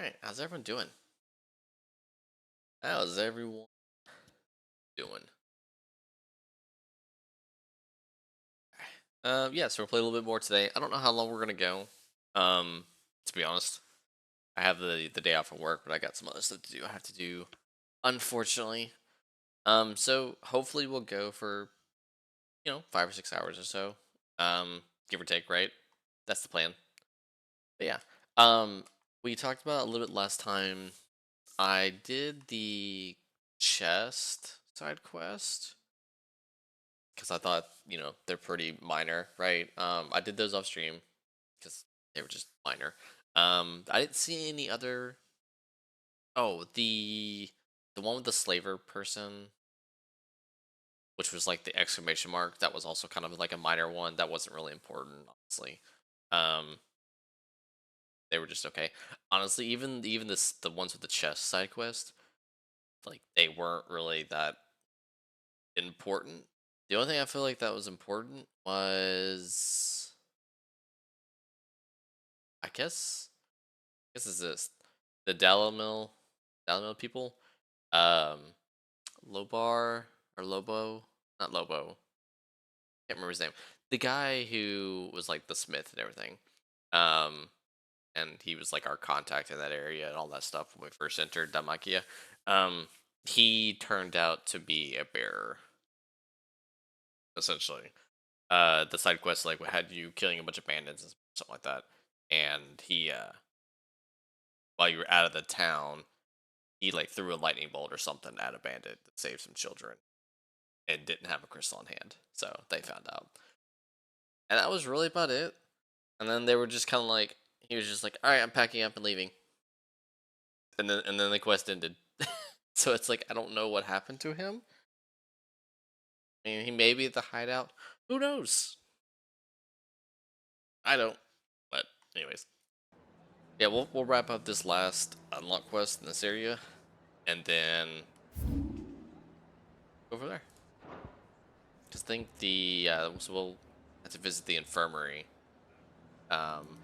Alright, how's everyone doing? How's everyone doing? Yeah, so we'll play a little bit more today. I don't know how long we're gonna go. To be honest. I have the day off from work, but I got some other stuff to do. I have to do, unfortunately. So hopefully we'll go for, 5 or 6 hours or so. Give or take, right? That's the plan. But yeah. Um, we talked about a little bit last time. I did the chest side quest because I thought, they're pretty minor, right? I did those off stream because they were just minor. I didn't see any other. Oh, the one with the slaver person, which was like the exclamation mark. That was also kind of like a minor one. That wasn't really important, honestly. Um, they were just okay. Honestly, even the ones with the chest side quest, like they weren't really that important. The only thing I feel like that was important was, I guess is this the Dalamil people, um, Lobar or Lobo, not Lobo. Can't remember his name. The guy who was like the smith and everything, um, and he was like our contact in that area and all that stuff when we first entered Damakia. Um, he turned out to be a bearer, essentially. The side quest like had you killing a bunch of bandits and something like that, and he while you were out of the town, he like threw a lightning bolt or something at a bandit that saved some children and didn't have a crystal in hand, so they found out, and that was really about it. And then they were just kind of like he was just like, all right, I'm packing up and leaving, and then the quest ended. So it's like I don't know what happened to him. I mean, he may be at the hideout. Who knows? I don't. But anyways, yeah, we'll wrap up this last unlock quest in this area, and then go over there. Just think so we'll have to visit the infirmary. Um,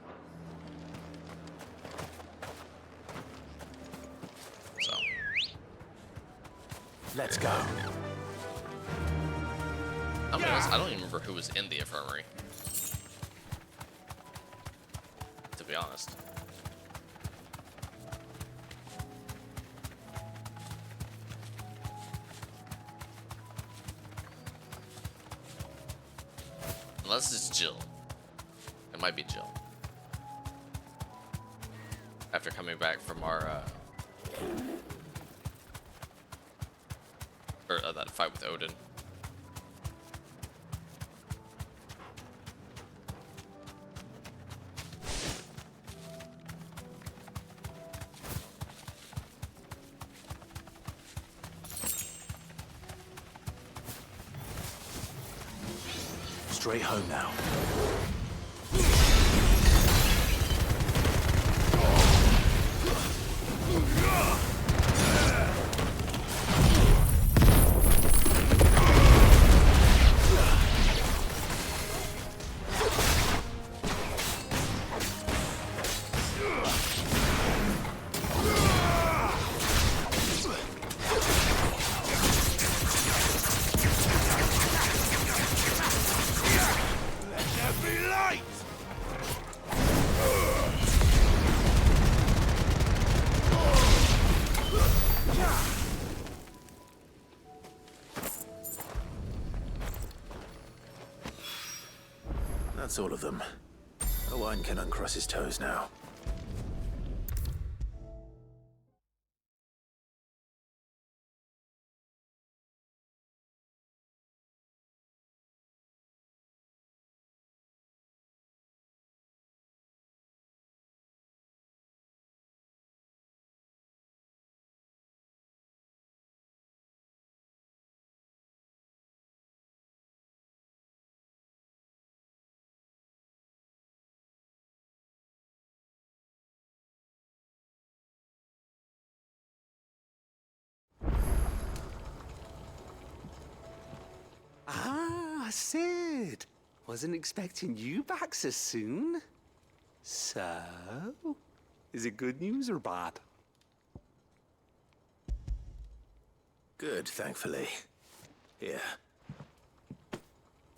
so Let's go. I'm honest, I don't even remember who was in the infirmary. To be honest, unless it's Jill, it might be Jill. After coming back from our that fight with Odin. Straight home now. That's all of them. Owen can uncross his toes now. Ah, Sid. Wasn't expecting you back so soon. So, Is it good news or bad? Good, thankfully. Here.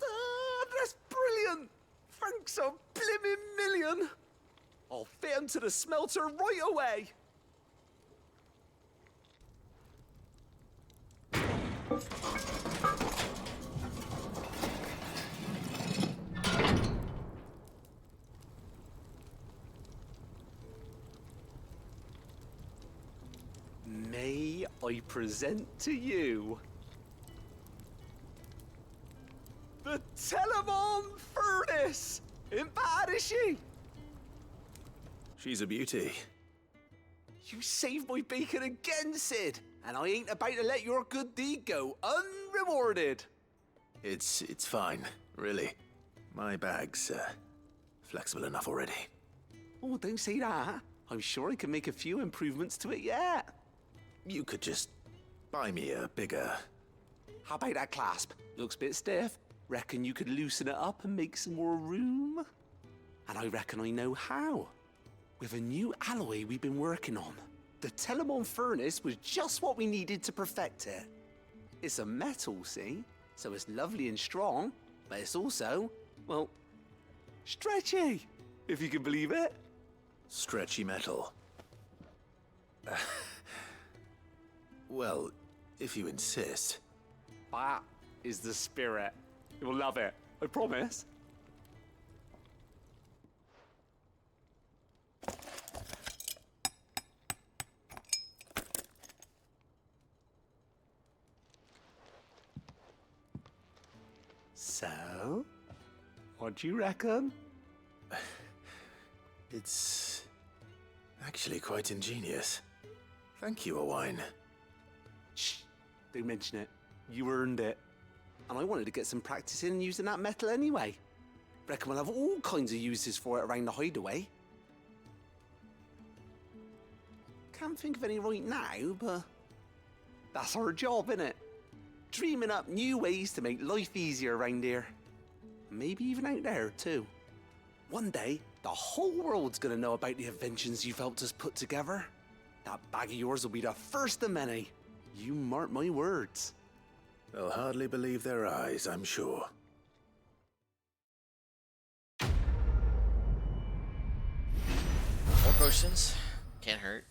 Ah, that's brilliant! Thanks a blimmin' million! I'll fit 'em to the smelter right away! May I present to you the Telemon Furnace? Ain't bad, is she? She's a beauty. You saved my bacon again, Sid, and I ain't about to let your good deed go unrewarded. It's fine, really. My bag's flexible enough already. Oh, don't say that. I'm sure I can make a few improvements to it yet. You could just buy me a bigger... How about that clasp? Looks a bit stiff. Reckon you could loosen it up and make some more room? And I reckon I know how. With a new alloy we've been working on. The Telemon Furnace was just what we needed to perfect it. It's a metal, see? So it's lovely and strong, but it's also, well, stretchy, if you can believe it. Stretchy metal. Well, if you insist. That is the spirit. You'll love it, I promise. So, what do you reckon? It's actually quite ingenious. Thank you, Owain. Shh, don't mention it. You earned it. And I wanted to get some practice in using that metal anyway. Reckon we'll have all kinds of uses for it around the hideaway. Can't think of any right now, but that's our job, innit? Dreaming up new ways to make life easier around here. Maybe even out there, too. One day, the whole world's gonna know about the inventions you've helped us put together. That bag of yours will be the first of many. You mark my words. They'll hardly believe their eyes, I'm sure. More potions. Can't hurt.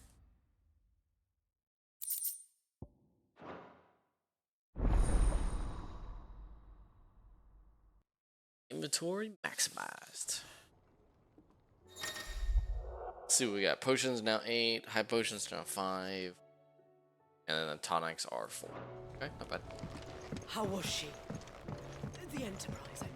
Inventory maximized. Let's see what we got. Potions now 8. High potions now 5. And then the tonics are 4. Okay, not bad. How was she? The Enterprise, I mean.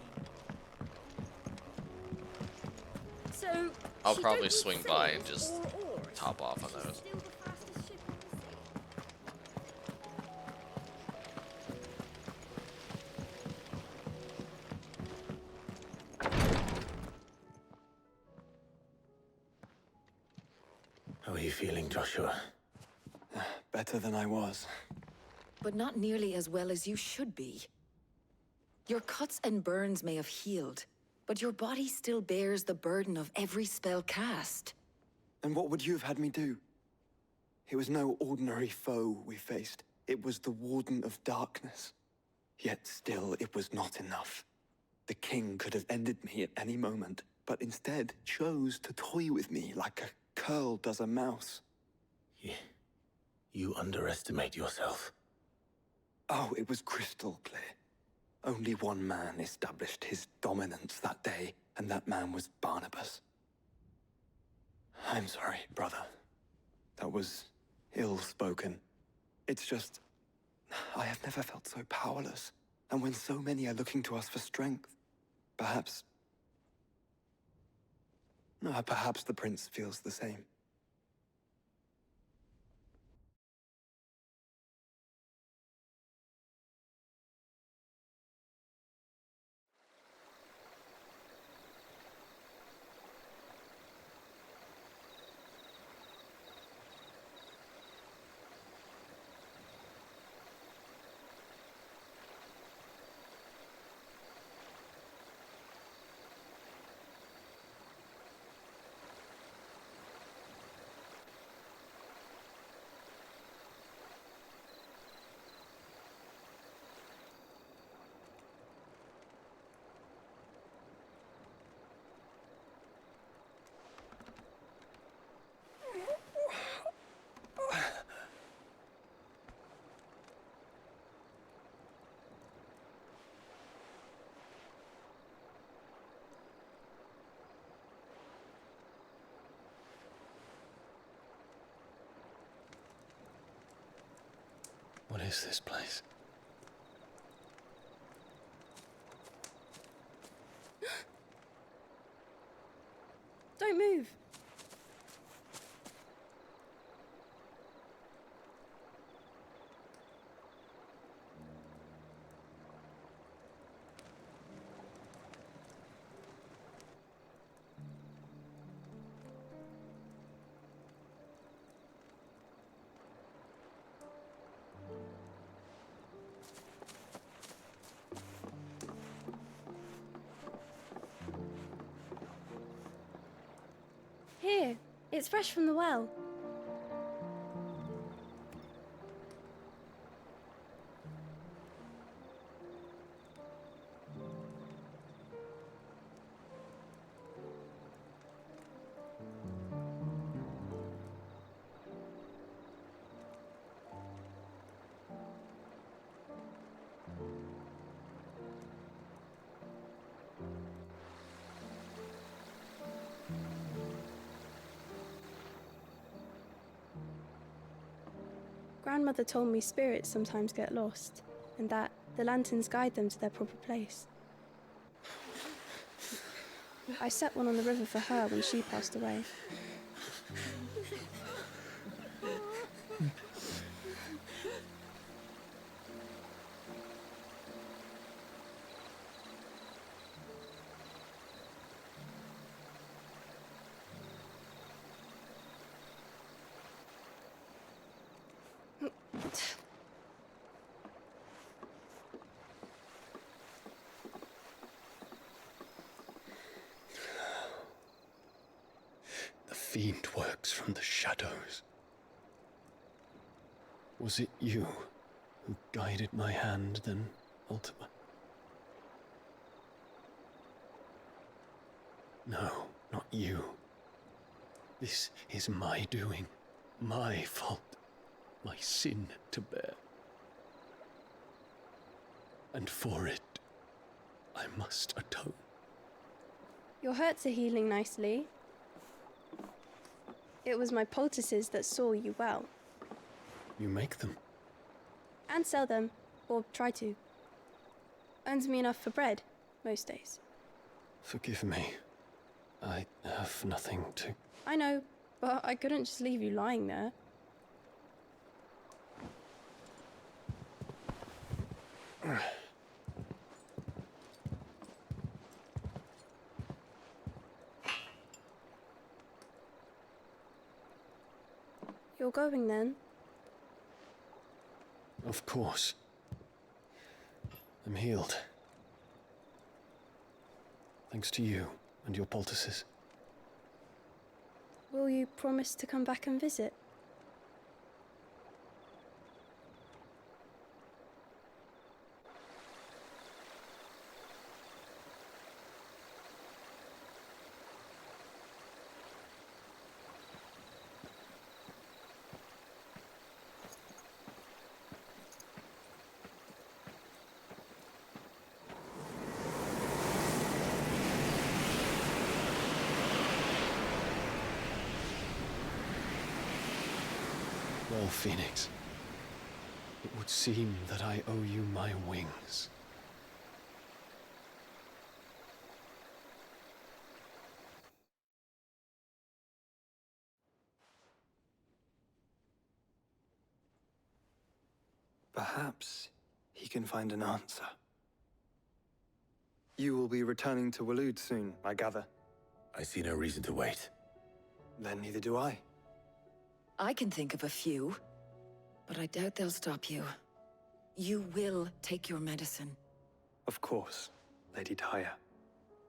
So I'll she probably don't need swing by and sails just or oars. top off on She's those. still the fastest ship on the sea. How are you feeling, Joshua? Better than I was. But not nearly as well as you should be. Your cuts and burns may have healed, but your body still bears the burden of every spell cast. And what would you have had me do? It was no ordinary foe we faced. It was the Warden of Darkness. Yet still, it was not enough. The king could have ended me at any moment, but instead chose to toy with me like a curl does a mouse. You underestimate yourself. Oh, it was crystal clear. Only one man established his dominance that day, and that man was Barnabas. I'm sorry, brother. That was ill-spoken. It's just, I have never felt so powerless. And when so many are looking to us for strength, perhaps the prince feels the same. is this place? Don't move. Here, it's fresh from the well. Grandmother told me spirits sometimes get lost, and that the lanterns guide them to their proper place. I set one on the river for her when she passed away. The fiend works from the shadows. Was it you who guided my hand then, Ultima? No, not you. This is my doing, my fault, my sin to bear. And for it, I must atone. Your hurts are healing nicely. It was my poultices that saw you well. You make them? And sell them, or try to. Earns me enough for bread, most days. Forgive me. I have nothing to... I know, but I couldn't just leave you lying there. You're going then? Of course. I'm healed. Thanks to you and your poultices. Will you promise to come back and visit? Well, Phoenix, it would seem that I owe you my wings. Perhaps he can find an answer. You will be returning to Waloed soon, I gather. I see no reason to wait. Then neither do I. I can think of a few, but I doubt they'll stop you. You will take your medicine. Of course, Lady Daya.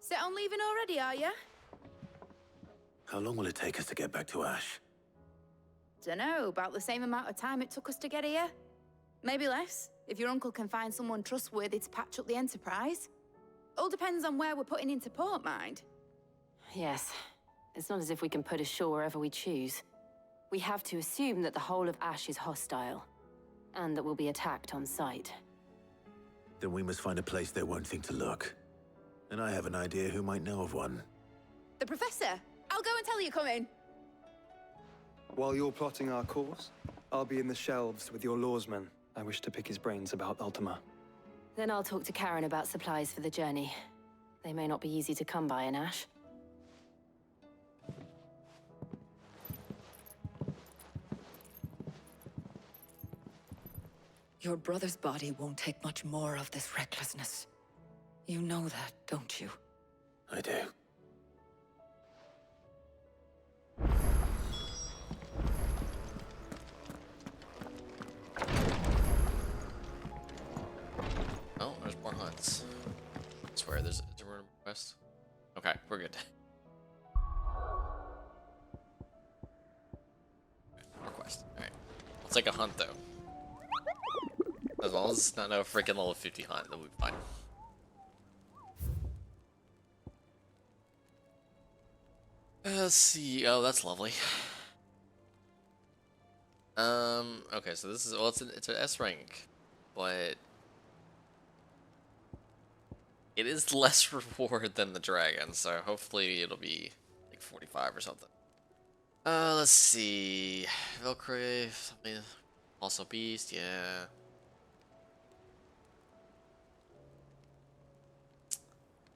Set on leaving already, are you? How long will it take us to get back to Ash? Dunno, about the same amount of time it took us to get here. Maybe less, if your uncle can find someone trustworthy to patch up the Enterprise. All depends on where we're putting into port, mind. Yes. It's not as if we can put ashore wherever we choose. We have to assume that the whole of Ash is hostile, and that we'll be attacked on sight. Then we must find a place they won't think to look. And I have an idea who might know of one. The Professor! I'll go and tell you coming. While you're plotting our course, I'll be in the shelves with your lawsmen. I wish to pick his brains about Ultima. Then I'll talk to Karen about supplies for the journey. They may not be easy to come by in Ash. Your brother's body won't take much more of this recklessness. You know that, don't you? I do. Oh, there's more hunts. I swear, there's a rune quest. Okay, we're good. More quest. Alright. I'll take a hunt, though. As long as it's not a freaking level 50 hunt, then we'll be fine. Let's see. Oh, that's lovely. Okay, so this is, well, it's an S rank, but it is less reward than the dragon, so hopefully it'll be like 45 or something. Let's see. Valkyrie, something, also beast, yeah.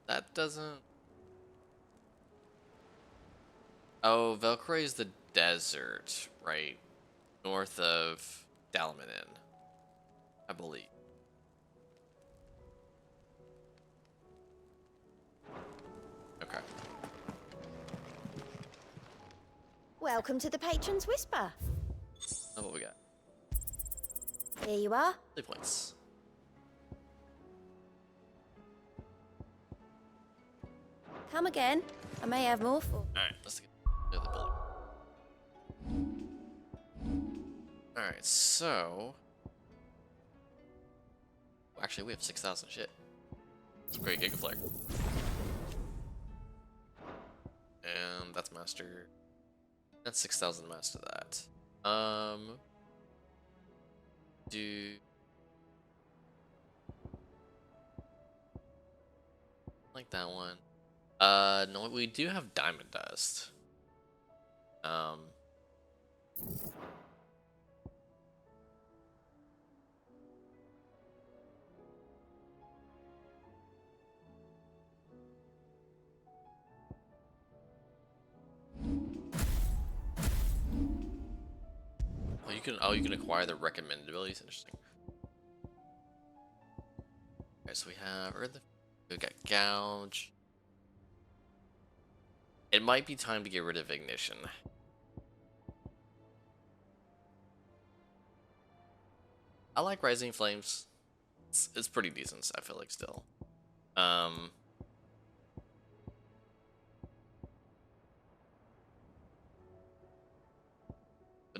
That doesn't. Oh, Valkyrie is the desert, right? North of Dalmanin, I believe. Okay. Welcome to the Patron's Whisper. That's what we got. Here you are. 3 points. Come again. I may have more for. Alright, let's get to the building. Alright, so. Actually, we have 6,000 shit. It's a great Gigaflare. And that's master. That's 6,000 master that. Do. Like that one. No, we do have diamond dust. You can acquire the recommended abilities. Interesting. Okay, so we have we got gouge. It might be time to get rid of ignition. I like rising flames. It's pretty decent, I feel like still. But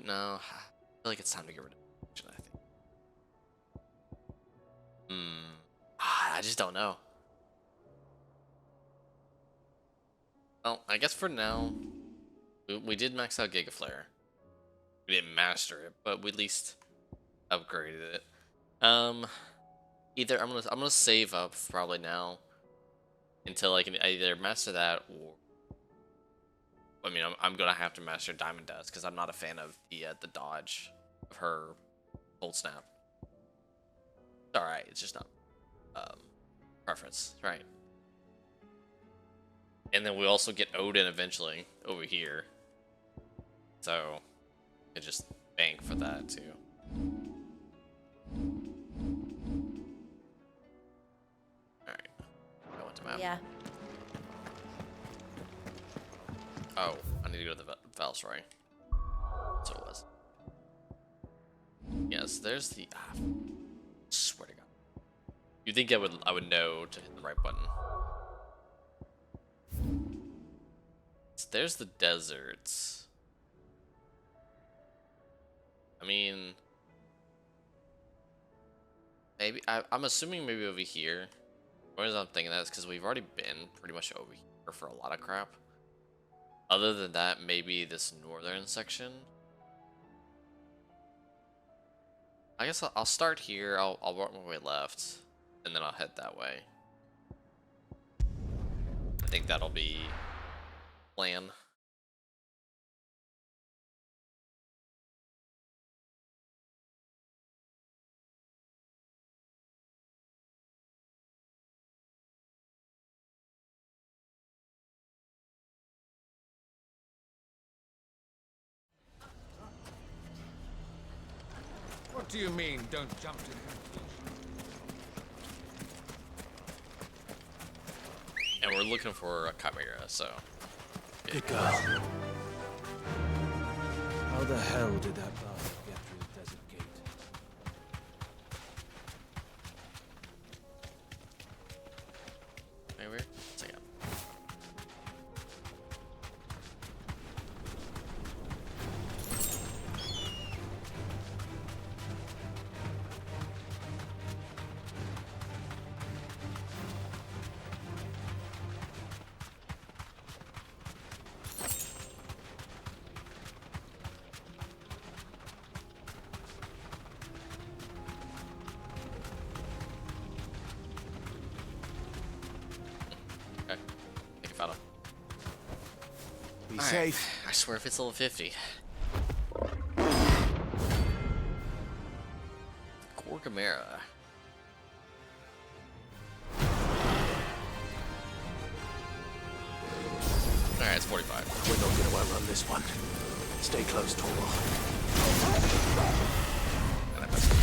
no, I feel like it's time to get rid of ignition, I think. I just don't know. Well, I guess for now, we did max out Gigaflare. We didn't master it, but we at least upgraded it. Either I'm gonna save up probably now until I can either master that or I mean I'm gonna have to master Diamond Dust because I'm not a fan of the dodge of her Cold Snap. All right, it's just not preference, right? And then we also get Odin eventually over here, so I just bank for that too. Alright. I went to map. Yeah. Oh, I need to go to the Valsroy. So it was. Yes, there's the. Swear to God. You'd think I would know to hit the right button. So there's the deserts. I mean, maybe I'm assuming maybe over here. The reason I'm thinking that is because we've already been pretty much over here for a lot of crap. Other than that, maybe this northern section. I guess I'll start here. I'll work my way left, and then I'll head that way. I think that'll be plan. What do you mean, don't jump to conclusions? And we're looking for a chimera, so. Good girl. How the hell did that bastard get through the desert gate? Maybe weird. Check it out. Okay. I think I found him. Be Alright. safe. I swear if it's level 50. Gorgamera. Alright, it's 45. We're not gonna outrun this one. Stay close, Torwal. And I messed up.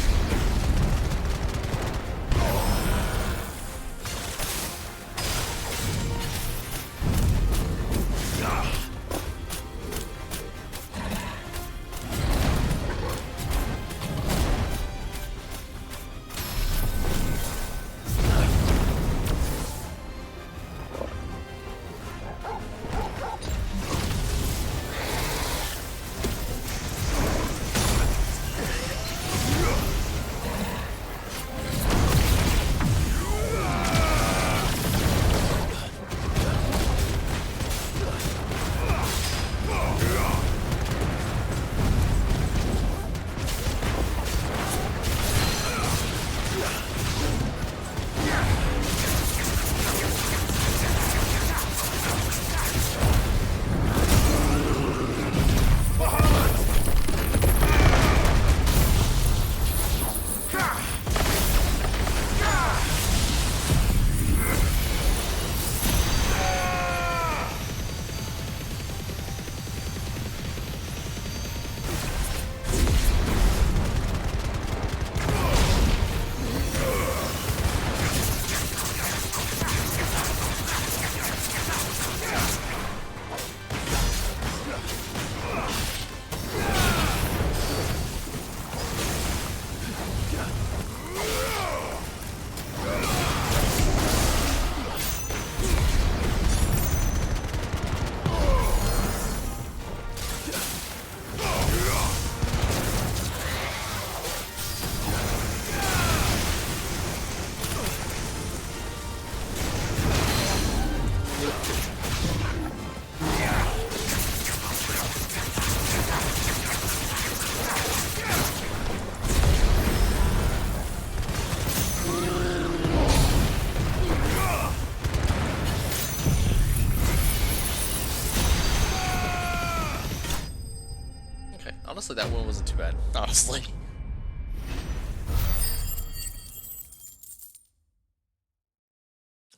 Honestly, that one wasn't too bad. Honestly.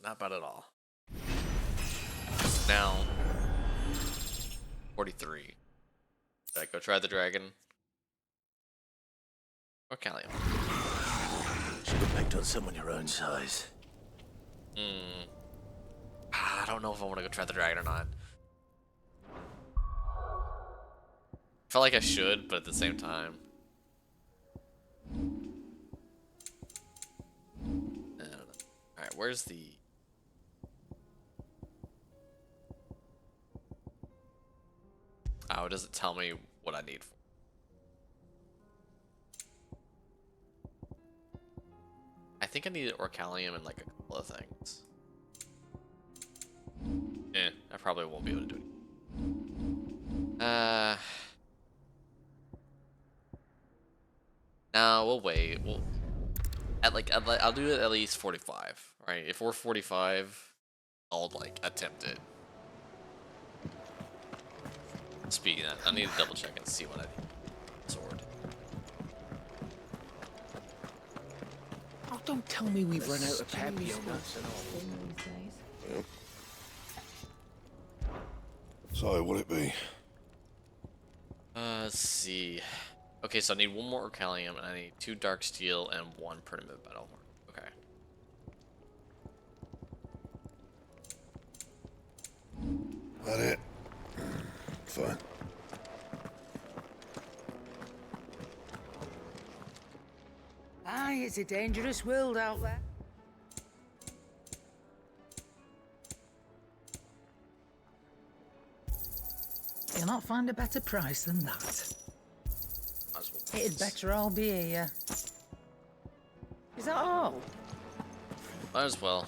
Not bad at all. Now, 43. Did I go try the dragon? Or Callium? Should have picked on someone your own size. I don't know if I want to go try the dragon or not. Felt like I should, but at the same time. I don't know. Alright, where's the... Oh, it doesn't tell me what I need. I think I need Orcalium and like a couple of things. I probably won't be able to do it. No, we'll wait. We'll I'll do it at least 45. Right? If we're 45, I'll like attempt it. Speaking of that, I need to double check and see what I need. Sword. Oh, don't tell me we've run out of peppy on nuts and all. So, what'll it be? Let's see. Okay, so I need one more Orcalium, and I need 2 dark steel and 1 primitive metal. Okay. That it? Fine. Aye, it's a dangerous world out there. You'll not find a better price than that. Might as well. It'd better all be here. Is that all? Might as well.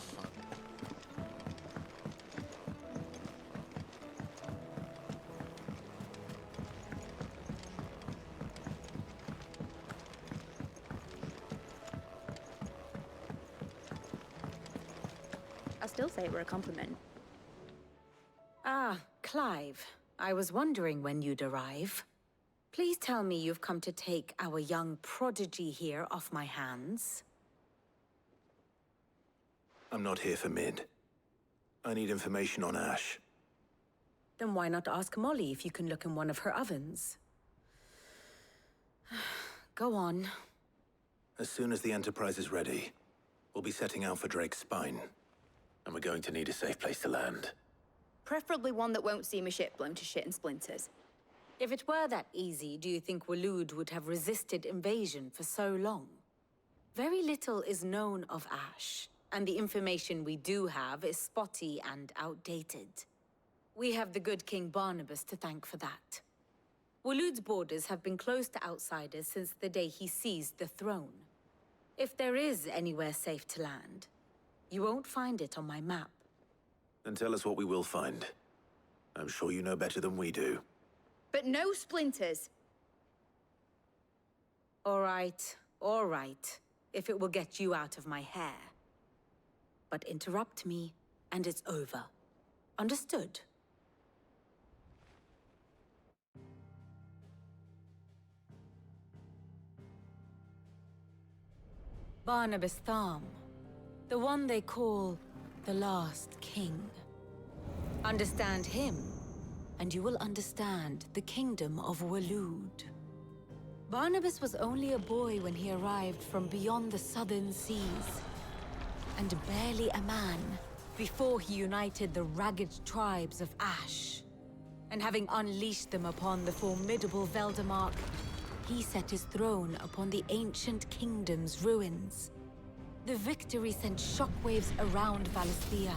I still say it were a compliment. Ah, Clive. I was wondering when you'd arrive. Please tell me you've come to take our young prodigy here off my hands. I'm not here for Mid. I need information on Ash. Then why not ask Molly if you can look in one of her ovens? Go on. As soon as the Enterprise is ready, we'll be setting out for Drake's Spine. And we're going to need a safe place to land. Preferably one that won't see my ship blown to shit and splinters. If it were that easy, do you think Waloed would have resisted invasion for so long? Very little is known of Ash, and the information we do have is spotty and outdated. We have the good King Barnabas to thank for that. Waloed's borders have been closed to outsiders since the day he seized the throne. If there is anywhere safe to land, you won't find it on my map. Then tell us what we will find. I'm sure you know better than we do. But no splinters. All right, if it will get you out of my hair. But interrupt me, and it's over. Understood? Barnabas Tharm, the one they call the Last King. Understand him, and you will understand the kingdom of Waloed. Barnabas was only a boy when he arrived from beyond the southern seas, and barely a man before he united the ragged tribes of Ash. And having unleashed them upon the formidable Veldamark, he set his throne upon the ancient kingdom's ruins. The victory sent shockwaves around Valisthea,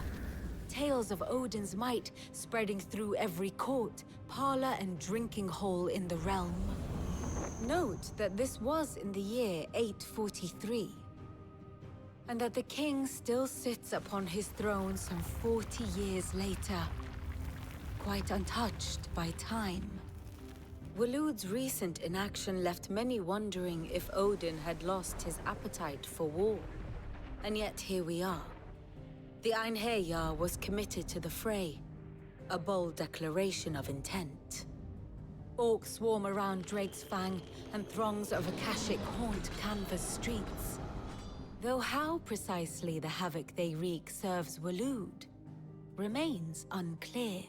tales of Odin's might spreading through every court, parlor, and drinking hole in the realm. Note that this was in the year 843, and that the king still sits upon his throne some 40 years later, quite untouched by time. Waloed's recent inaction left many wondering if Odin had lost his appetite for war. And yet here we are. The Einherjar was committed to the fray, a bold declaration of intent. Orcs swarm around Drake's Fang, and throngs of Akashic haunt Canvas streets. Though how precisely the havoc they wreak serves Waloed remains unclear.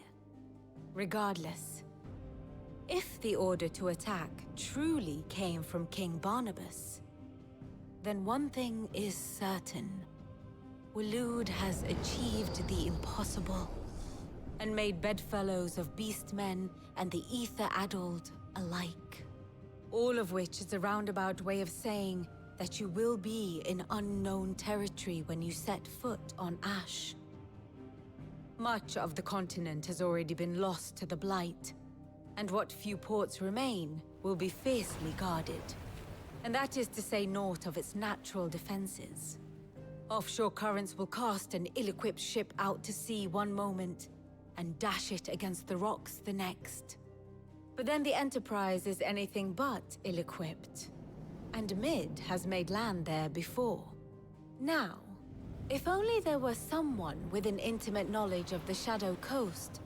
Regardless, if the order to attack truly came from King Barnabas, then one thing is certain. Waloed has achieved the impossible, and made bedfellows of beastmen and the ether-addled alike. All of which is a roundabout way of saying that you will be in unknown territory when you set foot on Ash. Much of the continent has already been lost to the Blight, and what few ports remain will be fiercely guarded. And that is to say naught of its natural defenses. Offshore currents will cast an ill-equipped ship out to sea one moment, and dash it against the rocks the next. But then the Enterprise is anything but ill-equipped, and Mid has made land there before. Now, if only there were someone with an intimate knowledge of the Shadow Coast,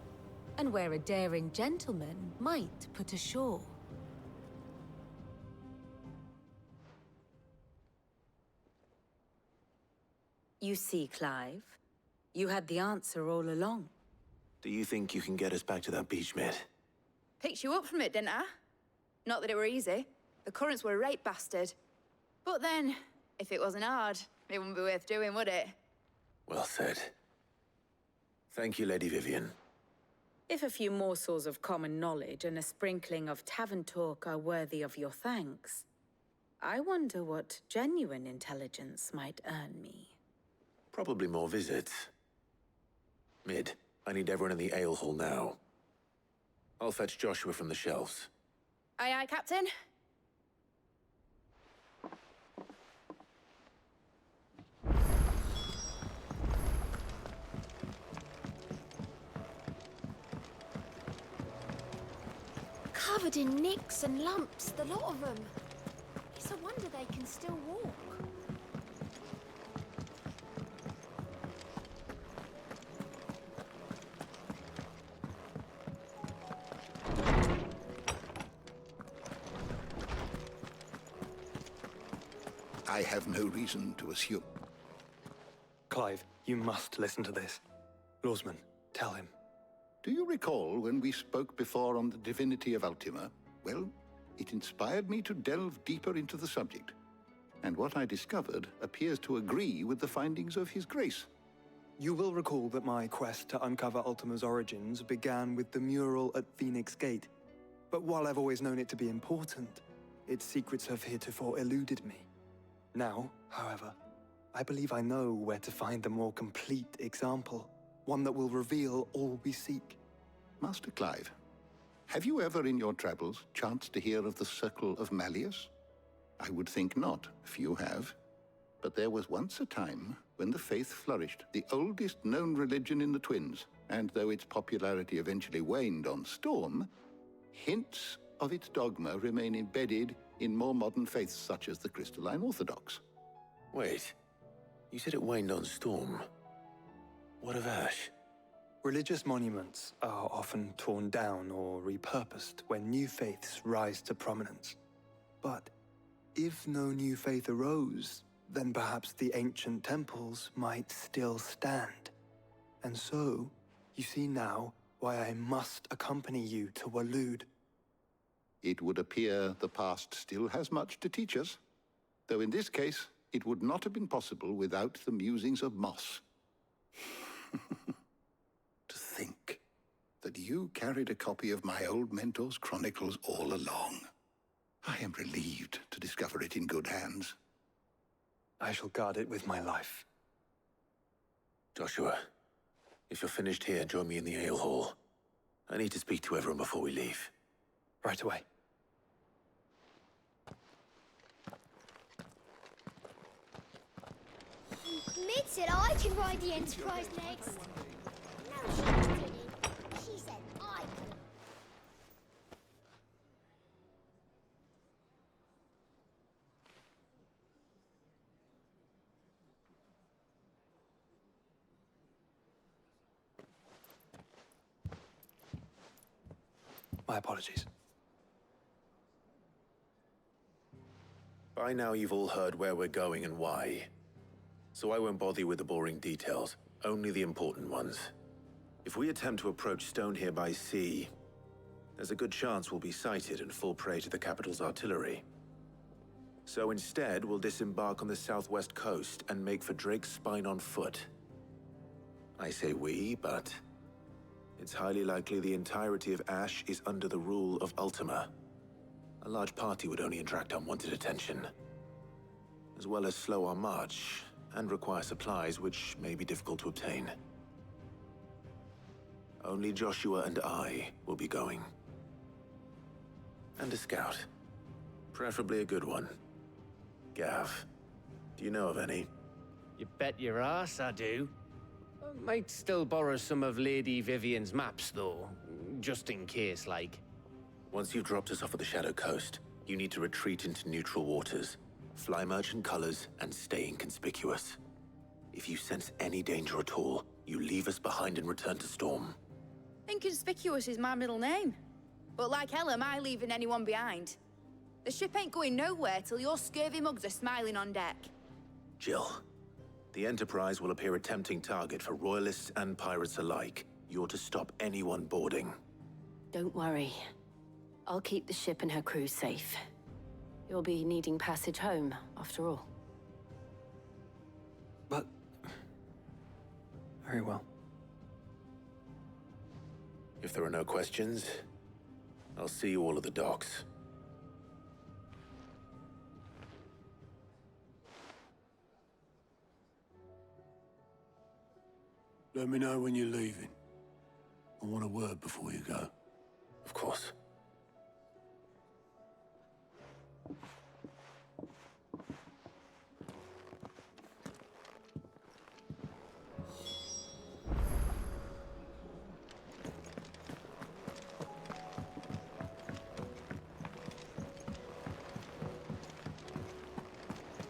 and where a daring gentleman might put ashore. You see, Clive, you had the answer all along. Do you think you can get us back to that beach, Mid? Picked you up from it, didn't I? Not that it were easy. The currents were a right bastard. But then, if it wasn't hard, it wouldn't be worth doing, would it? Well said. Thank you, Lady Vivian. If a few morsels of common knowledge and a sprinkling of tavern talk are worthy of your thanks, I wonder what genuine intelligence might earn me. Probably more visits. Mid, I need everyone in the ale hall now. I'll fetch Joshua from the shelves. Aye, aye, Captain. Covered in nicks and lumps, the lot of them. It's a wonder they can still walk. I have no reason to assume. Clive, you must listen to this. Lawsman, tell him. Do you recall when we spoke before on the divinity of Ultima? Well, it inspired me to delve deeper into the subject. And what I discovered appears to agree with the findings of His Grace. You will recall that my quest to uncover Ultima's origins began with the mural at Phoenix Gate. But while I've always known it to be important, its secrets have heretofore eluded me. Now, however, I believe I know where to find the more complete example, one that will reveal all we seek. Master Clive, have you ever in your travels chanced to hear of the Circle of Malleus? I would think not, few have. But there was once a time when the faith flourished, the oldest known religion in the Twins, and though its popularity eventually waned on Storm, hints of its dogma remain embedded in more modern faiths such as the Crystalline Orthodox. Wait, you said it waned on Storm. What of Ash? Religious monuments are often torn down or repurposed when new faiths rise to prominence. But if no new faith arose, then perhaps the ancient temples might still stand. And so, you see now why I must accompany you to Waloed. It would appear the past still has much to teach us, though in this case, it would not have been possible without the musings of Moss. To think that you carried a copy of my old mentor's chronicles all along. I am relieved to discover it in good hands. I shall guard it with my life. Joshua, if you're finished here, join me in the ale hall. I need to speak to everyone before we leave. Right away. Mid said I can ride the Enterprise next. No, she didn't. She said I could. My apologies. By now you've all heard where we're going and why. So I won't bother you with the boring details, only the important ones. If we attempt to approach Stone here by sea, there's a good chance we'll be sighted and fall prey to the capital's artillery. So instead, we'll disembark on the southwest coast and make for Drake's Spine on foot. I say we, but it's highly likely the entirety of Ash is under the rule of Ultima. A large party would only attract unwanted attention, as well as slow our march and require supplies which may be difficult to obtain. Only Joshua and I will be going. And a scout. Preferably a good one. Gav, do you know of any? You bet your ass I do. Might still borrow some of Lady Vivian's maps, though, just in case, like. Once you've dropped us off at the Shadow Coast, you need to retreat into neutral waters, fly merchant colors, and stay inconspicuous. If you sense any danger at all, you leave us behind and return to Storm. Inconspicuous is my middle name. But like hell am I leaving anyone behind. The ship ain't going nowhere till your scurvy mugs are smiling on deck. Jill, the Enterprise will appear a tempting target for royalists and pirates alike. You're to stop anyone boarding. Don't worry. I'll keep the ship and her crew safe. You'll be needing passage home, after all. But... Very well. If there are no questions, I'll see you all at the docks. Let me know when you're leaving. I want a word before you go. Of course.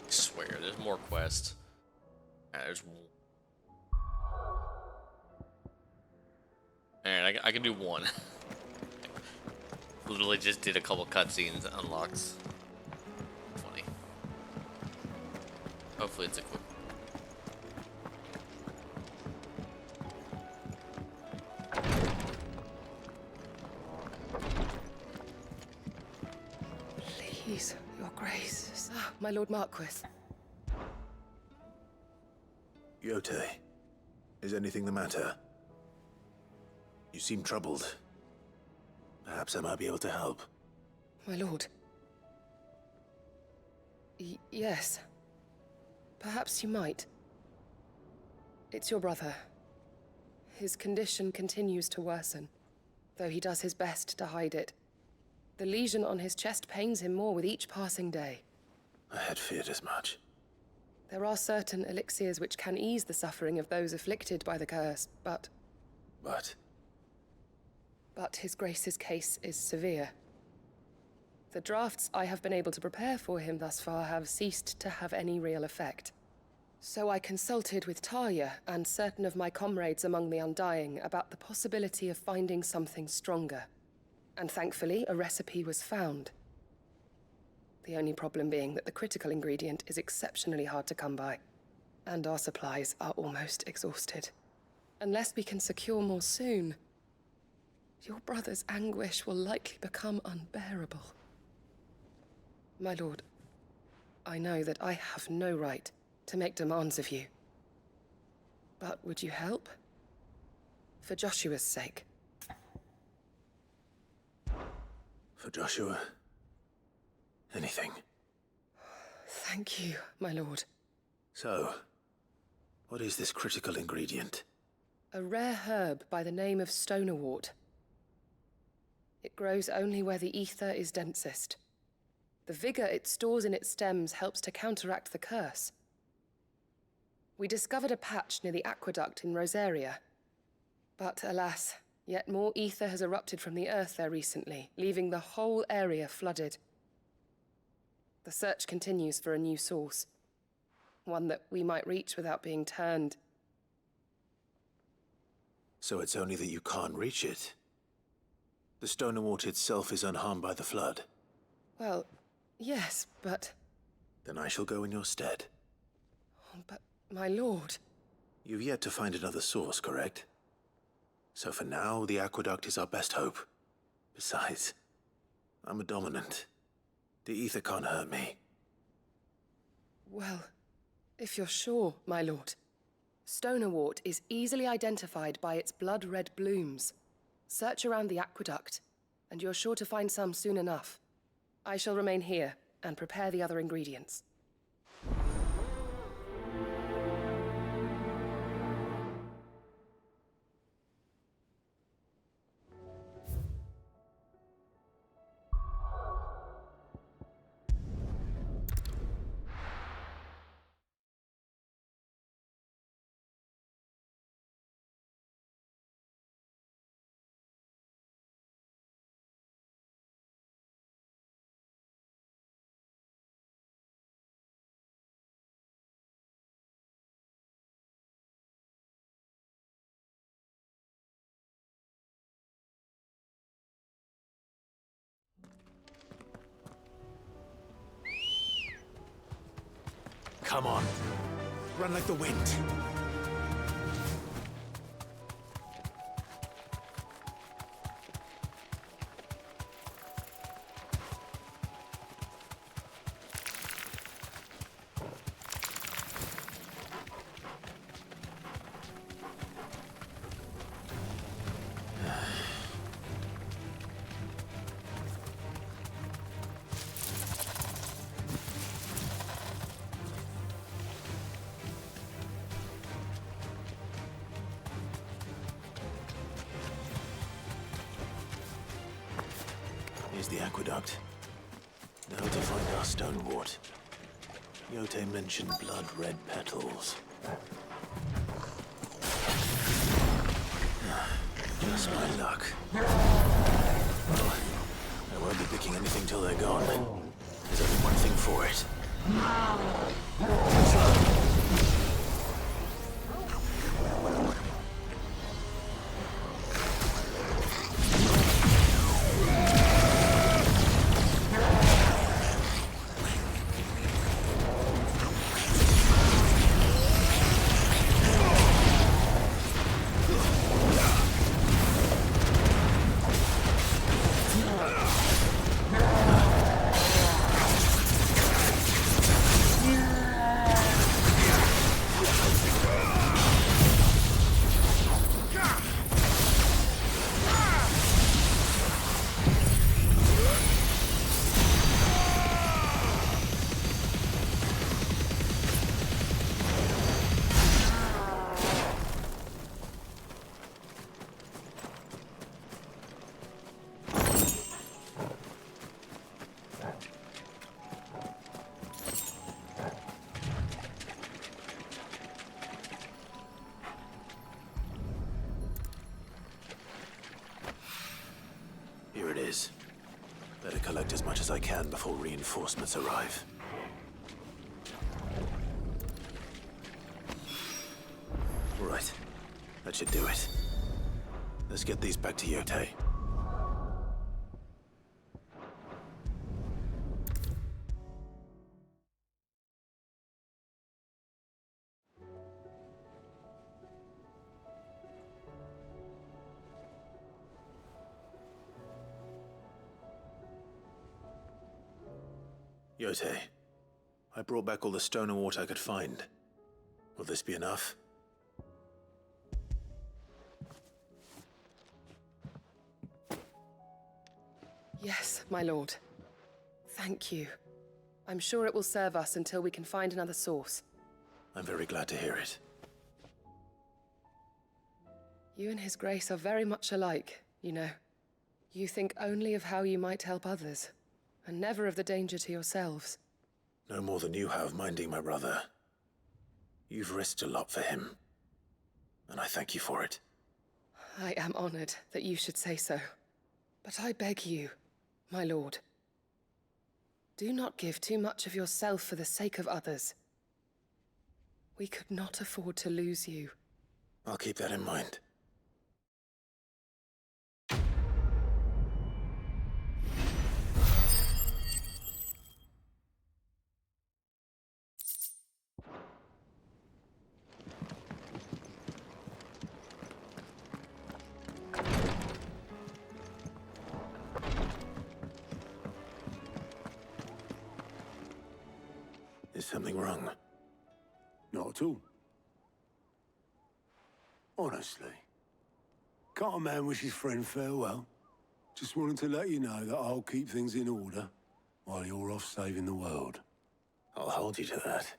I swear, there's more quests. There's one. Alright, I can do one. Literally just did a couple cutscenes, unlocks. Funny. Hopefully it's a quick. Please, your grace. Ah, my lord Marquis. Yote, is anything the matter? You seem troubled. Perhaps I might be able to help. My lord. Yes. Perhaps you might. It's your brother. His condition continues to worsen, though he does his best to hide it. The lesion on his chest pains him more with each passing day. I had feared as much. There are certain elixirs which can ease the suffering of those afflicted by the curse, but... But his grace's case is severe. The drafts I have been able to prepare for him thus far have ceased to have any real effect. So I consulted with Talia and certain of my comrades among the Undying about the possibility of finding something stronger. And thankfully, a recipe was found. The only problem being that the critical ingredient is exceptionally hard to come by, and our supplies are almost exhausted. Unless we can secure more soon, your brother's anguish will likely become unbearable. My lord, I know that I have no right to make demands of you. But would you help? For Joshua's sake. For Joshua? Anything. Thank you, my lord. So, what is this critical ingredient? A rare herb by the name of stonerwort. It grows only where the ether is densest. The vigor it stores in its stems helps to counteract the curse. We discovered a patch near the aqueduct in Rosaria. But alas, yet more ether has erupted from the earth there recently, leaving the whole area flooded. The search continues for a new source. One that we might reach without being turned. So it's only that you can't reach it? The Stonerwort itself is unharmed by the flood? Well, yes, but... Then I shall go in your stead. Oh, but, my lord... You've yet to find another source, correct? So for now, the aqueduct is our best hope. Besides, I'm a dominant. The ether can't hurt me. Well, if you're sure, my lord. Stonerwort is easily identified by its blood-red blooms. Search around the aqueduct, and you're sure to find some soon enough. I shall remain here and prepare the other ingredients. Come on. Run like the wind. the aqueduct. Now to find our stonewort. Yote mentioned blood-red petals. Just my luck. Well, I won't be picking anything till they're gone. There's only one thing for it. Here it is. Better collect as much as I can before reinforcements arrive. Right. That should do it. Let's get these back to Yote. Yote, I brought back all the stone and water I could find. Will this be enough? Yes, my lord. Thank you. I'm sure it will serve us until we can find another source. I'm very glad to hear it. You and His Grace are very much alike, you know. You think only of how you might help others, and never of the danger to yourselves. No more than you have minding my brother. You've risked a lot for him, and I thank you for it. I am honored that you should say so. But I beg you, my lord, do not give too much of yourself for the sake of others. We could not afford to lose you. I'll keep that in mind. Is something wrong? Not at all. Honestly. Can't a man wish his friend farewell? Just wanted to let you know that I'll keep things in order while you're off saving the world. I'll hold you to that.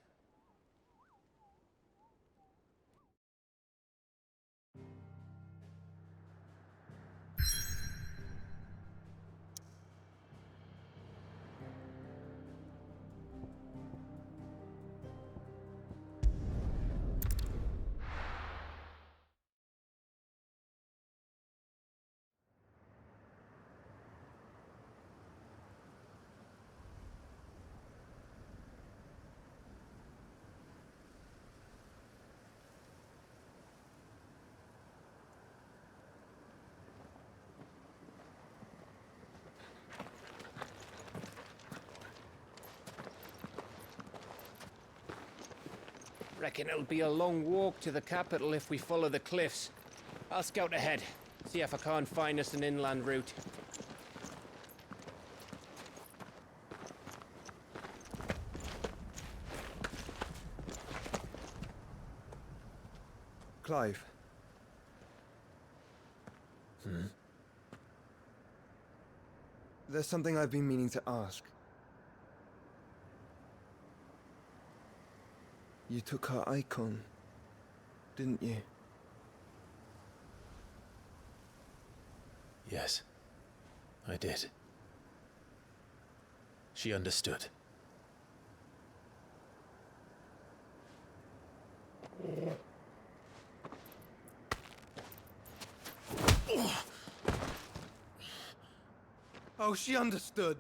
Reckon it'll be a long walk to the capital if we follow the cliffs. I'll scout ahead, see if I can't find us an inland route. Clive. There's something I've been meaning to ask. You took her icon, didn't you? Yes, I did. She understood. Oh, she understood.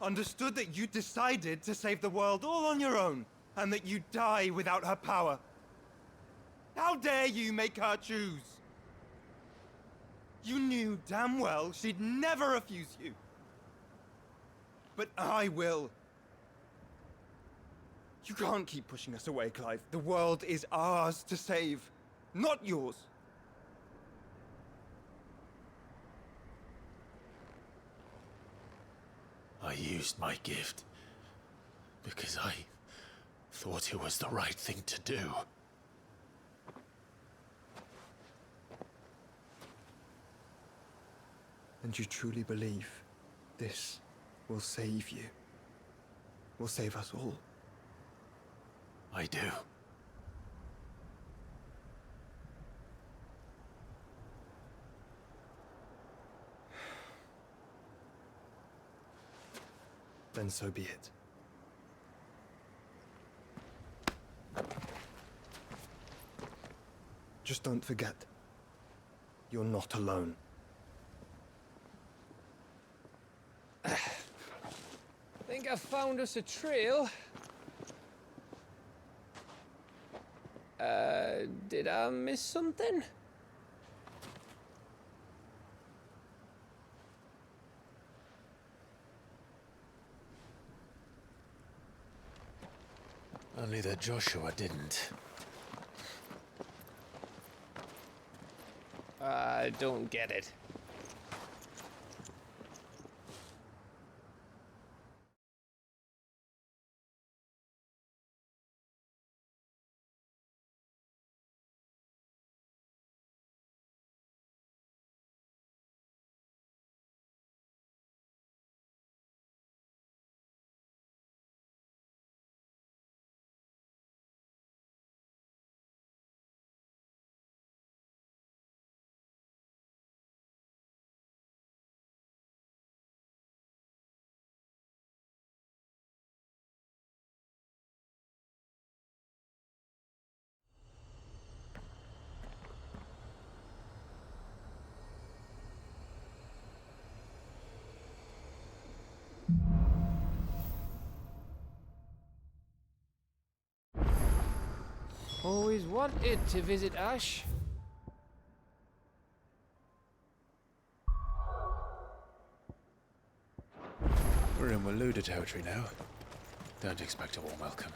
Understood that you decided to save the world all on your own, and that you'd die without her power. How dare you make her choose? You knew damn well she'd never refuse you. But I will. You can't keep pushing us away, Clive. The world is ours to save, not yours. I used my gift because I thought it was the right thing to do. And you truly believe this will save you? Will save us all? I do. Then so be it. Just don't forget, you're not alone. Think I found us a trail. Did I miss something? Only that Joshua didn't. I don't get it. Always wanted to visit Ash. We're in Waluda territory now. Don't expect a warm welcome.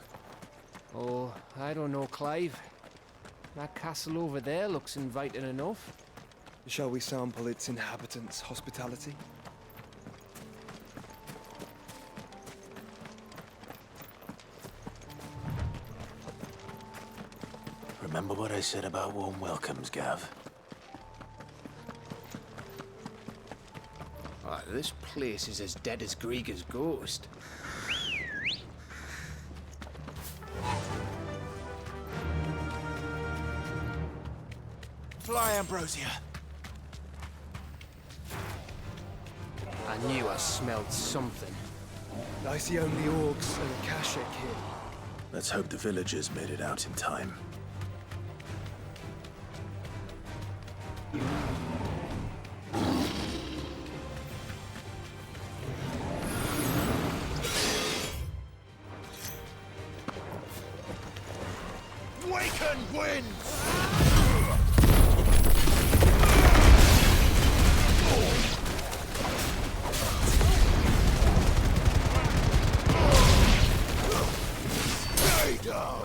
Oh, I don't know, Clive. That castle over there looks inviting enough. Shall we sample its inhabitants' hospitality? Remember what I said about warm welcomes, Gav? Ah, this place is as dead as Greagor's ghost. Fly, Ambrosia! I knew I smelled something. I see only orcs and Akashic here. Let's hope the villagers made it out in time. Waken wind! Stay down!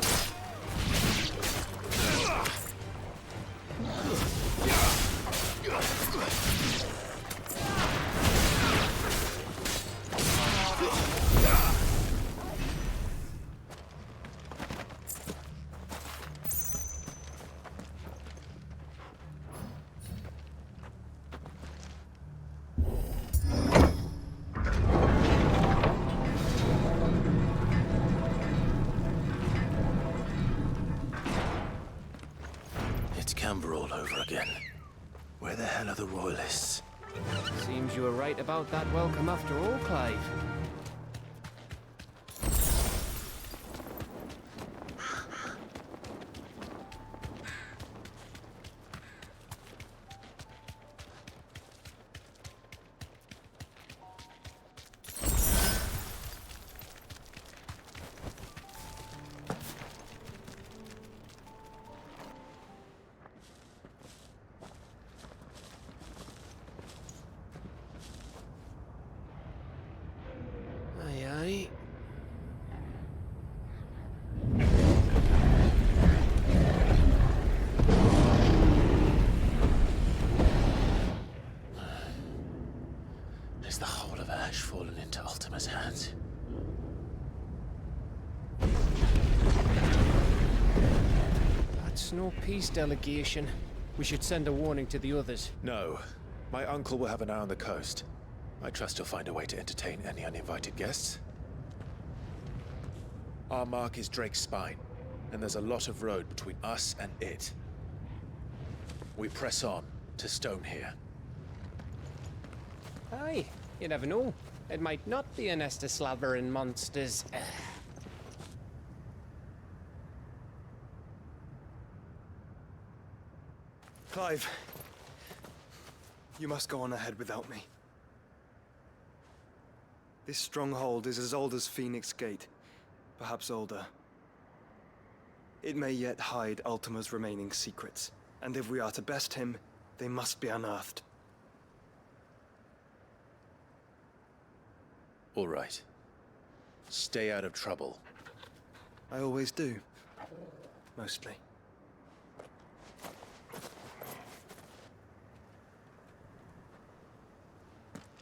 It's Camber all over again. Where the hell are the Royalists? Seems you were right about that welcome after all, Clive. Aye, aye. Is the whole of Ash fallen into Ultima's hands? That's no peace delegation. We should send a warning to the others. No. My uncle will have an eye on the coast. I trust he'll find a way to entertain any uninvited guests. Our mark is Drake's Spine, and there's a lot of road between us and it. We press on to Stone here. Aye, you never know. It might not be a nest of slavering monsters. Clive, you must go on ahead without me. This stronghold is as old as Phoenix Gate, perhaps older. It may yet hide Ultima's remaining secrets, and if we are to best him, they must be unearthed. All right. Stay out of trouble. I always do. Mostly.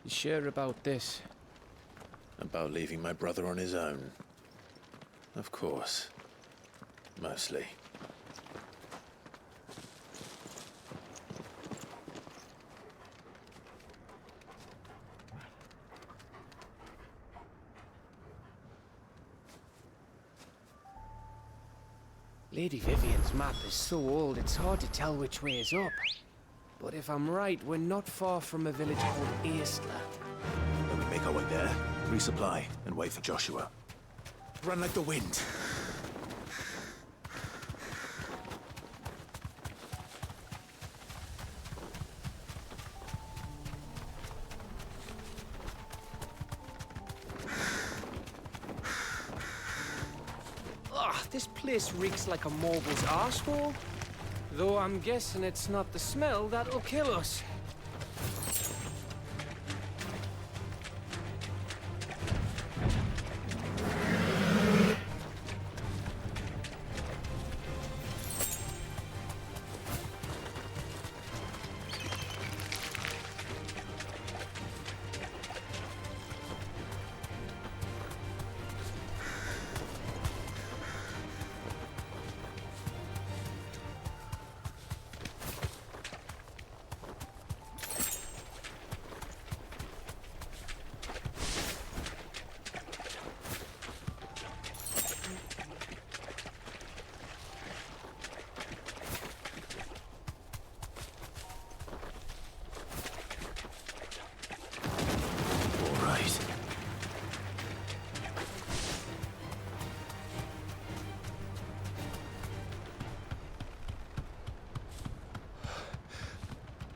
You sure about this? About leaving my brother on his own. Of course. Mostly. Lady Vivian's map is so old it's hard to tell which way is up. But if I'm right, we're not far from a village called Aistla. Then we make our way there, resupply, and wait for Joshua. Run like the wind. Ugh, this place reeks like a moguls arsehole. Though I'm guessing it's not the smell that'll kill us.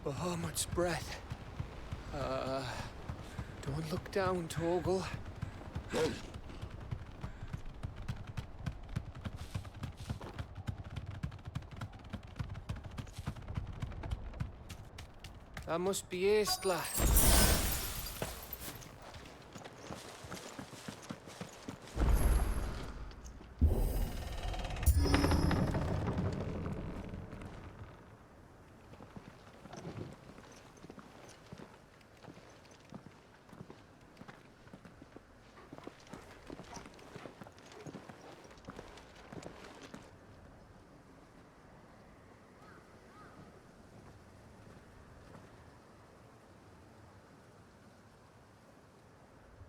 Bahamut's breath. Don't look down, Torgal. That must be Aistla.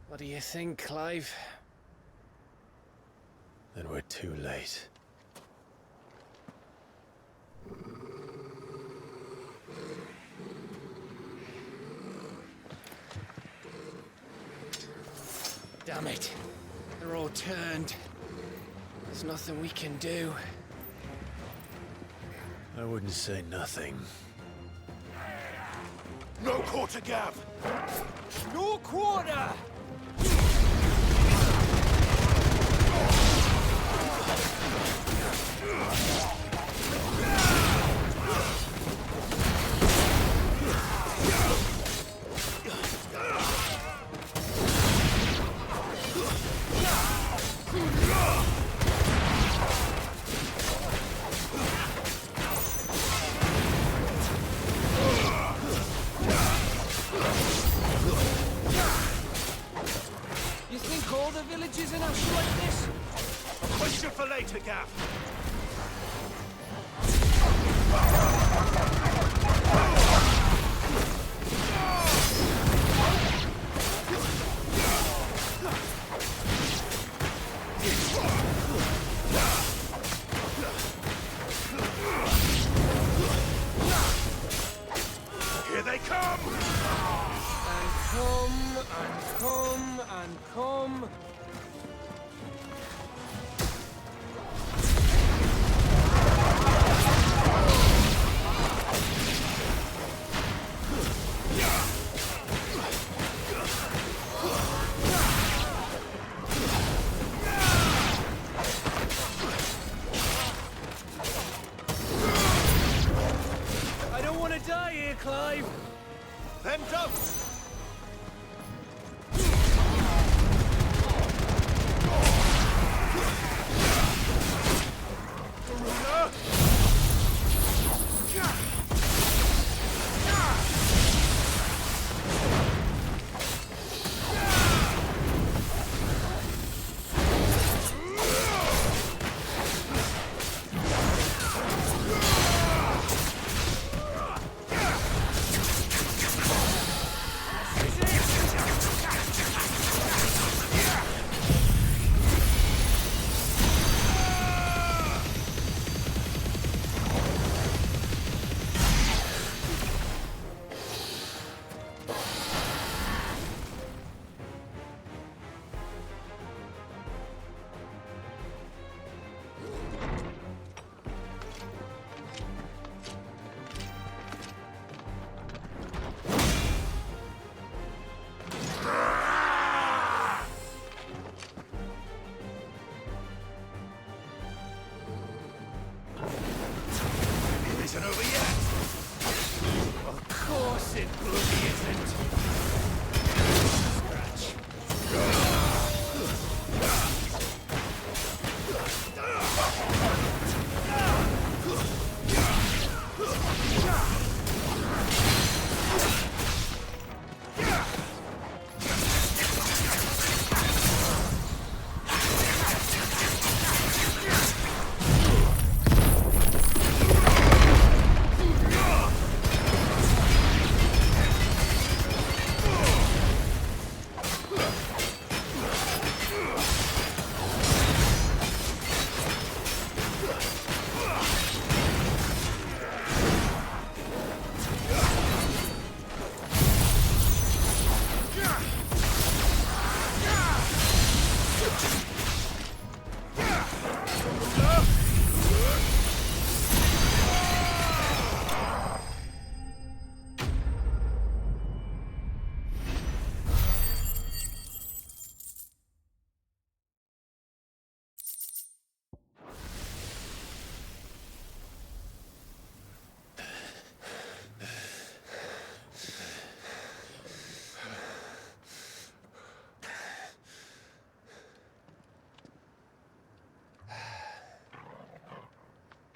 What do you think, Clive? Then we're too late. Damn it. They're all turned. There's nothing we can do. I wouldn't say nothing. No quarter, Gav! No quarter! You think all the villages in us are like this? A question for later, Gav! Here they come! And come, and come. I don't want to die here, Clive. Then don't! Isn't over yet! Of course it bloody isn't. Scratch.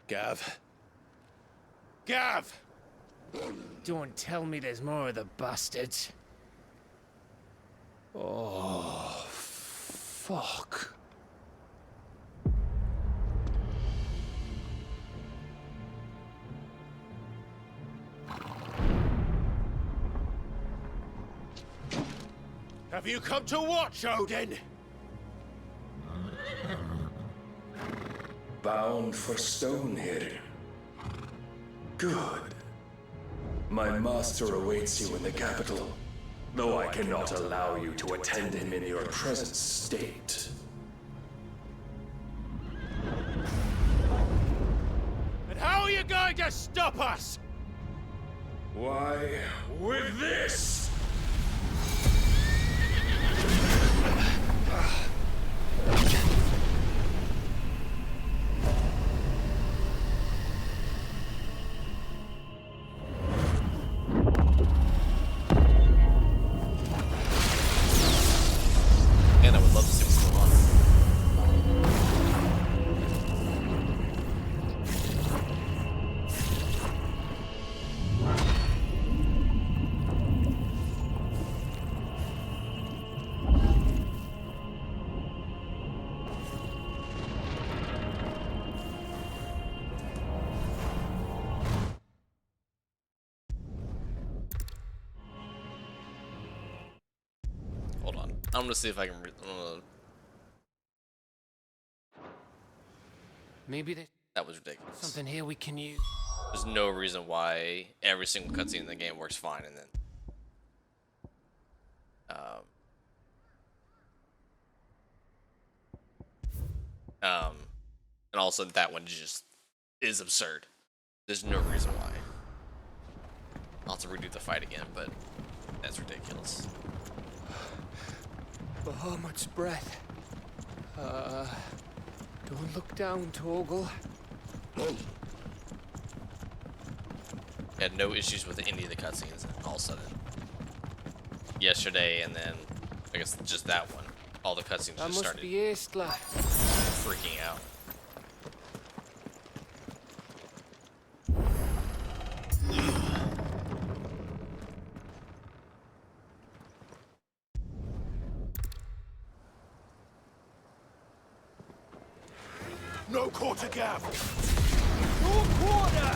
Gav. Gav! Don't tell me there's more of the bastards. Oh, fuck. Have you come to watch, Odin? Bound for Stonehill. Good. My master awaits you in the capital. though I cannot allow you to attend him in your present state. And how are you going to stop us? Why, with this! And I would love to see what's going on. Hold on. I'm gonna see if I can. Maybe there's That was ridiculous. something here we can use. There's no reason why every single cutscene in the game works fine, and then and also that one just is absurd. There's no reason why. I'll have to redo the fight again, but that's ridiculous. Bahamut's breath. Don't look down, Torgal. Had no issues with any of the cutscenes, and all of a sudden, yesterday, and then I guess just that one, all the cutscenes That just must started be Aistla. freaking out. No quarter gap! No quarter!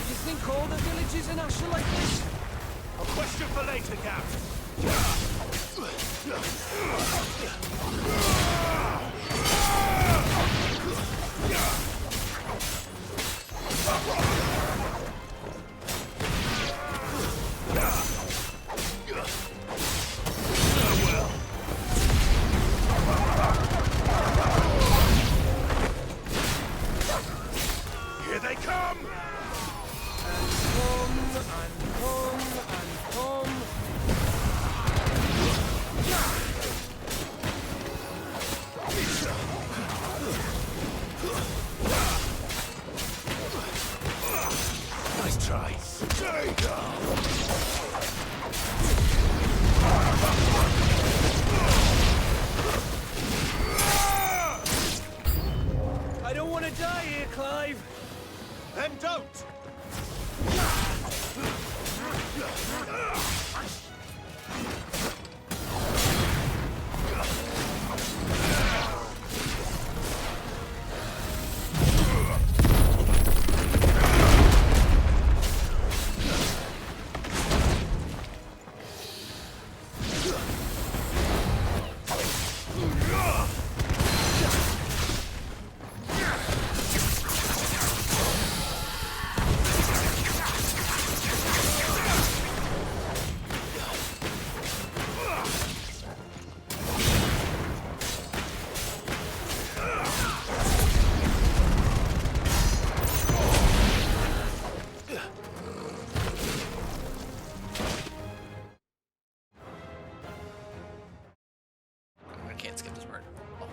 You think all the villages in Asher like this? A question for later, Cap. Here they come! Nice try. There you go. I don't want to die here, Clive. Then don't! I can't skip this part. Oh.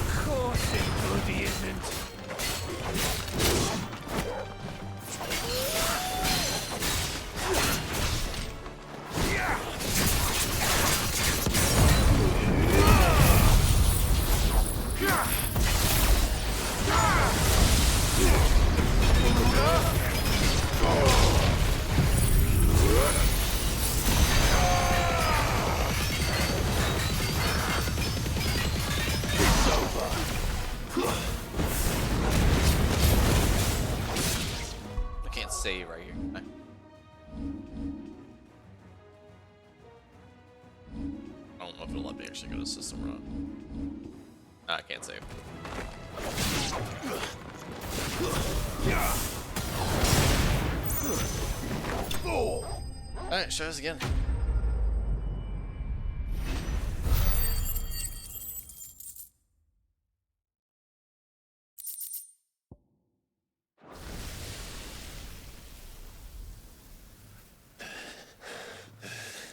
Of course it bloody isn't. save right here. Okay. I don't know if it'll let me actually go to system or not. Nah, I can't save. Alright, show us again.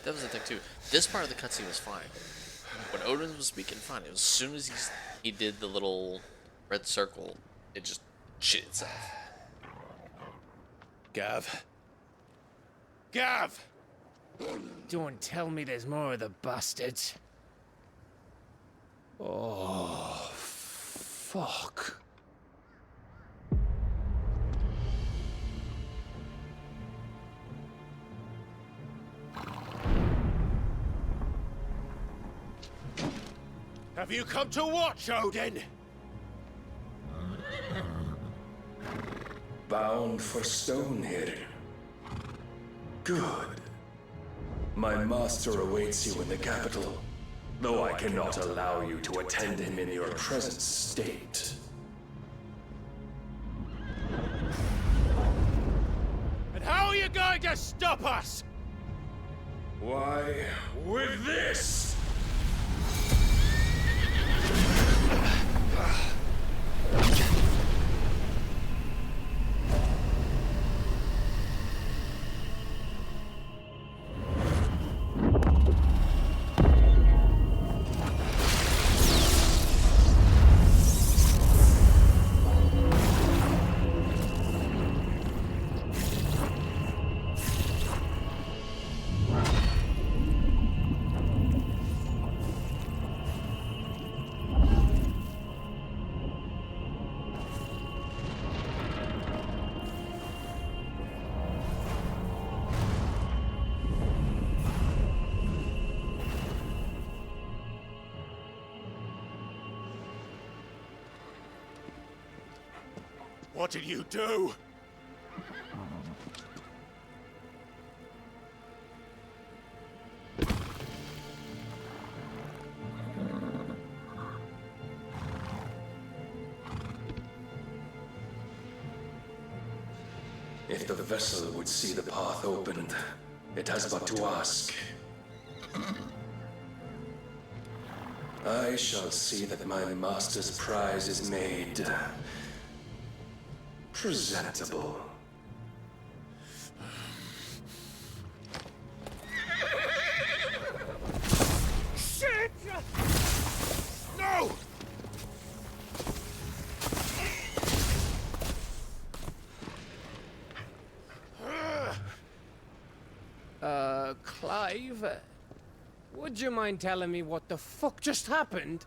That was the thing too. This part of the cutscene was fine. When Odin was speaking, fine. It was as soon as he did the little red circle, it just shit itself. Gav. Gav! Don't tell me there's more of the bastards. Oh, fuck. Have you come to watch, Odin? Bound for Stonehill. Good. My master awaits you in the capital, though I cannot allow you to attend him in your present state. And how are you going to stop us? Why, with this! What did you do? If the vessel would see the path opened, it has but to ask. I shall see that my master's prize is made presentable. Shit! No! Clive, would you mind telling me what the fuck just happened?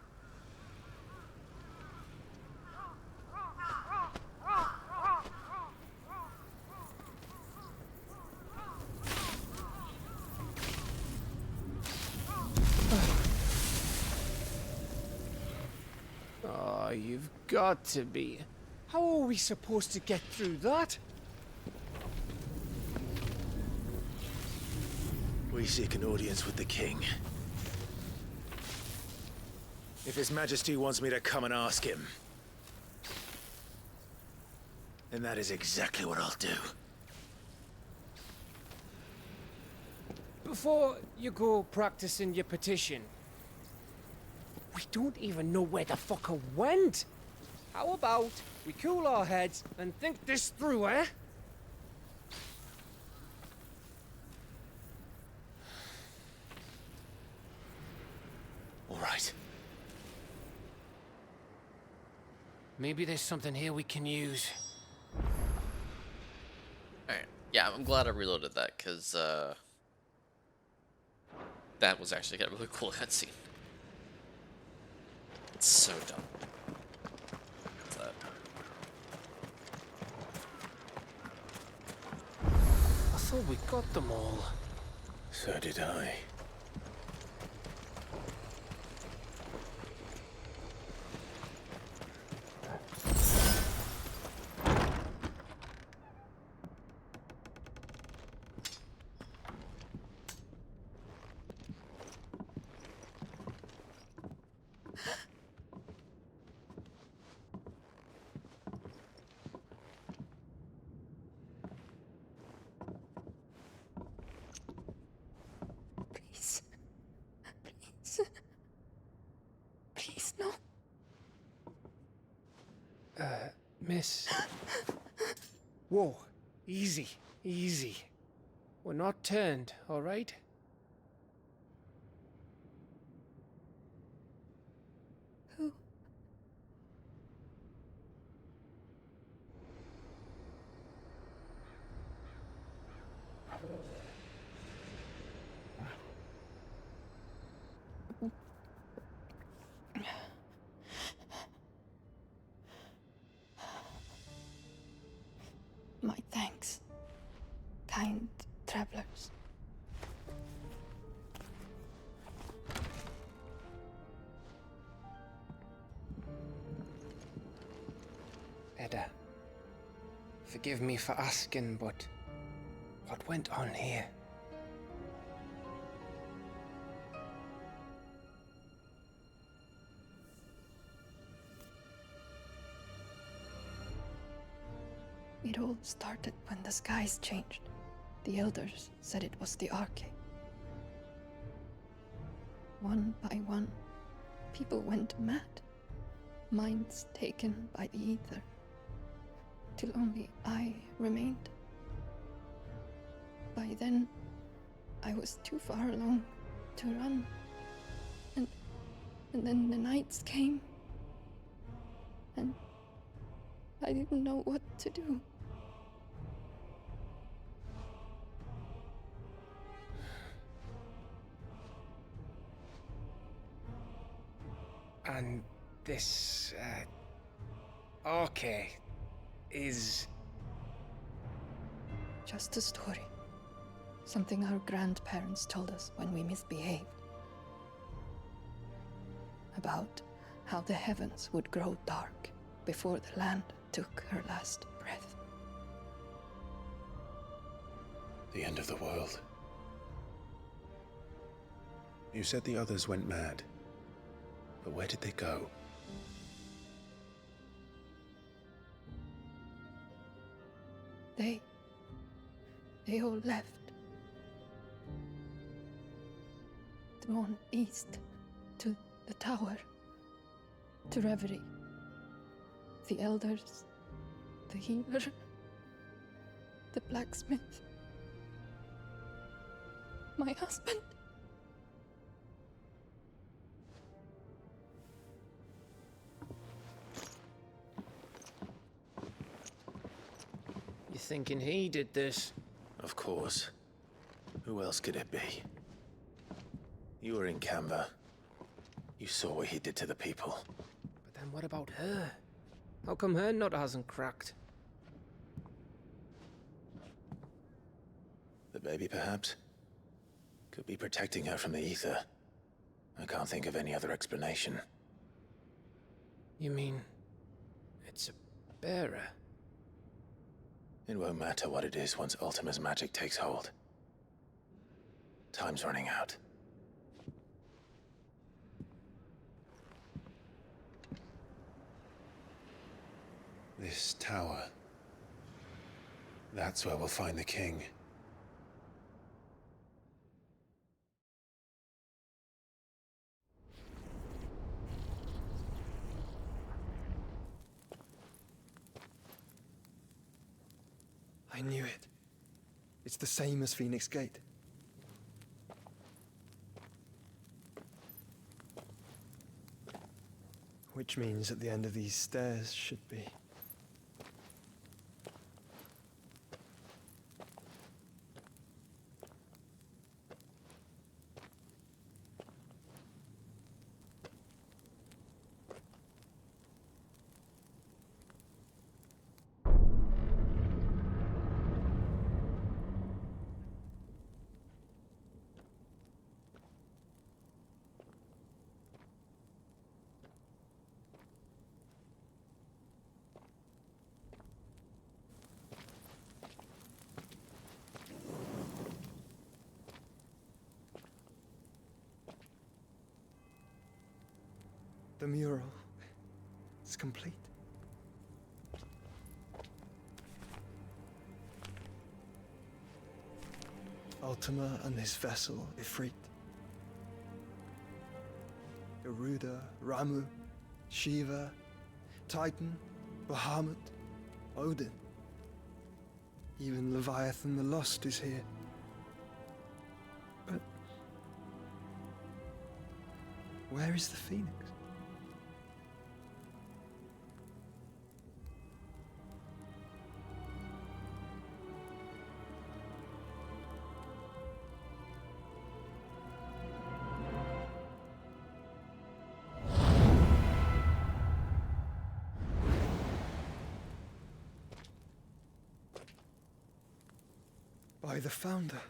Oh, you've got to be. How are we supposed to get through that? We seek an audience with the king. If His Majesty wants me to come and ask him, then that is exactly what I'll do. Before you go practicing your petition, we don't even know where the fucker went. How about we cool our heads and think this through, eh? All right. Maybe there's something here we can use. Alright. Yeah, I'm glad I reloaded that, because, that was actually a really cool cutscene. It's so dumb. What's that? I thought we got them all. So did I. Miss. Whoa. Easy. Easy. We're not turned, all right? Who? My thanks, kind travelers. Edda, forgive me for asking, but what went on here? It all started when the skies changed. The elders said it was the Arche. One by one, people went mad. Minds taken by the ether. Till only I remained. By then, I was too far along to run. And then the nights came. And I didn't know what to do. And this, Arche is... Just a story. Something our grandparents told us when we misbehaved. About how the heavens would grow dark before the land took her last breath. The end of the world. You said the others went mad. But where did they go? They all left. Drawn east to the tower, to reverie. The elders, the healer, the blacksmith, my husband. You thinking he did this? Of course. Who else could it be? You were in Canva. You saw what he did to the people. But then what about her? How come her nut hasn't cracked? The baby, perhaps? Could be protecting her from the ether. I can't think of any other explanation. You mean... it's a bearer? It won't matter what it is once Ultima's magic takes hold. Time's running out. This tower. That's where we'll find the king. I knew it. It's the same as Phoenix Gate. Which means at the end of these stairs should be... The mural is complete. Ultima and his vessel, Ifrit. Garuda, Ramu, Shiva, Titan, Bahamut, Odin. Even Leviathan the Lost is here. But where is the Phoenix? By the Founder.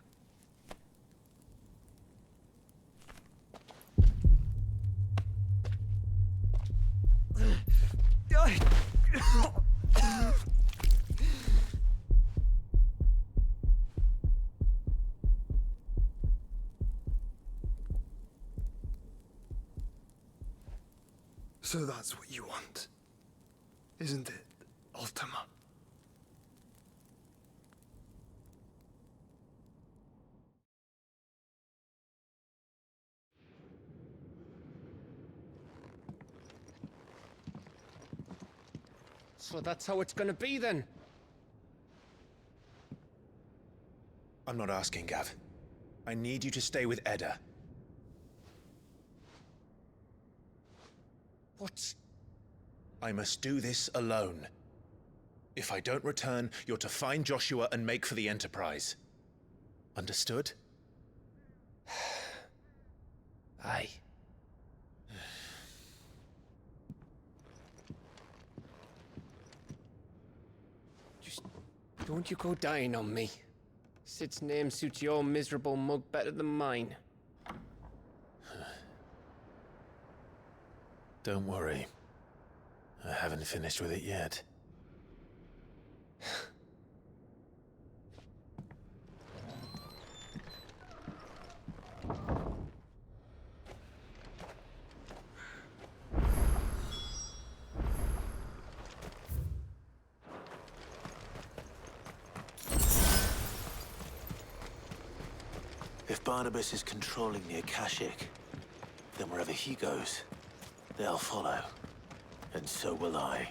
So that's what you want, isn't it, Ultima? So that's how it's gonna be then? I'm not asking, Gav. I need you to stay with Edda. What? I must do this alone. If I don't return, you're to find Joshua and make for the Enterprise. Understood? Aye. Just don't you go dying on me. Sid's name suits your miserable mug better than mine. Don't worry. I haven't finished with it yet. If Barnabas is controlling the Akashic, then wherever he goes, they'll follow. And so will I.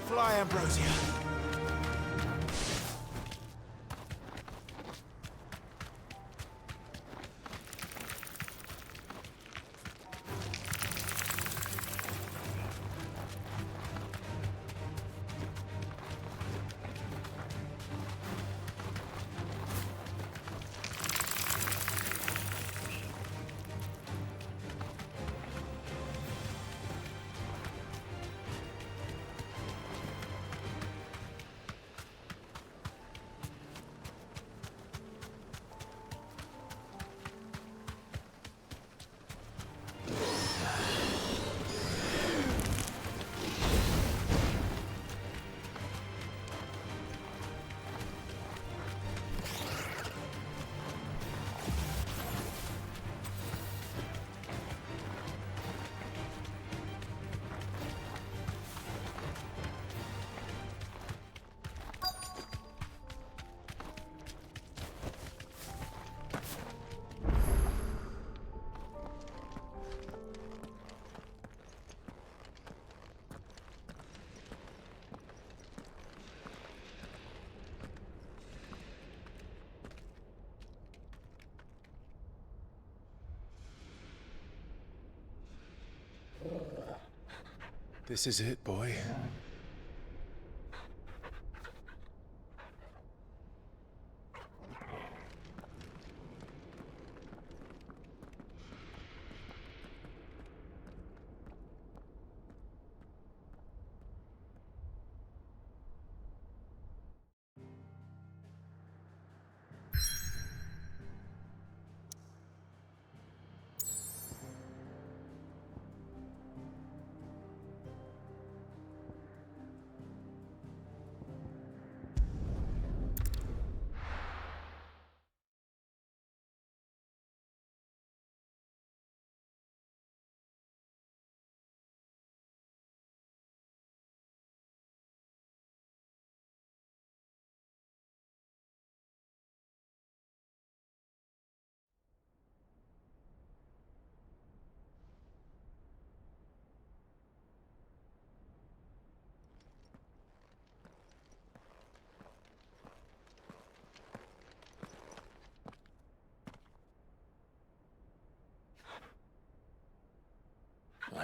Fly, Ambrosia. This is it, boy.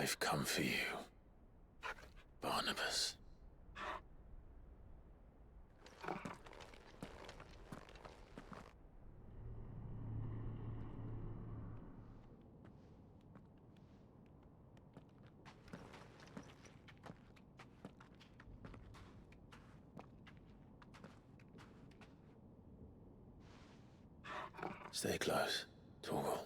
I've come for you, Barnabas. Stay close, Torgal.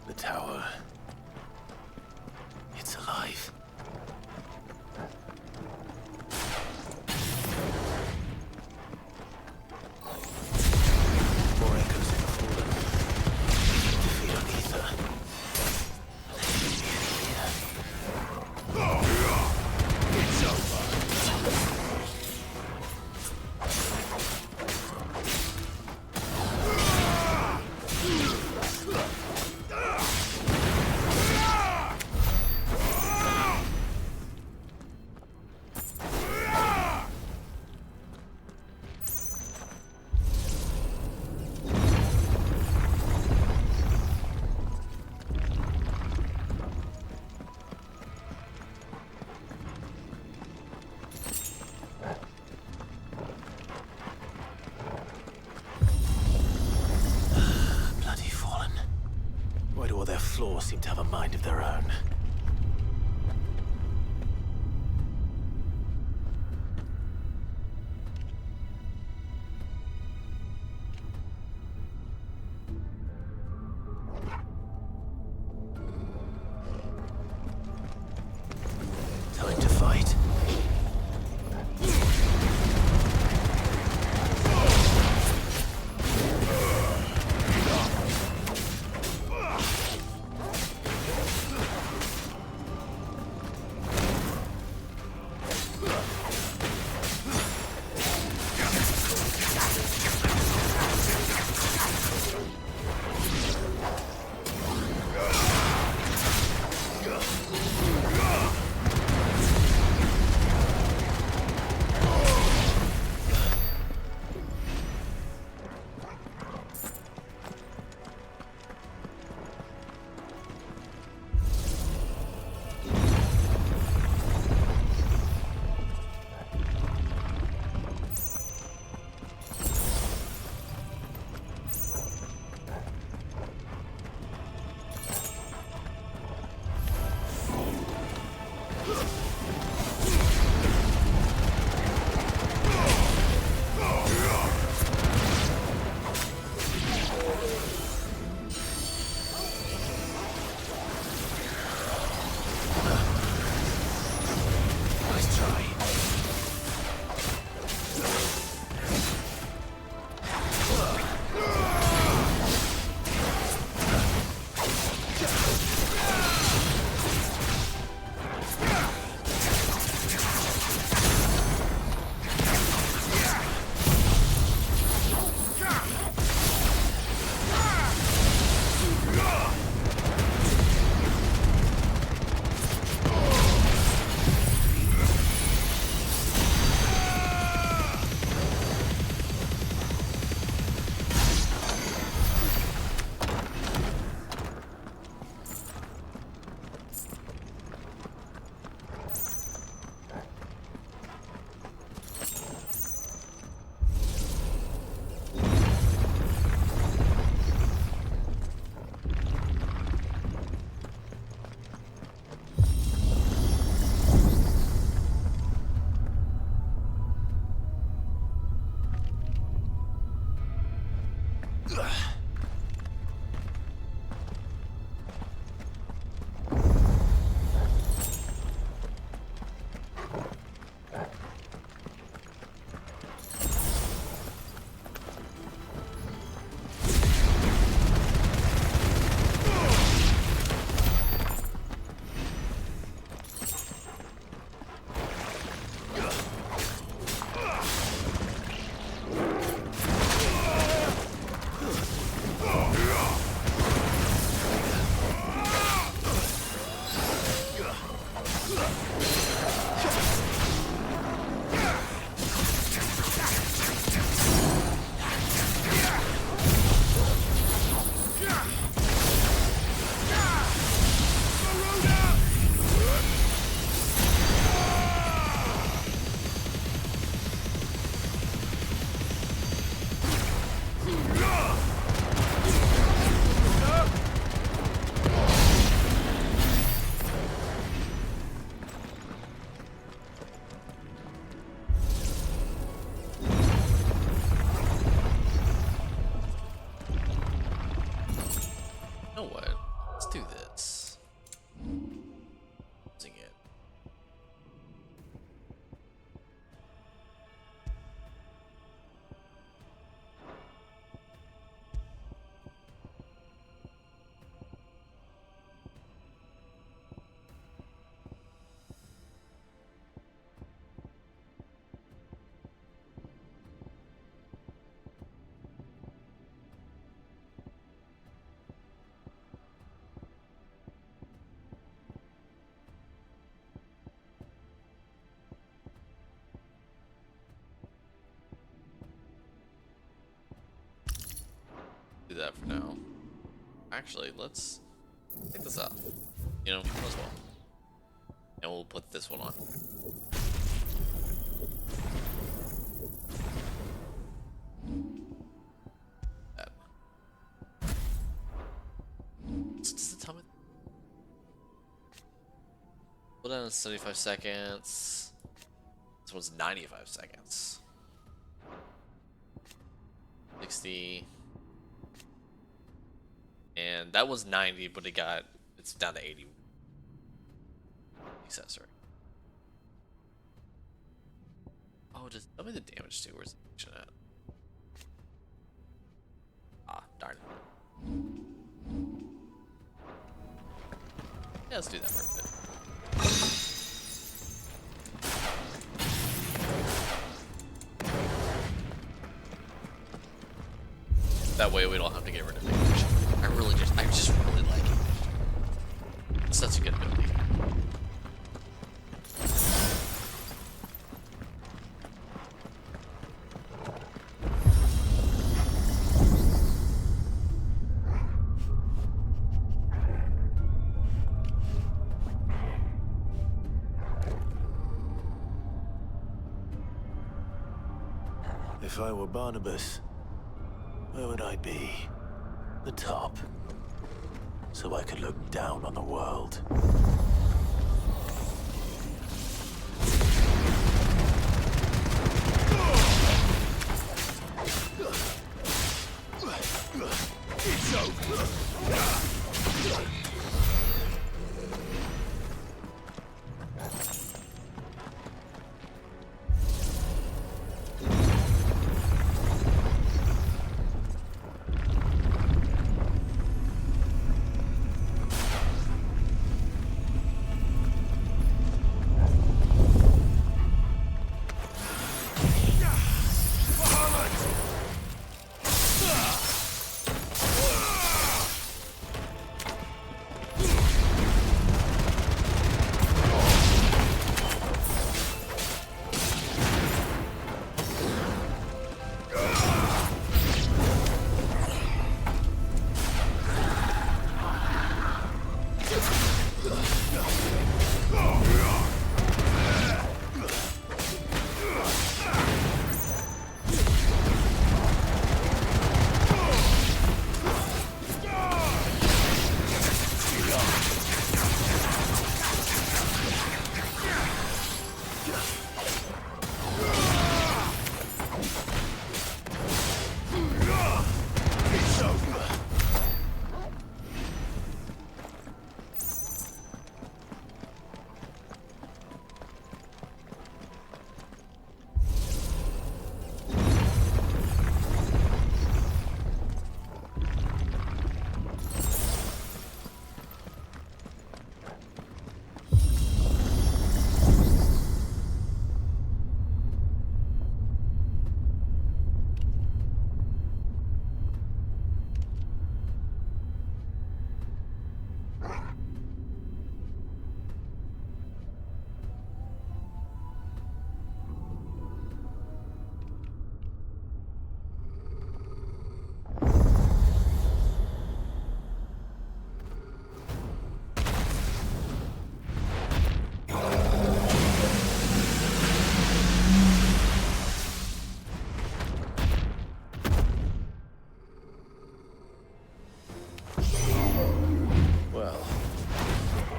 The tower. It's alive. More echoes of the fallen. To feed on ether. They should be in here. It's over. Why do all their floors seem to have a mind of their own? Time to fight. do that for now. Actually, let's take this off. You know, as well. And we'll put this one on. That. Does it tell me? Hold on 75 seconds. This one's 95 seconds. 60. And that was 90, but it's down to 80. Accessory. Oh, just tell me the damage too. Where's the action at? Ah, darn. Yeah, let's do that for a bit. That way we don't have to get rid of damage. I just really like it. It's such a good ability. If I were Barnabas, where would I be? The top. So I could look down on the world. It's over.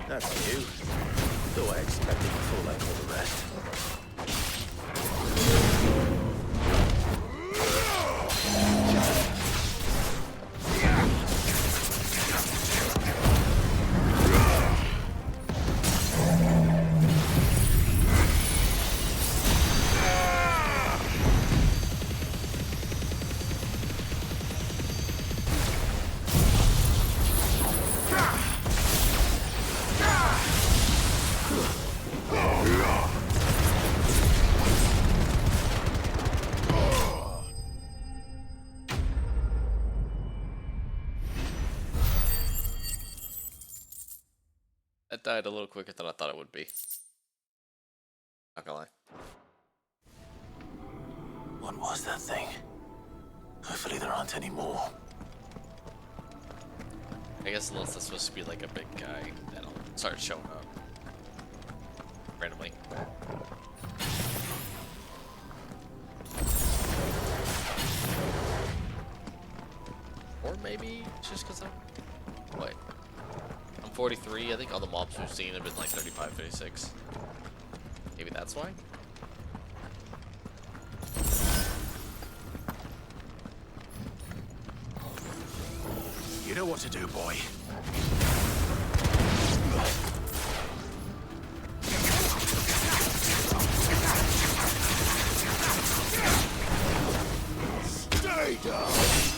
That's new. Though I expected to fall like all the rest. That died a little quicker than I thought it would be. Not gonna lie. What was that thing? Hopefully there aren't any more. I guess unless that's supposed to be like a big guy that'll start showing up randomly. Or maybe it's just because I'm 43. I think all the mobs we've seen have been like 35, 36. Maybe that's why. You know what to do, boy. Stay down!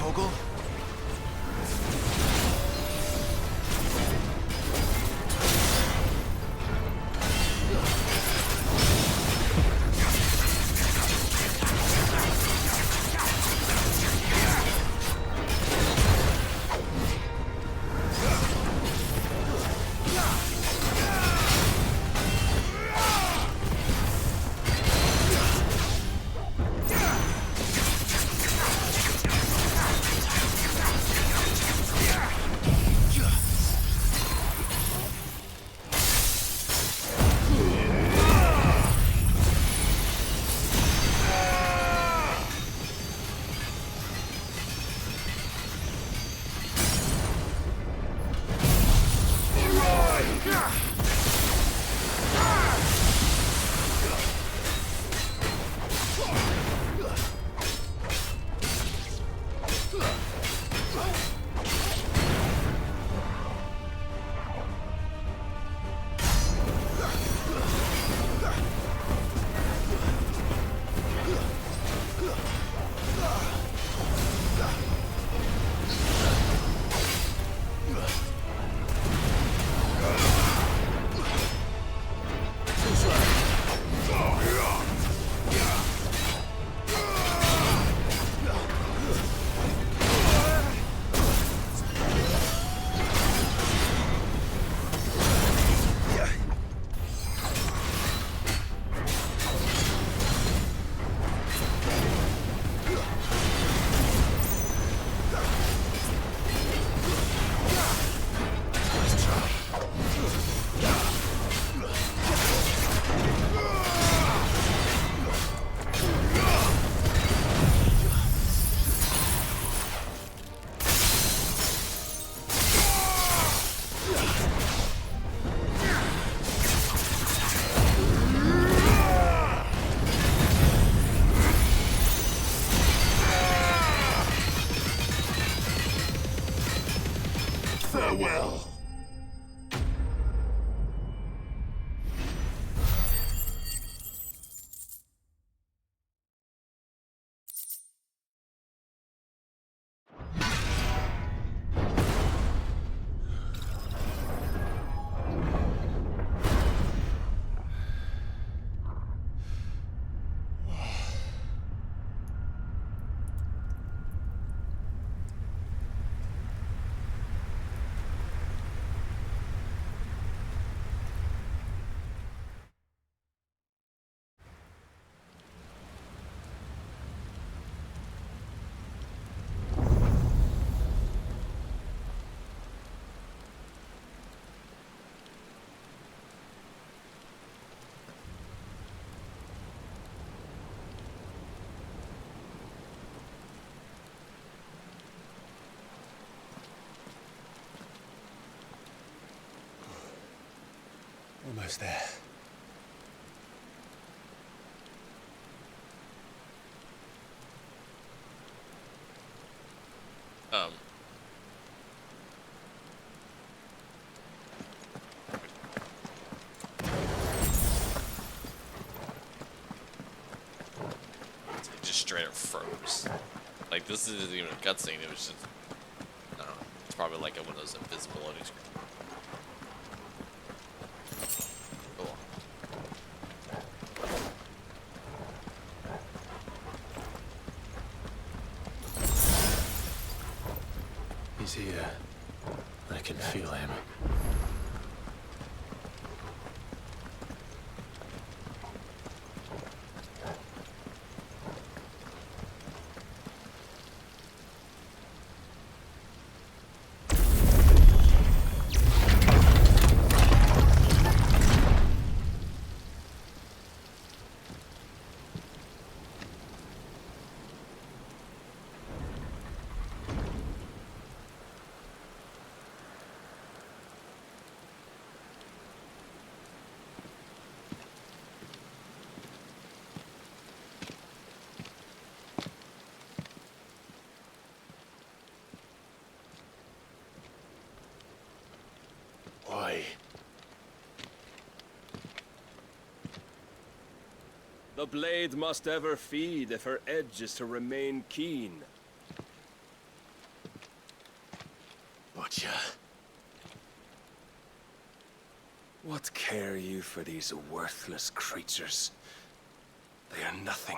Kogel? Farewell. Almost there. It just straight up froze. Like, this isn't even a cutscene, it was just, I don't know, it's probably like one of those invisible loading screens. Cool. He's here. I can feel him. Why? The blade must ever feed if her edge is to remain keen. for these worthless creatures. They are nothing.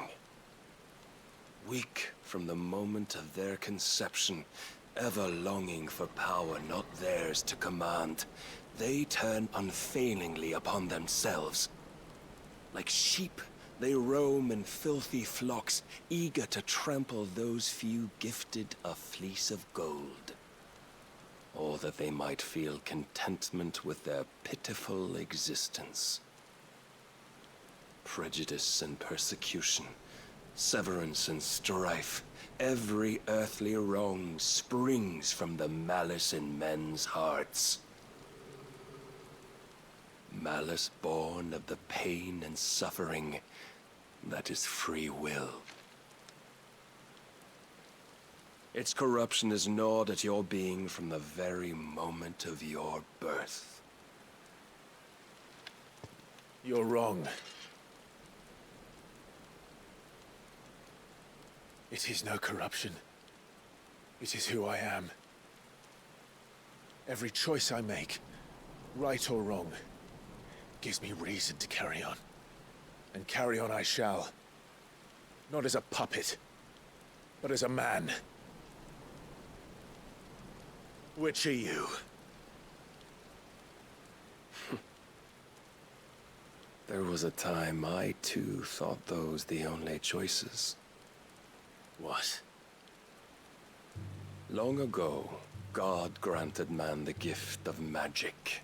Weak from the moment of their conception, ever longing for power not theirs to command, they turn unfailingly upon themselves. Like sheep, they roam in filthy flocks, eager to trample those few gifted a fleece of gold. Or that they might feel contentment with their pitiful existence. Prejudice and persecution, severance and strife, every earthly wrong springs from the malice in men's hearts. Malice born of the pain and suffering that is free will. Its corruption is gnawed at your being from the very moment of your birth. You're wrong. It is no corruption. It is who I am. Every choice I make, right or wrong, gives me reason to carry on. And carry on I shall. Not as a puppet, but as a man. Which are you? There was a time I too thought those the only choices. What? Long ago, God granted man the gift of magic.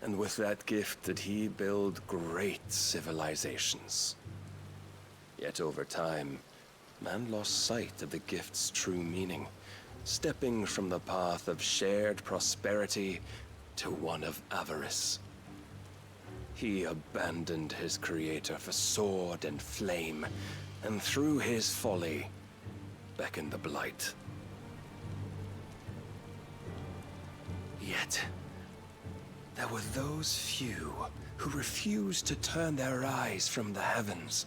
And with that gift did he build great civilizations. Yet over time, man lost sight of the gift's true meaning, stepping from the path of shared prosperity to one of avarice. He abandoned his creator for sword and flame, and through his folly, beckoned the blight. Yet, there were those few who refused to turn their eyes from the heavens,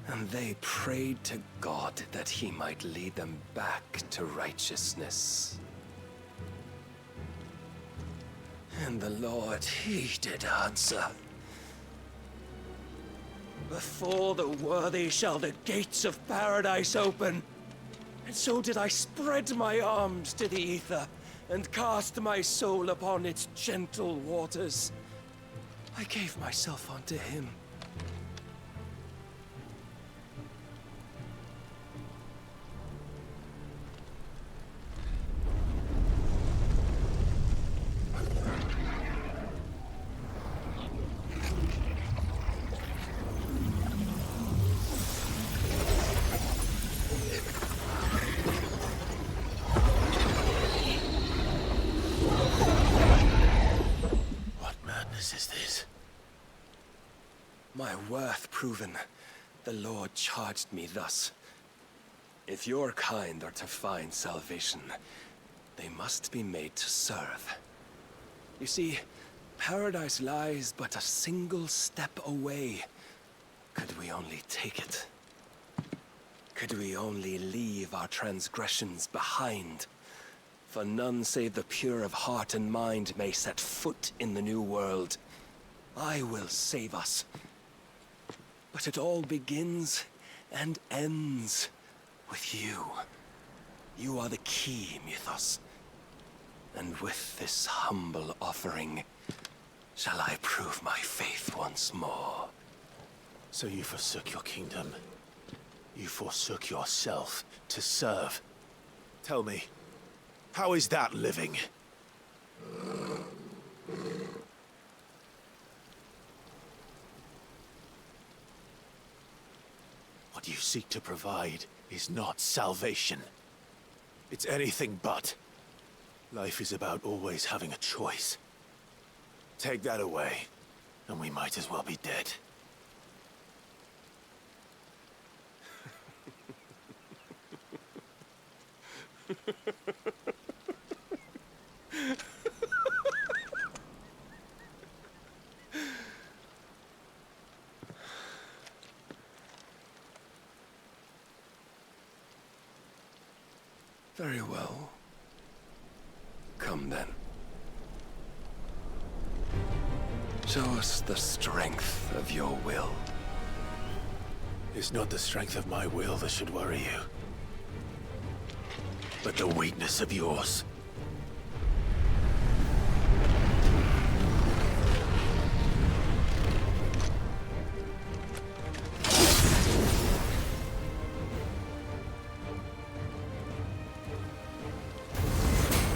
and they prayed to God that he might lead them back to righteousness. And the Lord, he did answer. Before the worthy shall the gates of paradise open. And so did I spread my arms to the ether, and cast my soul upon its gentle waters. I gave myself unto him. My worth proven, the Lord charged me thus. If your kind are to find salvation, they must be made to serve. You see, paradise lies but a single step away. Could we only take it? Could we only leave our transgressions behind? For none save the pure of heart and mind may set foot in the new world. I will save us. But it all begins and ends with you. You are the key, Mythos. And with this humble offering, shall I prove my faith once more. So you forsook your kingdom. You forsook yourself to serve. Tell me, how is that living? What you seek to provide is not salvation. It's anything but. Life is about always having a choice. Take that away, and we might as well be dead. Very well. Come then. Show us the strength of your will. It's not the strength of my will that should worry you, but the weakness of yours.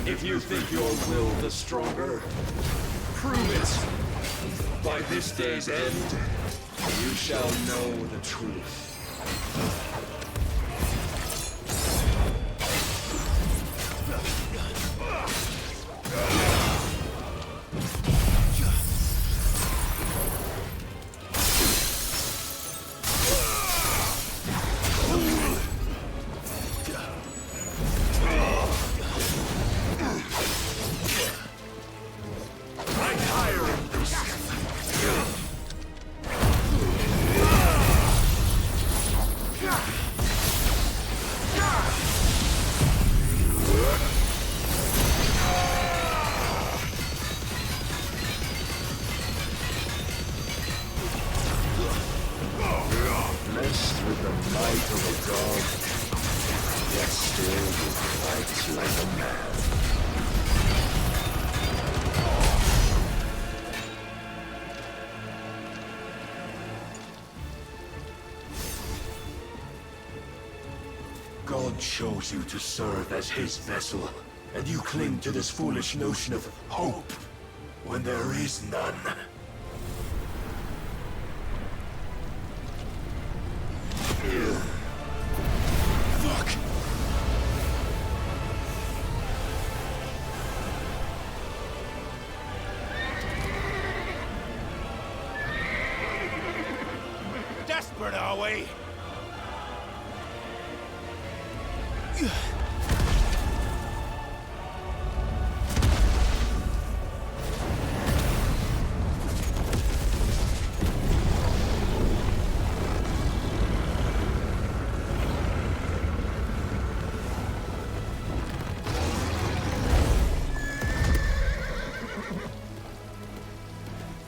If you think your will the stronger, prove it. By this day's end, you shall know the truth. Blessed with the might of a god, yet still you fight like a man. God chose you to serve as his vessel, and you cling to this foolish notion of hope when there is none. Fuck! Desperate, are we?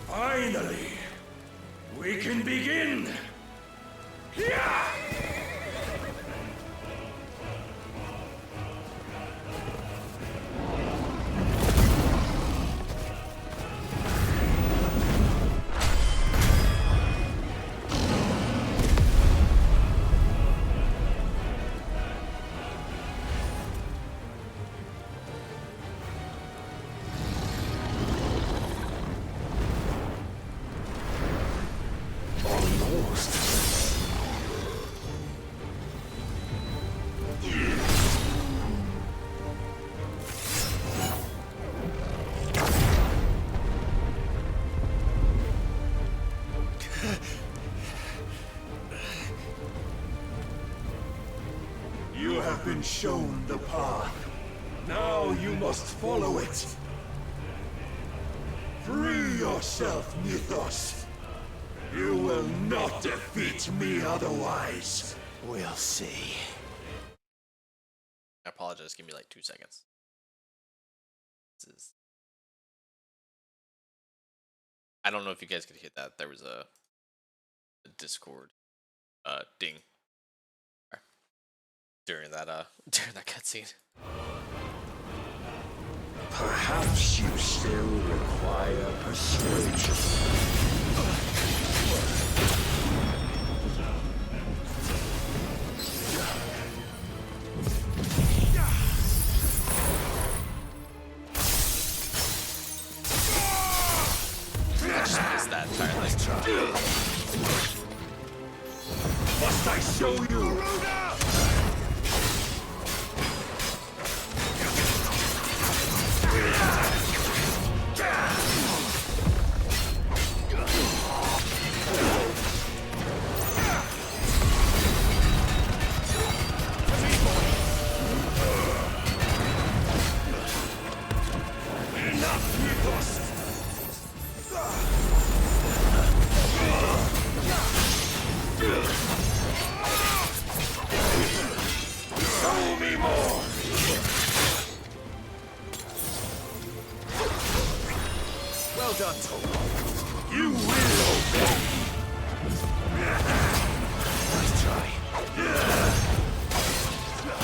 Finally, we can begin! Yeah! You have been shown the path. Now you must follow it. Free yourself, Mythos. You will not defeat me otherwise. We'll see. I apologize. Give me like 2 seconds. I don't know if you guys could hear that. There was a Discord ding during that cutscene. Perhaps you still require persuasion. Is that entirely? Must I show you? Show me more! Well done, Tom. will obey. Let's try.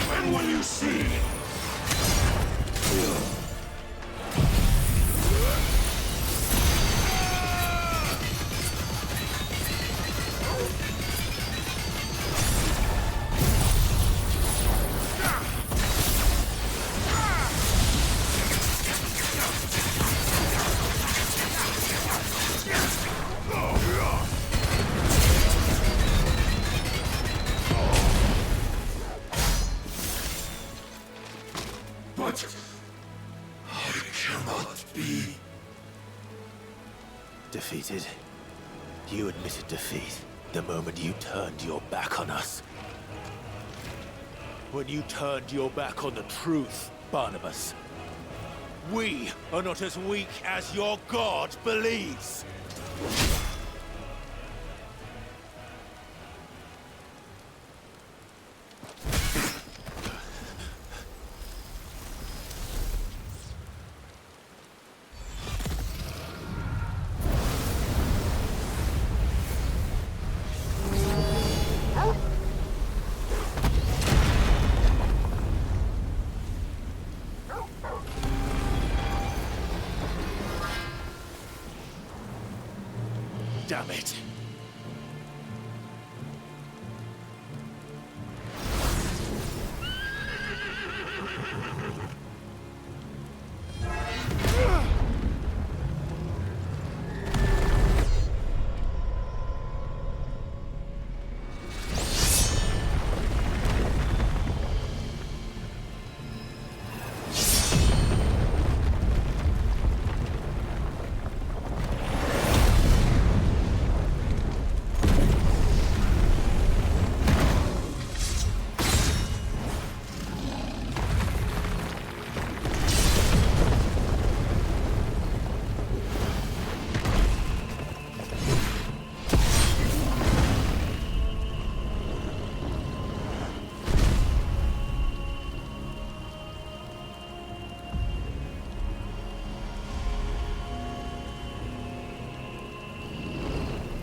When will you see? But I cannot be defeated. You admitted defeat the moment you turned your back on us. When you turned your back on the truth, Barnabas. We are not as weak as your god believes. Damn it.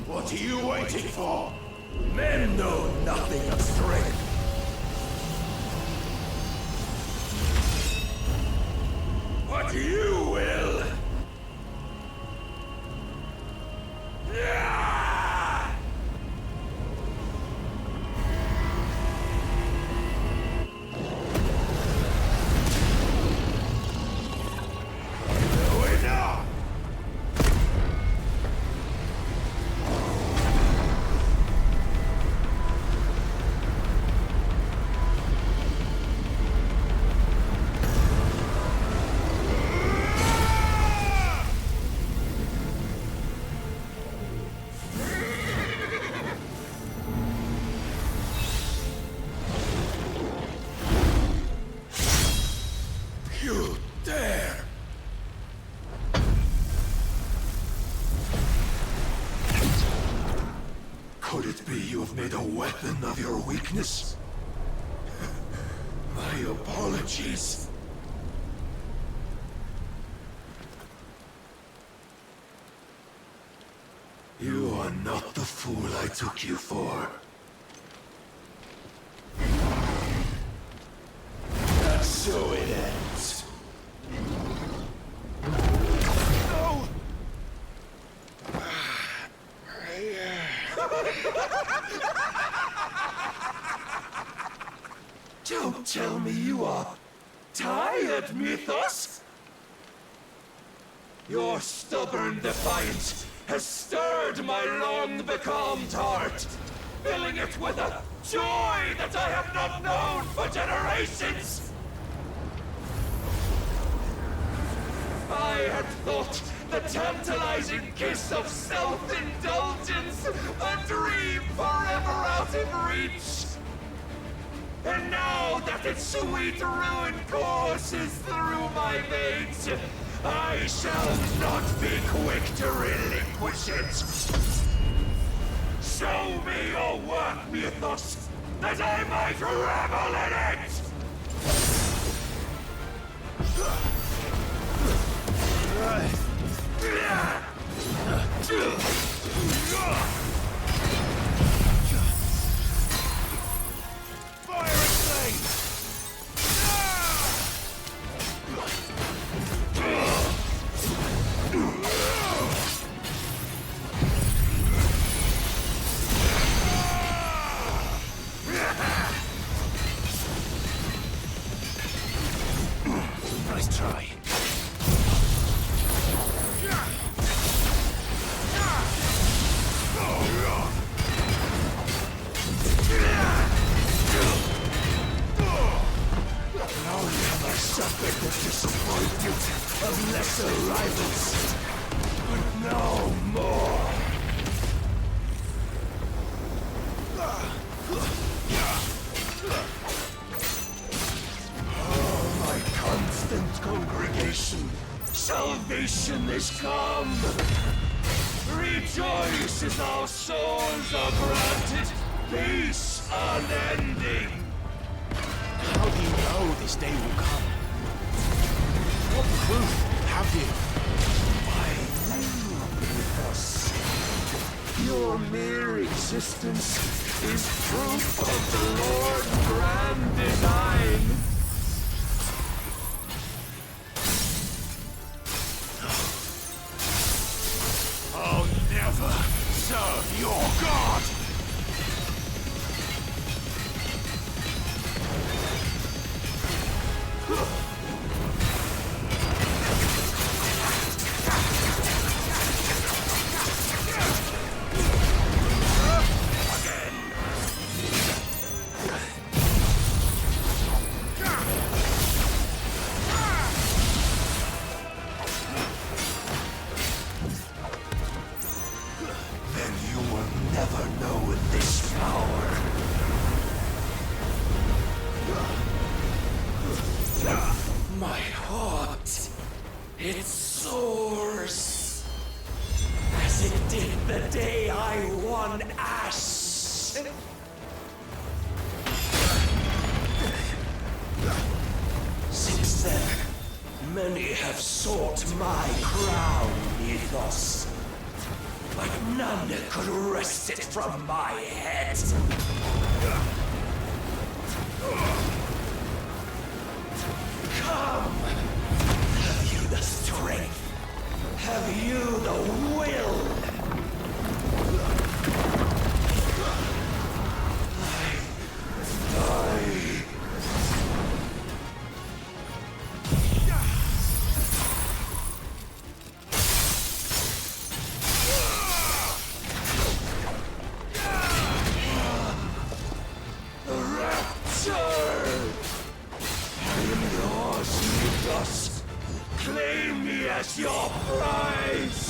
What are you waiting for? Men know nothing of strength. But you will! You dare! Could it be you have made a weapon of your weakness? My apologies. You are not the fool I took you for. And so it ends. No! Don't tell me you are tired, Mythos! Your stubborn defiance has stirred my long-becalmed heart, filling it with a joy that I have not known for generations! I had thought the tantalizing kiss of self-indulgence a dream forever out of reach. And now that its sweet ruin courses through my veins, I shall not be quick to relinquish it. Show me your work, Mythos, that I might revel in it! Nice try. Long have I suffered the disappointment of lesser rivals, but no more. Oh, my constant congregation, salvation is come. Rejoice as our souls are granted peace unending. How do you know this day will come? What proof have you? Why, live with us. Your mere existence is proof of the Lord's grand design. I'll never serve your god! Then you will never know this power. My heart, it soars, as it did the day I won Ash. Since then, many have sought my crown, Ethos. But none could wrest it from my head. Come! Have you the strength? Have you the will? Die. The rapture! I am yours, Mythos. Claim me as your prize!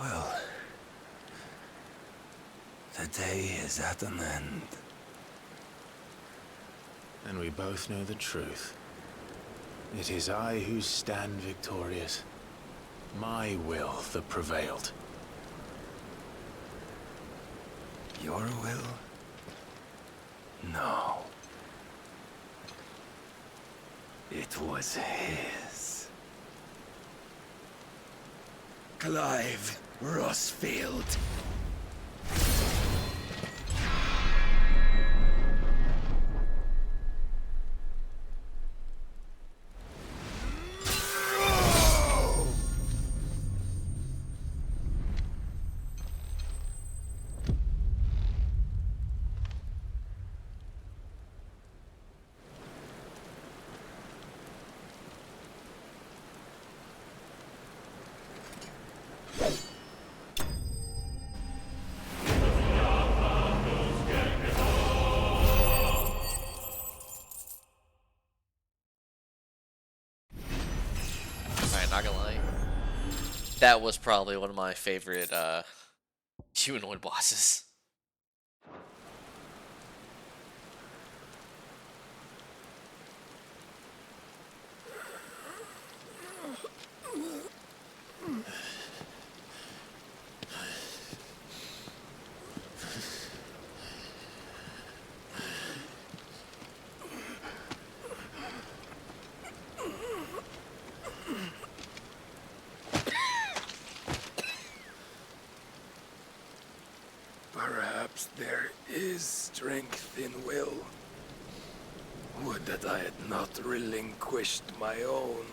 Well, the day is at an end. And we both know the truth. It is I who stand victorious. My will that prevailed. Your will? No. It was his. Clive Rossfield. that was probably one of my favorite humanoid bosses. Perhaps there is strength in will. Would that I had not relinquished my own.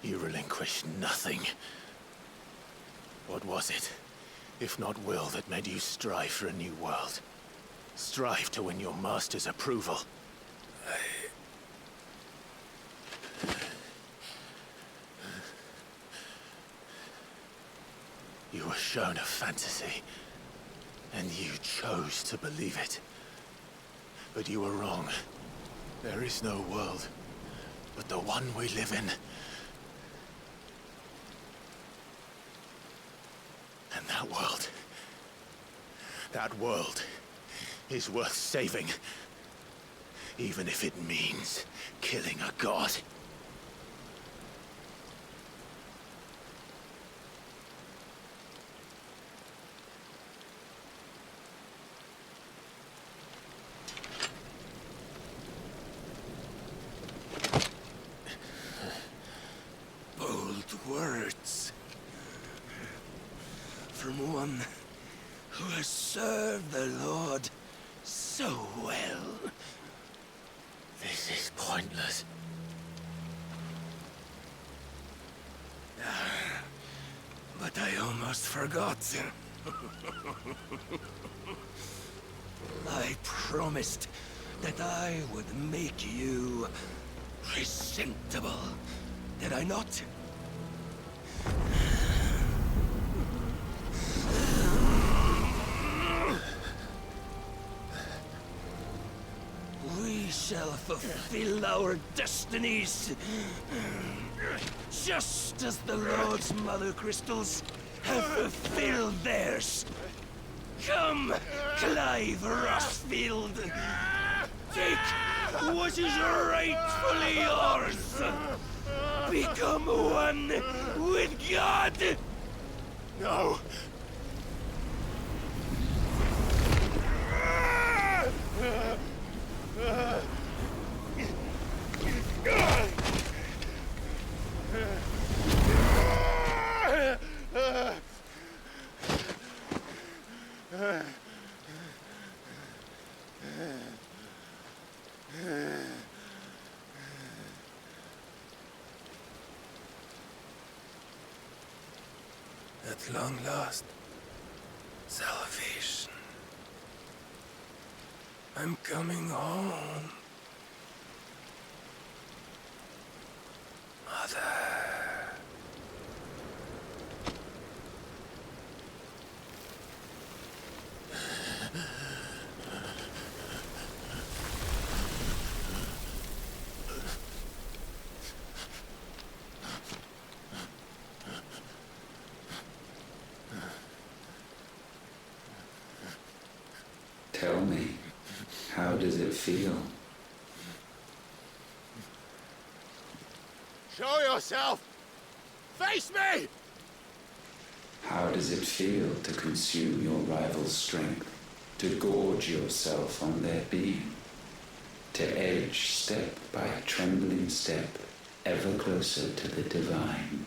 You relinquished nothing. What was it, if not will, that made you strive for a new world? Strive to win your master's approval? You were shown a fantasy, and you chose to believe it. But you were wrong. There is no world, but the one we live in. And that world is worth saving, even if it means killing a god. Bold words. From one who has served the Lord so well. This is pointless. But I almost forgot. I promised that I would make you presentable. Did I not? We shall fulfill our destinies, just as the Lord's Mother Crystals have fulfilled theirs. Come, Clive Rossfield. Take what is rightfully yours. Become one with God. No. At long last, salvation. I'm coming home. Mother. Tell me, how does it feel? Show yourself! Face me! How does it feel to consume your rival's strength, to gorge yourself on their being, to edge step by trembling step ever closer to the divine?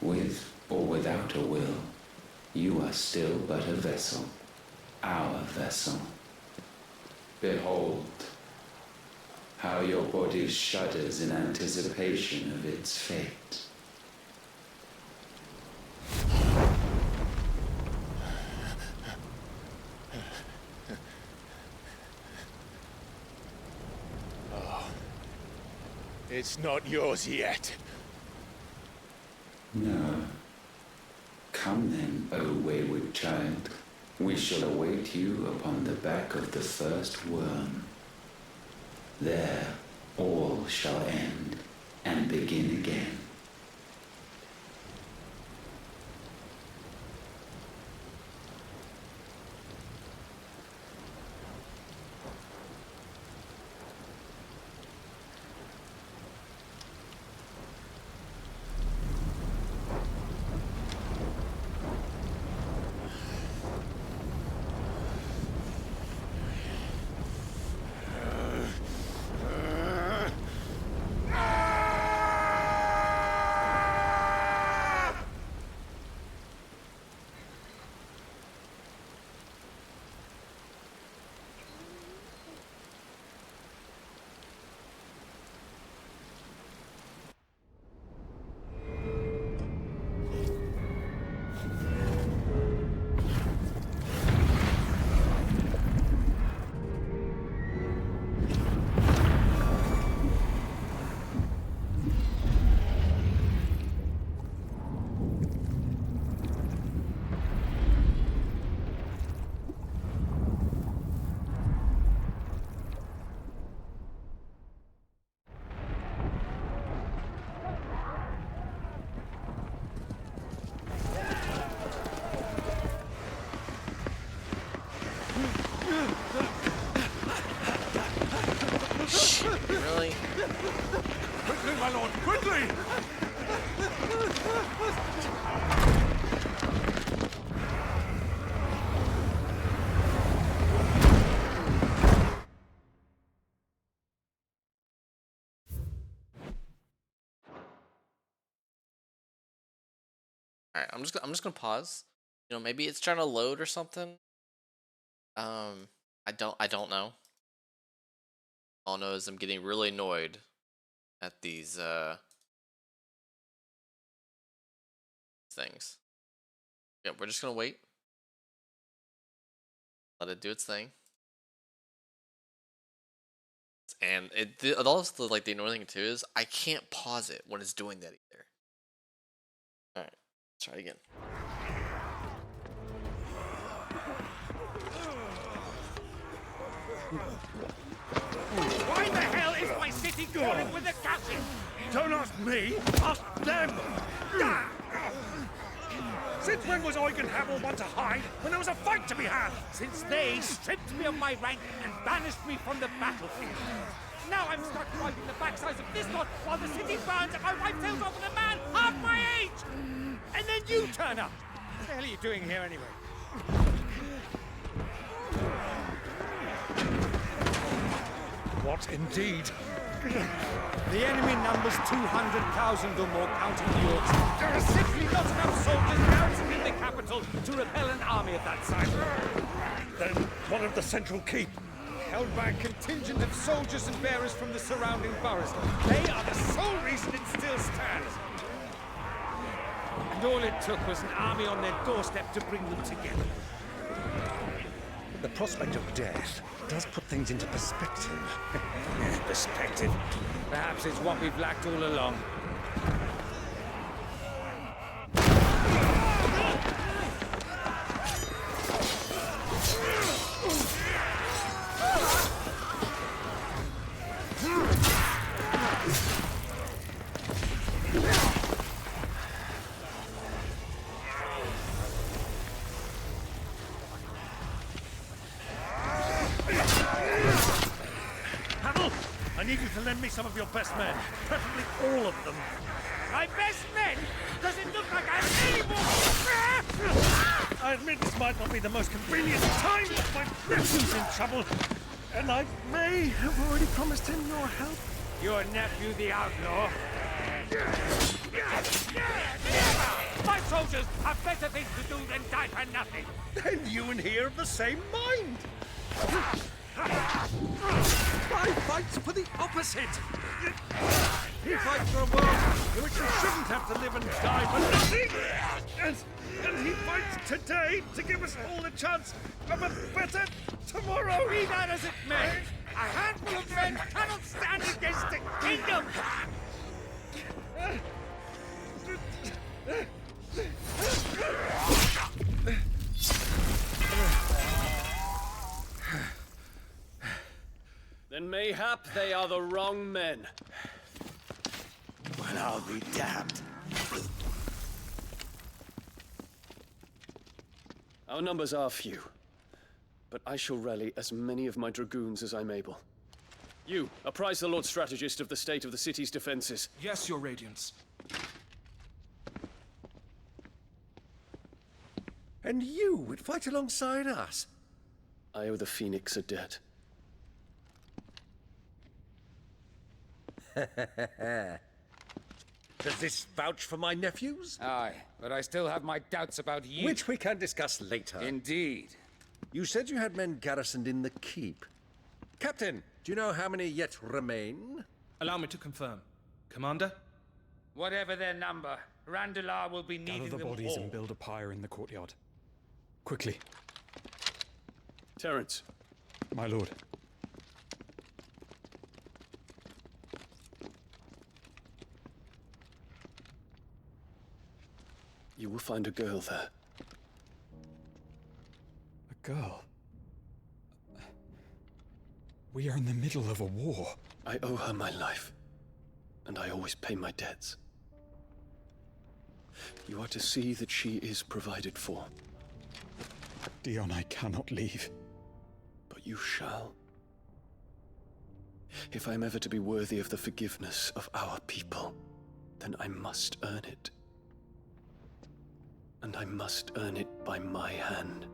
With or without a will, you are still but a vessel, our vessel. Behold, how your body shudders in anticipation of its fate. Oh, it's not yours yet. No. Come then, O wayward child. We shall await you upon the back of the first worm. There, all shall end and begin again. Really? Quickly, my lord, quickly! All right, I'm just gonna pause. You know, maybe it's trying to load or something. I don't know. All I know is I'm getting really annoyed at these things. Yeah, we're just gonna wait. Let it do its thing. And also like the annoying thing too is I can't pause it when it's doing that either. All right, let's try it again. Why the hell is my city crawling with the captain? Don't ask me, ask them! Since when was Eugen Havel one to hide when there was a fight to be had? Since they stripped me of my rank and banished me from the battlefield. Now I'm stuck wiping the backsides of this lot while the city burns and my wife tails off with a man half my age! And then you turn up! What the hell are you doing here anyway? What indeed? The enemy numbers 200,000 or more, counting the orcs. There are simply not enough soldiers garrisoned in the capital to repel an army of that size. Then one of the central keep, held by a contingent of soldiers and bearers from the surrounding boroughs. They are the sole reason it still stands. And all it took was an army on their doorstep to bring them together. The prospect of death does put things into perspective. Perspective. Perhaps it's what we've lacked all along. I need you to lend me some of your best men, preferably all of them. My best men? Does it look like I have any more? I admit this might not be the most convenient time, but my nephew's in trouble, and I may have already promised him your help. Your nephew, the outlaw? My soldiers have better things to do than die for nothing. Then you and he are of the same mind. I fight for the opposite. He fights for a world in which we shouldn't have to live and die for nothing. And he fights today to give us all a chance of a better tomorrow. Be that as it may, a handful of men cannot stand against a kingdom. Mayhap they are the wrong men. Well, I'll be damned. Our numbers are few, but I shall rally as many of my dragoons as I'm able. You, apprise the Lord Strategist of the state of the city's defenses. Yes, Your Radiance. And you would fight alongside us? I owe the Phoenix a debt. Does this vouch for my nephews? Aye, but I still have my doubts about you. Which we can discuss later. Indeed. You said you had men garrisoned in the keep. Captain, do you know how many yet remain? Allow me to confirm. Commander? Whatever their number, Randalar will be needing Gather the them bodies all. and build a pyre in the courtyard. Quickly. Terence. My lord. You will find a girl there. A girl? We are in the middle of a war. I owe her my life, and I always pay my debts. You are to see that she is provided for. Dion, I cannot leave. But you shall. If I am ever to be worthy of the forgiveness of our people, then I must earn it. And I must earn it by my hand,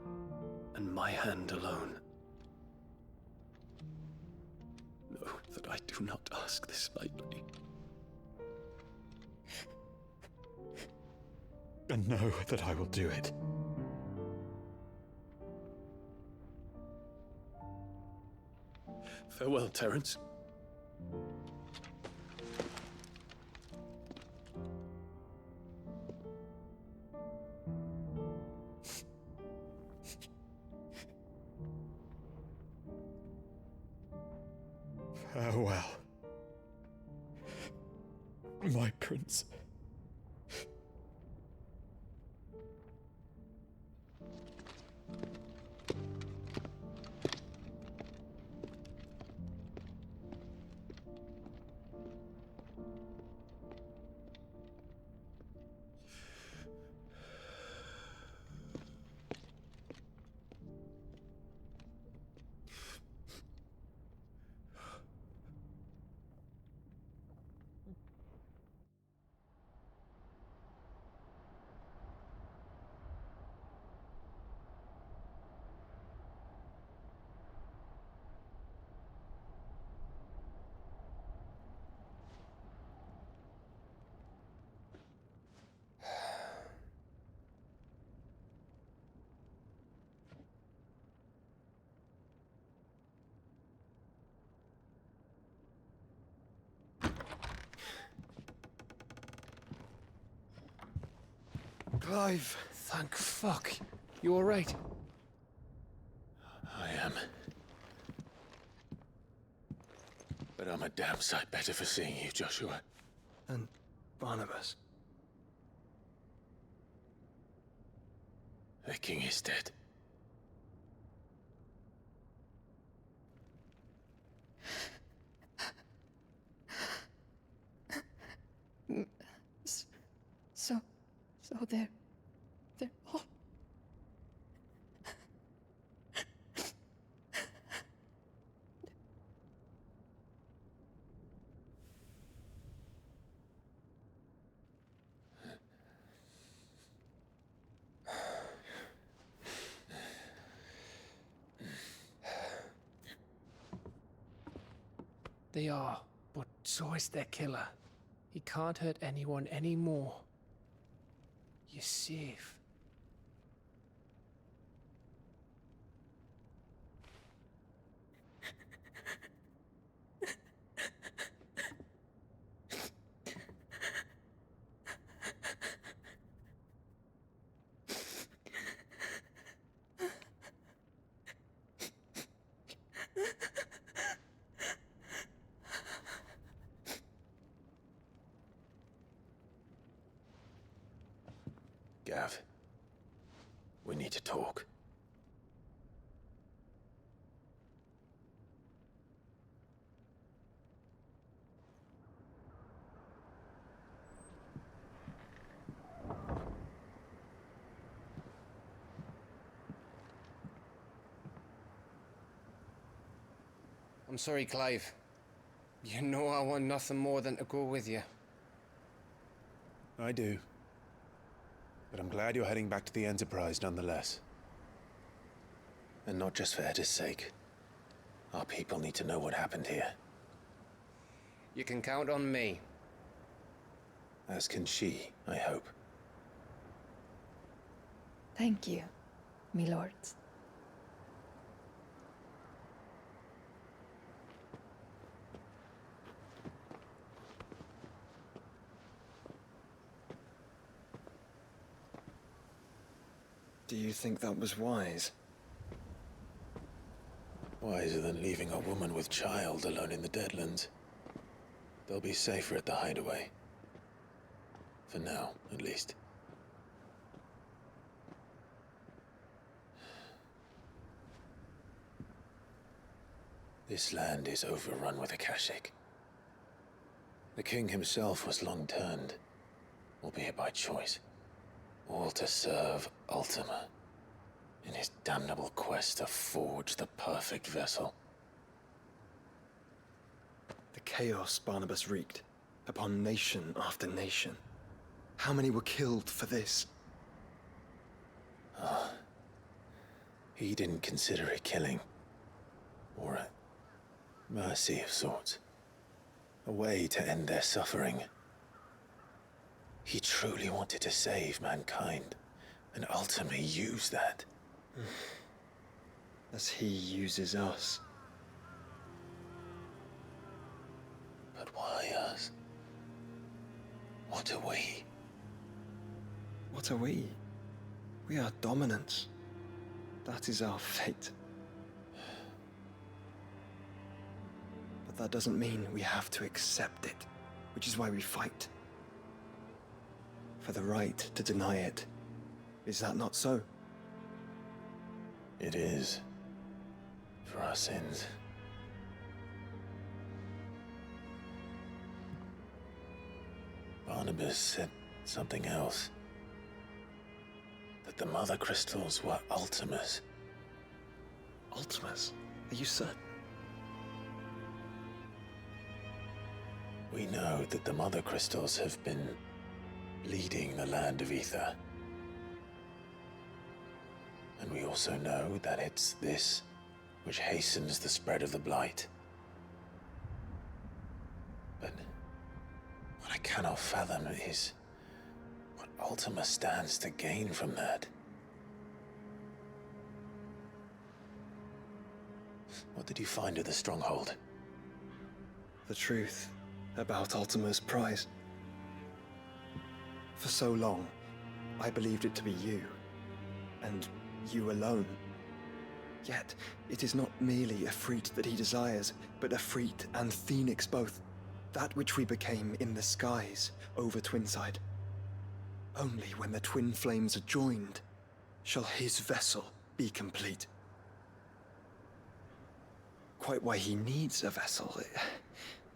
and my hand alone. Know that I do not ask this lightly. And know that I will do it. Farewell, Terence. Farewell. My prince. Clive, thank fuck. You alright? I am. But I'm a damn sight better for seeing you, Joshua. And Barnabas. The king is dead. So they're all... They are, but so is their killer. He can't hurt anyone anymore. You're safe. Gav, we need to talk. I'm sorry, Clive. You know I want nothing more than to go with you. I do. But I'm glad you're heading back to the Enterprise nonetheless. And not just for Etta's sake. Our people need to know what happened here. You can count on me. As can she, I hope. Thank you, me lords. Do you think that was wise? Wiser than leaving a woman with child alone in the Deadlands. They'll be safer at the hideaway. For now, at least. This land is overrun with Akashic. The king himself was long turned, albeit by choice, all to serve Ultima, in his damnable quest to forge the perfect vessel. The chaos Barnabas wreaked upon nation after nation. How many were killed for this? He didn't consider it killing, or a mercy of sorts. A way to end their suffering. He truly wanted to save mankind, and ultimately used that. As he uses us. But why us? What are we? What are we? We are dominance. That is our fate. But that doesn't mean we have to accept it, which is why we fight. For the right to deny it. Is that not so? It is. For our sins. Barnabas said something else. That the Mother Crystals were Ultimas. Ultimas? Are you certain? We know that the Mother Crystals have been leading the land of Ether. And we also know that it's this which hastens the spread of the Blight. But what I cannot fathom is what Ultima stands to gain from that. What did you find at the Stronghold? The truth about Ultima's prize. For so long, I believed it to be you, and you alone. Yet, it is not merely a freat that he desires, but a freat and phoenix both. That which we became in the skies over Twinside. Only when the twin flames are joined shall his vessel be complete. Quite why he needs a vessel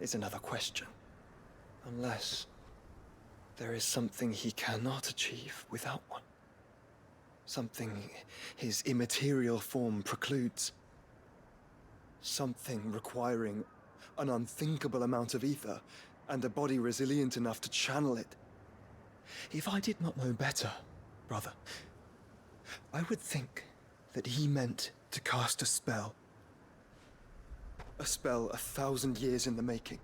is another question. Unless there is something he cannot achieve without one. Something his immaterial form precludes. Something requiring an unthinkable amount of ether and a body resilient enough to channel it. If I did not know better, brother, I would think that he meant to cast a spell. A spell 1,000 years in the making.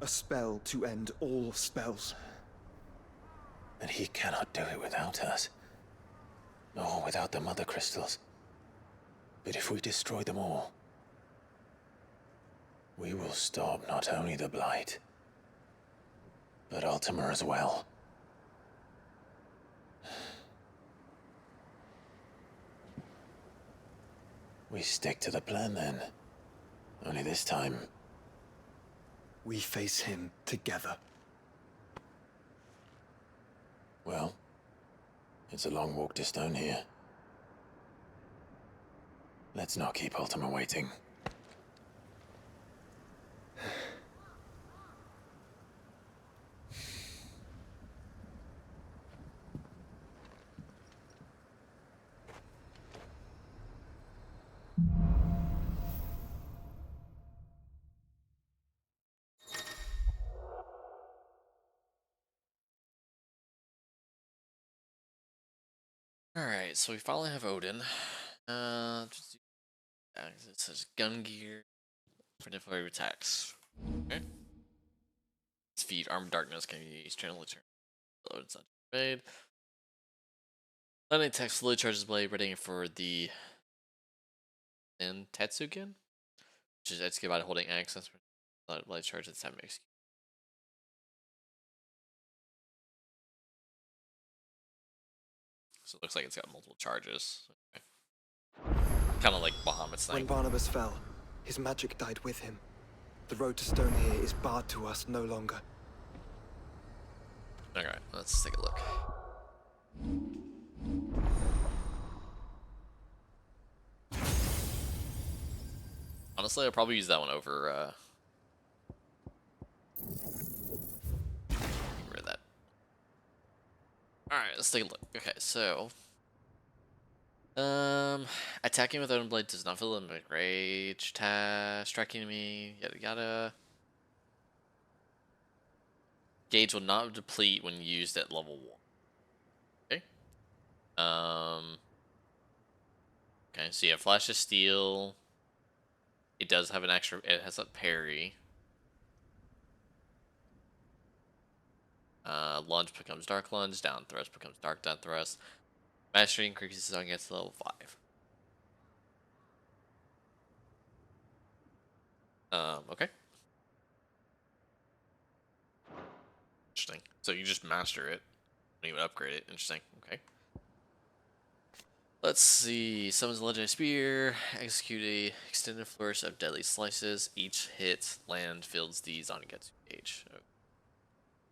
A spell to end all spells. And he cannot do it without us. Nor without the Mother Crystals. But if we destroy them all, we will stop not only the Blight, but Ultima as well. We stick to the plan then. Only this time, we face him together. Well, it's a long walk to Stone here. Let's not keep Ultima waiting. Alright, so we finally have Odin. Just it says gun gear for different attacks. Okay. Its feet, armed darkness can be used to turn. Odin's not made. Lightning attack slowly charges blade, readying for the Tetsugen, which is executed by holding X. That's blade charge at 7 makes. So it looks like it's got multiple charges. Okay. Kind of like Bahamut's thing. When Barnabas fell, his magic died with him. The road to Stone here is barred to us no longer. Alright, let's take a look. Honestly, I'll probably use that one over, get rid of that. Alright, let's take a look. Okay, so... attacking with Odin Blade does not fill in with rage, striking me, yada yada. Gauge will not deplete when used at level 1. Okay. Okay, so you have Flash of Steel. It does have an extra, it has a parry. Lunge becomes Dark Lunge, down thrust becomes Dark down thrust. Mastery increases on gets to level 5. Okay. Interesting. So you just master it when you would upgrade it. Interesting. Okay. Let's see. Summons a legendary spear. Execute a extended flourish of deadly slices. Each hit land fills the Zangetsu gauge. Okay.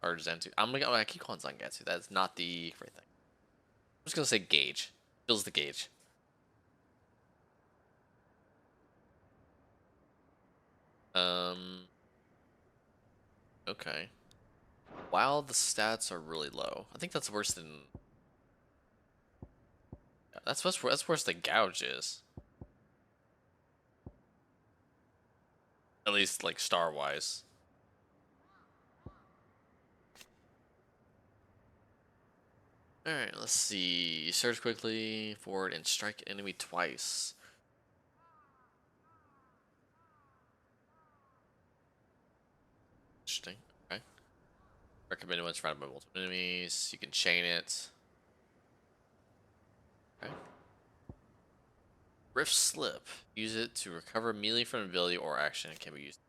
Or Zentu. I keep calling Zangetsu. That's not the right thing. I'm just gonna say gauge. Fills the gauge. Okay. Wow, the stats are really low. I think that's worse than. Yeah, that's worse than gouge is. At least like star wise. Alright, let's see. Surge quickly, forward, and strike enemy twice. Interesting. Okay. Recommended when surrounded by multiple enemies. You can chain it. Okay. Rift Slip. Use it to recover melee from ability or action. It can be used.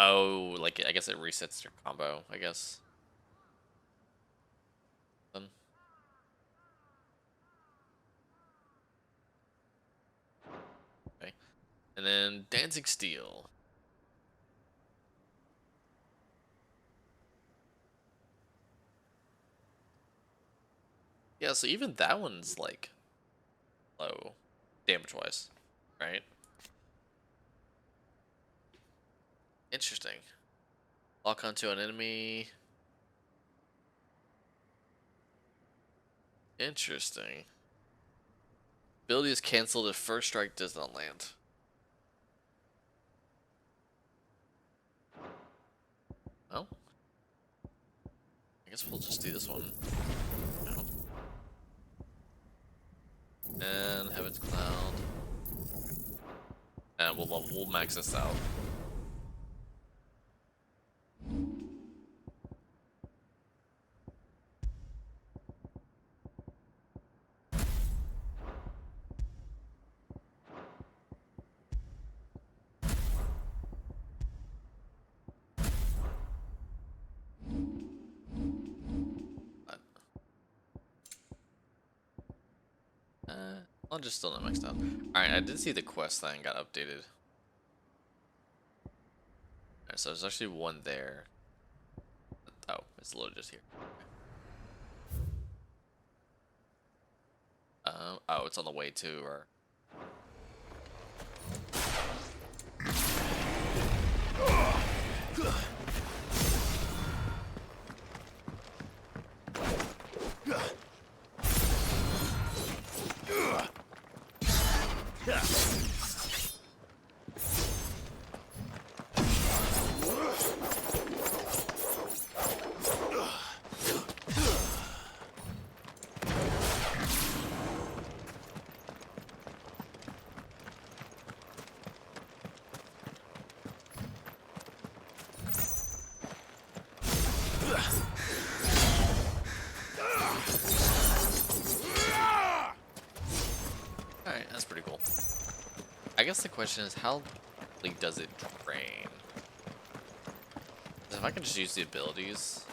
Oh, like I guess it resets your combo, I guess. Okay. And then Dancing Steel. Yeah, so even that one's like low damage wise, right? Interesting. Lock onto an enemy. Interesting. Ability is cancelled if first strike does not land. Oh. I guess we'll just do this one. No. And Heaven's Cloud. And we'll max this out. I'll just still not maxed out. Alright, I did see the quest thing got updated. Alright, so there's actually one there. Oh, it's loaded just here. Oh, it's on the way to, or... Alright, that's pretty cool. I guess the question is, how does it drain? 'Cause if I can just use the abilities,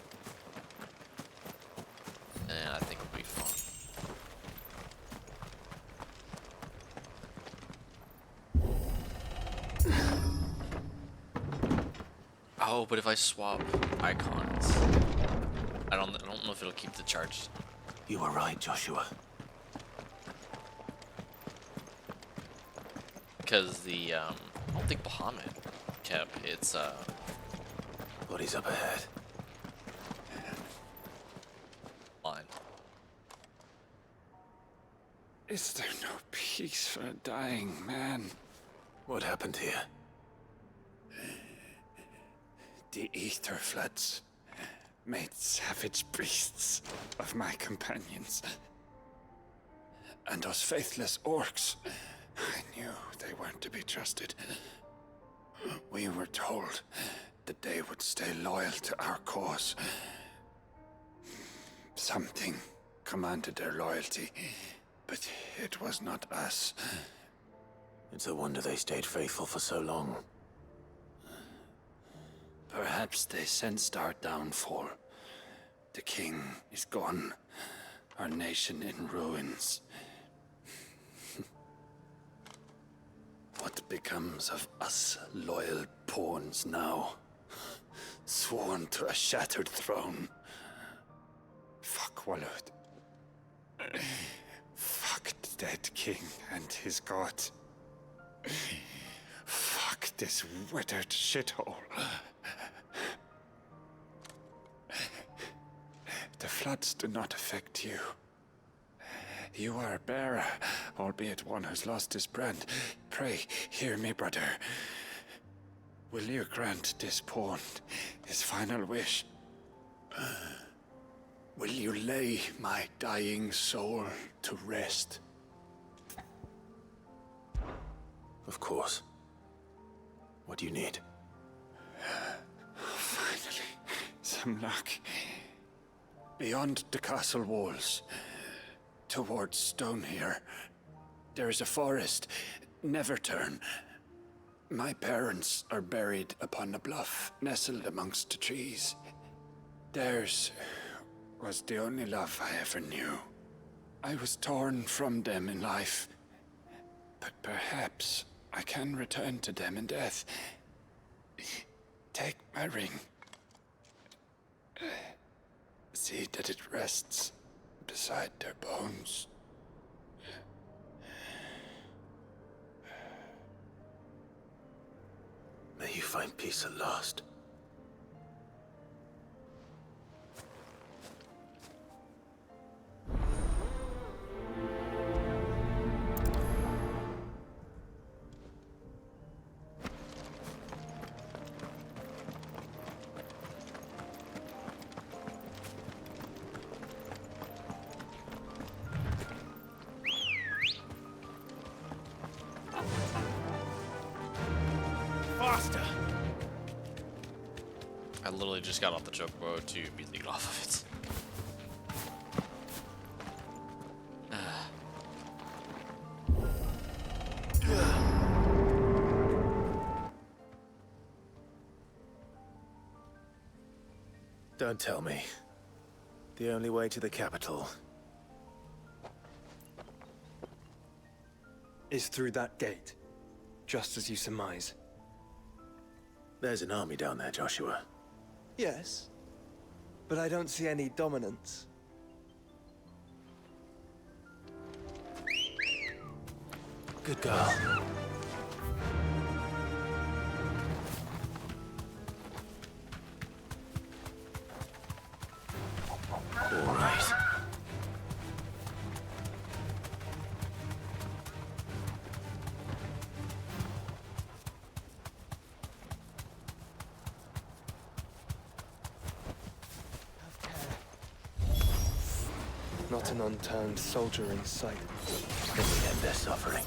then I think it'll be fun. Oh, but if I swap icons, I don't know if it'll keep the charge. You were right, Joshua. Because the I don't think Bahamut kept its What is up ahead? line. Is there no peace for a dying man? What happened here? The ether floods made savage beasts of my companions. And those faithless orcs, I knew they weren't to be trusted. We were told that they would stay loyal to our cause. Something commanded their loyalty, but it was not us. It's a wonder they stayed faithful for so long. Perhaps they sensed our downfall. The king is gone, our nation in ruins. What becomes of us loyal pawns now? Sworn to a shattered throne. Fuck Walud. Fuck the dead king and his god. Fuck this withered shithole. The floods do not affect you. You are a bearer, albeit one who's lost his brand. Pray, hear me, brother. Will you grant this pawn his final wish? Will you lay my dying soul to rest? Of course. What do you need? Finally, some luck. Beyond the castle walls, towards Stonehere, there is a forest. Never turn. My parents are buried upon a bluff, nestled amongst the trees. Theirs was the only love I ever knew. I was torn from them in life, but perhaps I can return to them in death. Take my ring. See that it rests beside their bones. May you find peace at last. Faster! I literally just got off the chocobo to be lead off of it. Don't tell me. The only way to the capital is through that gate, just as you surmise. There's an army down there, Joshua. Yes, but I don't see any dominance. Good girl. All right. Not an unturned soldier in sight. Then we end their suffering.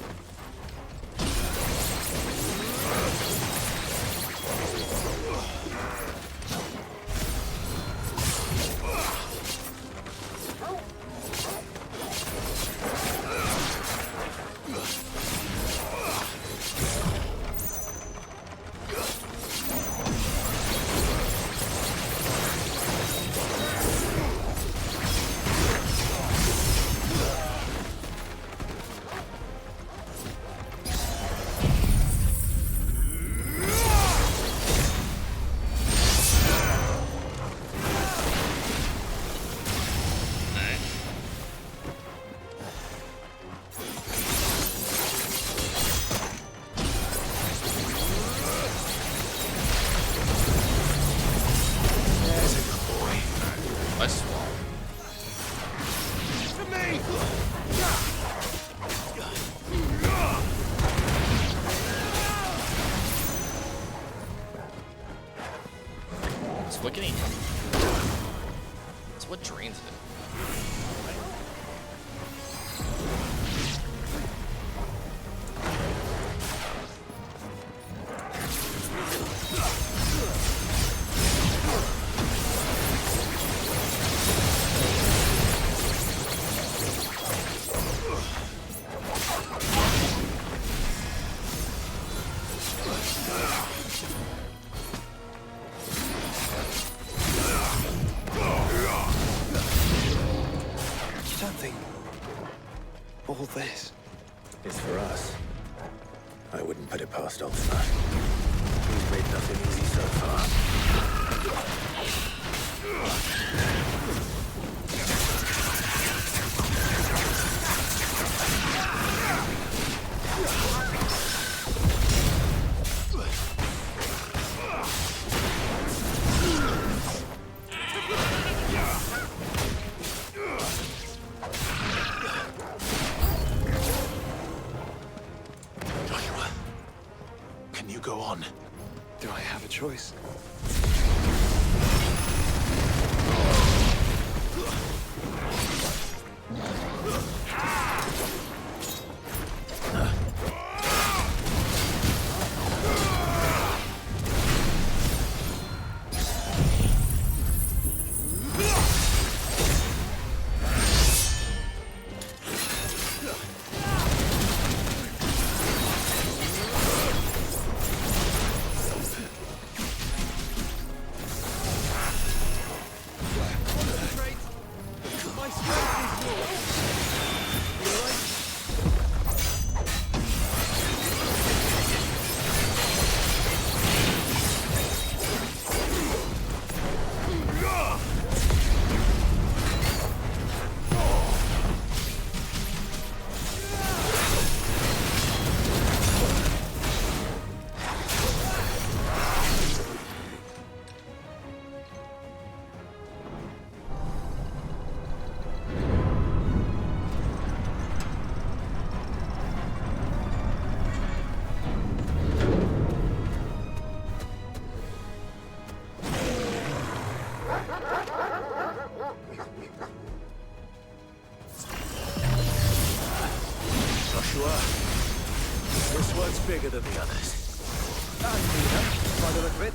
nothing. All this. It's for us. I wouldn't put it past Ultima. He's made nothing easy so far. Joshua, can you go on? Do I have a choice? Joshua, this one's bigger than the others. And Nina, by the look of it.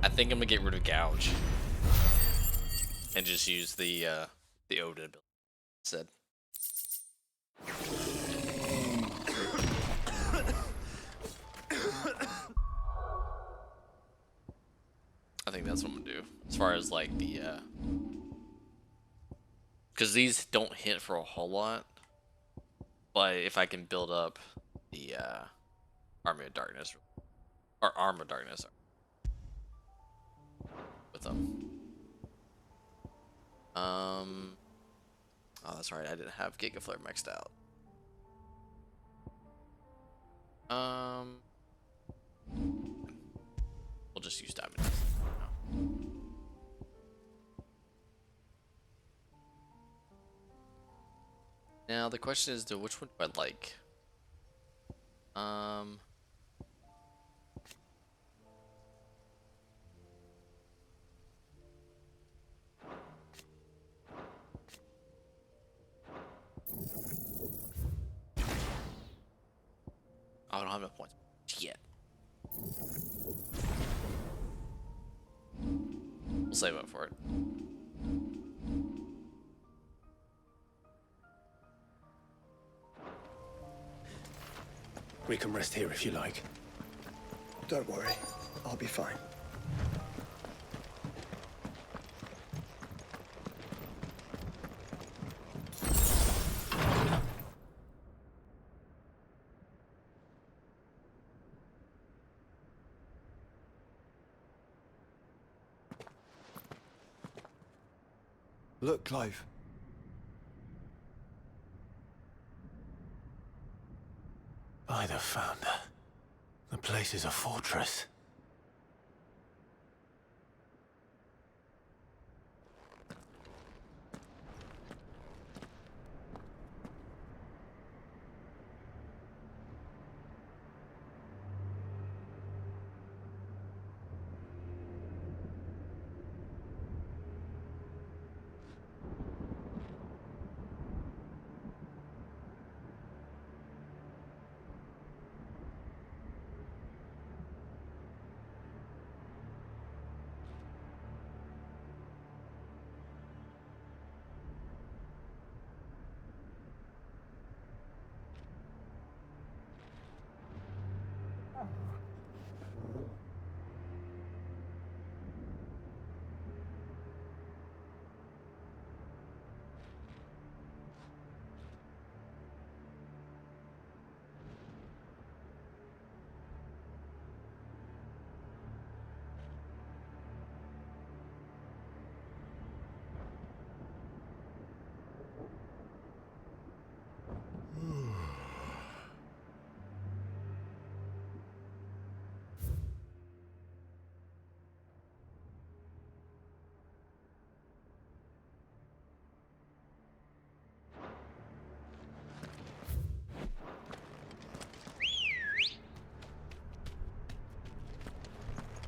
I think I'm gonna get rid of Gouge and just use the Odin ability instead. I think that's what I'm gonna do. As far as like the because these don't hit for a whole lot, but if I can build up the Army of Darkness or Arm of Darkness with them. Oh, that's right. I didn't have Giga Flare maxed out. We'll just use Diamond. Now the question is, which one do I like? don't have enough points yet. We'll save up for it. We can rest here if you like. Don't worry, I'll be fine. Look, Clive. By the Founder. The place is a fortress.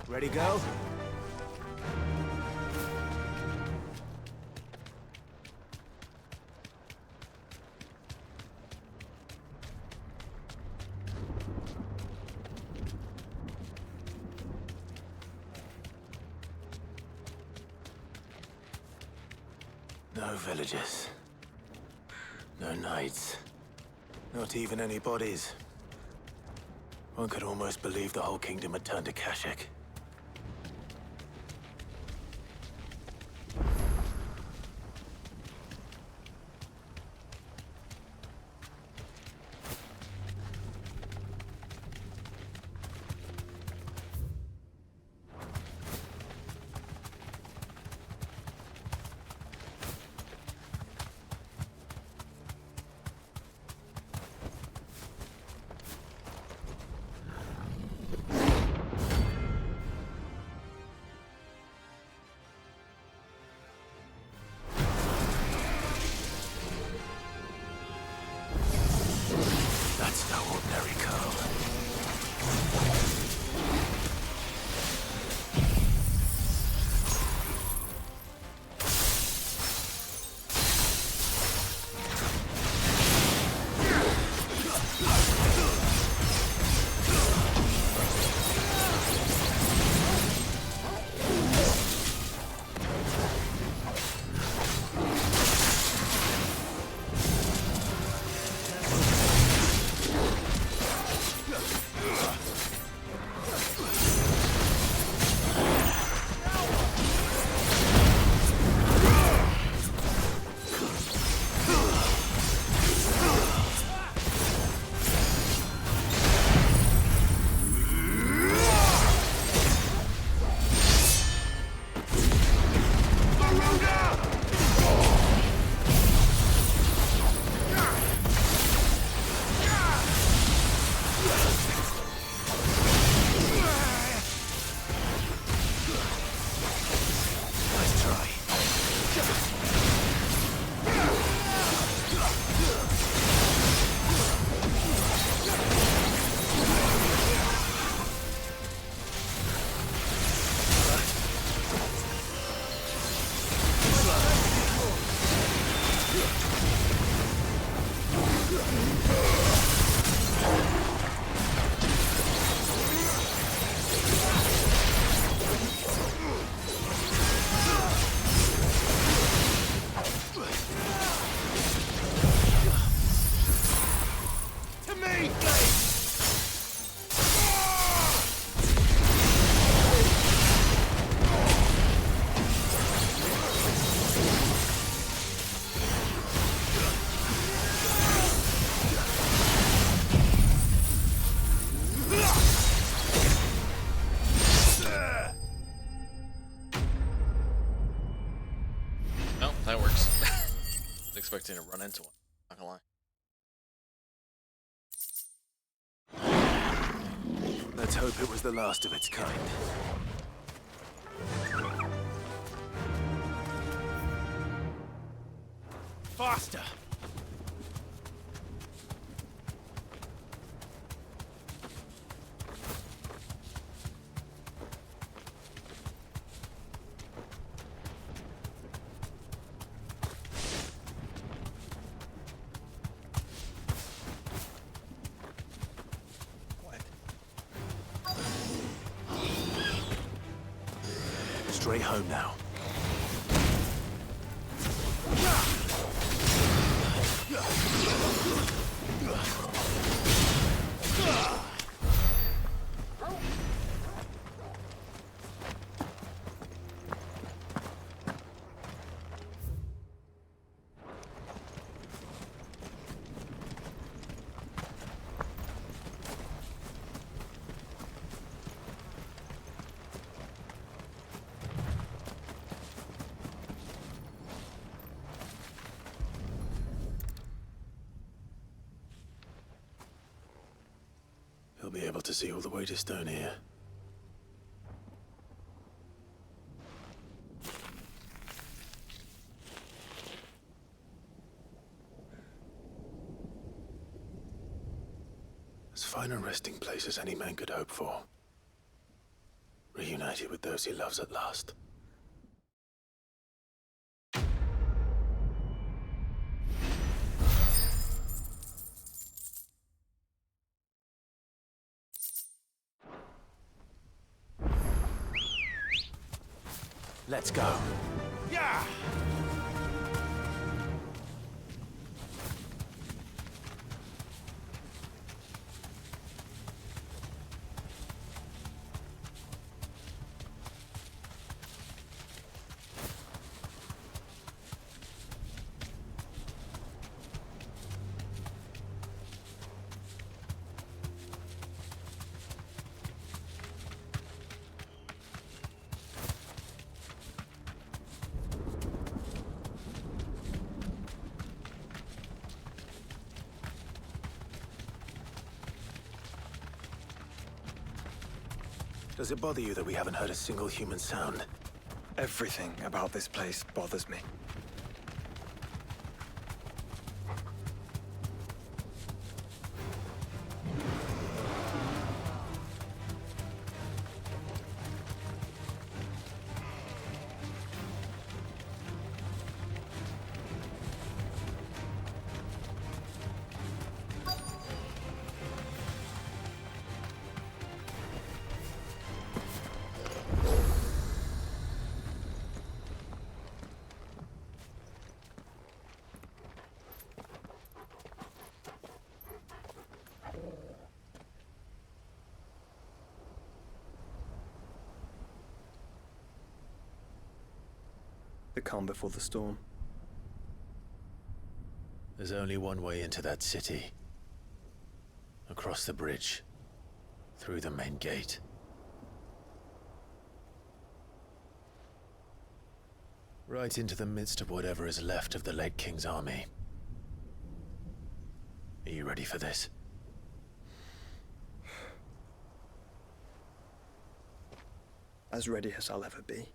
Ready, go? No villagers. No knights. Not even any bodies. One could almost believe the whole kingdom had turned to Kashek. That's no ordinary girl. expecting to run into one. Not gonna lie. Let's hope it was the last of its kind. Faster! Straight home now. He'll be able to see all the way to Stone here. As fine a resting place as any man could hope for. Reunited with those he loves at last. Let's go. Yeah! Does it bother you that we haven't heard a single human sound? Everything about this place bothers me. The calm before the storm. There's only one way into that city. Across the bridge. Through the main gate. Right into the midst of whatever is left of the late King's army. Are you ready for this? As ready as I'll ever be.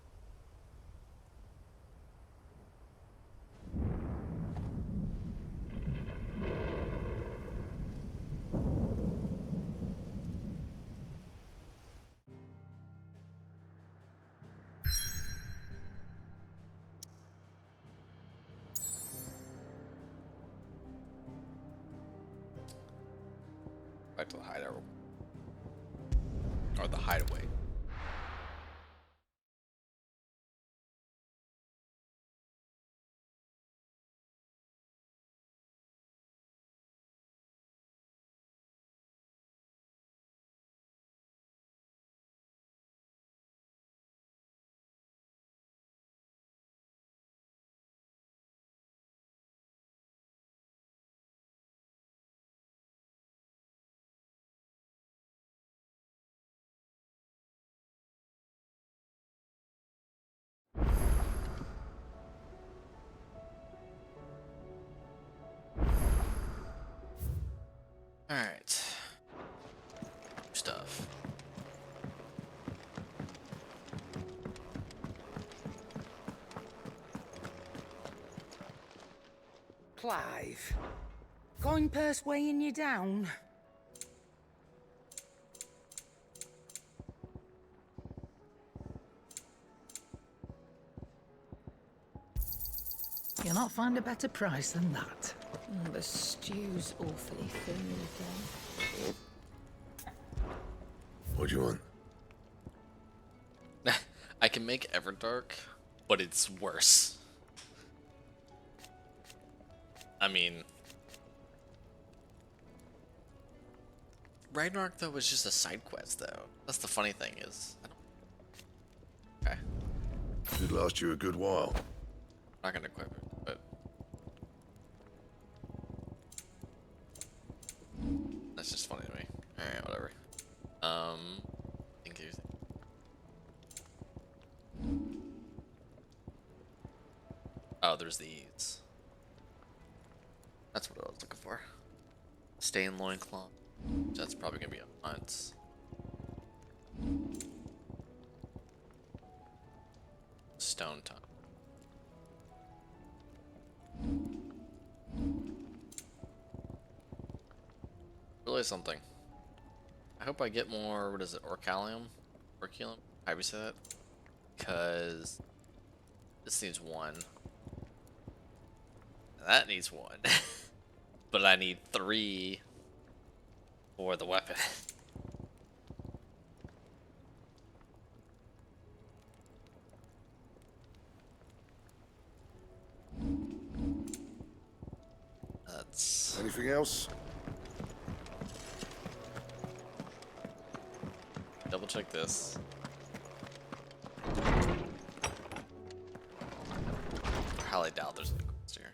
Back to the hideout. Or the hideaway. Alright. Stuff. Clive. Coin purse weighing you down? You'll not find a better price than that. The stew's awfully thin today. What do you want? I can make Everdark, but it's worse. I mean, Ragnarok though was just a side quest though. That's the funny thing is, I don't. Okay. Should last you a good while. I'm not gonna equip it, but that's just funny to me. Alright, whatever. Think there's... Oh, there's these. That's what I was looking for. Stain loincloth. That's probably gonna be a hunt. Stone tongue. Really something. I hope I get more, what is it, Orcalium? Orcalium? How do you say that? Because this needs one. That needs one. But I need 3 for the weapon. That's... Anything else? Double check this. I highly doubt there's any quest here.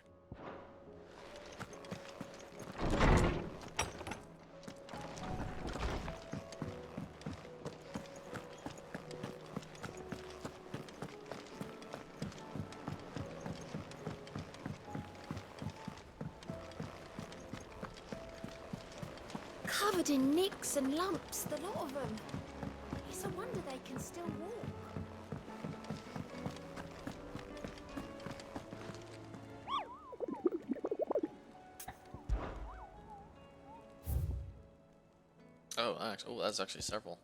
Covered in nicks and lumps, the lot of them. It's a wonder they can still walk. Oh, that's actually several.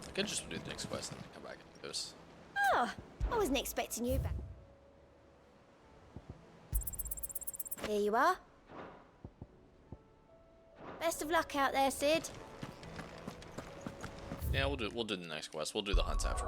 I could just do the next quest and then come back and do this. Oh, I wasn't expecting you back. Here you are. Best of luck out there, Sid. Yeah, we'll do the next quest. We'll do the hunts after.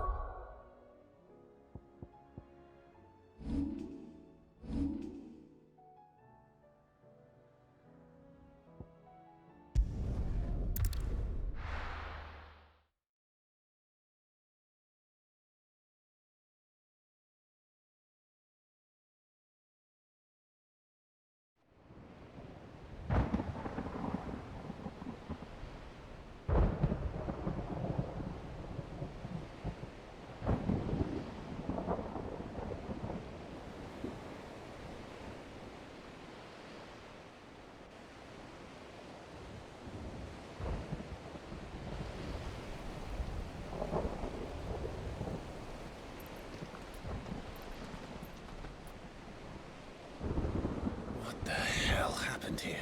What the hell happened here?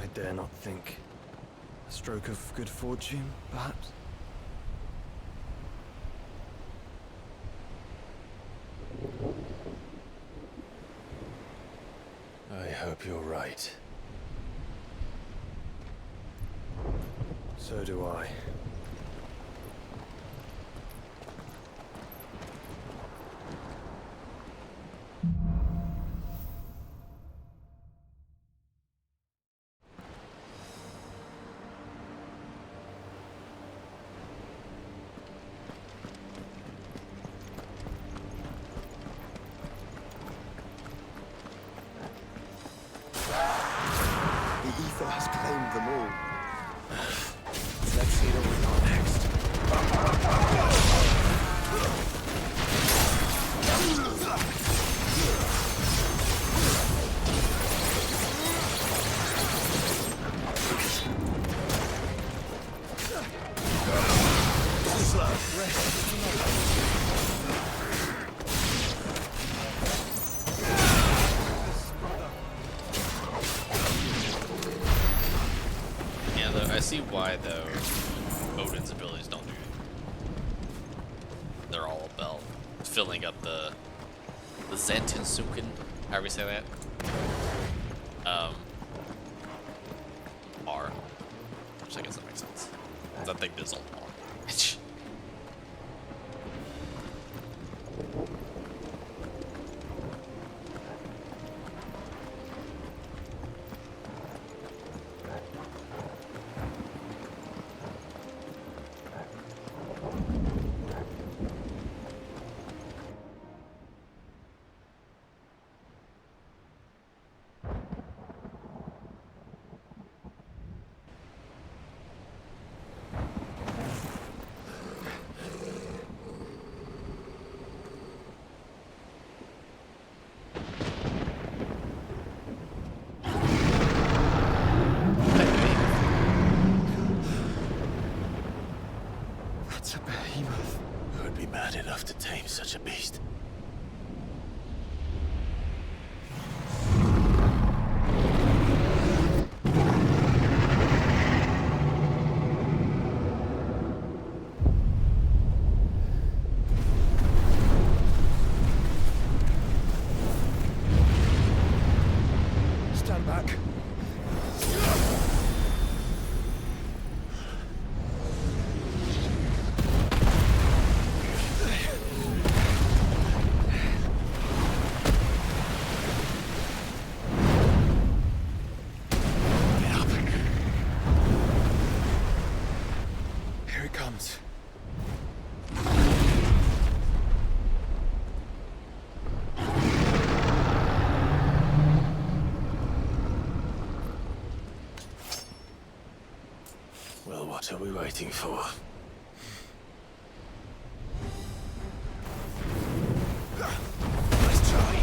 I dare not think. A stroke of good fortune, perhaps? I hope you're right. So do I. The ether has claimed them all. Let's see Yeah, though, I see why though Odin's abilities don't do. They're all about filling up the Zantinsuken, however you say that. R. Which I guess that makes sense. That thing does all the damage. That's a behemoth. Who would be mad enough to tame such a beast? Stand back. Here it comes. Well, what are we waiting for? Nice try.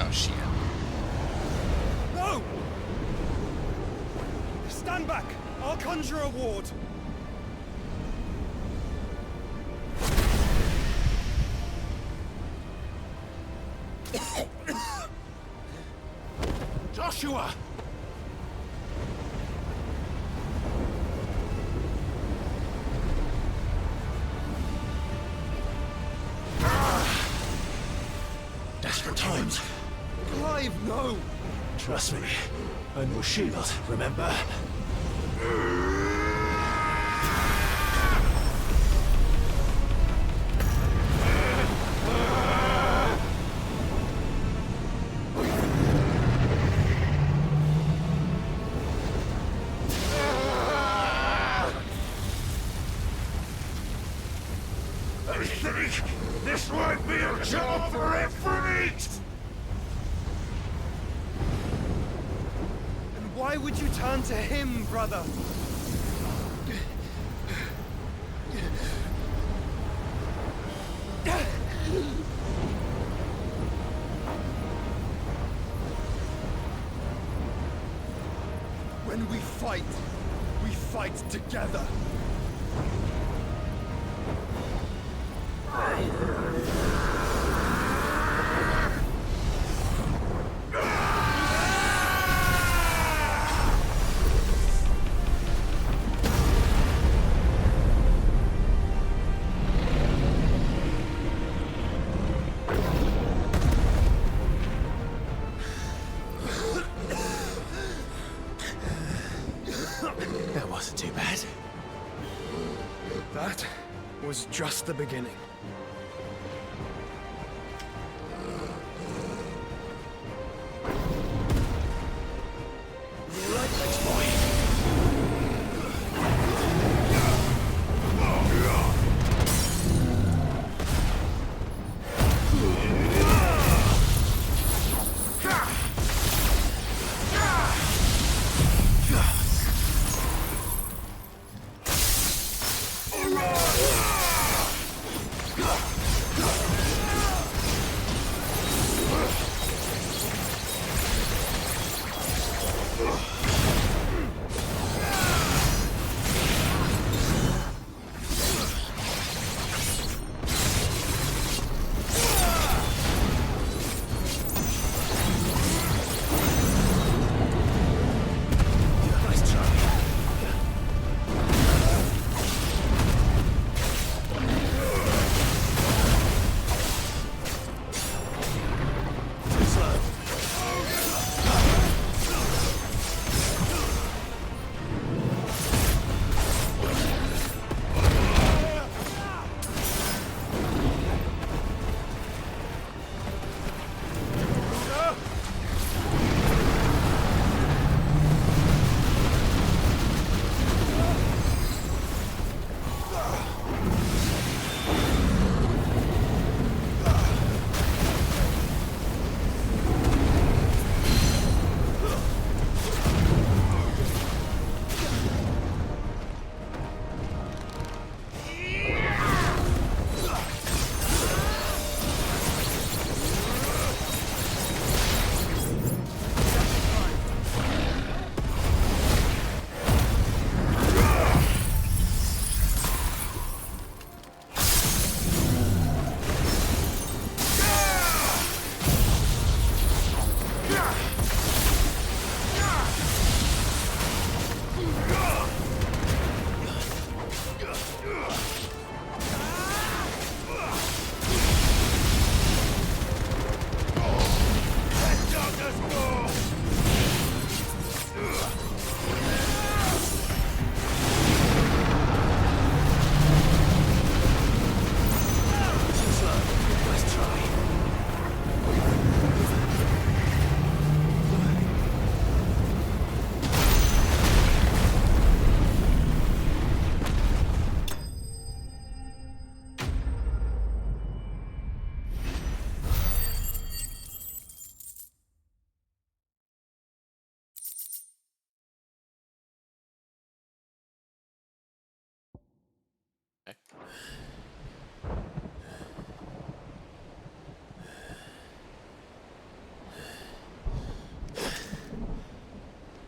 Oh shit. No! Stand back! I'll conjure a ward. Joshua! Desperate times. Clive, no! Trust me, I'm your shield, remember? I think this might be a job for Efreet! And why would you turn to him, brother? When we fight together. was just the beginning.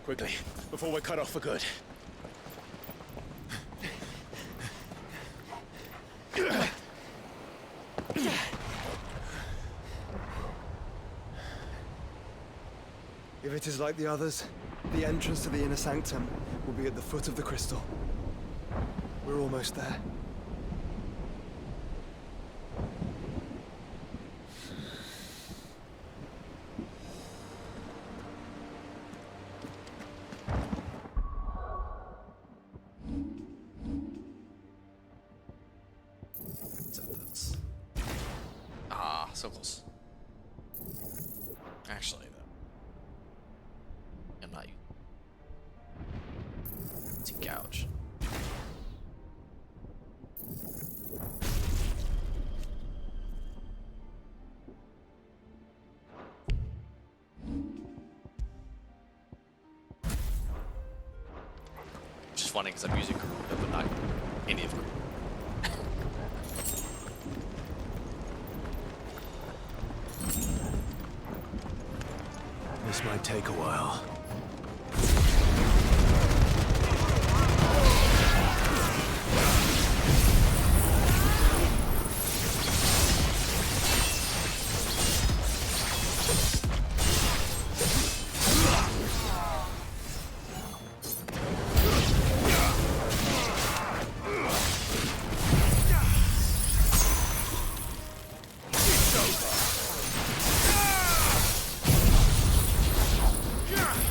Quickly, before we're cut off for good. If it is like the others, the entrance to the inner sanctum will be at the foot of the crystal. We're almost there. So close. Actually, though, I'm not using it to gouge. Which is funny because I'm using Garuda, but not any of Garuda. This might take a while. Yeah!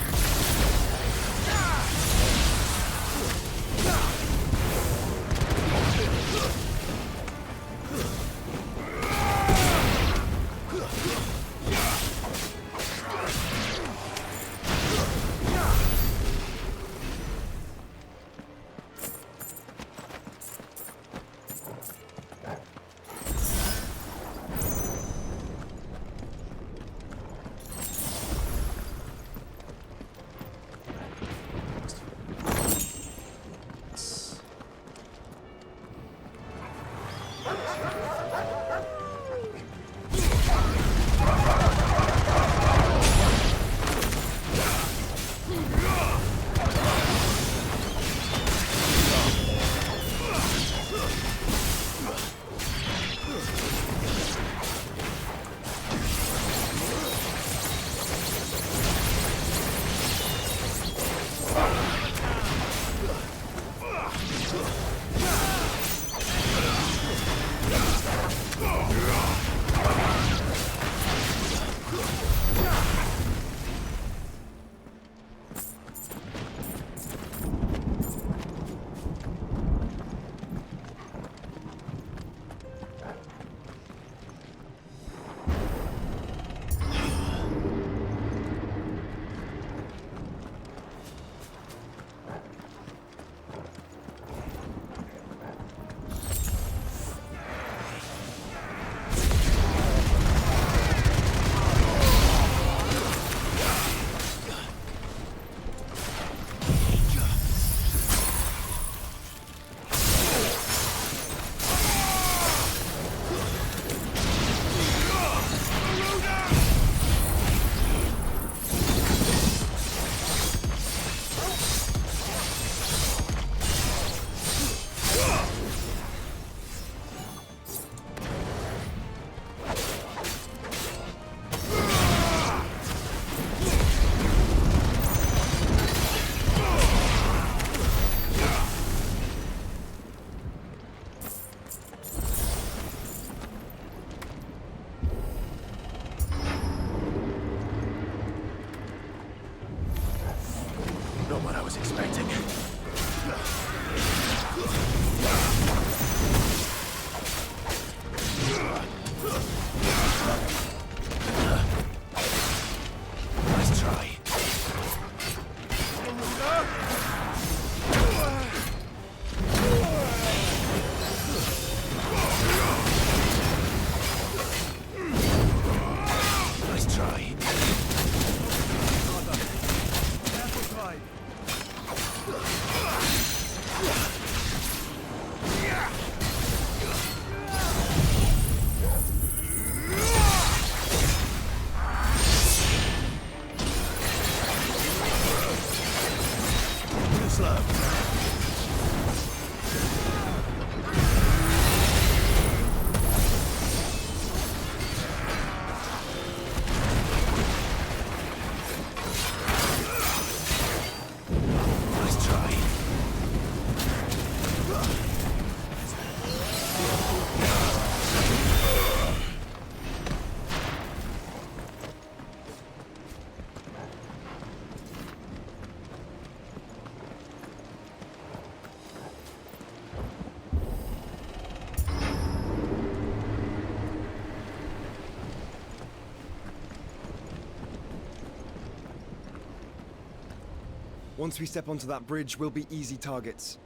Once we step onto that bridge, we'll be easy targets.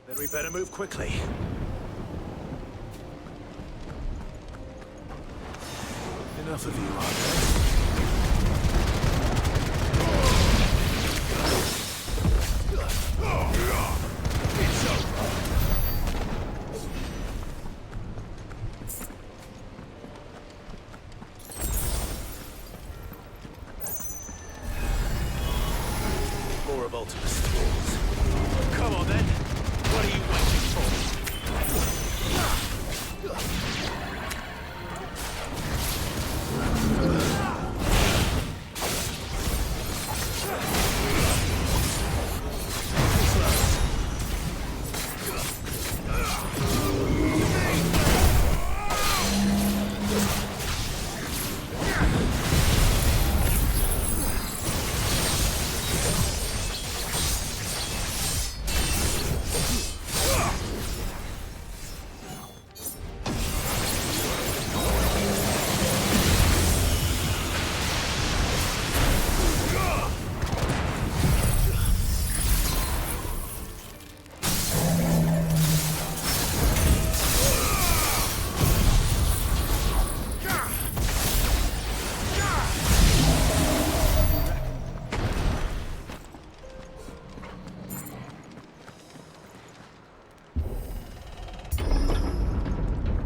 Then we better move quickly. Enough of you, It's over. More of Ultimus tools. Come on then. What are you waiting for?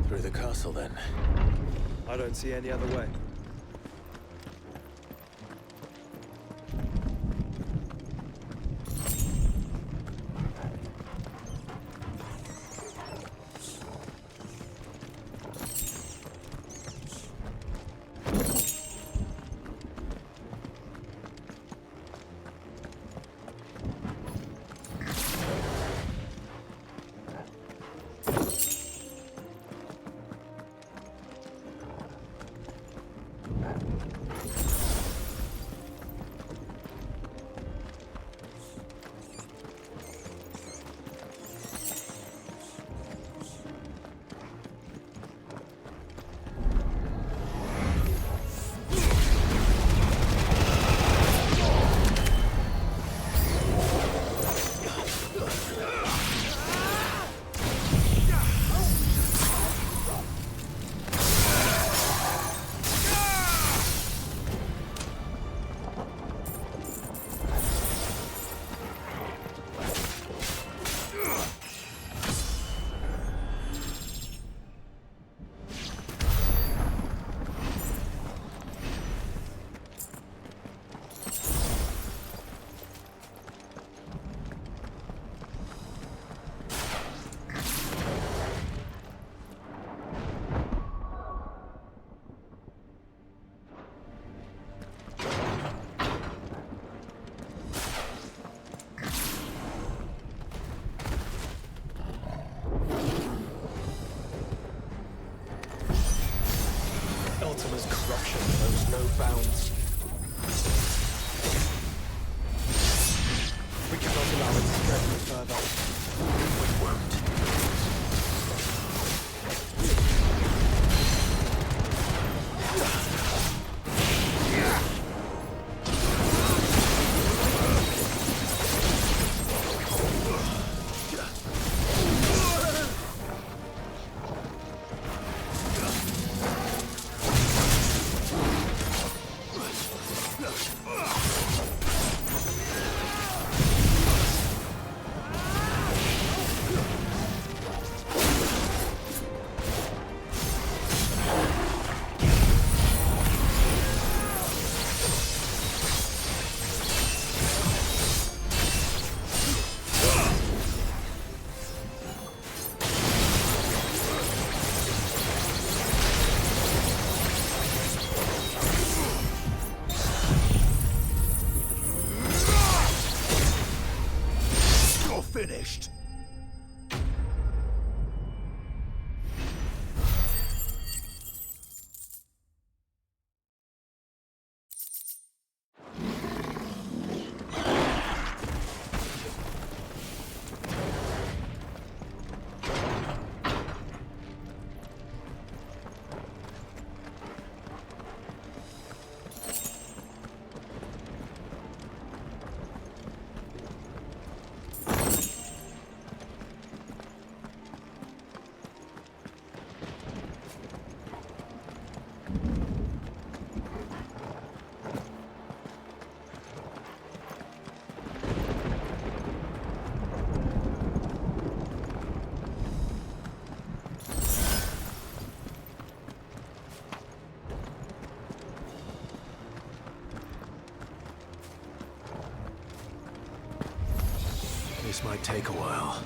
Through the castle, then. I don't see any other way. Ultima's corruption knows no bounds. We cannot allow it to spread any further. We won't. Finished. This might take a while.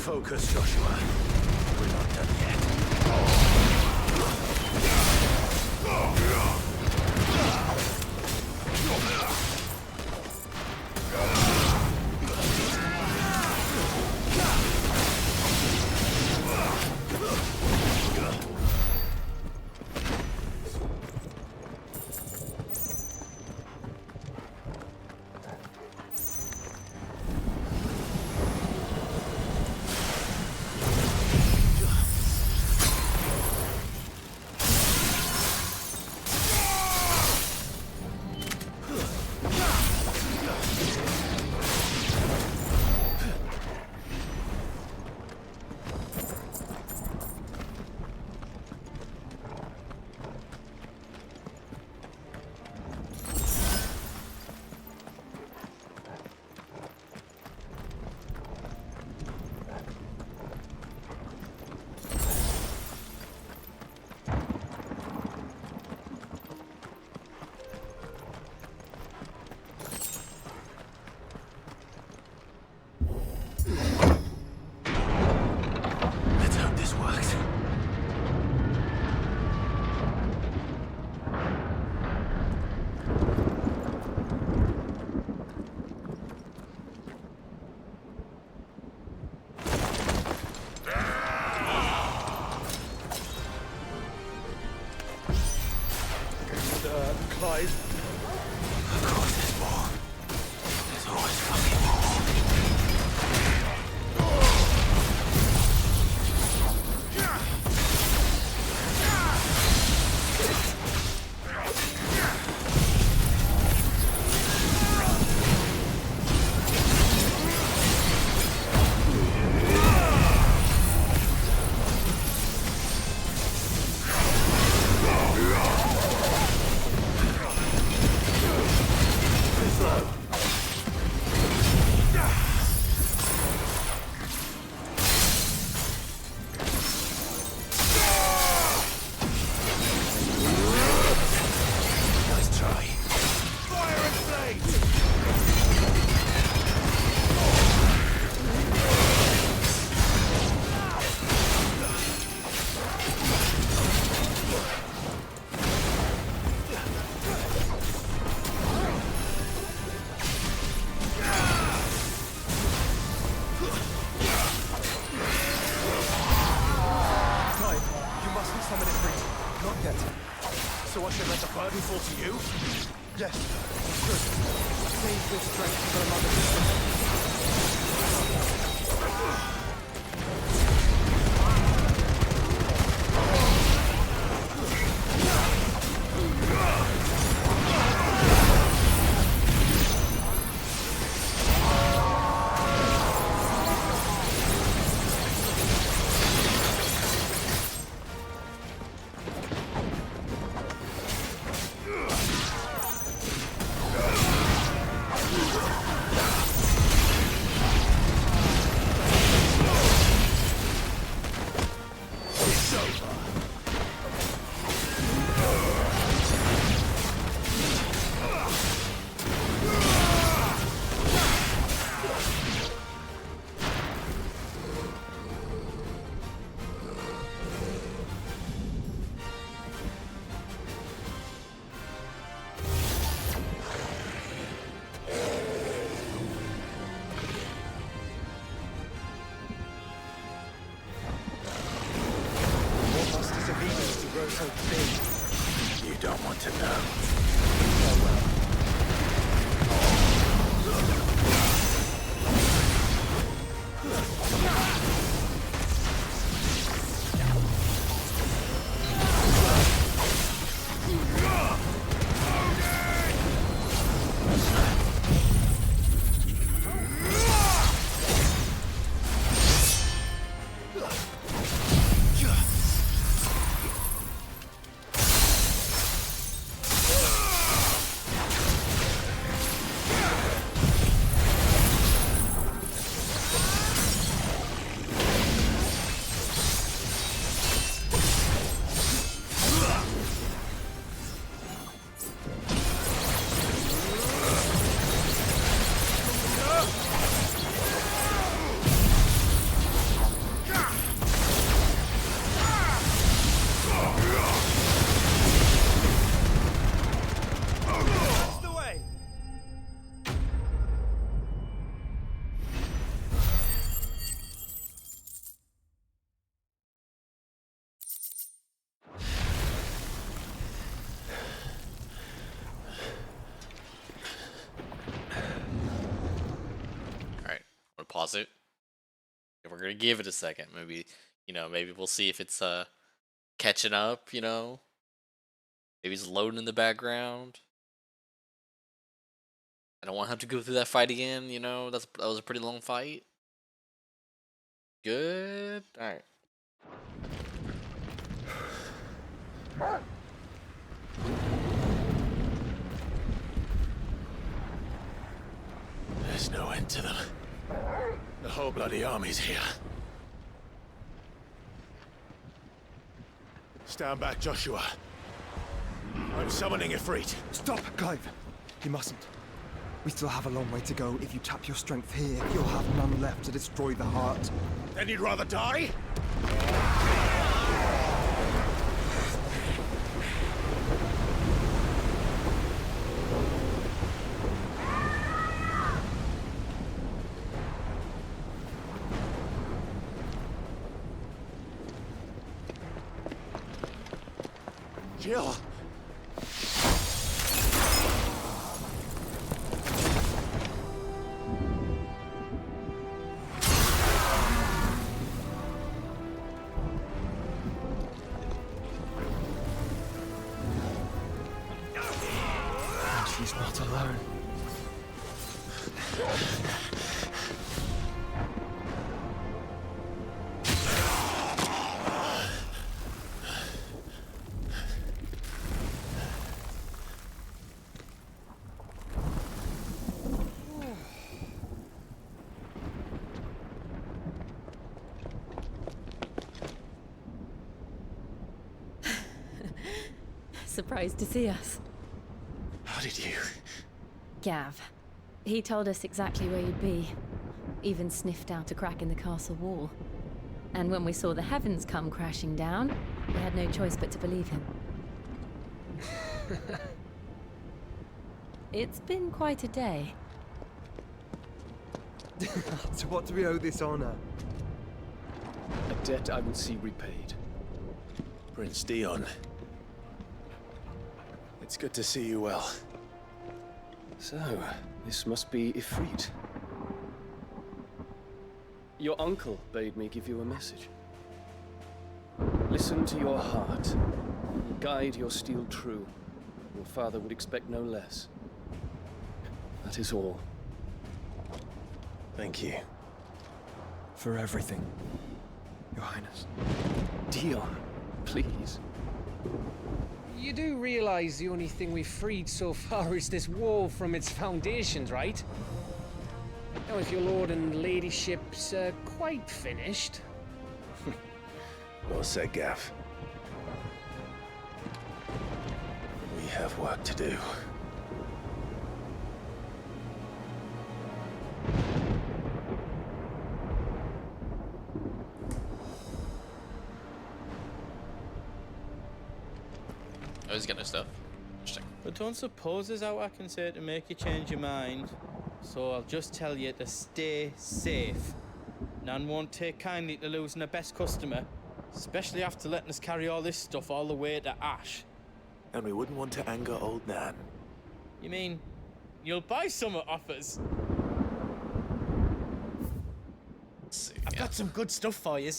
Focus, Joshua. We're not done yet. Let's hope this works. Clyde? Of course there's more. There's always fucking So I should let the burden fall to you? Yes. Good. Save this strength for another so big? You don't want to know. we're gonna give it a second. Maybe, maybe we'll see if it's catching up. Maybe it's loading in the background. I don't want to have to go through that fight again. That was a pretty long fight. Good. All right. There's no end to them. The whole bloody army's here. Stand back, Joshua. I'm summoning Ifrit. Stop, Clive. You mustn't. We still have a long way to go. If you tap your strength here, you'll have none left to destroy the heart. Then you'd rather die? Jill! She's not alone. Surprised to see us. How did you? Gav. He told us exactly where you'd be. Even sniffed out a crack in the castle wall. And when we saw the heavens come crashing down, we had no choice but to believe him. It's been quite a day. To what do we owe this honor? A debt I will see repaid. Prince Dion. It's good to see you well. So, this must be Ifrit. Your uncle bade me give you a message. Listen to your heart. Guide your steel true. Your father would expect no less. That is all. Thank you. For everything, Your Highness. Dion, please. You do realize the only thing we've freed so far is this wall from its foundations, right? Now, if your lord and ladyship's quite finished... Well said, Gav. We have work to do. Oh, he's got no stuff. Interesting. But don't suppose there's out I can say to make you change your mind. So I'll just tell you to stay safe. None won't take kindly to losing a best customer, especially after letting us carry all this stuff all the way to Ash. And we wouldn't want to anger old Nan. You mean you'll buy some off us? Let's see. I've got some good stuff for you.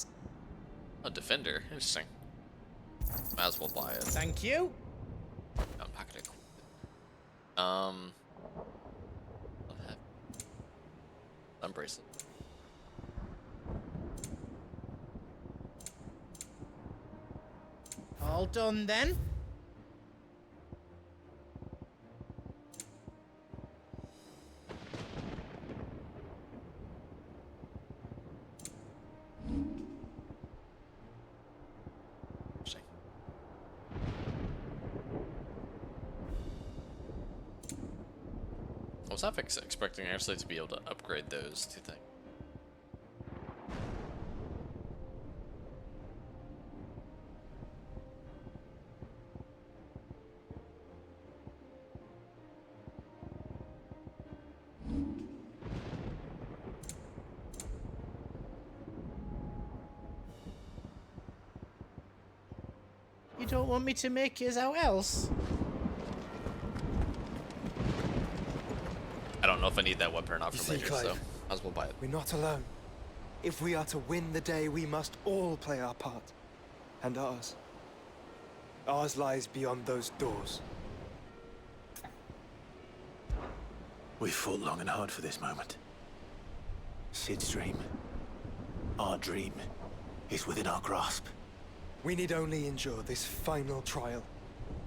A defender. Interesting. Might as well buy it. Thank you. Unpack it. Sun bracelet. All done then. I was half expecting actually to be able to upgrade those two things. You don't want me to make yours out else? I don't know if I need that weapon or not You for see, later, Clive, so might as well buy it. We're not alone. If we are to win the day, we must all play our part. And ours. Ours lies beyond those doors. We fought long and hard for this moment. Sid's dream, our dream, is within our grasp. We need only endure this final trial,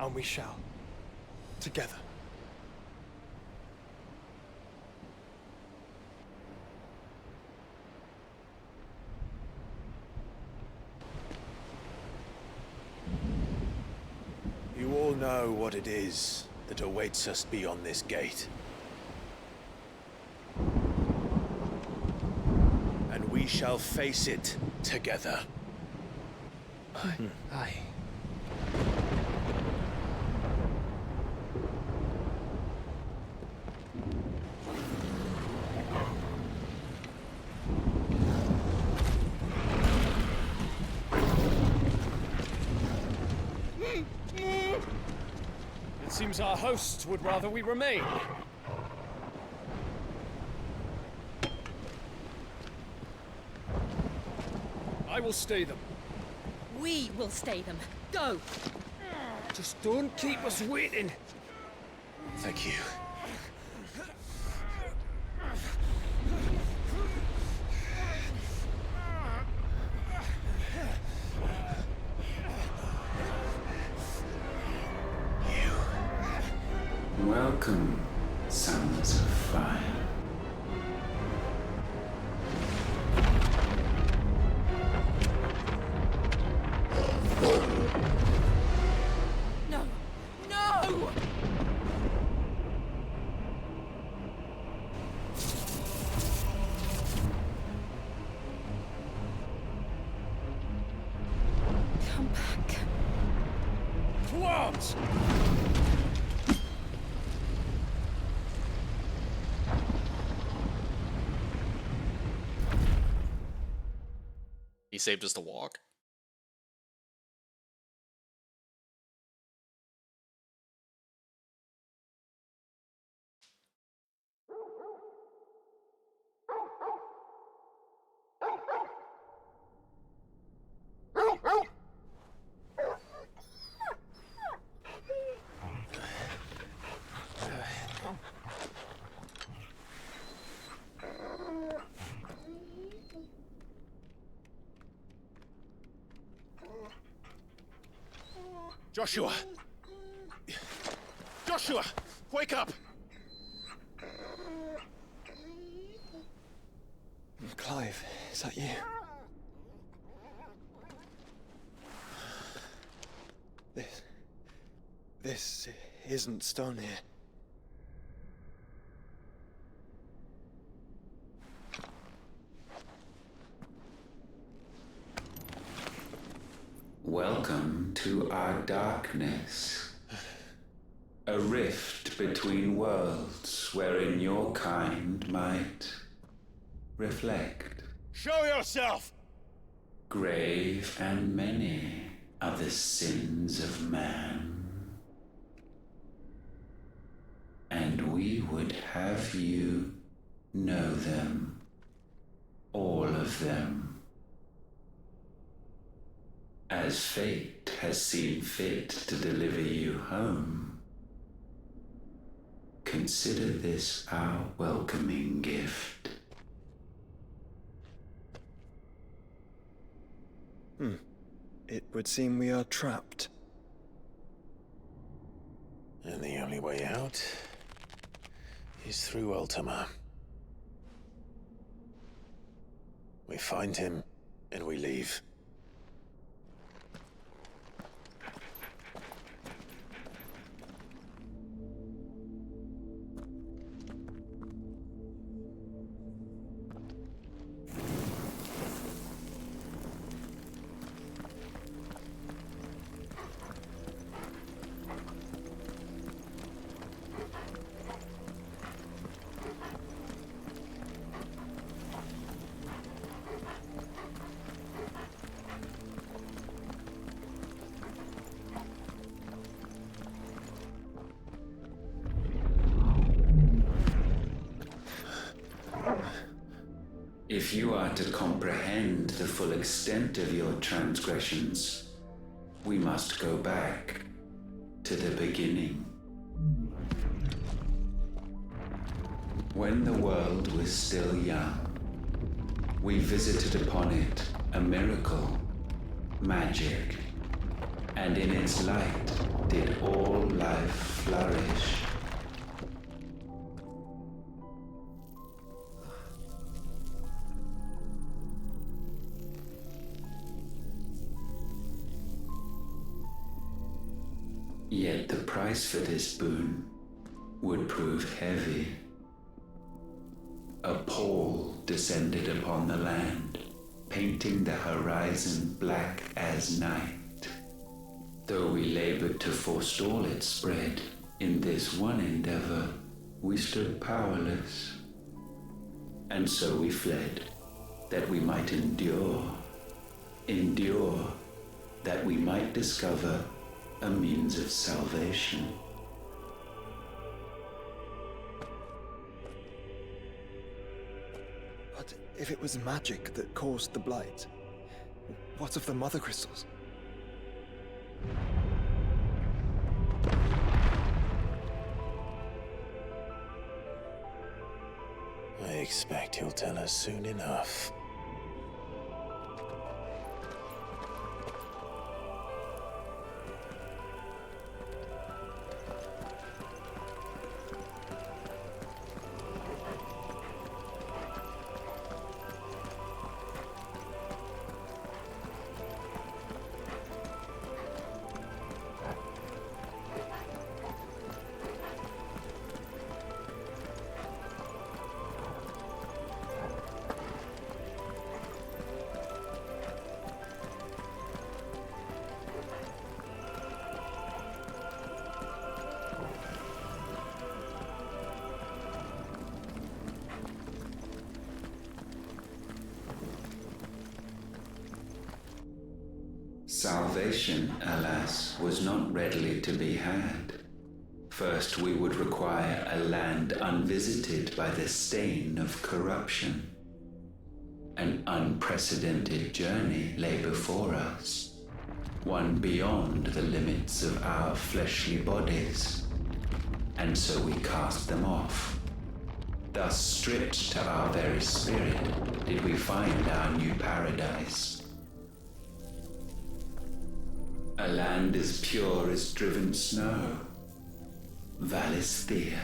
and we shall. Together. You all know what it is that awaits us beyond this gate. And we shall face it together. Aye. It seems our hosts would rather we remain. I will stay them. We will stay them. Go! Just don't keep us waiting. Thank you. Welcome, sons of fire. No! No! Come back. To arms! He saved us to walk. Joshua! Joshua! Wake up! Clive, is that you? This isn't stone here. Welcome to our darkness. A rift between worlds wherein your kind might reflect. Show yourself! Grave and many are the sins of man. And we would have you know them. All of them. As fate has seen fit to deliver you home, consider this our welcoming gift. It would seem we are trapped. And the only way out is through Ultima. We find him, and we leave. If you are to comprehend the full extent of your transgressions, we must go back to the beginning. When the world was still young, we visited upon it a miracle, magic, and in its light did all life flourish. Yet the price for this boon would prove heavy. A pall descended upon the land, painting the horizon black as night. Though we labored to forestall its spread, in this one endeavor we stood powerless. And so we fled, that we might endure, that we might discover a means of salvation. But if it was magic that caused the blight, what of the mother crystals? I expect he'll tell us soon enough. Salvation, alas, was not readily to be had. First, we would require a land unvisited by the stain of corruption. An unprecedented journey lay before us, one beyond the limits of our fleshly bodies. And so we cast them off. Thus, stripped to our very spirit, did we find our new paradise. A land as pure as driven snow, Valisthea.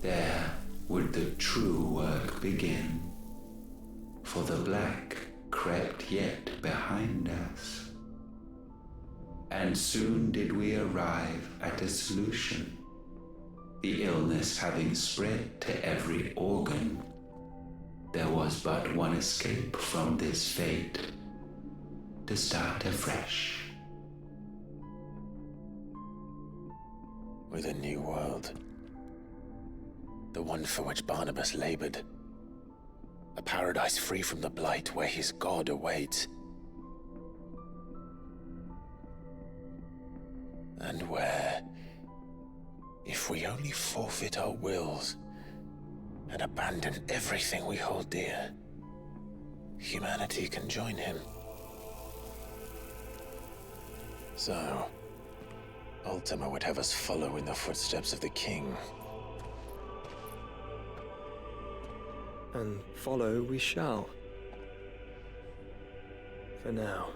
There would the true work begin, for the black crept yet behind us. And soon did we arrive at a solution, the illness having spread to every organ. There was but one escape from this fate, to start afresh. With a new world. The one for which Barnabas labored. A paradise free from the blight where his god awaits. And where, if we only forfeit our wills and abandon everything we hold dear, humanity can join him. So, Ultima would have us follow in the footsteps of the king. And follow we shall. For now.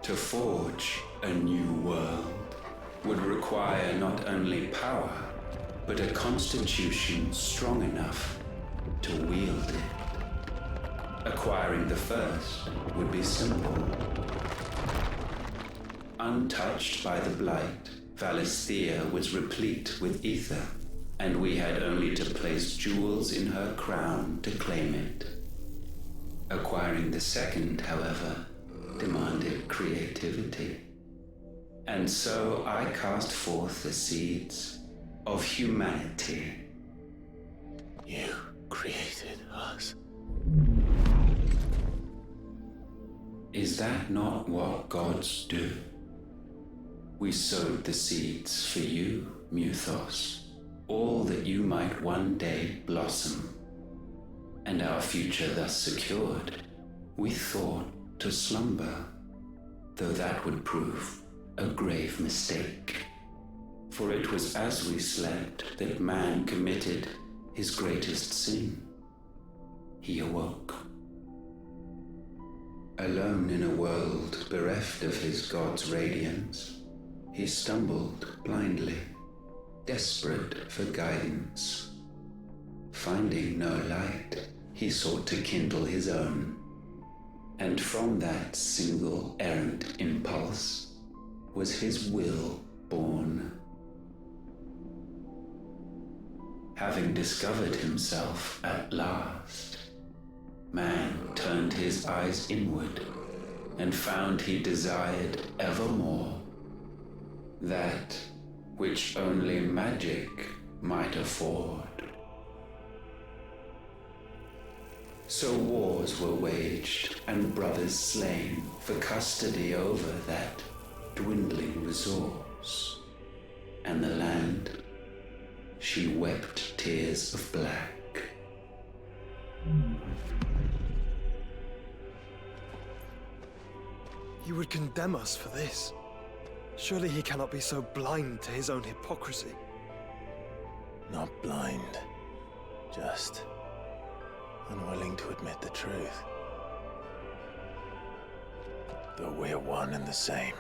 To forge a new world would require not only power, but a constitution strong enough to wield it. Acquiring the first would be simple. Untouched by the blight, Valisthea was replete with ether, and we had only to place jewels in her crown to claim it. Acquiring the second, however, demanded creativity. And so I cast forth the seeds of humanity. You created us. Is that not what gods do? We sowed the seeds for you, Muthos, all that you might one day blossom. And our future thus secured, we thought to slumber, though that would prove a grave mistake. For it was as we slept that man committed his greatest sin. He awoke. Alone in a world bereft of his god's radiance, he stumbled blindly, desperate for guidance. Finding no light, he sought to kindle his own, and from that single errant impulse was his will born. Having discovered himself at last, man turned his eyes inward and found he desired evermore that which only magic might afford. So wars were waged and brothers slain for custody over that dwindling resource, and the land, she wept tears of black. He would condemn us for this. Surely he cannot be so blind to his own hypocrisy. Not blind, just unwilling to admit the truth. Though we're one and the same.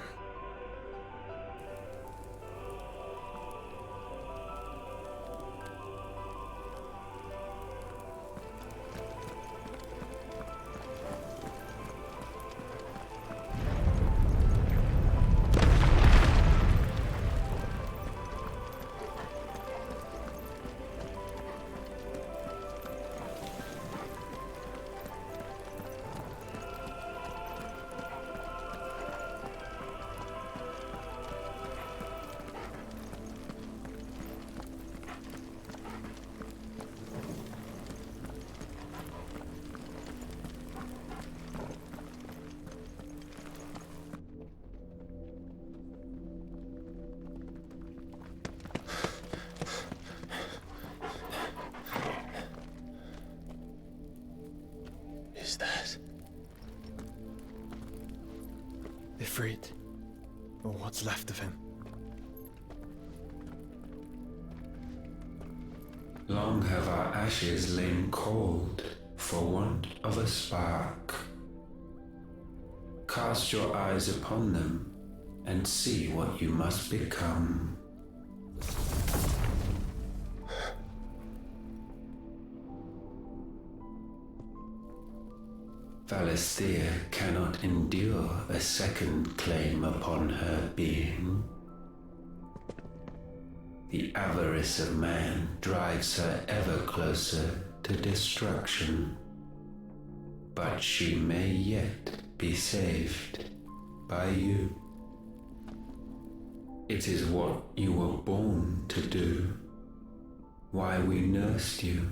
Is that Ifrit, or what's left of him? Long have our ashes lain cold for want of a spark. Cast your eyes upon them and see what you must become. Valisthea cannot endure a second claim upon her being. The avarice of man drives her ever closer to destruction. But she may yet be saved by you. It is what you were born to do, why we nursed you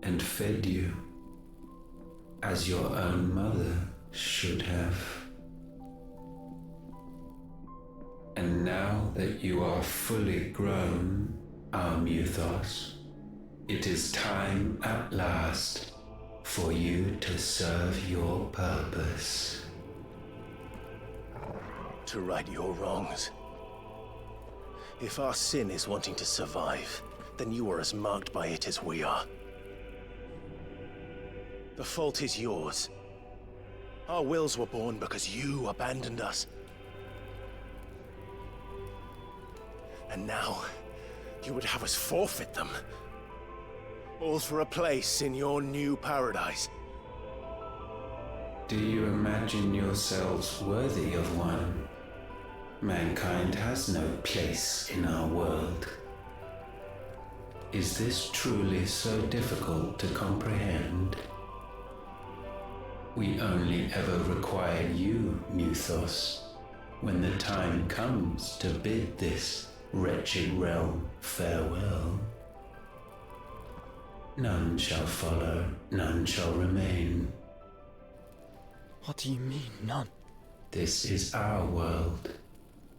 and fed you, as your own mother should have. And now that you are fully grown, our Muthos, it is time at last for you to serve your purpose. to right your wrongs? If our sin is wanting to survive, then you are as marked by it as we are. The fault is yours. Our wills were born because you abandoned us. And now, you would have us forfeit them. All for a place in your new paradise. Do you imagine yourselves worthy of one? Mankind has no place in our world. Is this truly so difficult to comprehend? We only ever require you, Muthos, when the time comes to bid this wretched realm farewell. None shall follow, none shall remain. What do you mean, none? This is our world.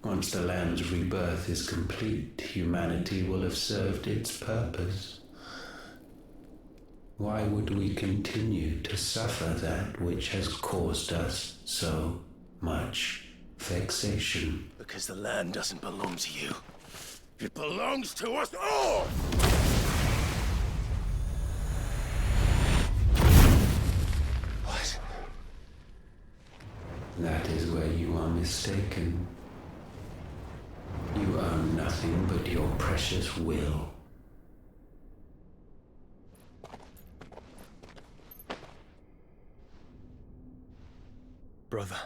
Once the land's rebirth is complete, humanity will have served its purpose. Why would we continue to suffer that which has caused us so much vexation? Because the land doesn't belong to you. It belongs to us all! What? That is where you are mistaken. You own nothing but your precious will. Brother.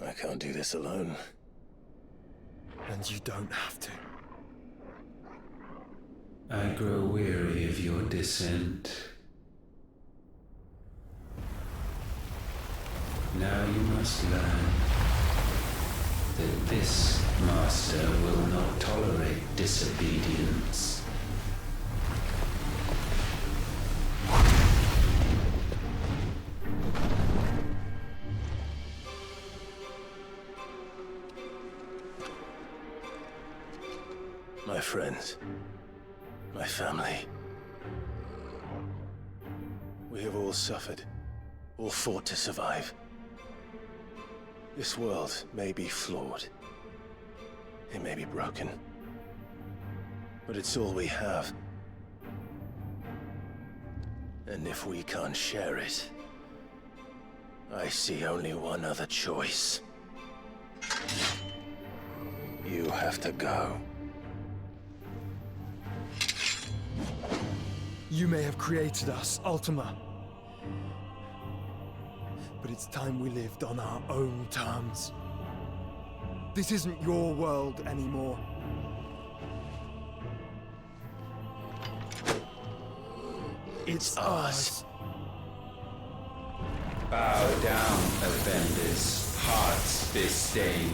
I can't do this alone. And you don't have to. I grow weary of your dissent. Now you must learn that this master will not tolerate disobedience. My friends, my family. We have all suffered, all fought to survive. This world may be flawed. It may be broken. But it's all we have. And if we can't share it, I see only one other choice. You have to go. You may have created us, Ultima. But it's time we lived on our own terms. This isn't your world anymore. It's ours. Bow down, offenders, hearts disdain.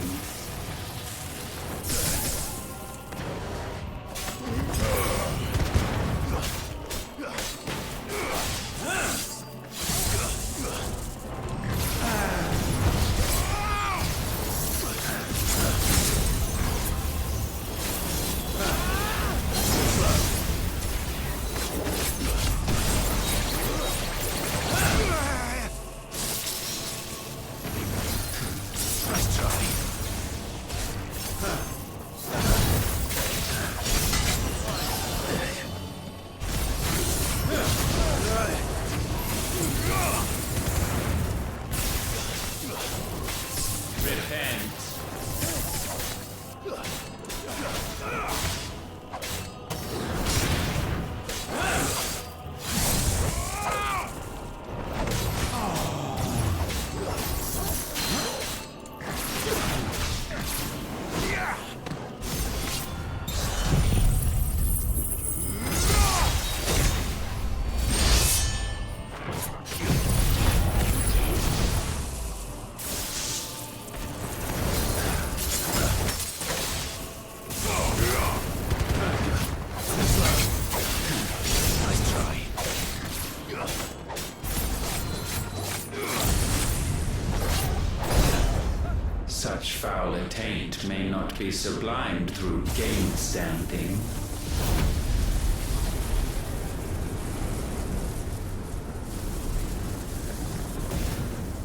Such foul attaint may not be sublimed through gainstanding.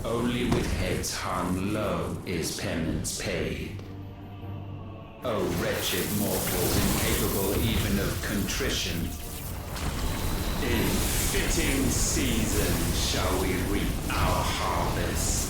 Only with heads hung low is penance paid. O wretched mortals incapable even of contrition, in fitting season shall we reap our harvest.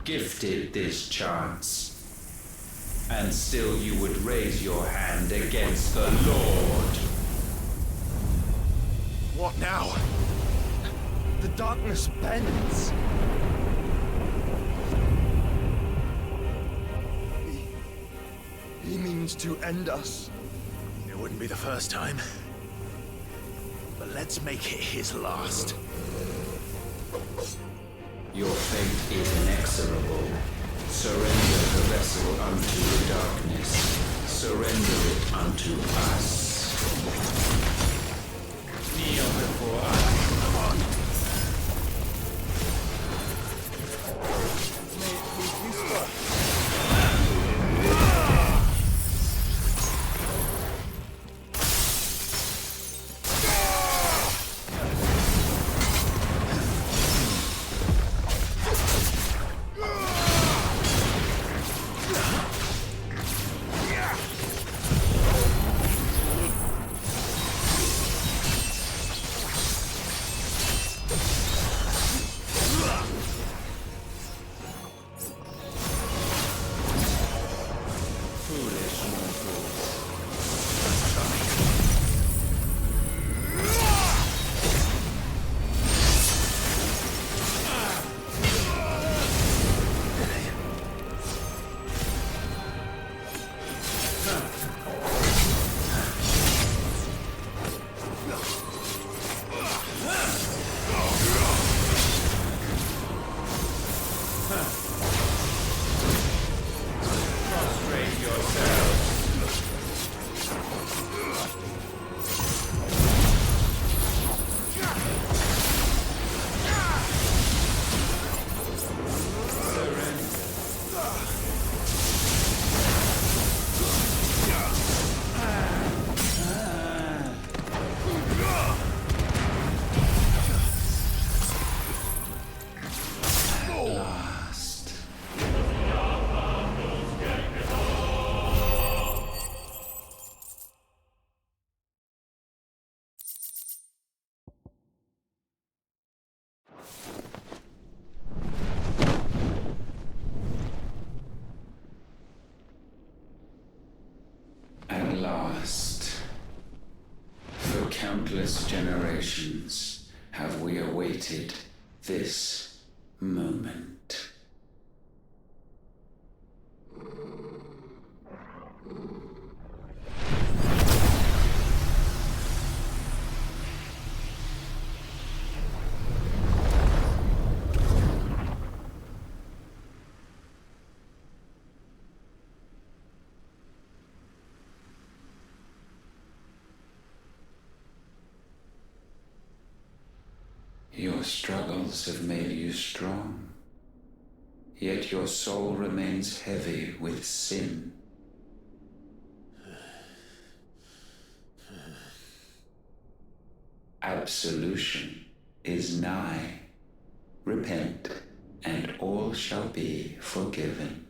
gifted this chance. And still you would raise your hand against the Lord. What now? The darkness bends. He means to end us. It wouldn't be the first time. But let's make it his last. Your fate is inexorable. Surrender the vessel unto the darkness. Surrender it unto us. Kneel before us. May it please you, sir. At last, for countless generations have we awaited this moment. Your struggles have made you strong, yet your soul remains heavy with sin. Absolution is nigh. Repent, and all shall be forgiven.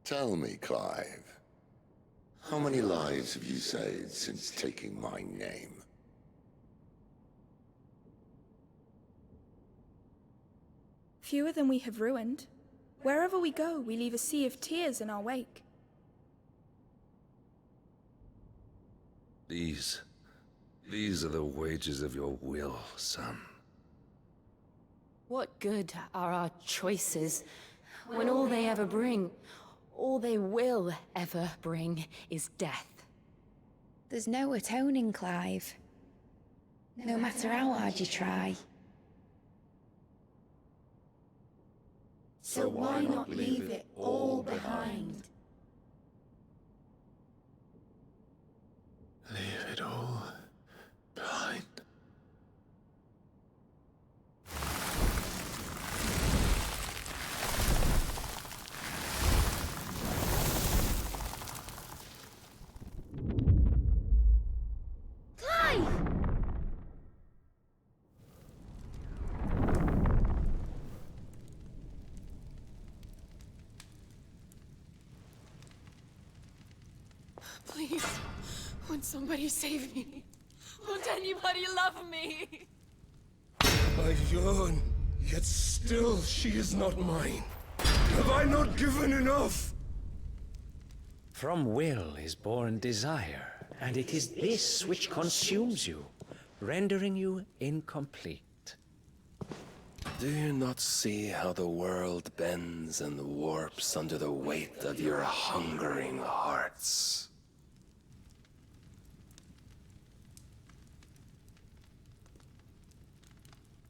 Tell me, Clive, how many lives have you saved since taking my name? Fewer than we have ruined. Wherever we go, we leave a sea of tears in our wake. These are the wages of your will, son. What good are our choices when all they ever bring, all they will ever bring, is death? There's no atoning, Clive. No matter how hard you try. So why not leave it all behind? Leave it all behind. Clive! Please, won't somebody save me? Won't anybody love me? I yearn, yet still she is not mine. Have I not given enough? From will is born desire, and it is this which consumes you, rendering you incomplete. Do you not see how the world bends and warps under the weight of your hungering hearts?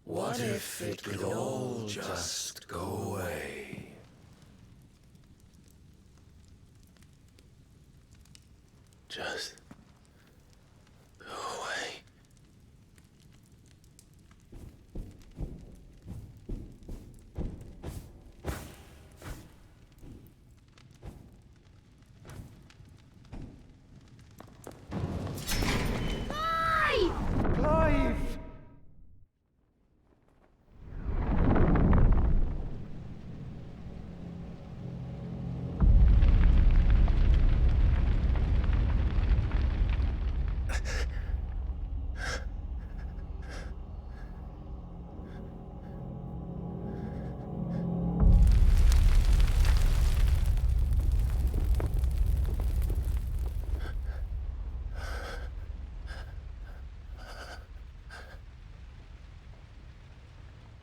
What if it could all just go away? Just go away. Clive! Clive!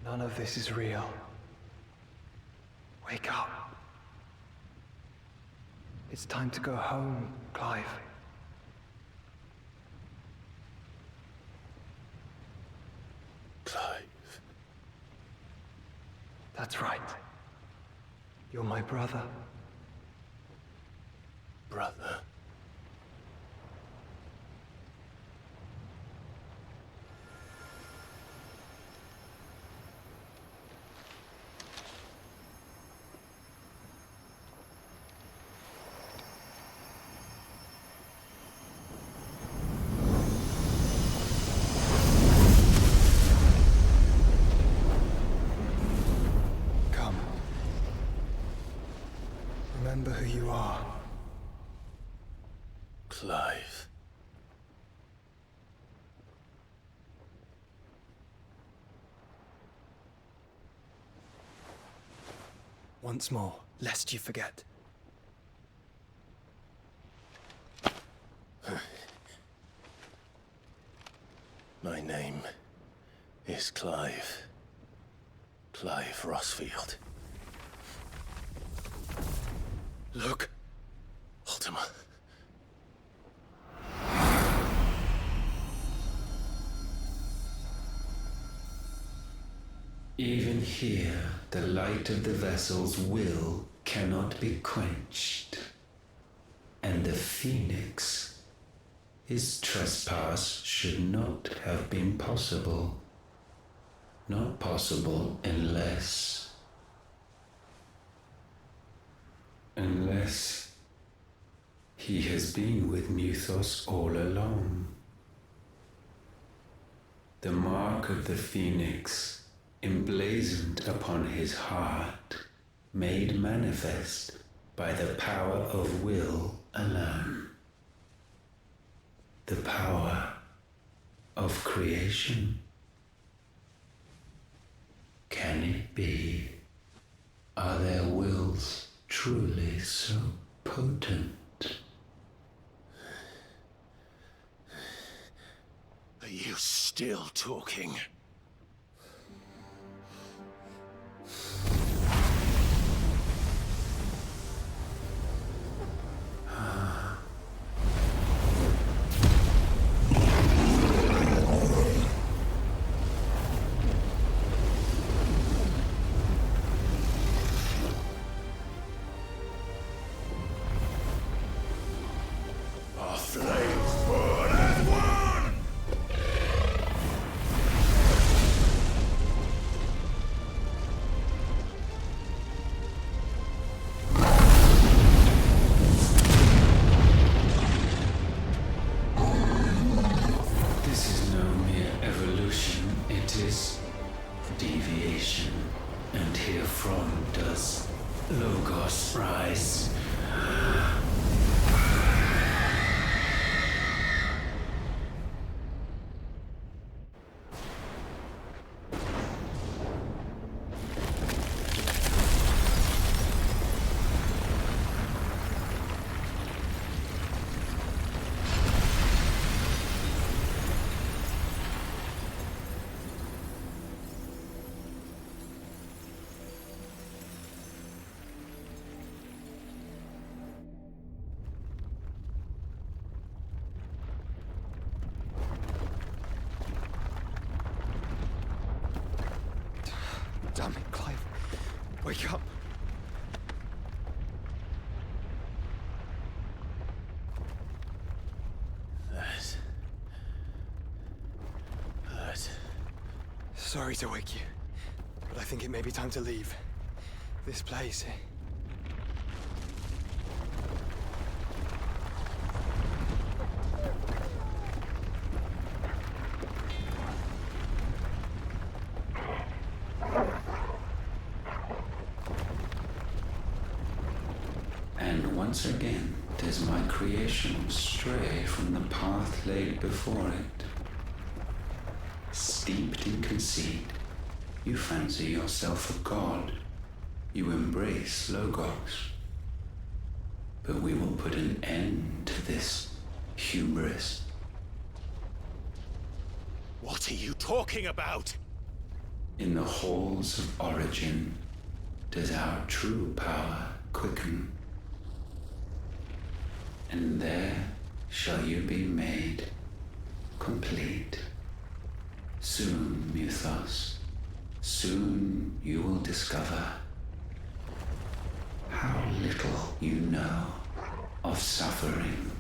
None of this is real. Wake up. It's time to go home, Clive. Clive. That's right. You're my brother. Brother. Come. Remember who you are. Clive. Once more, lest you forget. My name is Clive. Clive Rossfield. Look, Ultima. Even here, the light of the vessel's will cannot be quenched. And the Phoenix, his trespass should not have been possible. Not possible unless he has been with Muthos all along. The mark of the Phoenix, emblazoned upon his heart, made manifest by the power of will alone. The power of creation. Can it be? Are their wills truly so potent? still talking. Our flames burn as one! This is no mere evolution, it is deviation. And herefrom does Logos rise. Damn it, Clive. Wake up. Sorry to wake you, but I think it may be time to leave. This place. And once again does my creation stray from the path laid before it. Steeped in conceit, you fancy yourself a god. You embrace Logos. But we will put an end to this hubris. What are you talking about? In the halls of origin does our true power quicken. And there shall you be made complete. Soon, Mythos, soon you will discover how little you know of suffering.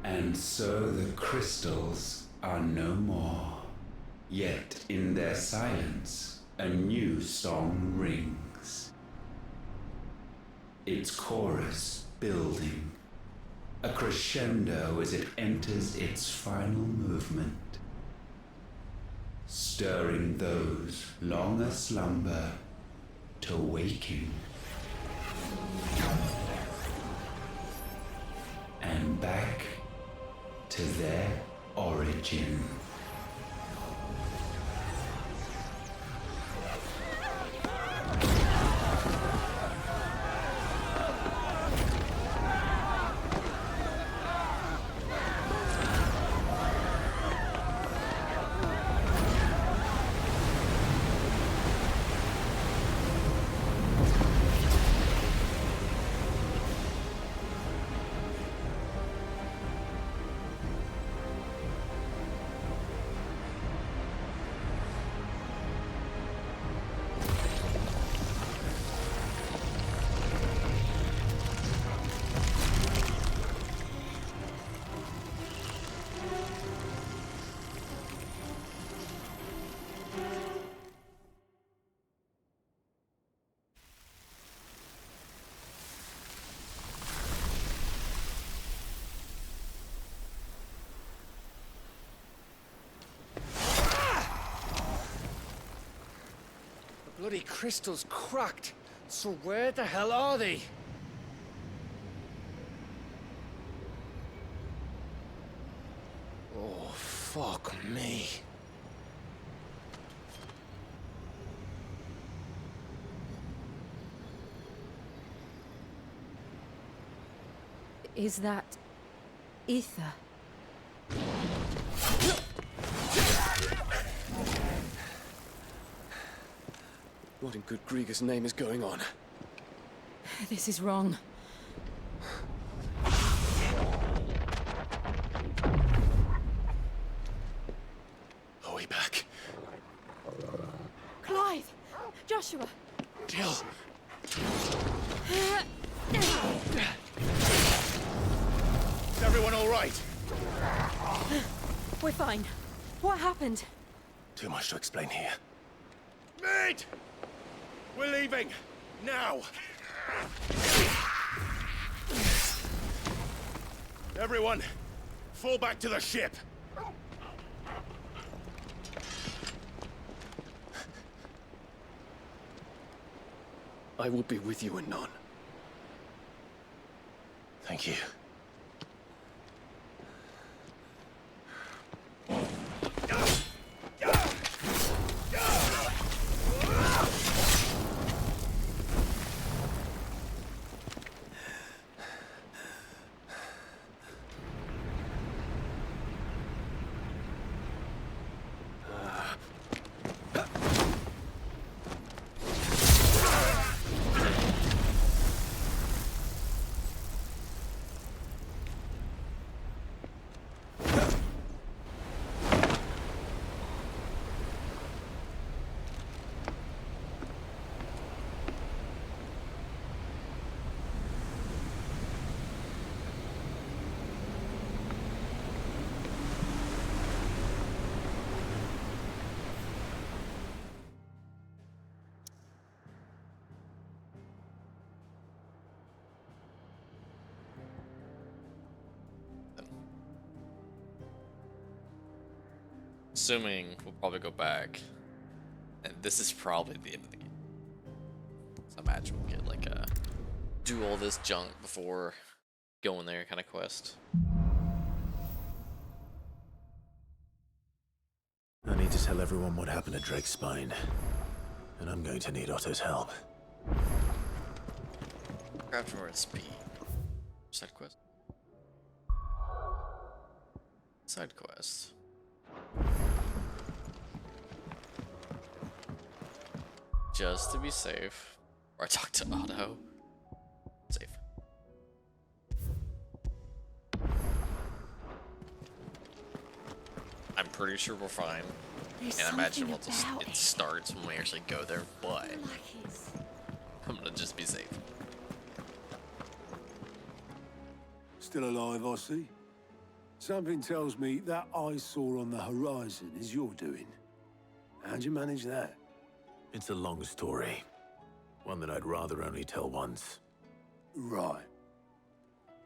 And so the crystals are no more, yet in their silence a new song rings. Its chorus building, a crescendo as it enters its final movement, stirring those long aslumber to waking. And back to their origin. bloody crystal's cracked. So where the hell are they? Oh, fuck me. Is that ether? What in good Grieger's name is going on? This is wrong. Are we back? Clive! Joshua! Jill! Is everyone all right? We're fine. What happened? Too much to explain here. Mate! We're leaving! Now! Everyone, fall back to the ship! I will be with you anon. Thank you. Assuming we'll probably go back, and this is probably the end of the game. So imagine we'll get like a do all this junk before going there kind of quest. I need to tell everyone what happened at Drake's Spine, and I'm going to need Otto's help. Craft more speed. Side quest. Side quest. Just to be safe. Or I talk to Otto. Safe. I'm pretty sure we're fine. There's and I imagine something about it starts when we actually go there, but I'm gonna just be safe. Still alive, I see. Something tells me that eyesore on the horizon is your doing. How'd you manage that? It's a long story. One that I'd rather only tell once. Right.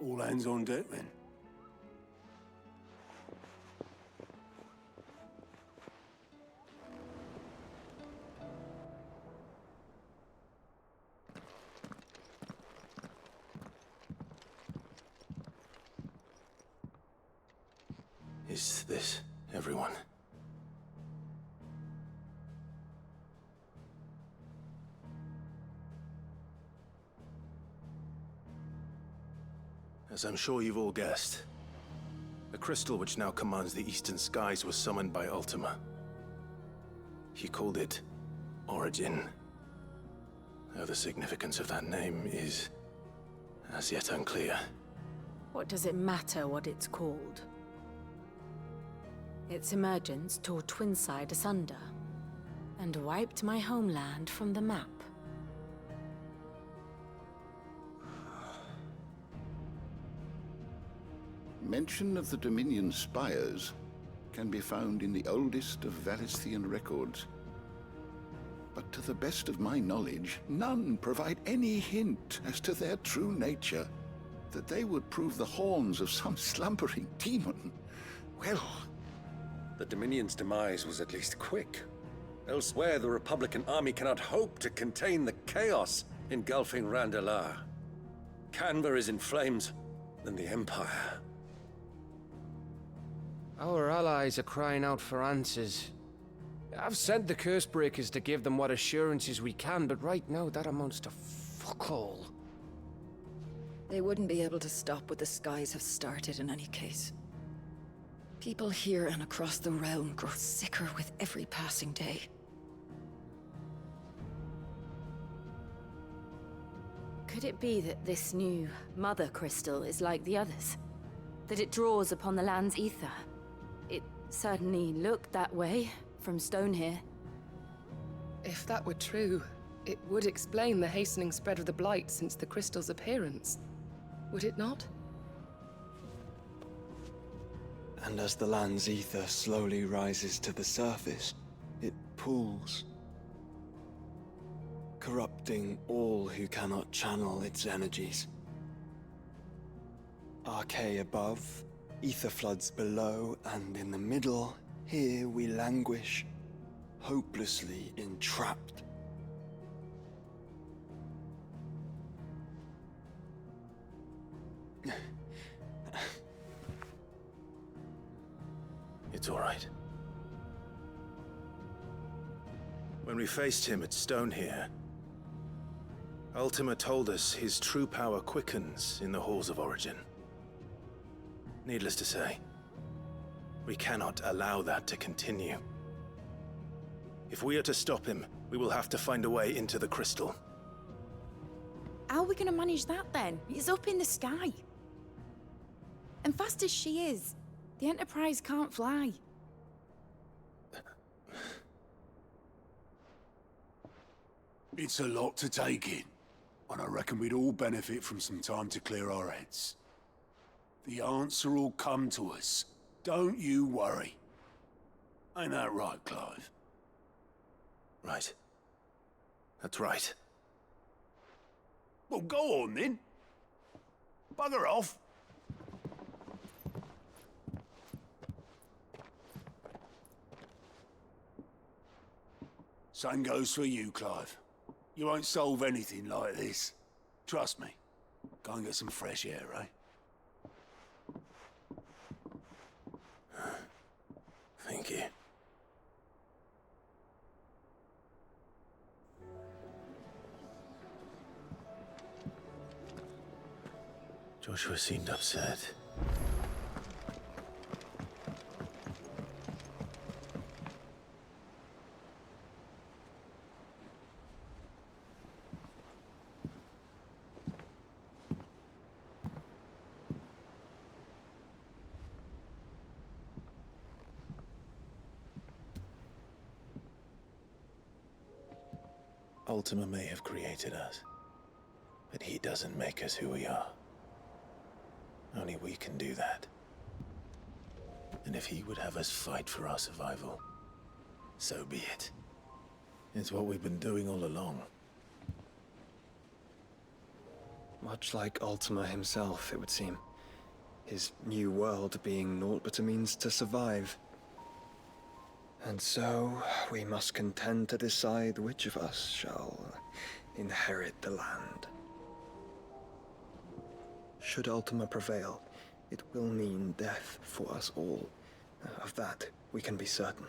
All hands on deck, then. Is this everyone? As I'm sure you've all guessed, the crystal which now commands the eastern skies was summoned by Ultima. He called it Origin. Though the significance of that name is as yet unclear. What does it matter what it's called? Its emergence tore Twinside asunder and wiped my homeland from the map. Mention of the Dominion spires can be found in the oldest of Valisthian records. But to the best of my knowledge, none provide any hint as to their true nature. That they would prove the horns of some slumbering demon. Well, The Dominion's demise was at least quick. Elsewhere, the Republican army cannot hope to contain the chaos engulfing Randalar. Canva is in flames, and the Empire. Our allies are crying out for answers. I've sent the curse breakers to give them what assurances we can, but right now that amounts to fuck all. They wouldn't be able to stop what the skies have started in any case. People here and across the realm grow sicker with every passing day. Could it be that this new Mother Crystal is like the others? That it draws upon the land's ether? It certainly looked that way from stone here. If that were true, it would explain the hastening spread of the Blight since the crystal's appearance. Would it not? And as the land's ether slowly rises to the surface, it pools, corrupting all who cannot channel its energies. Archay above, ether floods below, and in the middle, here we languish, hopelessly entrapped. It's all right. When we faced him at Stone here, Ultima told us his true power quickens in the Halls of Origin. Needless to say, we cannot allow that to continue. If we are to stop him, we will have to find a way into the crystal. How are we going to manage that then? It's up in the sky. And fast as she is, the Enterprise can't fly. It's a lot to take in, and I reckon we'd all benefit from some time to clear our heads. The answer will come to us. Don't you worry. Ain't that right, Clive? Right. That's right. Well, go on then. Bugger off. Same goes for you, Clive. You won't solve anything like this. Trust me. Go and get some fresh air, eh? Thank you. Joshua seemed upset. Ultima may have created us, but he doesn't make us who we are. Only we can do that. And if he would have us fight for our survival, so be it. It's what we've been doing all along. Much like Ultima himself, it would seem. His new world being naught but a means to survive. And so, we must contend to decide which of us shall inherit the land. Should Ultima prevail, it will mean death for us all. Of that, we can be certain.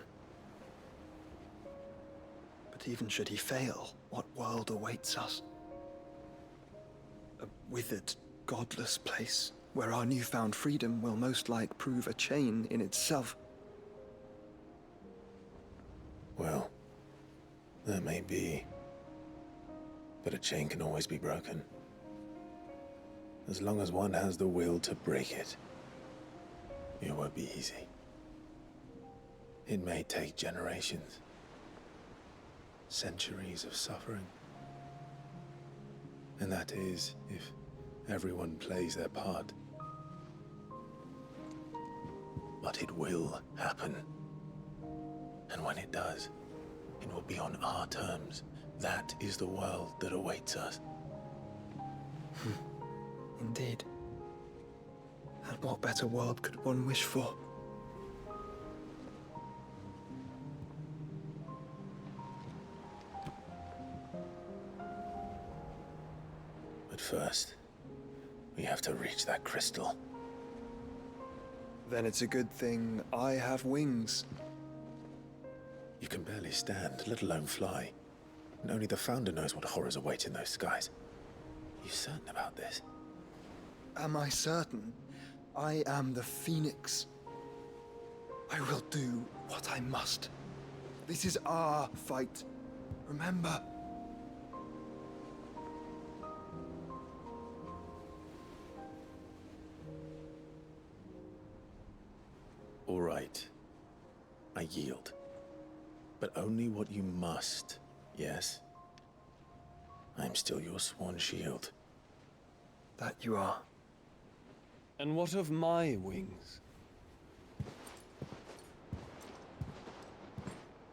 But even should he fail, what world awaits us? A withered, godless place, where our newfound freedom will most like prove a chain in itself. Well, that may be. But a chain can always be broken. As long as one has the will to break it, it won't be easy. It may take generations, centuries of suffering. And that is, if everyone plays their part. But it will happen. And when it does, it will be on our terms. That is the world that awaits us. Indeed. And what better world could one wish for? But first, we have to reach that crystal. Then it's a good thing I have wings. You can barely stand, let alone fly. And only the Founder knows what horrors await in those skies. You certain about this? Am I certain? I am the Phoenix. I will do what I must. This is our fight. Remember? All right. I yield. But only what you must, yes? I'm still your sworn shield. That you are. And what of my wings?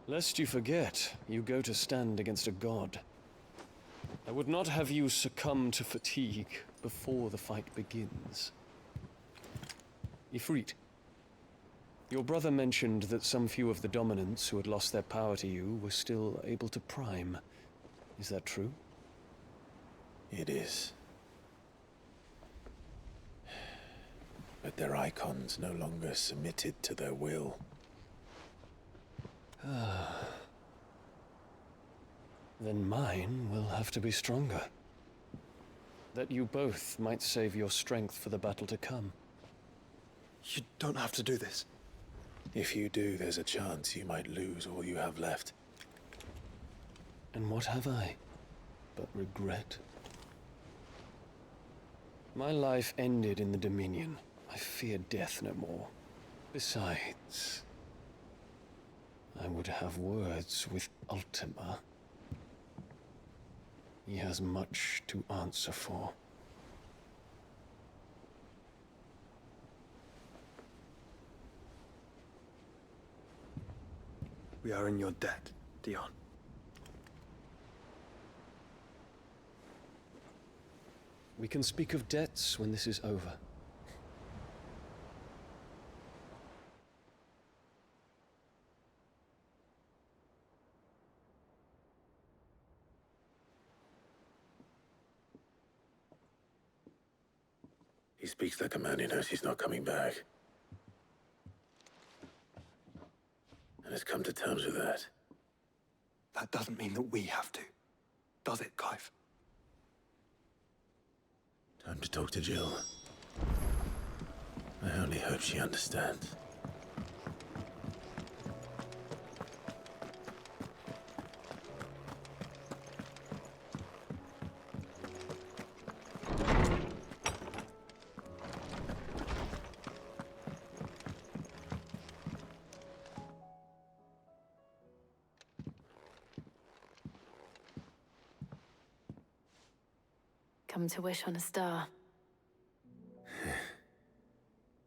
Lest you forget, you go to stand against a god. I would not have you succumb to fatigue before the fight begins. Ifrit, your brother mentioned that some few of the dominants who had lost their power to you were still able to prime. Is that true? It is. But their icons no longer submitted to their will. Then mine will have to be stronger. That you both might save your strength for the battle to come. You don't have to do this. If you do, there's a chance you might lose all you have left. And what have I but regret? My life ended in the Dominion. I fear death no more. Besides, I would have words with Ultima. He has much to answer for. We are in your debt, Dion. We can speak of debts when this is over. He speaks like a man who knows he's not coming back. And has come to terms with that. That doesn't mean that we have to, does it, Clive? Time to talk to Jill. I only hope she understands. Come to wish on a star.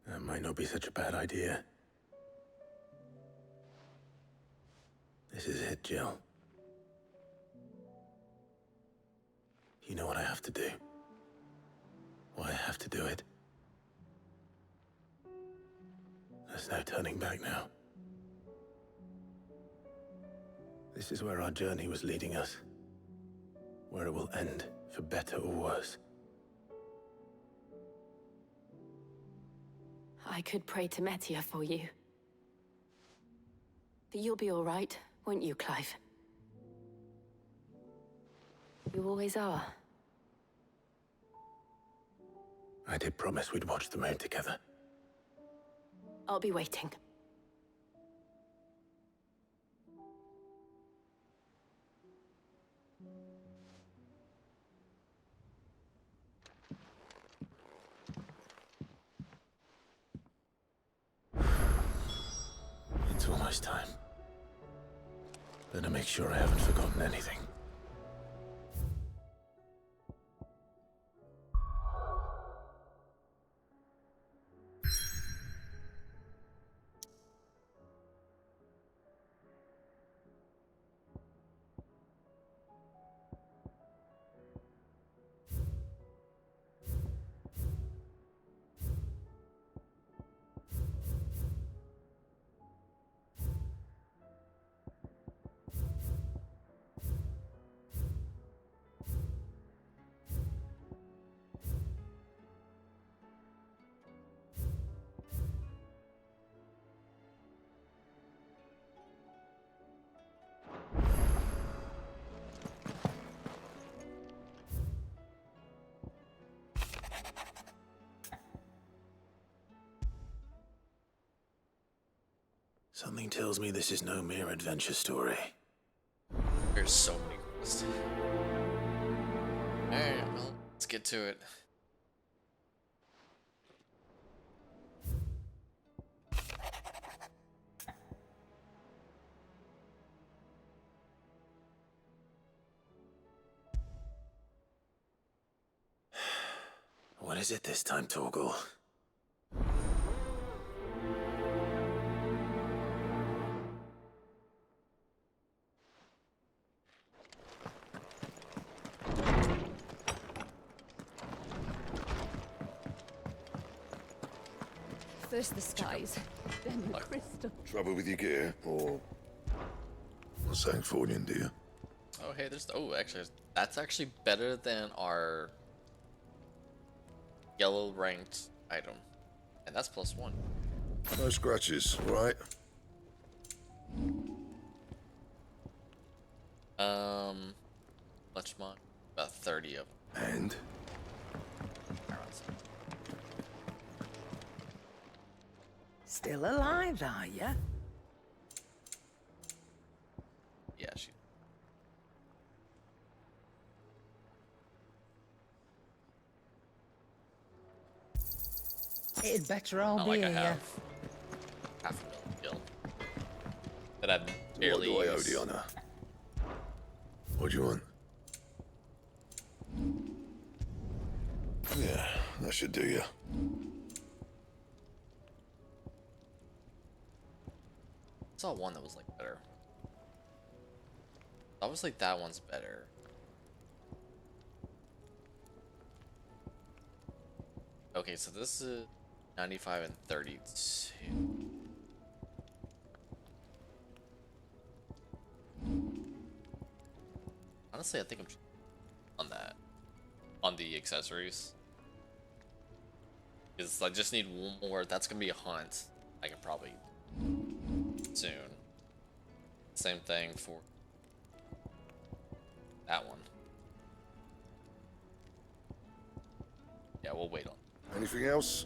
That might not be such a bad idea. This is it, Jill. You know what I have to do. Why I have to do it. There's no turning back now. This is where our journey was leading us. Where it will end, for better or worse. I could pray to Metia for you. But you'll be all right, won't you, Clive? You always are. I did promise we'd watch the moon together. I'll be waiting. It's almost time. Better make sure I haven't forgotten anything. Something tells me this is no mere adventure story. There's so many quests. Alright, well, let's get to it. What is it this time, Torgal? First the skies, then the crystal. Trouble with your gear, or something for you, do you? Oh, hey, there's. Oh, actually, that's actually better than our yellow ranked item. And that's +1. No scratches, right? Much more. About 30 of them. And? Still alive, are you? Yeah, she. It'd better all Not be like I here. have half a million gil. That I've barely What do I owe used. the honor? What do you want? Yeah, that should do you. I saw one that was like better. I was like, that one's better. Okay, so this is 95 and 32. Honestly, I think I'm on that. On the accessories. Because I just need one more. That's going to be a hunt. I can probably soon. Same thing for that one. Yeah, we'll wait on. Anything else?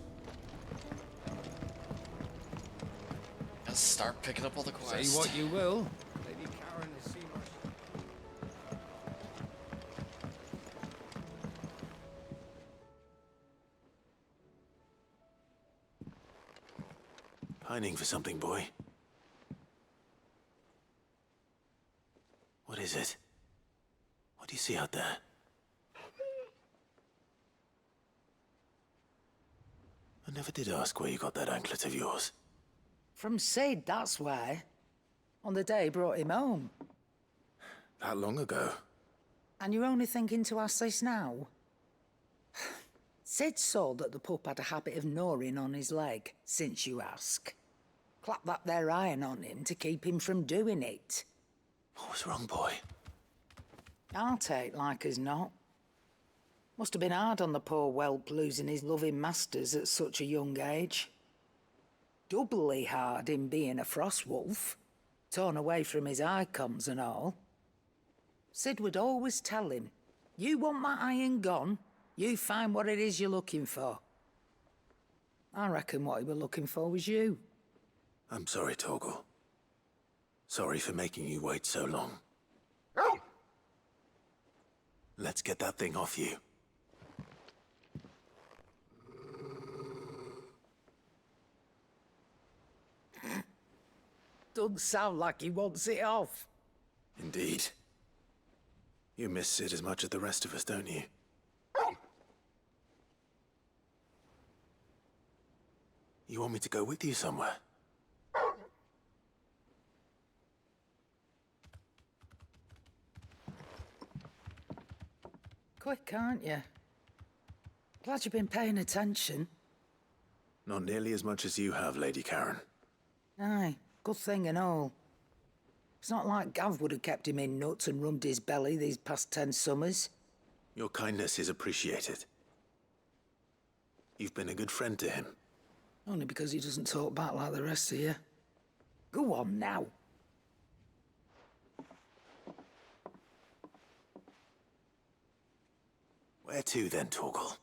Let's start picking up all the quests. Say what you will. Lady Karen has seen us. Pining for something, boy. What is it? What do you see out there? I never did ask where you got that anklet of yours. From Sid, that's why. On the day he brought him home. That long ago? And you're only thinking to ask this now? Sid saw that the pup had a habit of gnawing on his leg, since you ask. Clap that there iron on him to keep him from doing it. What was wrong, boy? I'll take like as not. Must have been hard on the poor whelp losing his loving masters at such a young age. Doubly hard in being a frost wolf, torn away from his icons and all. Sid would always tell him, you want that iron gone, you find what it is you're looking for. I reckon what he were looking for was you. I'm sorry, Torgal. Sorry for making you wait so long. Let's get that thing off you. Doesn't sound like he wants it off. Indeed. You miss Sid as much as the rest of us, don't you? You want me to go with you somewhere? Quick, aren't you? Glad you've been paying attention. Not nearly as much as you have, Lady Karen. Aye, good thing and all. It's not like Gav would have kept him in nuts and rubbed his belly these past 10 summers. Your kindness is appreciated. You've been a good friend to him. Only because he doesn't talk back like the rest of you. Go on now. Where to then, Torgal?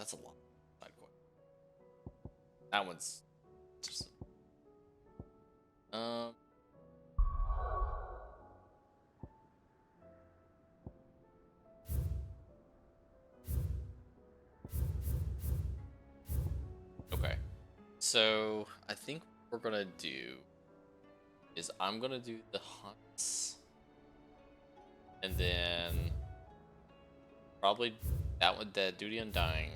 that's a lot. Side quest. That one's just okay. So I think what we're gonna do is I'm gonna do the hunts, and then probably that one, the duty undying,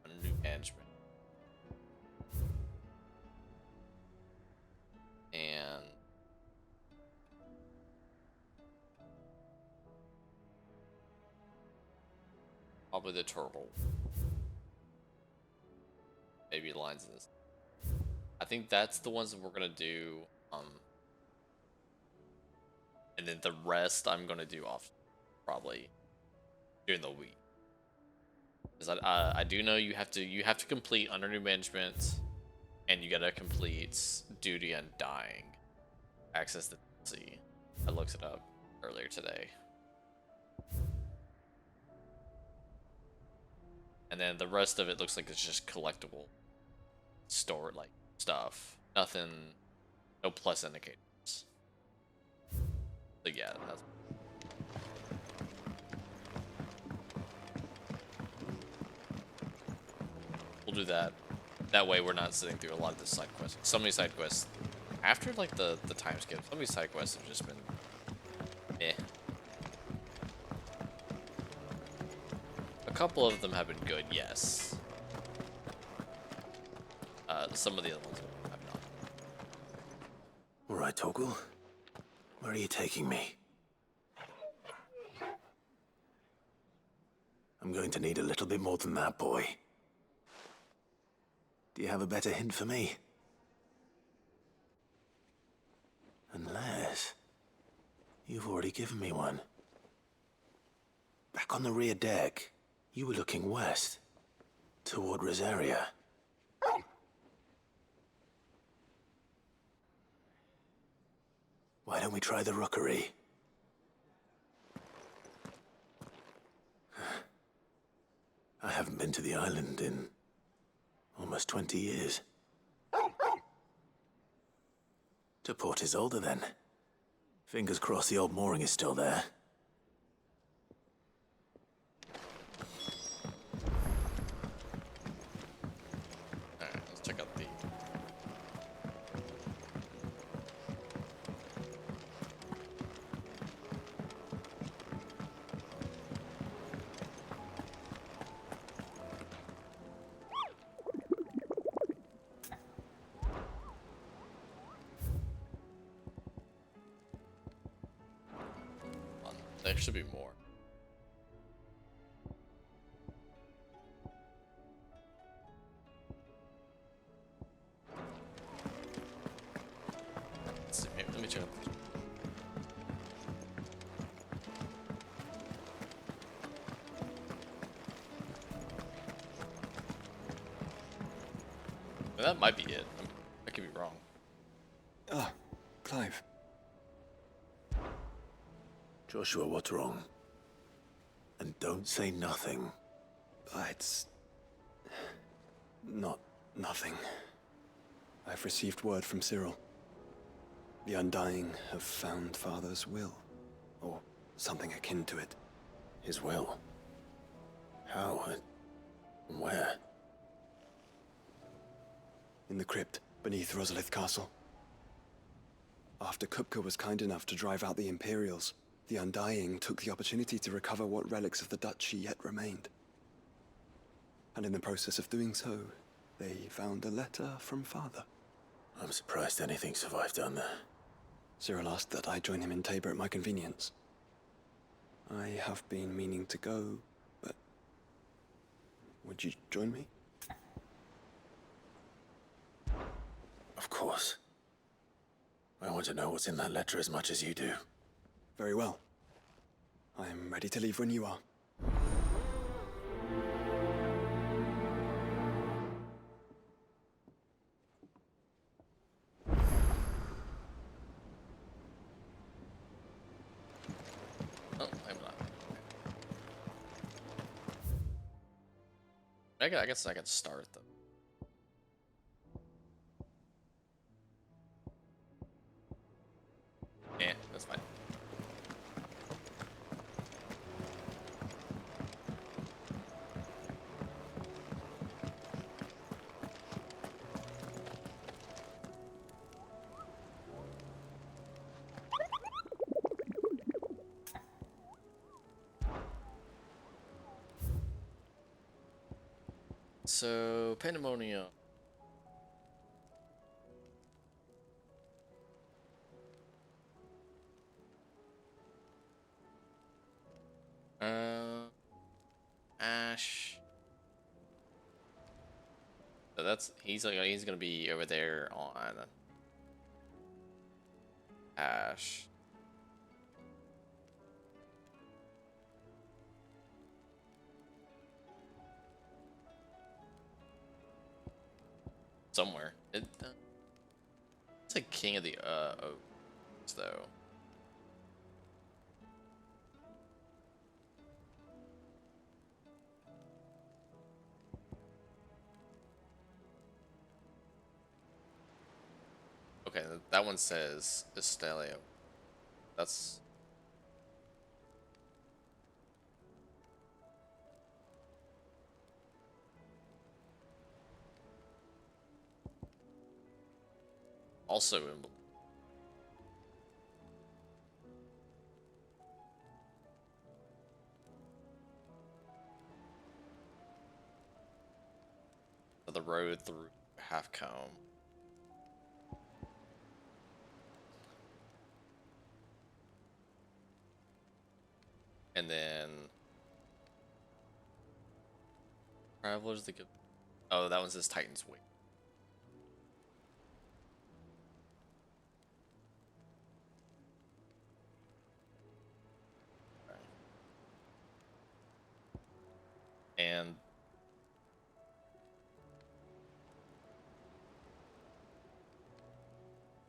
under new management, and probably the turtle. Maybe lines in this. I think that's the ones that we're gonna do. And then the rest I'm gonna do off, probably during the week. Because I do know you have to complete under new management, and you gotta complete duty and dying. Access the DLC. I looked it up earlier today. And then the rest of it looks like it's just collectible store like stuff. Nothing, no plus indicators. So yeah, that's we'll do that. That way we're not sitting through a lot of the side quests. So many side quests after like the time skip, some of these side quests have just been eh. A couple of them have been good, yes. Some of the other ones have not. All right, Torgal. Where are you taking me? I'm going to need a little bit more than that, boy. Do you have a better hint for me? Unless you've already given me one. Back on the rear deck, you were looking west, toward Rosaria. Why don't we try the rookery? I haven't been to the island in almost 20 years. To Port Isolde, then. Fingers crossed the old mooring is still there. Alright, let's check out the... There should be more. Let's see, maybe, let me check out this. That might be it. I could be wrong. Ah, Clive. Joshua, what's wrong? And don't say nothing. It's... not nothing. I've received word from Cyril. The Undying have found Father's will. Or something akin to it. His will? How? And where? In the crypt beneath Rosalith Castle. After Kupka was kind enough to drive out the Imperials, the Undying took the opportunity to recover what relics of the Duchy yet remained. And in the process of doing so, they found a letter from Father. I'm surprised anything survived down there. Cyril asked that I join him in Tabor at my convenience. I have been meaning to go, but... would you join me? Of course. I want to know what's in that letter as much as you do. Very well. I am ready to leave when you are. Oh, I'm not. I guess I can start them. Yeah, that's fine. So, Pandemonium. Ash. So that's he's gonna be over there on Ash. Somewhere. It's like King of the Oaks though. Okay, that one says Estelio. That's also in. The road through Halfcombe. And then Travelers the Good. Oh, that one says Titan's Wake. And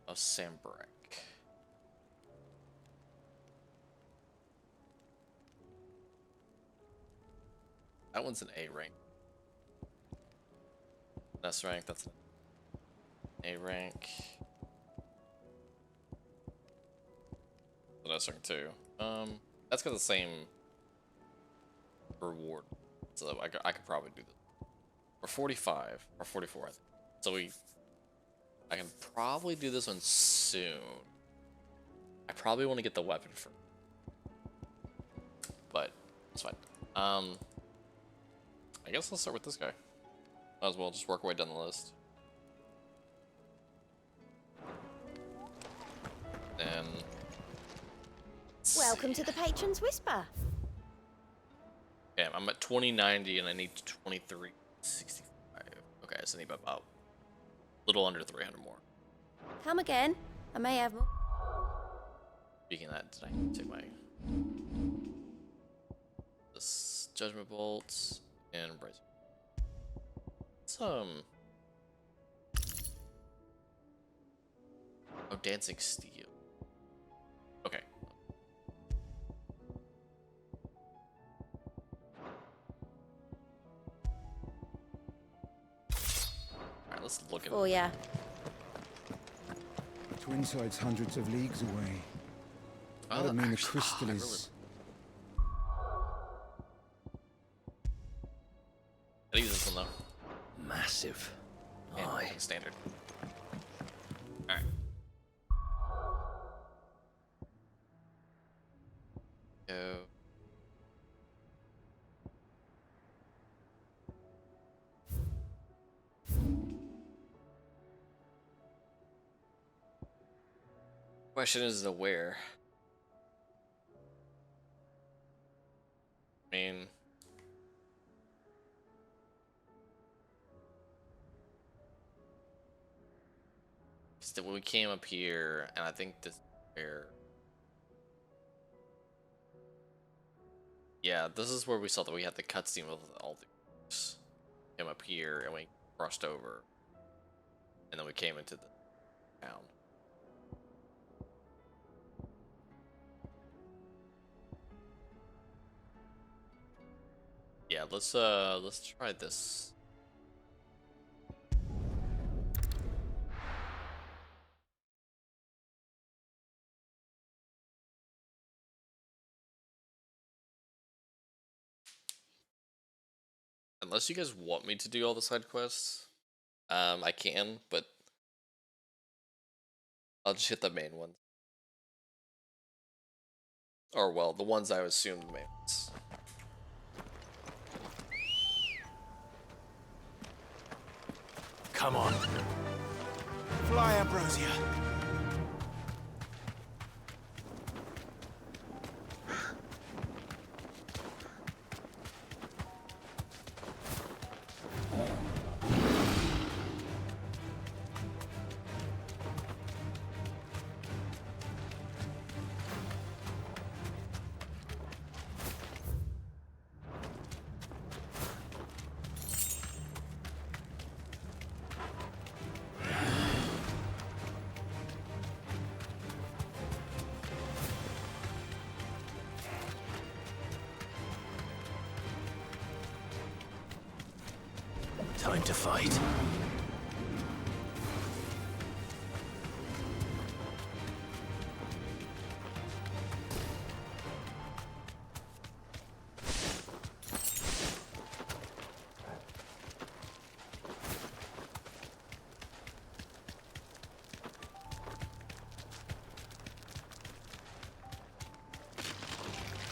of Sambrek. That one's an A rank. S rank, that's an A rank. An S rank too. That's got the same reward. So I could probably do this. Or 45 or 44, I think. So I can probably do this one soon. I probably want to get the weapon first, but it's fine. I guess let's start with this guy. Might as well just work our way down the list. Then. Welcome to the Patron's Whisper. Okay, I'm at 2090 and I need 2365. Okay, so I need about a little under 300 more. Come again. I may have more. Speaking of that, did I take my this Judgment Bolts and Brazen? Oh, Dancing Steel. Okay. Alright, let's look at it. Oh, yeah. Twinside's hundreds of leagues away. I don't mean the crystal is... I use this one though. Massive. Aye. Standard. Alright. Go. Question is the where. I mean, when we came up here, and I think this where. Yeah, this is where we saw that we had the cutscene with all the came up here and we crossed over, and then we came into the town. Yeah, yeah, let's try this. Unless you guys want me to do all the side quests, I can, but I'll just hit the main ones. Or, well, the ones I assume the main ones. Come on. Fly, Ambrosia. Time to fight.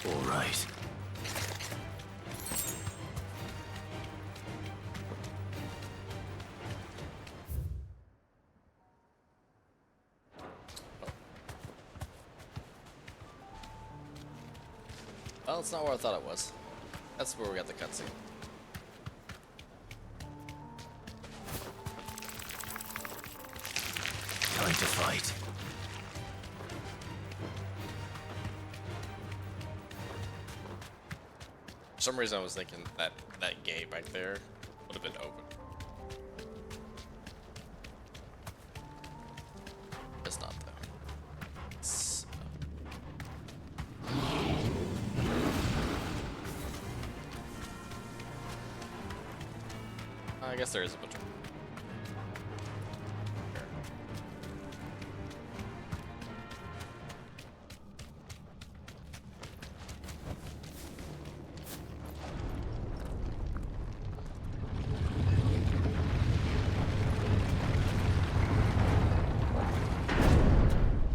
All right. Well, it's not where I thought it was. That's where we got the cutscene. Time to fight. For some reason, I was thinking that that gate right there would have been open. It's not though. It's, I guess there is a bunch of.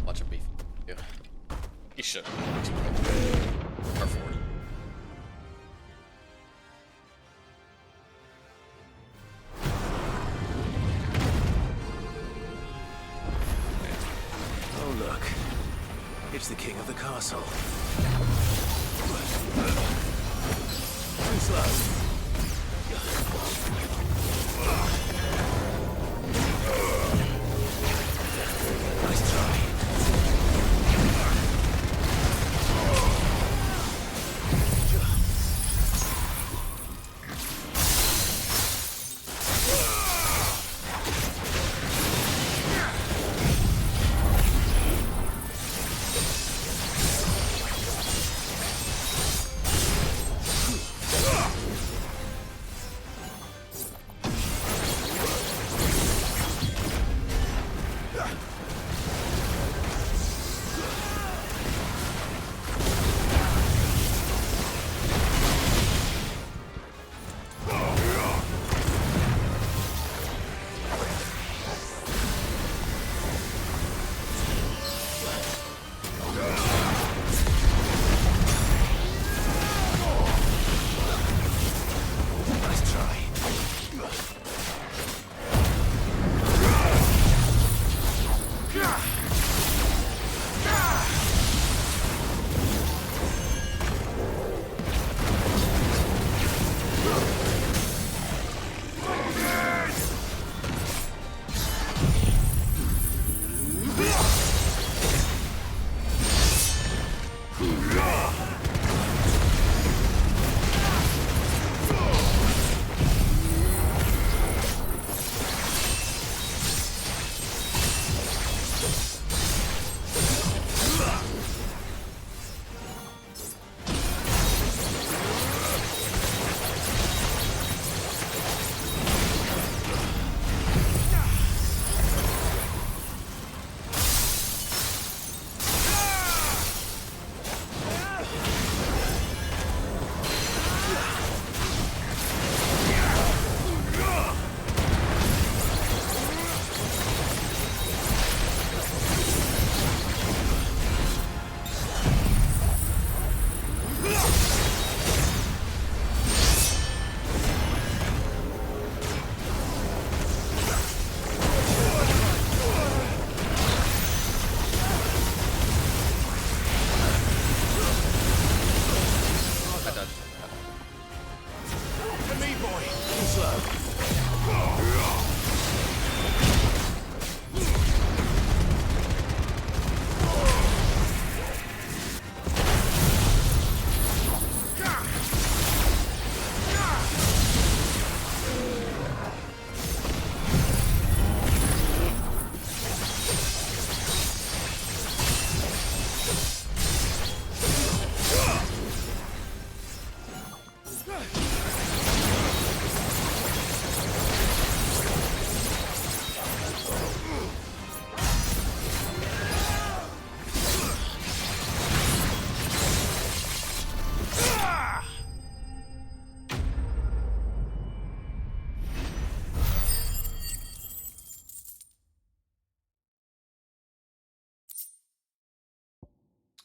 Bunch of beef. Yeah. He should. Or 40. Oh, look. It's the king of the castle. Too slow. Nice try. Nice try.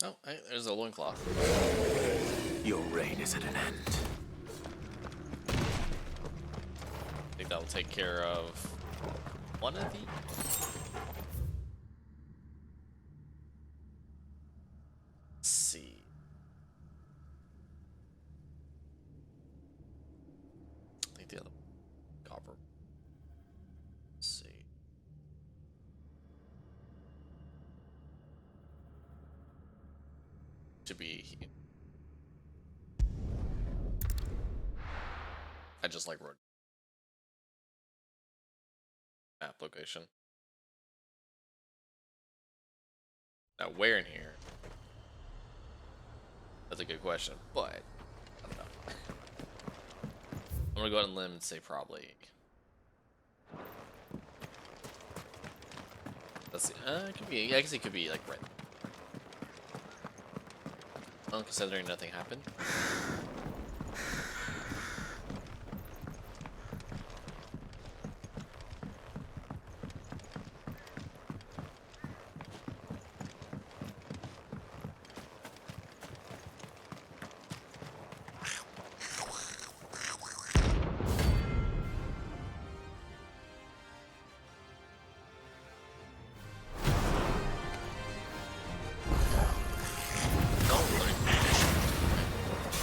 Oh, hey, there's a loincloth. Your reign is at an end. I think that'll take care of one of these. Let's see. I think the other copper. Let's see. To be. I just like road map location. Now, where in here? That's a good question, but I don't know. I'm gonna go out on a limb and say probably. Let's see. It could be. I guess it could be like right. Well, considering nothing happened.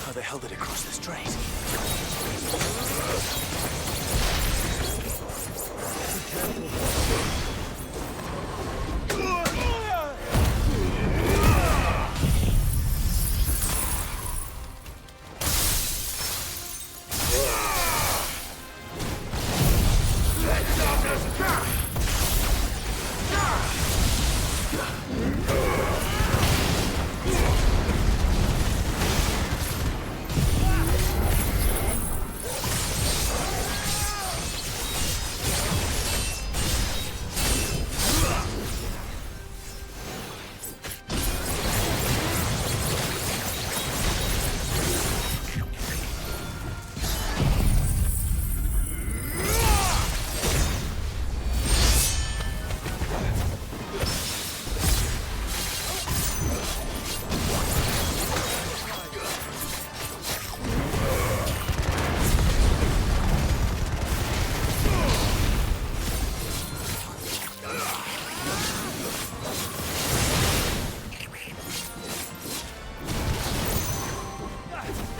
How the hell did it cross the strait?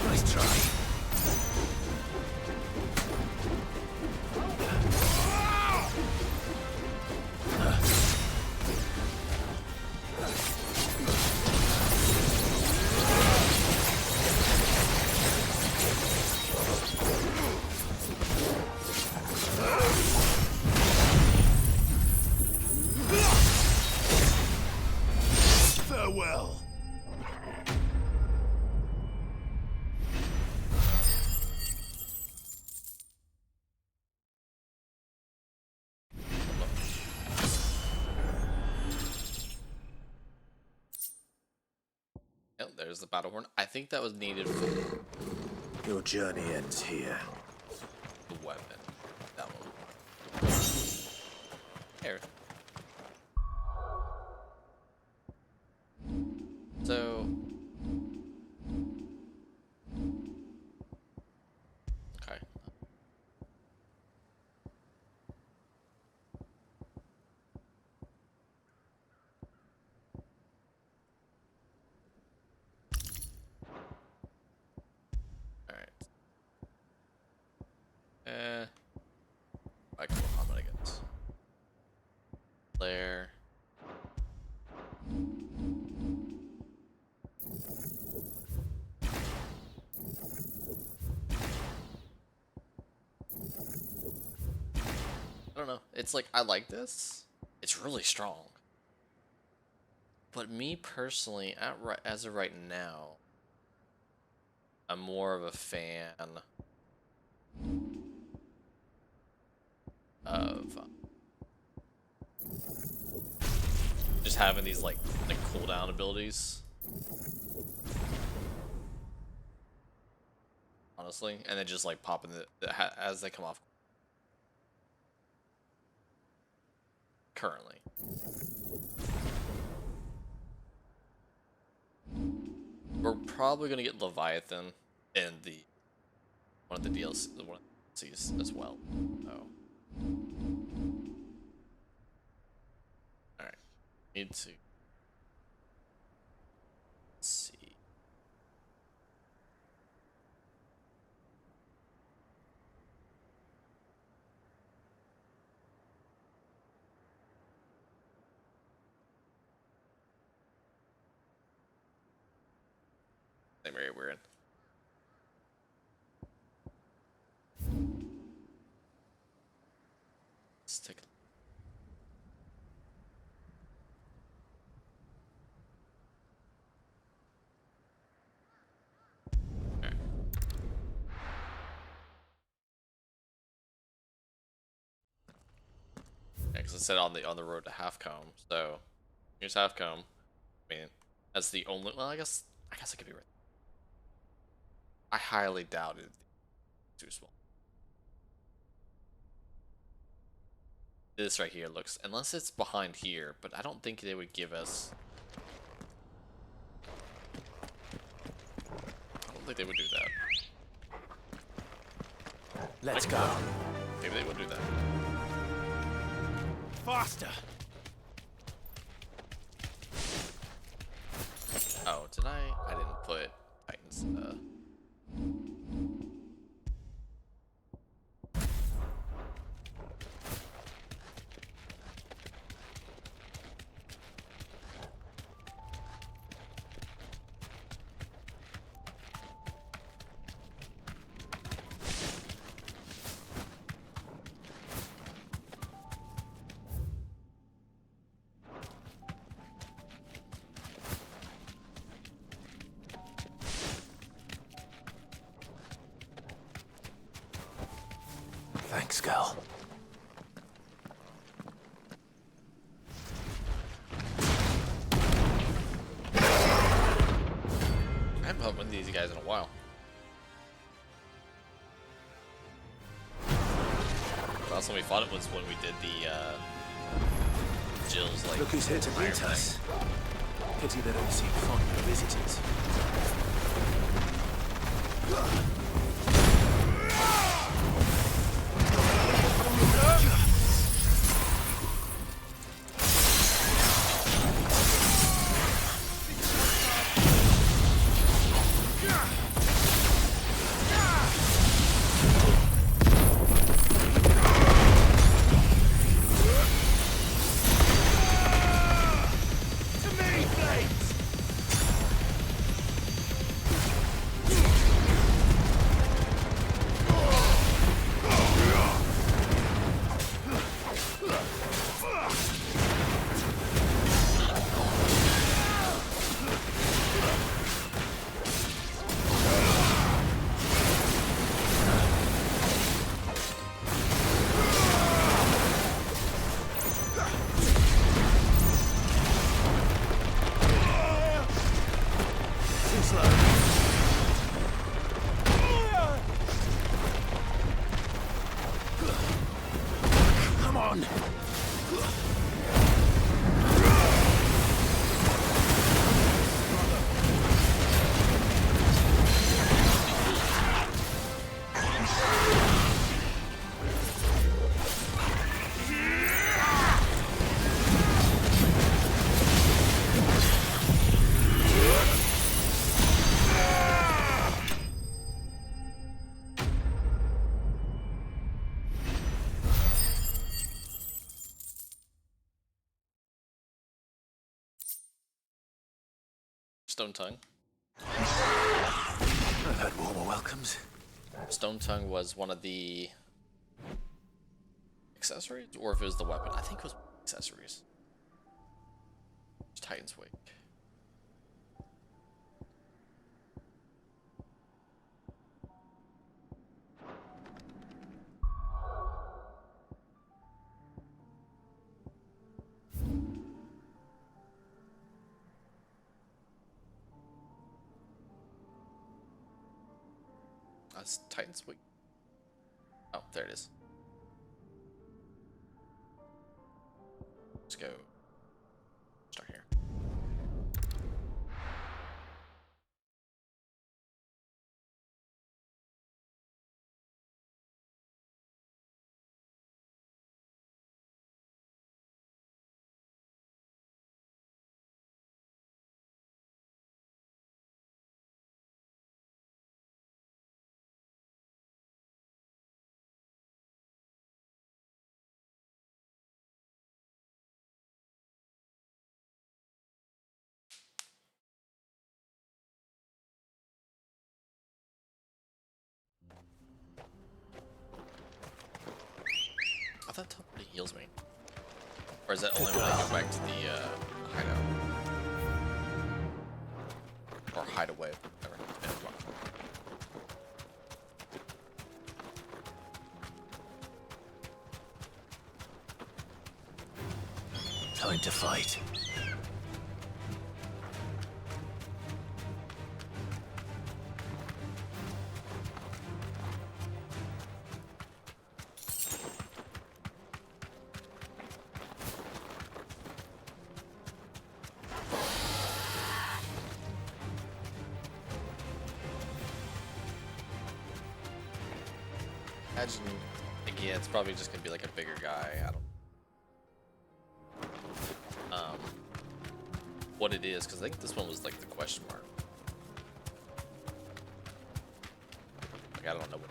Nice try. Farewell. Oh, there's the battle horn. I think that was needed for Your journey ends here. the weapon. That one. Here. So. Okay. Alright. I can how many guns? There. I don't know. It's like I like this. It's really strong. But me personally, as of right now, I'm more of a fan of just having these like cooldown abilities. Honestly, and then just like popping as they come off. Currently. probably gonna get Leviathan and the one of the DLC, the one of the DLCs as well. Oh. All right. Need to. Let's see. Same area we're in. Let's take a look. Alright. Yeah, because it said on the road to Halfcombe, so here's Halfcombe. I mean, that's the only. Well, I guess I could be right. I highly doubted it's too small. This right here looks, unless it's behind here, but I don't think they would give us. I don't think they would do that. Let's go. Maybe they would do that. Faster. Oh, did I? I didn't put Titans. Thanks, girl. I haven't played one of these guys in a while. The last time we fought it was when we did the Jill's like. Look who's here to greet us. Pity they don't seem fond of visitors. Come on. Stone Tongue. I've had warmer welcomes. Stone Tongue was one of the accessories, or if it was the weapon. I think it was accessories. It's Titan's Wake. That's Titan's Wake. Oh, there it is. Let's go. Start here. thought teleport heals me. Or is that only when I go back to the hideout? Or hideaway, whatever. Time to fight. Imagine, again, it's probably just gonna be like a bigger guy. I don't what it is, because I think this one was like the question mark. Like, I don't know what.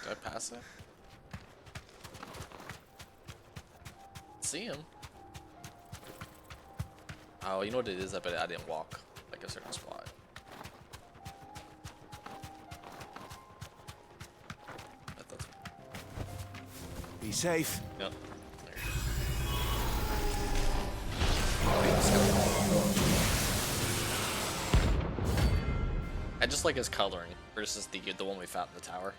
Did I pass it? See him. Oh, you know what it is? I bet I didn't walk like a certain spot. Be safe. Yep. I just like his coloring versus the one we found in the tower.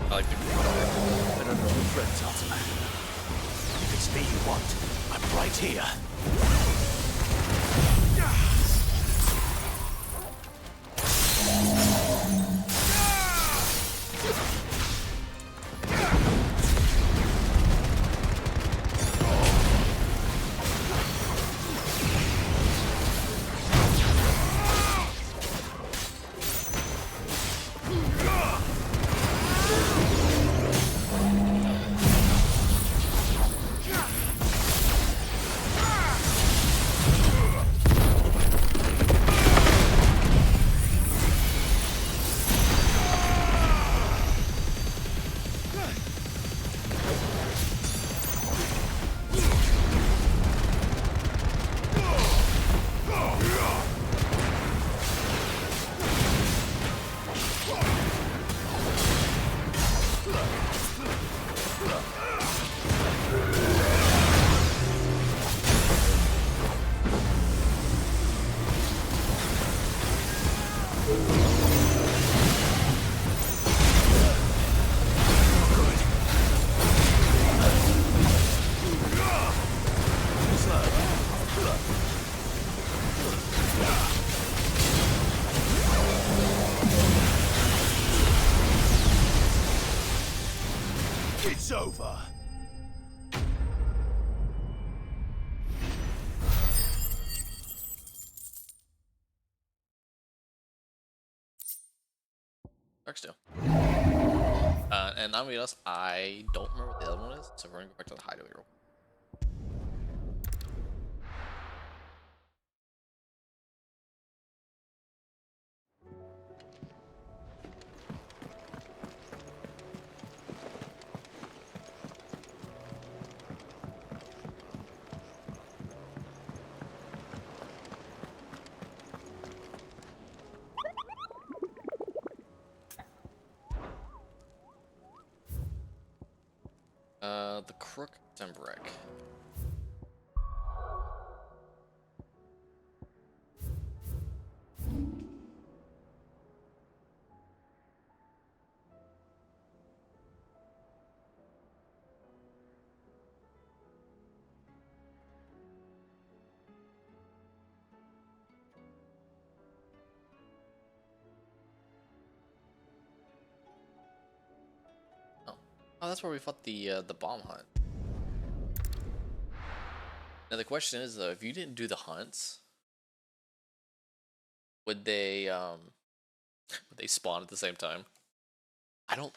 I like the green color. Better know your friends, Ultima. If it's me you want, I'm right here. It's over. Darksteel. And I'm gonna be honest, I don't remember what the other one is, so we're gonna go back to the hideaway real quick. The Crook Tembrick. Oh, that's where we fought the bomb hunt. Now the question is though, if you didn't do the hunts, would they spawn at the same time? I don't.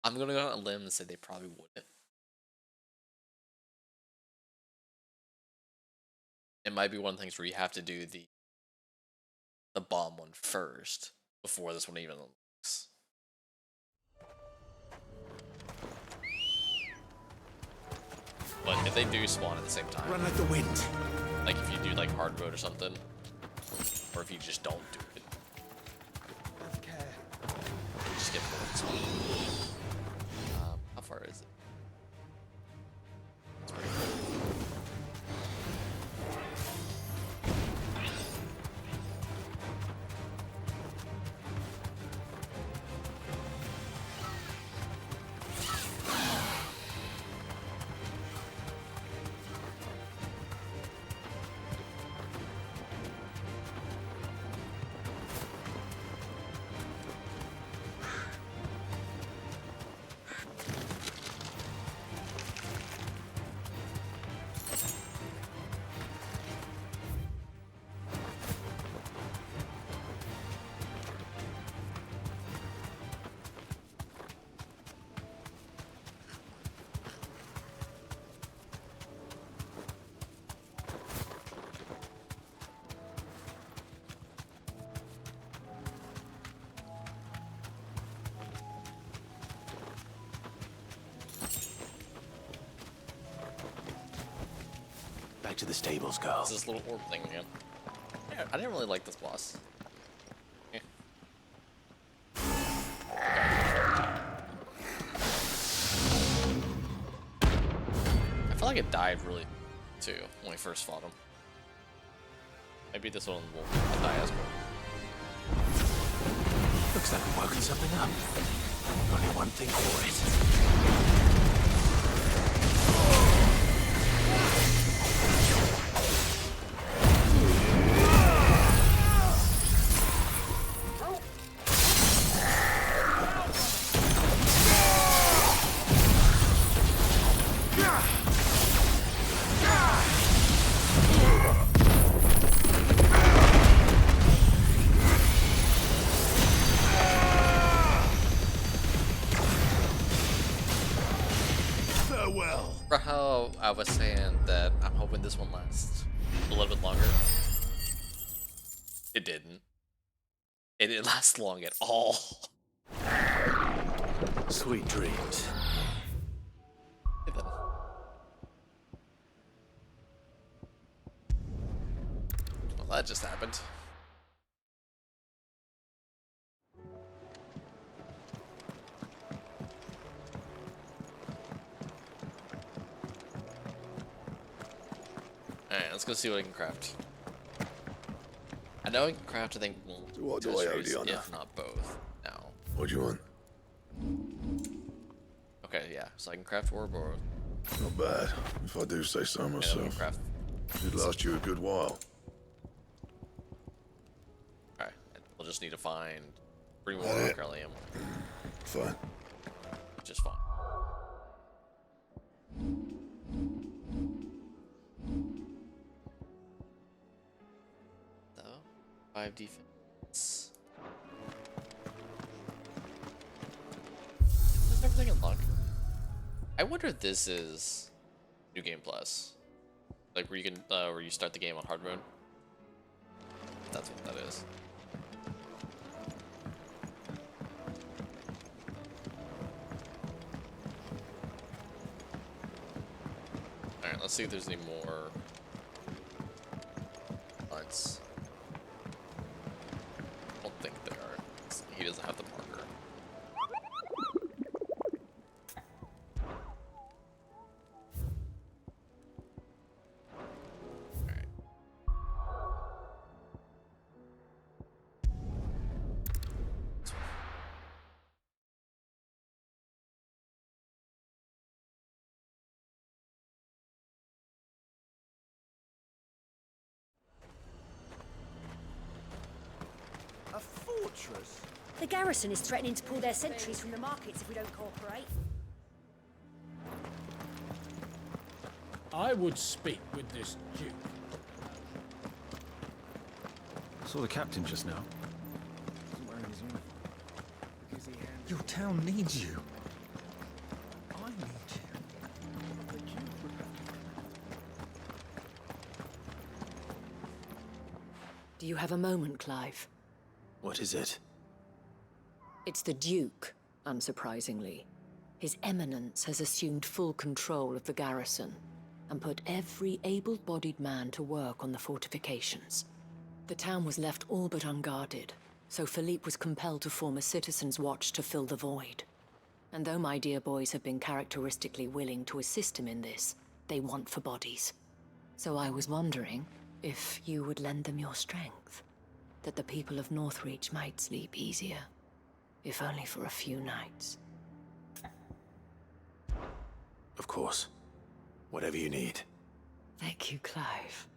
I'm gonna go on a limb and say they probably wouldn't. It might be one of the things where you have to do the bomb one first before this one even unlocks. But if they do spawn at the same time, Run like the wind. Like if you do like hard mode or something, or if you just don't do it, you just get bored. How far is it? It's pretty cool. Back to the stables, go. It's this little orb thing again. Yeah, I didn't really like this boss. Yeah. I feel like it died really too when we first fought him. Maybe this one will not die as well. Looks like we're working something up. Only one thing for it. For how I was saying that I'm hoping this one lasts a little bit longer. It didn't. It didn't last long at all. Sweet dreams. Okay, then. Well, that just happened. Alright, let's go see what I can craft. I know I can craft, I think, What do I owe you on if not both, now. What do you want? Okay, yeah, so I can craft orb or... Not bad, if I do say so myself. Craft. It'd last you a good while. Alright, we'll just need to find 3 more Carlium. Fine. Just fine. So, 5 defense. Is everything unlocked? I wonder if this is New Game Plus. Like where you can where you start the game on hard mode. That's what that is. Alright, let's see if there's any more hunts. I don't think there are. He doesn't have the marker. Alright. A fortress? The garrison is threatening to pull their sentries from the markets if we don't cooperate. I would speak with this Duke. I saw the captain just now. He's wearing his uniform. Your town needs you. I need you. Do you have a moment, Clive? What is it? It's the Duke, unsurprisingly. His Eminence has assumed full control of the garrison and put every able-bodied man to work on the fortifications. The town was left all but unguarded, so Philippe was compelled to form a citizens' watch to fill the void. And though my dear boys have been characteristically willing to assist him in this, they want for bodies. So I was wondering if you would lend them your strength, that the people of Northreach might sleep easier, if only for a few nights. Of course. Whatever you need. Thank you, Clive.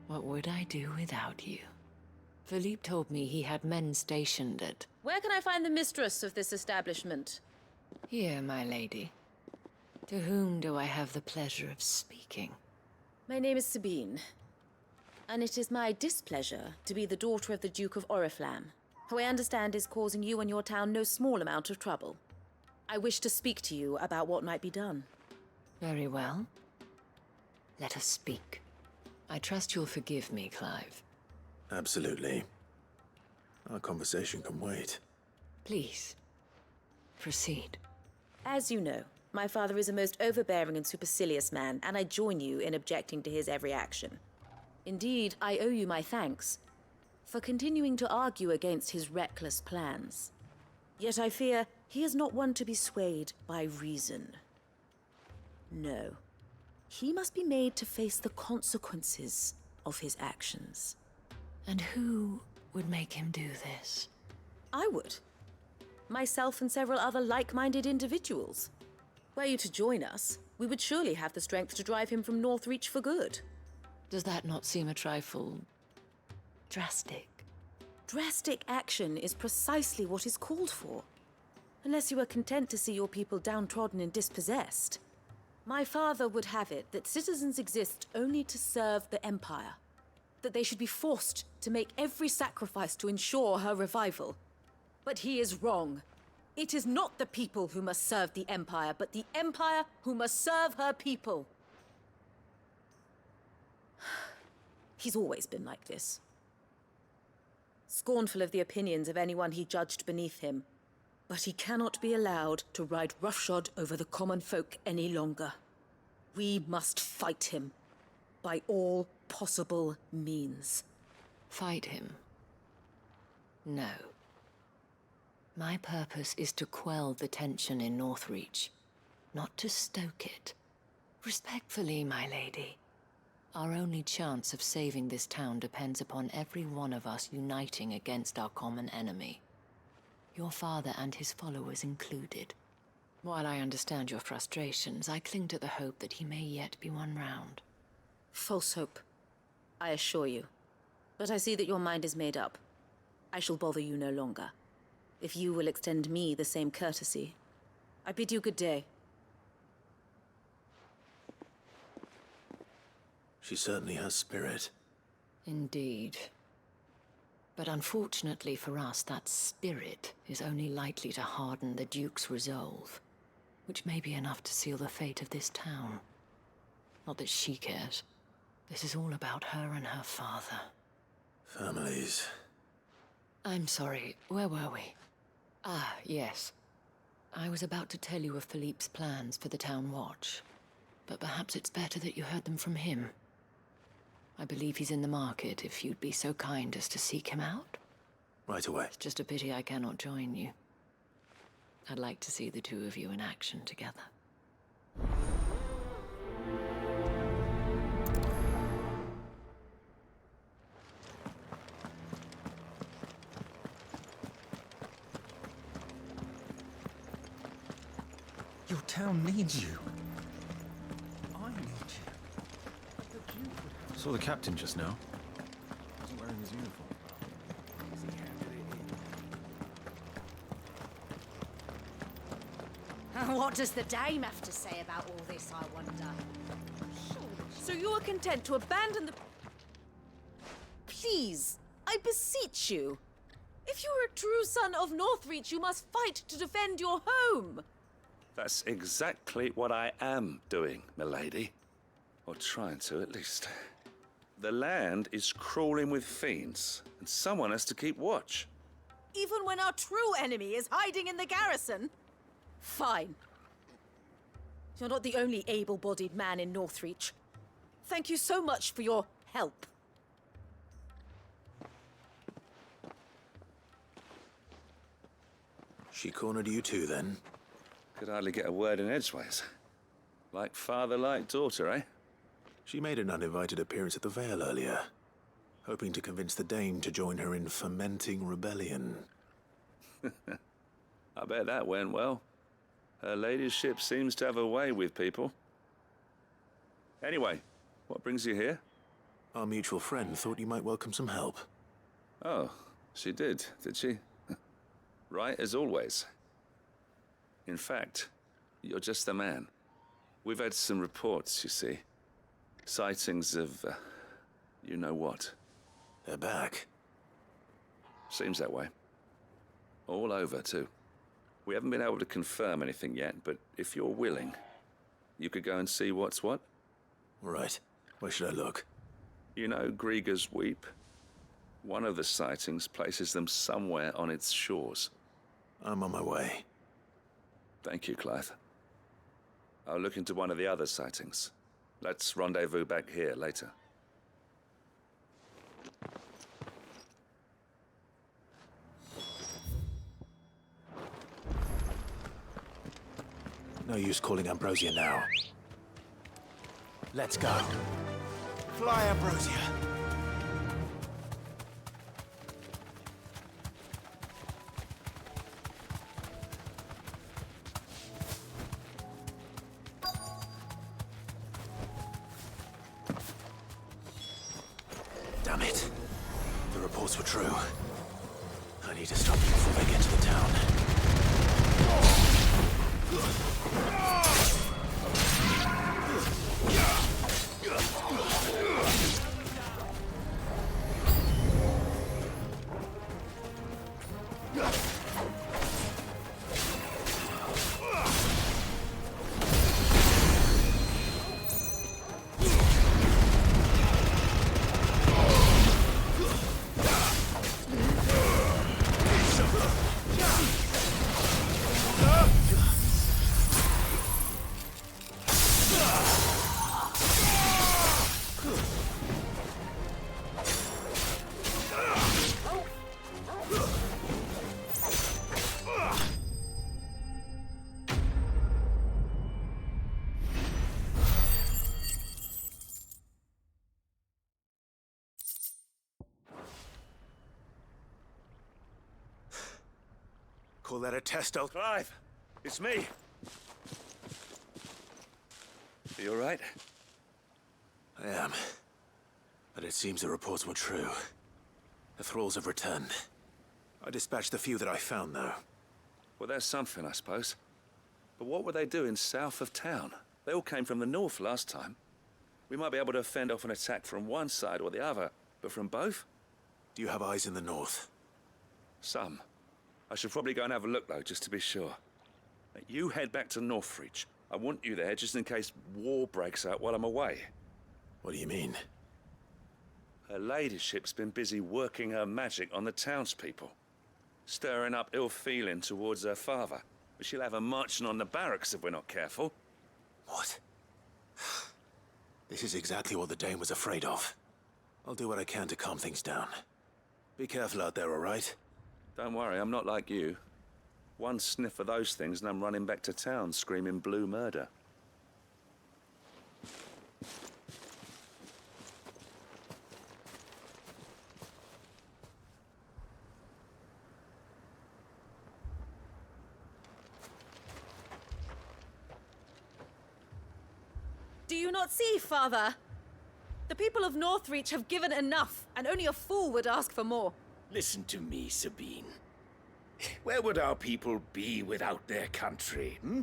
What would I do without you? Philippe told me he had men stationed at... Where can I find the mistress of this establishment? Here, my lady. To whom do I have the pleasure of speaking? My name is Sabine, and it is my displeasure to be the daughter of the Duke of Oriflamme, who I understand is causing you and your town no small amount of trouble. I wish to speak to you about what might be done. Very well. Let us speak. I trust you'll forgive me, Clive. Absolutely. Our conversation can wait. Please, proceed. As you know, my father is a most overbearing and supercilious man, and I join you in objecting to his every action. Indeed, I owe you my thanks for continuing to argue against his reckless plans. Yet I fear he is not one to be swayed by reason. No. He must be made to face the consequences of his actions. And who would make him do this? I would. Myself and several other like-minded individuals. Were you to join us, we would surely have the strength to drive him from Northreach for good. Does that not seem a trifle... drastic? Drastic action is precisely what is called for. Unless you are content to see your people downtrodden and dispossessed. My father would have it that citizens exist only to serve the Empire. That they should be forced to make every sacrifice to ensure her revival. But he is wrong. It is not the people who must serve the Empire, but the Empire who must serve her people. He's always been like this. Scornful of the opinions of anyone he judged beneath him. But he cannot be allowed to ride roughshod over the common folk any longer. We must fight him, by all possible means. Fight him? No. My purpose is to quell the tension in Northreach, not to stoke it. Respectfully, my lady. Our only chance of saving this town depends upon every one of us uniting against our common enemy. Your father and his followers included. While I understand your frustrations, I cling to the hope that he may yet be won round. False hope, I assure you. But I see that your mind is made up. I shall bother you no longer. If you will extend me the same courtesy, I bid you good day. She certainly has spirit. Indeed. But unfortunately for us, that spirit is only likely to harden the Duke's resolve, which may be enough to seal the fate of this town. Not that she cares. This is all about her and her father. Families. I'm sorry, where were we? Ah, yes. I was about to tell you of Philippe's plans for the town watch, but perhaps it's better that you heard them from him. I believe he's in the market, if you'd be so kind as to seek him out. Right away. It's just a pity I cannot join you. I'd like to see the two of you in action together. Your town needs you. I need you. Saw the captain just now. Wasn't wearing his uniform. What does the dame have to say about all this, I wonder? So you are content to abandon the... Please, I beseech you. If you are a true son of Northreach, you must fight to defend your home. That's exactly what I am doing, milady. Or trying to, at least. The land is crawling with fiends, and someone has to keep watch. Even when our true enemy is hiding in the garrison? Fine. You're not the only able-bodied man in Northreach. Thank you so much for your help. She cornered you too, then? Could hardly get a word in edgeways. Like father, like daughter, eh? She made an uninvited appearance at the Vale earlier, hoping to convince the Dane to join her in fomenting rebellion. I bet that went well. Her ladyship seems to have a way with people. Anyway, what brings you here? Our mutual friend thought you might welcome some help. Oh, she did she? Right as always. In fact, you're just the man. We've had some reports, you see. Sightings of, you know what. They're back. Seems that way. All over, too. We haven't been able to confirm anything yet, but if you're willing, you could go and see what's what. Right. Where should I look? You know Grieger's Weep? One of the sightings places them somewhere on its shores. I'm on my way. Thank you, Clive. I'll look into one of the other sightings. Let's rendezvous back here later. No use calling Ambrosia now. Let's go. Fly, Ambrosia! Damn it. The reports were true. I need to stop them before they get to the town. Call that a test, Clive! It's me! Are you all right? I am. But it seems the reports were true. The thralls have returned. I dispatched the few that I found, though. Well, there's something, I suppose. But what were they doing south of town? They all came from the north last time. We might be able to fend off an attack from one side or the other, but from both? Do you have eyes in the north? Some. I should probably go and have a look, though, just to be sure. You head back to Northreach. I want you there just in case war breaks out while I'm away. What do you mean? Her ladyship's been busy working her magic on the townspeople. Stirring up ill feeling towards her father. But she'll have her marching on the barracks if we're not careful. What? This is exactly what the Dane was afraid of. I'll do what I can to calm things down. Be careful out there, all right? Don't worry, I'm not like you. One sniff of those things and I'm running back to town screaming blue murder. Do you not see, Father? The people of Northreach have given enough, and only a fool would ask for more. Listen to me, Sabine. Where would our people be without their country, hmm?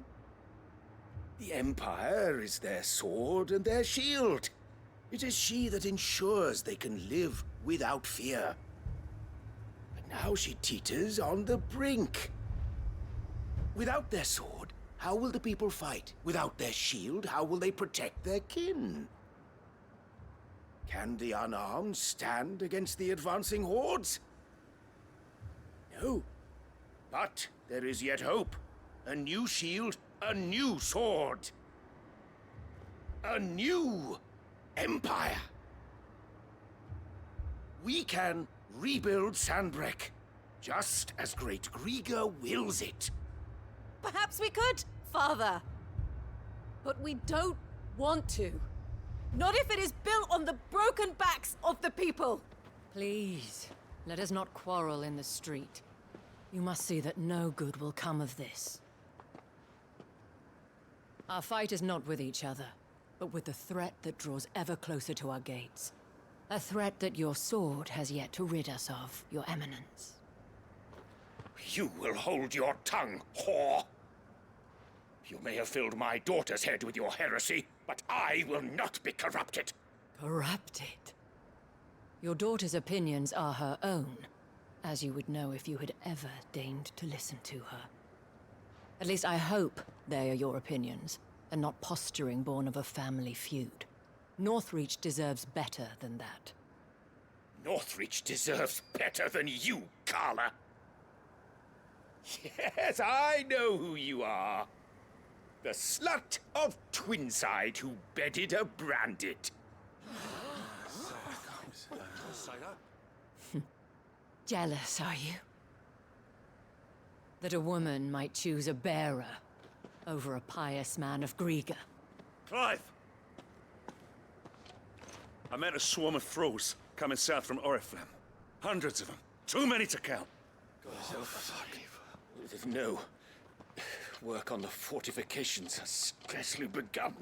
The Empire is their sword and their shield. It is she that ensures they can live without fear. But now she teeters on the brink. Without their sword, how will the people fight? Without their shield, how will they protect their kin? Can the unarmed stand against the advancing hordes? No. But there is yet hope. A new shield, a new sword. A new empire. We can rebuild Sandbreck, just as Great Grieger wills it. Perhaps we could, Father. But we don't want to. Not if it is built on the broken backs of the people. Please, let us not quarrel in the street. You must see that no good will come of this. Our fight is not with each other, but with the threat that draws ever closer to our gates. A threat that your sword has yet to rid us of, Your Eminence. You will hold your tongue, whore! You may have filled my daughter's head with your heresy, but I will not be corrupted. Corrupted? Your daughter's opinions are her own, as you would know if you had ever deigned to listen to her. At least I hope they are your opinions, and not posturing born of a family feud. Northreach deserves better than that. Northreach deserves better than you, Carla. Yes, I know who you are. The slut of Twinside who bedded a Branded. Jealous, are you? That a woman might choose a bearer over a pious man of Grieger. Clive! I met a swarm of thralls coming south from Oriflamme. Hundreds of them. Too many to count. No. Work on the fortifications has scarcely begun.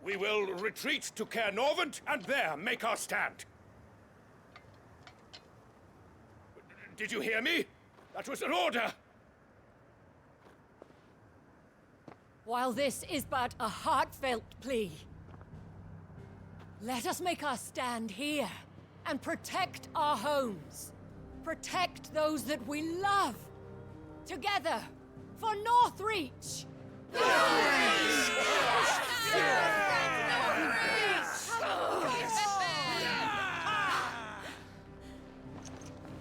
We will retreat to Caer Norvent and there make our stand. Did you hear me? That was an order! While this is but a heartfelt plea, let us make our stand here and protect our homes. Protect those that we love. Together, for Northreach!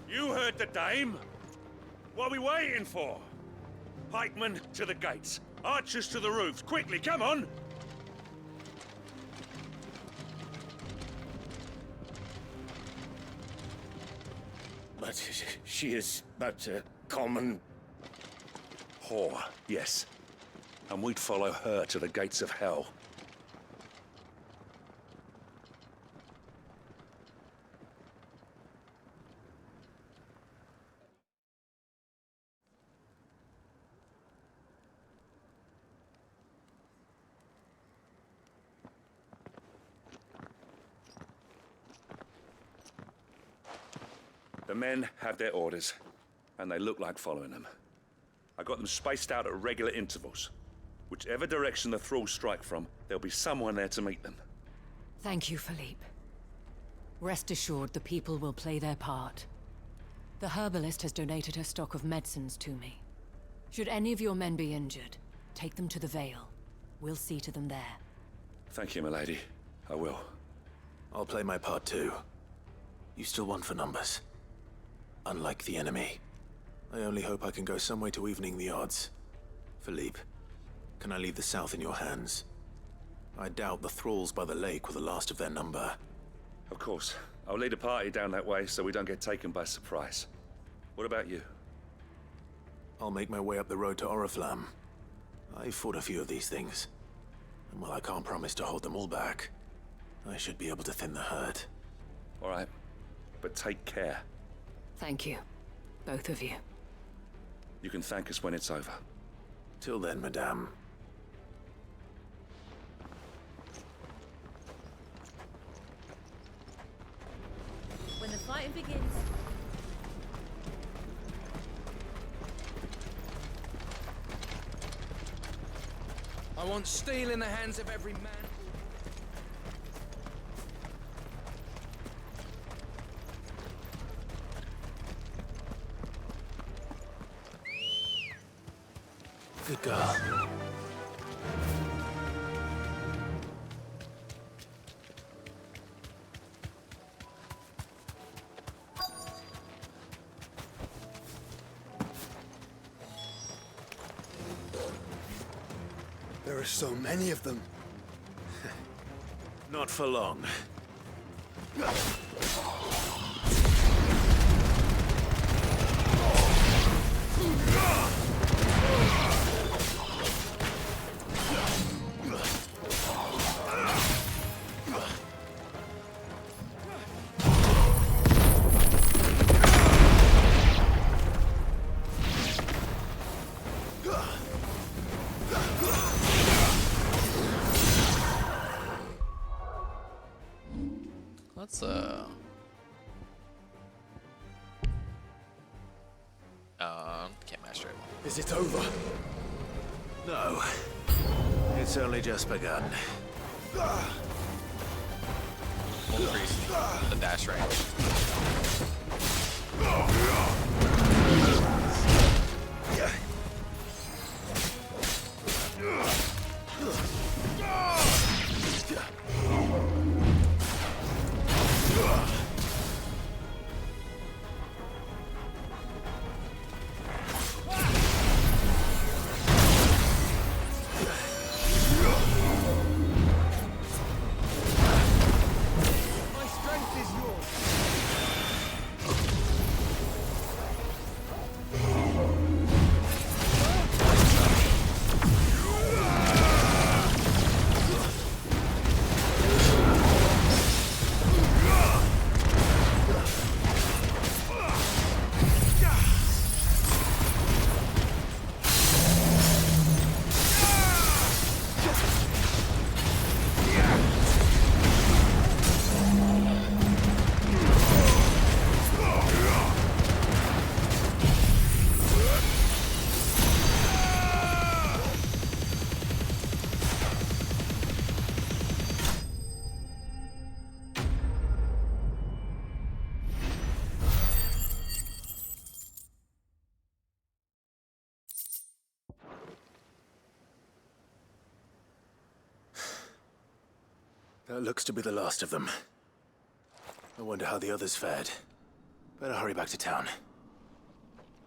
You heard the dame. What are we waiting for? Pikemen to the gates. Archers to the roofs. Quickly, come on! But she is but a common... whore, yes. And we'd follow her to the gates of hell. The men have their orders, and they look like following them. I got them spaced out at regular intervals. Whichever direction the thralls strike from, there'll be someone there to meet them. Thank you, Philippe. Rest assured the people will play their part. The herbalist has donated her stock of medicines to me. Should any of your men be injured, take them to the Vale. We'll see to them there. Thank you, milady. I will. I'll play my part too. You still want for numbers. Unlike the enemy. I only hope I can go some way to evening the odds. Philippe, can I leave the south in your hands? I doubt the thralls by the lake were the last of their number. Of course. I'll lead a party down that way so we don't get taken by surprise. What about you? I'll make my way up the road to Oriflamme. I fought a few of these things. And while I can't promise to hold them all back, I should be able to thin the herd. All right. But take care. Thank you. Both of you. You can thank us when it's over. Till then, madame. When the fighting begins... I want steel in the hands of every man. Good girl. There are so many of them. Not for long. Let's can't master it. Is it over? No. It's only just begun. Increase the dash range. My strength is yours. That looks to be the last of them. I wonder how the others fared. Better hurry back to town.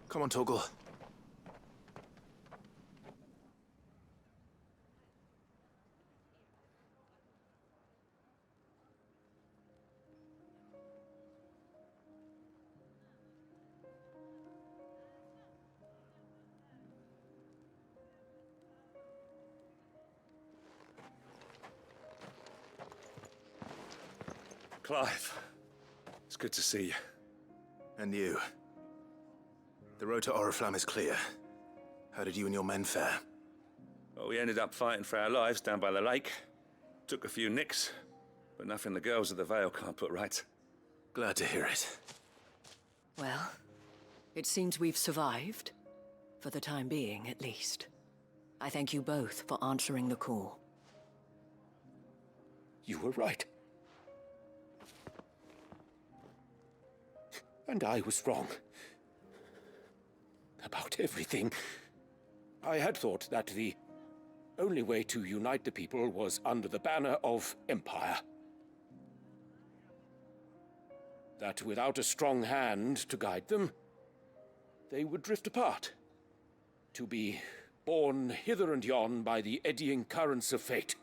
Come on, Torgal. Clive, it's good to see you. And you. The road to Oriflamme is clear. How did you and your men fare? Well, we ended up fighting for our lives down by the lake. Took a few nicks, but nothing the girls of the Vale can't put right. Glad to hear it. Well, it seems we've survived. For the time being, at least. I thank you both for answering the call. You were right. And I was wrong. About everything. I had thought that the only way to unite the people was under the banner of Empire. That without a strong hand to guide them, they would drift apart. To be borne hither and yon by the eddying currents of fate.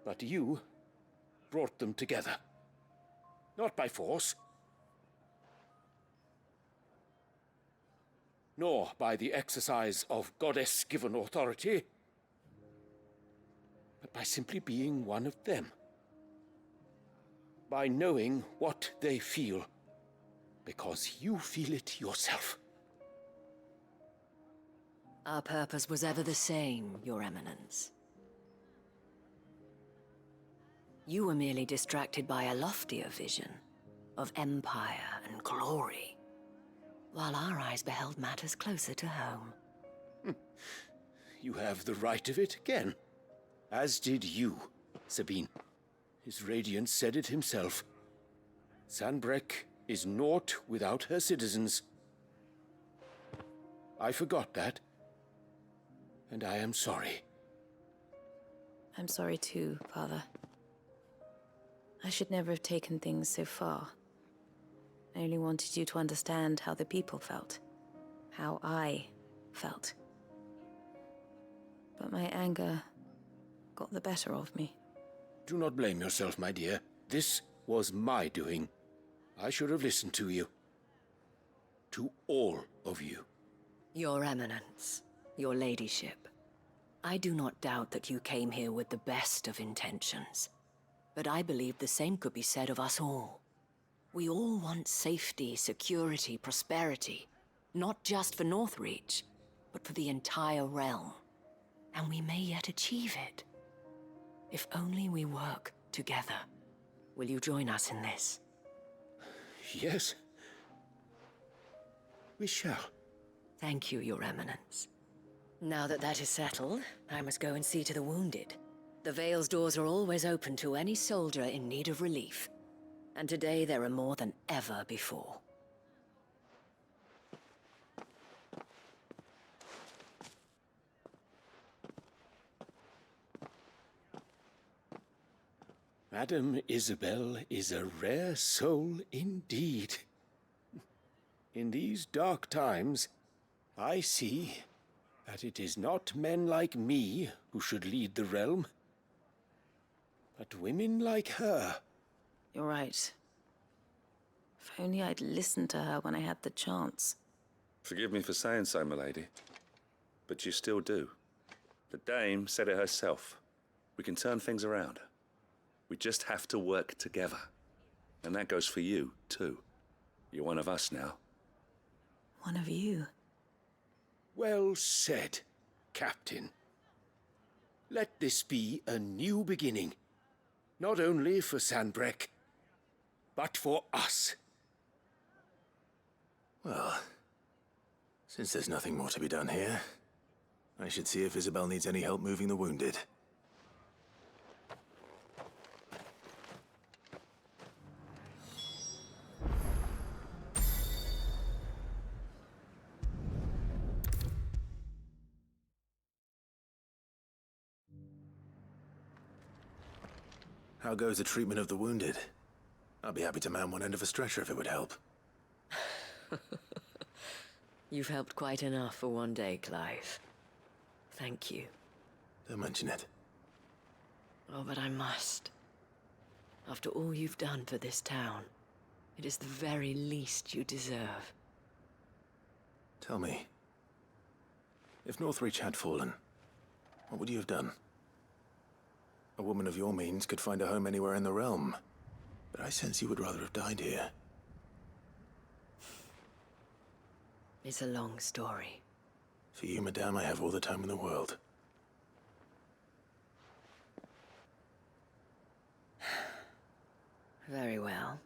But you brought them together. Not by force, nor by the exercise of goddess-given authority, but by simply being one of them. By knowing what they feel, because you feel it yourself. Our purpose was ever the same, Your Eminence. You were merely distracted by a loftier vision of empire and glory, while our eyes beheld matters closer to home. You have the right of it again. As did you, Sabine. His Radiance said it himself. Sanbreque is naught without her citizens. I forgot that. and I am sorry. I'm sorry too, Father. I should never have taken things so far. I only wanted you to understand how the people felt. How I felt. But my anger got the better of me. Do not blame yourself, my dear. This was my doing. I should have listened to you. To all of you. Your Eminence, your Ladyship, I do not doubt that you came here with the best of intentions. But I believe the same could be said of us all. We all want safety, security, prosperity. Not just for Northreach, but for the entire realm. And we may yet achieve it. If only we work together. Will you join us in this? Yes. We shall. Thank you, Your Eminence. Now that that is settled, I must go and see to the wounded. The Vale's doors are always open to any soldier in need of relief. And today there are more than ever before. Madame Isabel is a rare soul indeed. In these dark times, I see that it is not men like me who should lead the realm, but women like her. You're right. If only I'd listened to her when I had the chance. Forgive me for saying so, milady, but you still do. The dame said it herself. We can turn things around. We just have to work together. And that goes for you, too. You're one of us now. One of you? Well said, Captain. Let this be a new beginning. Not only for Sanbreque, but for us. Well, since there's nothing more to be done here, I should see if Isabel needs any help moving the wounded. How goes the treatment of the wounded? I'd be happy to man one end of a stretcher if it would help. You've helped quite enough for one day, Clive. Thank you. Don't mention it. Oh, but I must. After all you've done for this town, it is the very least you deserve. Tell me, if Northreach had fallen, what would you have done? A woman of your means could find a home anywhere in the realm, but I sense you would rather have died here. It's a long story. For you, madame, I have all the time in the world. Very well.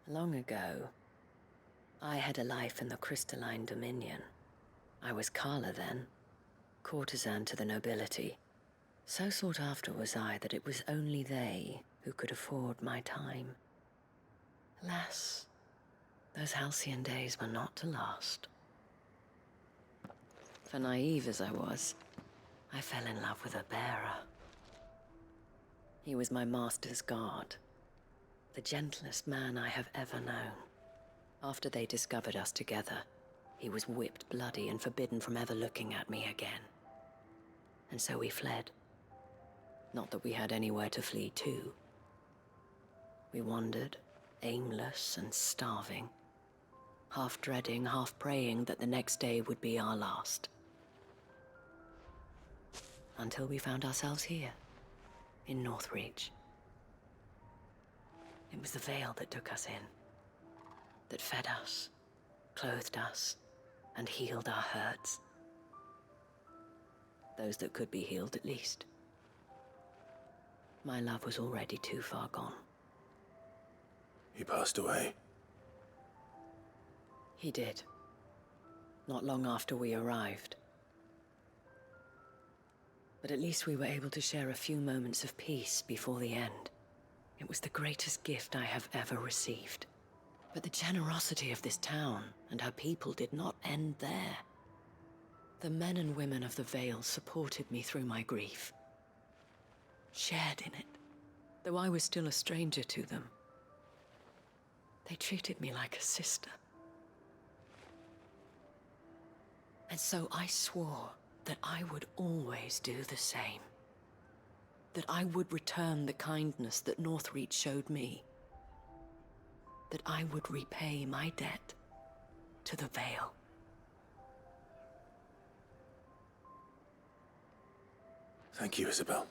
Long ago, I had a life in the Crystalline Dominion. I was Carla then, courtesan to the nobility. So sought after was I that it was only they who could afford my time. Alas, those halcyon days were not to last. For naive as I was, I fell in love with a bearer. He was my master's guard, the gentlest man I have ever known. After they discovered us together, he was whipped bloody and forbidden from ever looking at me again. And so we fled. Not that we had anywhere to flee to. We wandered, aimless and starving, half dreading, half praying that the next day would be our last. Until we found ourselves here, in Northreach. It was the Vale that took us in, that fed us, clothed us, and healed our hurts. Those that could be healed, at least. My love was already too far gone. He passed away. He did. Not long after we arrived. But at least we were able to share a few moments of peace before the end. It was the greatest gift I have ever received. But the generosity of this town and her people did not end there. The men and women of the Vale supported me through my grief. Shared in it, though I was still a stranger to them. They treated me like a sister. And so I swore that I would always do the same. That I would return the kindness that Northreach showed me. That I would repay my debt to the Vale. Thank you, Isabel,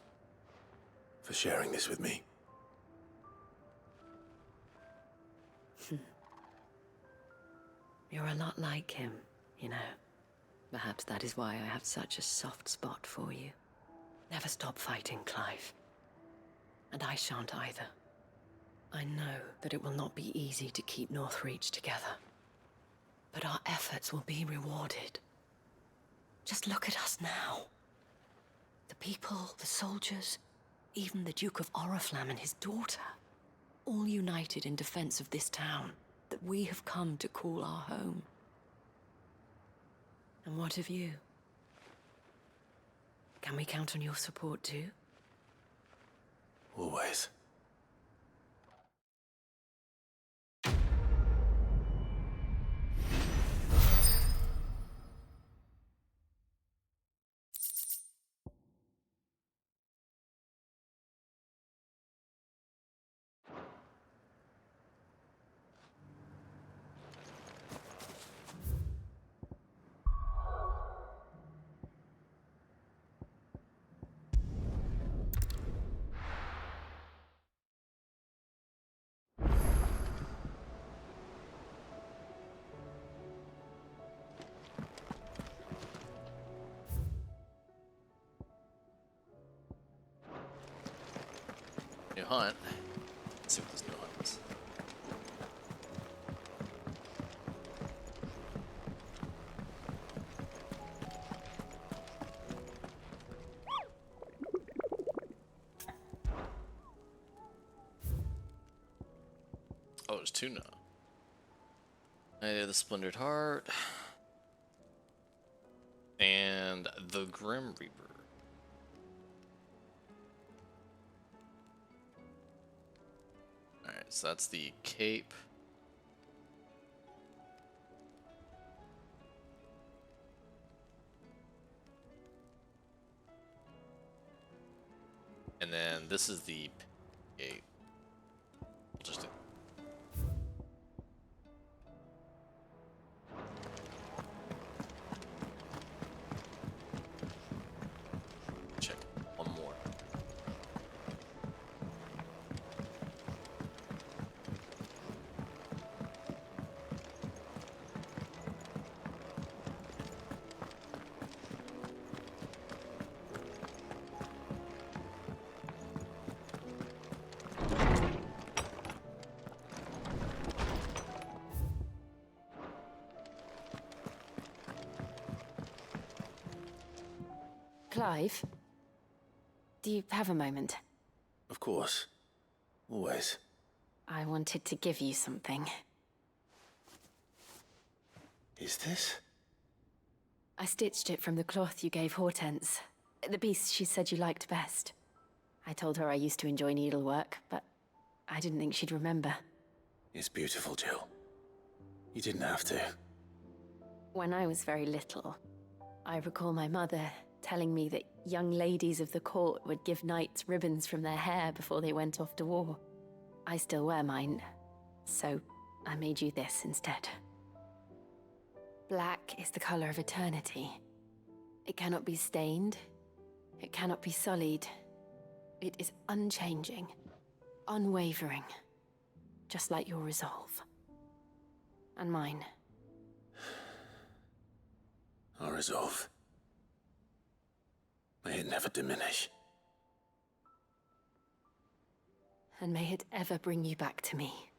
for sharing this with me. You're a lot like him, you know. Perhaps that is why I have such a soft spot for you. Never stop fighting, Clive. And I shan't either. I know that it will not be easy to keep Northreach together. But our efforts will be rewarded. Just look at us now. The people, the soldiers, even the Duke of Oriflamme and his daughter, all united in defense of this town that we have come to call our home. And what of you? Can we count on your support too? Always. New hunt. Let's see what this new hunt is. Oh, there's two now. The Splendored Heart. And the Grim Reaper. Alright, so that's the cape. And then this is the cape. We'll just do. Check one more. Clive, do you have a moment? Of course. Always. I wanted to give you something. Is this? I stitched it from the cloth you gave Hortense. The piece she said you liked best. I told her I used to enjoy needlework, but I didn't think she'd remember. It's beautiful, Jill. You didn't have to. When I was very little, I recall my mother telling me that young ladies of the court would give knights ribbons from their hair before they went off to war. I still wear mine, so I made you this instead. Black is the color of eternity. It cannot be stained. It cannot be sullied. It is unchanging, unwavering, just like your resolve. And mine. Our resolve. May it never diminish. And may it ever bring you back to me.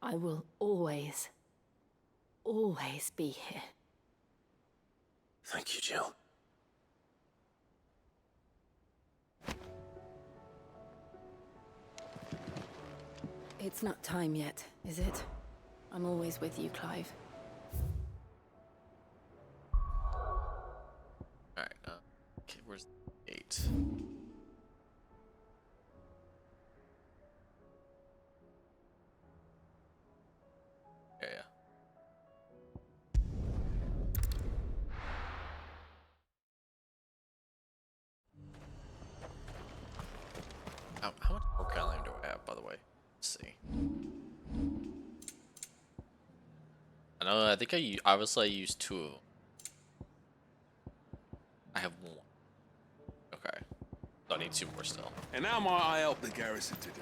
I will always, always be here. Thank you, Jill. It's not time yet, is it? I'm always with you, Clive. right. Yeah, yeah. How much more gallium do I have, by the way? Let's see. I think obviously I used 2 of them. I have 1. Okay. So I need 2 more still. And how might I help the garrison today?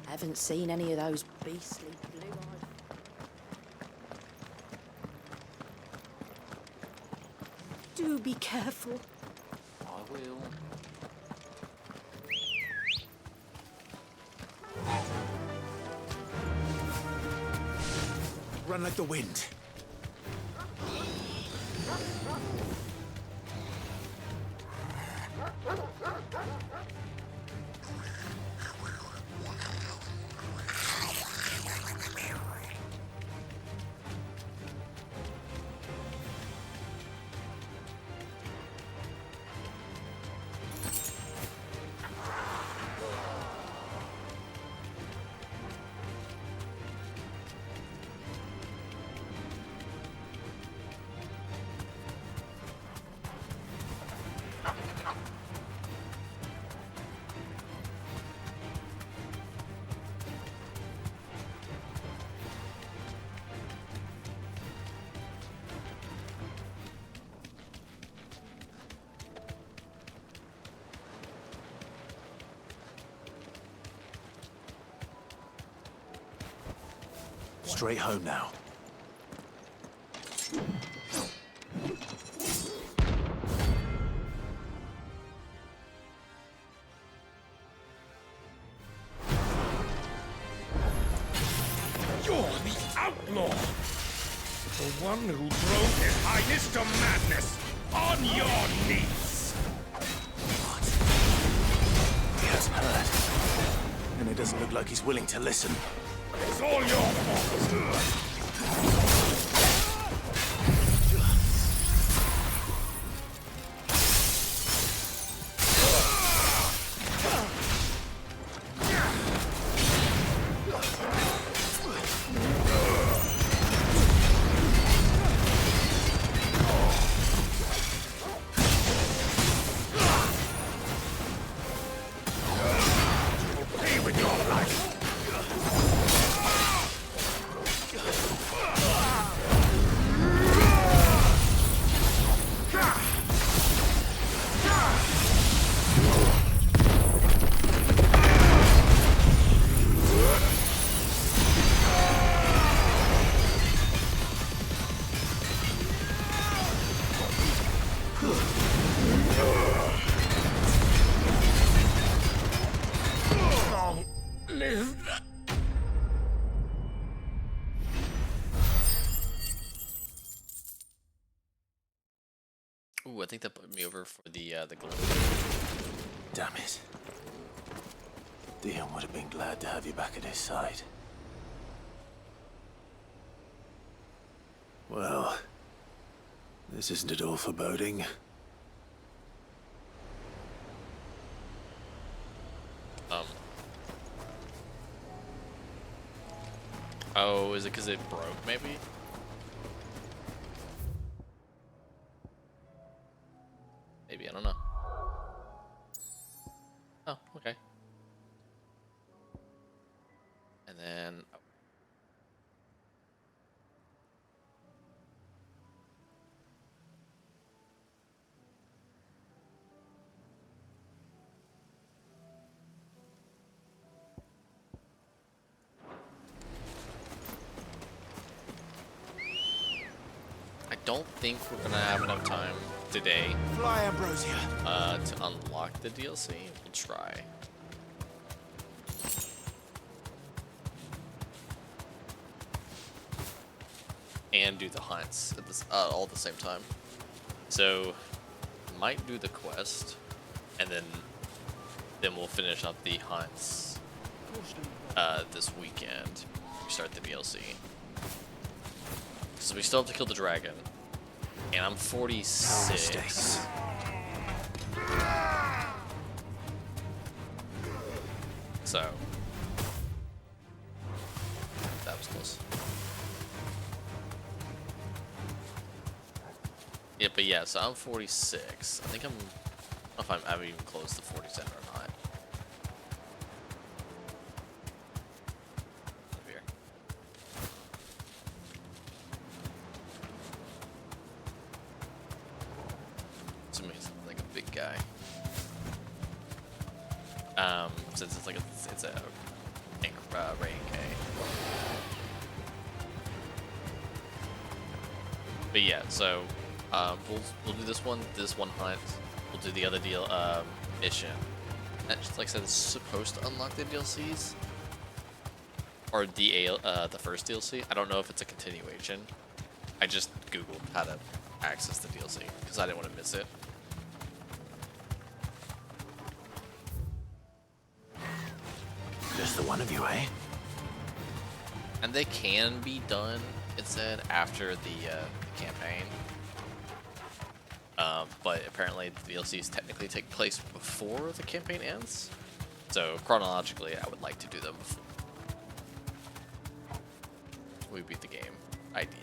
Haven't seen any of those beastly blue-eyed... Do be careful. I will. Run like the wind. Straight home now. You're the outlaw! The one who drove His Highness to madness! On your knees! He hasn't heard. And it doesn't look like he's willing to listen. It's all your fault! Pay with your life! Long live. Ooh, I think that put me over for the glow. Damn it. Dion would have been glad to have you back at his side. Well, this isn't at all foreboding. Oh, is it because it broke, maybe? Maybe, I don't know. Oh, okay. And then... oh. I don't think we're gonna have enough time today. Fly, Ambrosia. To unlock the DLC. We'll try. And do the hunts at this, all at the same time. So, might do the quest, and then we'll finish up the hunts this weekend. We start the DLC. So we still have to kill the dragon, and I'm 46. So that was close. Yeah, but yeah, so I'm 46. I think I don't know if I'm even close to 47 or not. Over here. It's amazing, like a big guy. Since it's like it's a rating K. But yeah, so we'll do this one hunt. We'll do the other deal mission. That, like I said, it's supposed to unlock the DLCs or the first DLC. I don't know if it's a continuation. I just googled how to access the DLC because I didn't want to miss it. Just the one of you, eh? And they can be done, it said, after the campaign. But apparently the DLCs technically take place before the campaign ends. So chronologically, I would like to do them before we beat the game, ideally.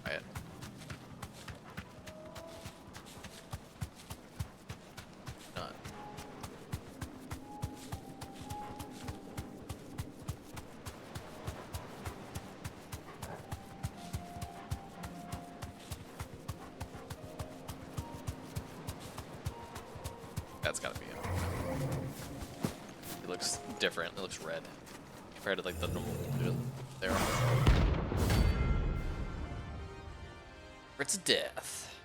Right. Done. That's gotta be it. It looks different. It looks red compared to like the normal blue there. It's death.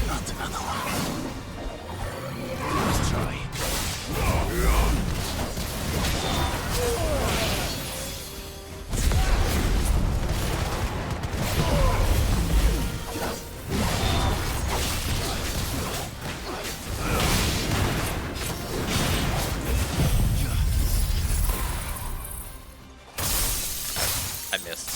Not another one. Let's try. I missed.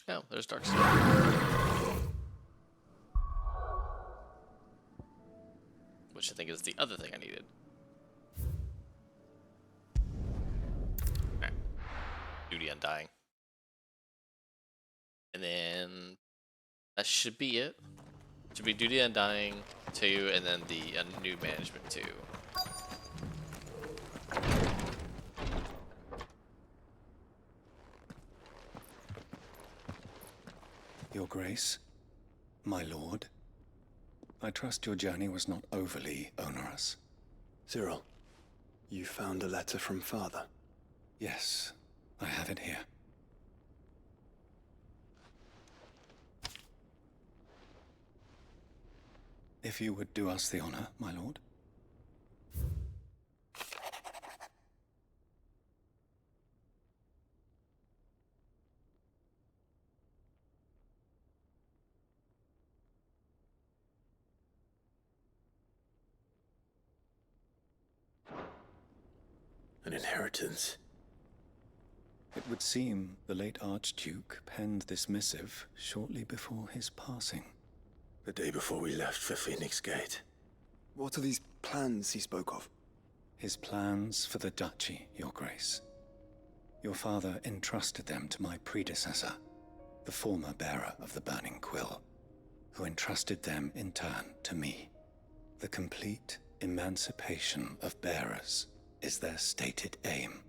Oh, there's Dark Steel. Which I think is the other thing I needed. Alright. Duty Undying. And then that should be it. Should be Duty Undying 2 and then the new management 2. Your Grace, my lord, I trust your journey was not overly onerous. Cyril, you found a letter from Father? Yes, I have it here. If you would do us the honor, my lord. An inheritance. It would seem the late Archduke penned this missive shortly before his passing. The day before we left for Phoenix Gate. What are these plans he spoke of? His plans for the duchy, Your Grace. Your father entrusted them to my predecessor, the former bearer of the Burning Quill, who entrusted them in turn to me. The complete emancipation of bearers is their stated aim.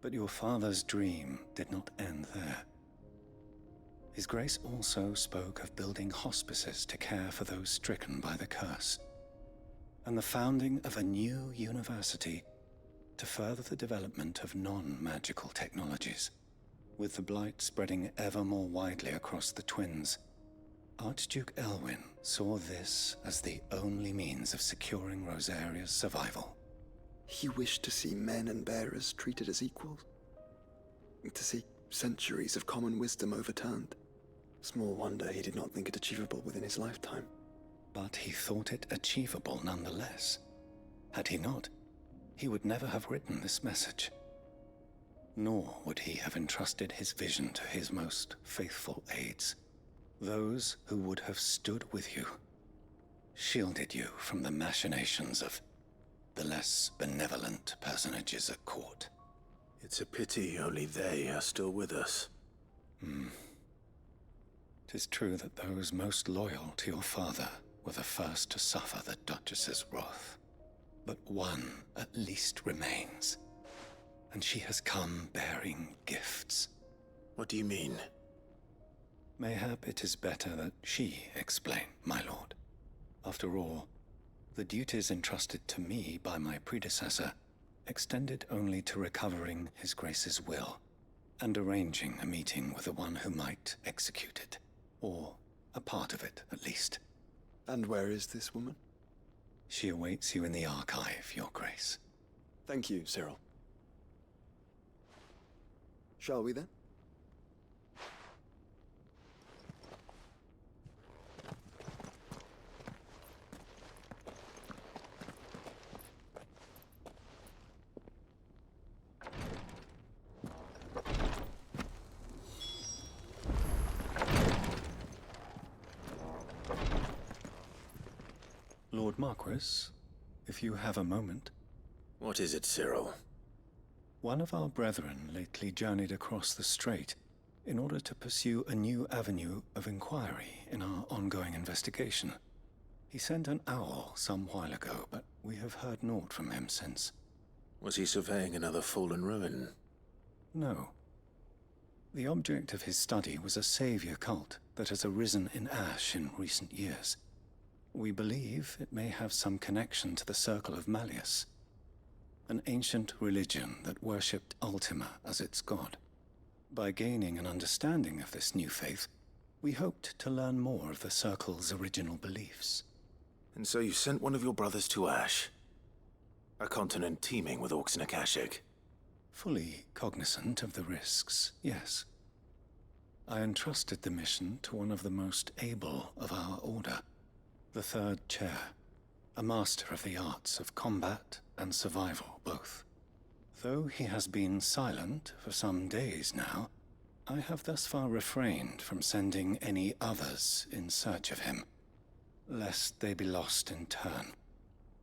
But your father's dream did not end there. His Grace also spoke of building hospices to care for those stricken by the curse, and the founding of a new university to further the development of non-magical technologies. With the blight spreading ever more widely across the twins, Archduke Elwyn saw this as the only means of securing Rosaria's survival. He wished to see men and bearers treated as equals. To see centuries of common wisdom overturned. Small wonder he did not think it achievable within his lifetime. But he thought it achievable nonetheless. Had he not, he would never have written this message. Nor would he have entrusted his vision to his most faithful aides, those who would have stood with you, shielded you from the machinations of the less benevolent personages at court. It's a pity only they are still with us. 'Tis true that those most loyal to your father were the first to suffer the Duchess's wrath. But one at least remains, and she has come bearing gifts. What do you mean? Mayhap it is better that she explain, my lord. After all, the duties entrusted to me by my predecessor extended only to recovering His Grace's will and arranging a meeting with the one who might execute it, or a part of it at least. And where is this woman? She awaits you in the archive, Your Grace. Thank you, Cyril. Shall we then? Lord Marquis, if you have a moment. What is it, Cyril? One of our brethren lately journeyed across the strait in order to pursue a new avenue of inquiry in our ongoing investigation. He sent an owl some while ago, but we have heard naught from him since. Was he surveying another fallen ruin? No. The object of his study was a savior cult that has arisen in Ash in recent years. We believe it may have some connection to the Circle of Malleus, an ancient religion that worshipped Ultima as its god. By gaining an understanding of this new faith, we hoped to learn more of the Circle's original beliefs. And so you sent one of your brothers to Ash? A continent teeming with orcs and Akashic? Fully cognizant of the risks, yes. I entrusted the mission to one of the most able of our order, the Third Chair, a master of the arts of combat and survival both. Though he has been silent for some days now, I have thus far refrained from sending any others in search of him, lest they be lost in turn.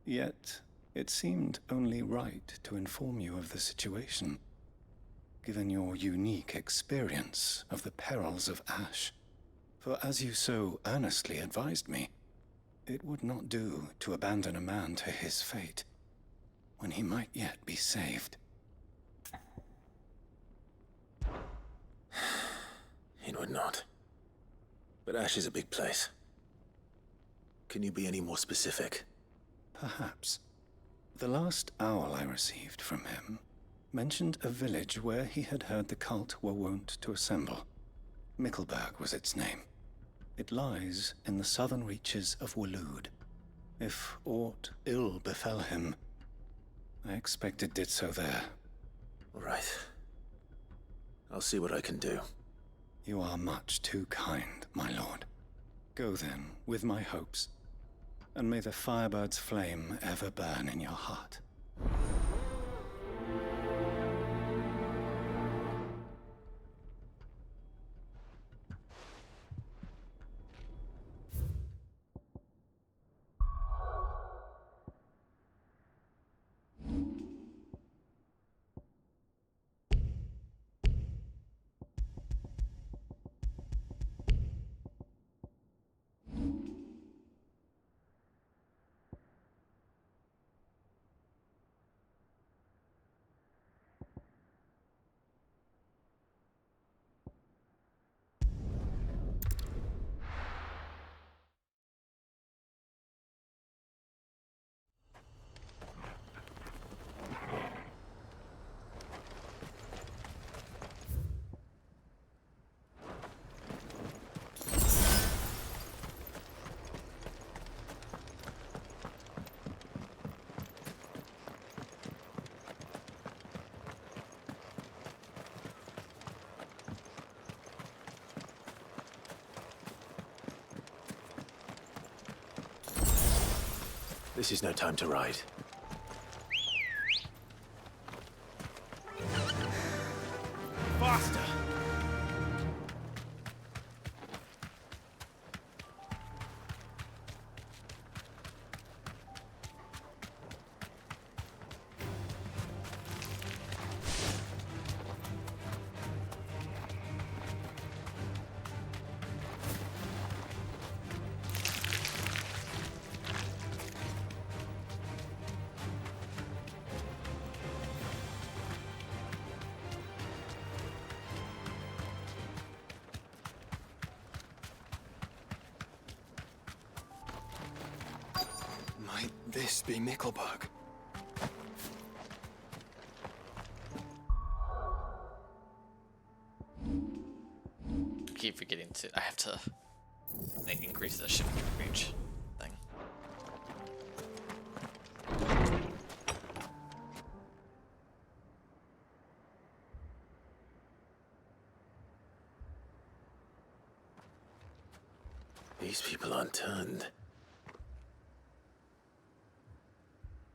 Yet, it seemed only right to inform you of the situation, given your unique experience of the perils of Ash. For as you so earnestly advised me, it would not do to abandon a man to his fate, when he might yet be saved. It would not. But Ash is a big place. Can you be any more specific? Perhaps. The last owl I received from him mentioned a village where he had heard the cult were wont to assemble. Mickleburg was its name. It lies in the southern reaches of Waloed. If aught ill befell him, I expect it did so there. Right. I'll see what I can do. You are much too kind, my lord. Go then, with my hopes, and may the Firebird's flame ever burn in your heart. This is no time to ride. Faster! Might this be Mickelberg? I keep forgetting to. I have to increase the shifting range thing. These people aren't turned.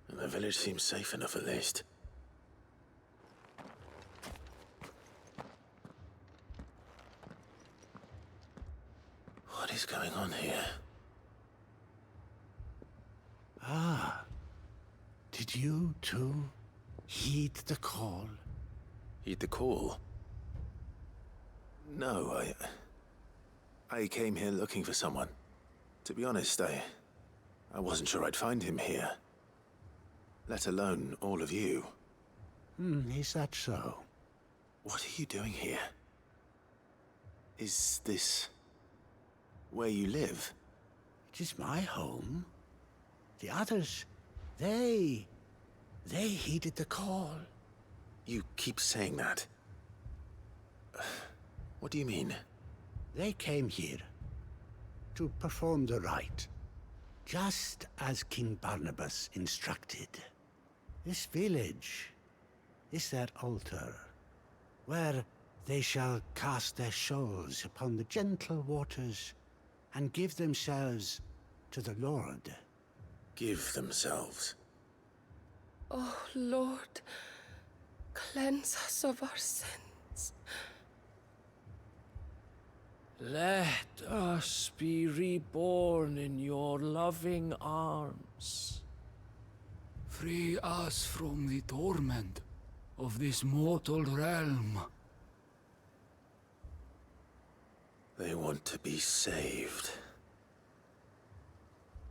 And the village seems safe enough at least. What is going on here? Ah. Did you too heed the call? Heed the call? No, I came here looking for someone. To be honest, I wasn't sure I'd find him here. Let alone all of you. Is that so? What are you doing here? Is this where you live? It is my home. The others, they heeded the call. You keep saying that. What do you mean? They came here to perform the rite, just as King Barnabas instructed. This village is their altar, where they shall cast their souls upon the gentle waters and give themselves to the Lord. Give themselves? Oh, Lord, cleanse us of our sins. Let us be reborn in your loving arms. Free us from the torment of this mortal realm. They want to be saved.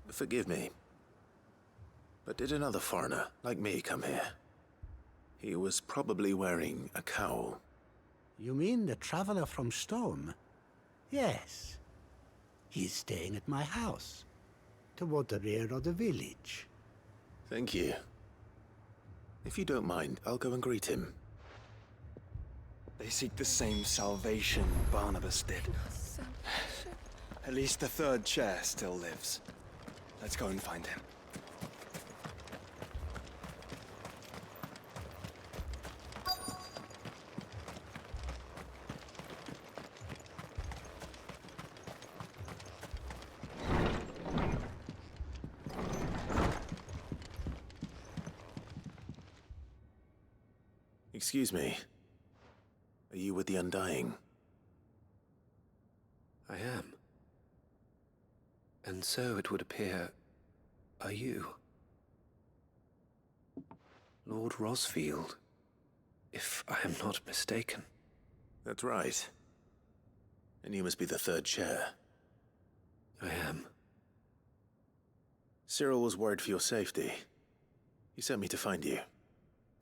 Forgive me. But did another foreigner, like me, come here? He was probably wearing a cowl. You mean the traveler from Stone? Yes. He's staying at my house, toward the rear of the village. Thank you. If you don't mind, I'll go and greet him. They seek the same salvation Barnabas did. At least the third chair still lives. Let's go and find him. Excuse me. Are you with the Undying? I am. And so it would appear, are you? Lord Rosfield, if I am not mistaken. That's right. And you must be the third chair. I am. Cyril was worried for your safety. He sent me to find you.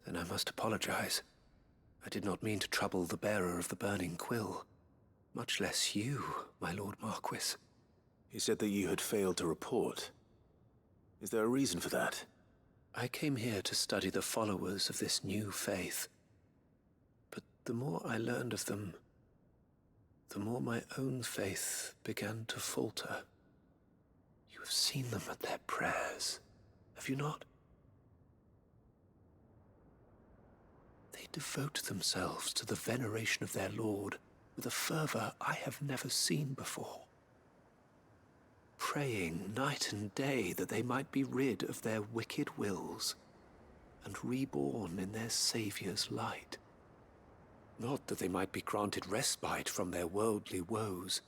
Then I must apologize. I did not mean to trouble the bearer of the burning quill. Much less you, my Lord Marquis. He said that you had failed to report. Is there a reason for that? I came here to study the followers of this new faith. But the more I learned of them, the more my own faith began to falter. You have seen them at their prayers, have you not? They devote themselves to the veneration of their Lord with a fervor I have never seen before. praying night and day that they might be rid of their wicked wills and reborn in their Saviour's light. Not that they might be granted respite from their worldly woes,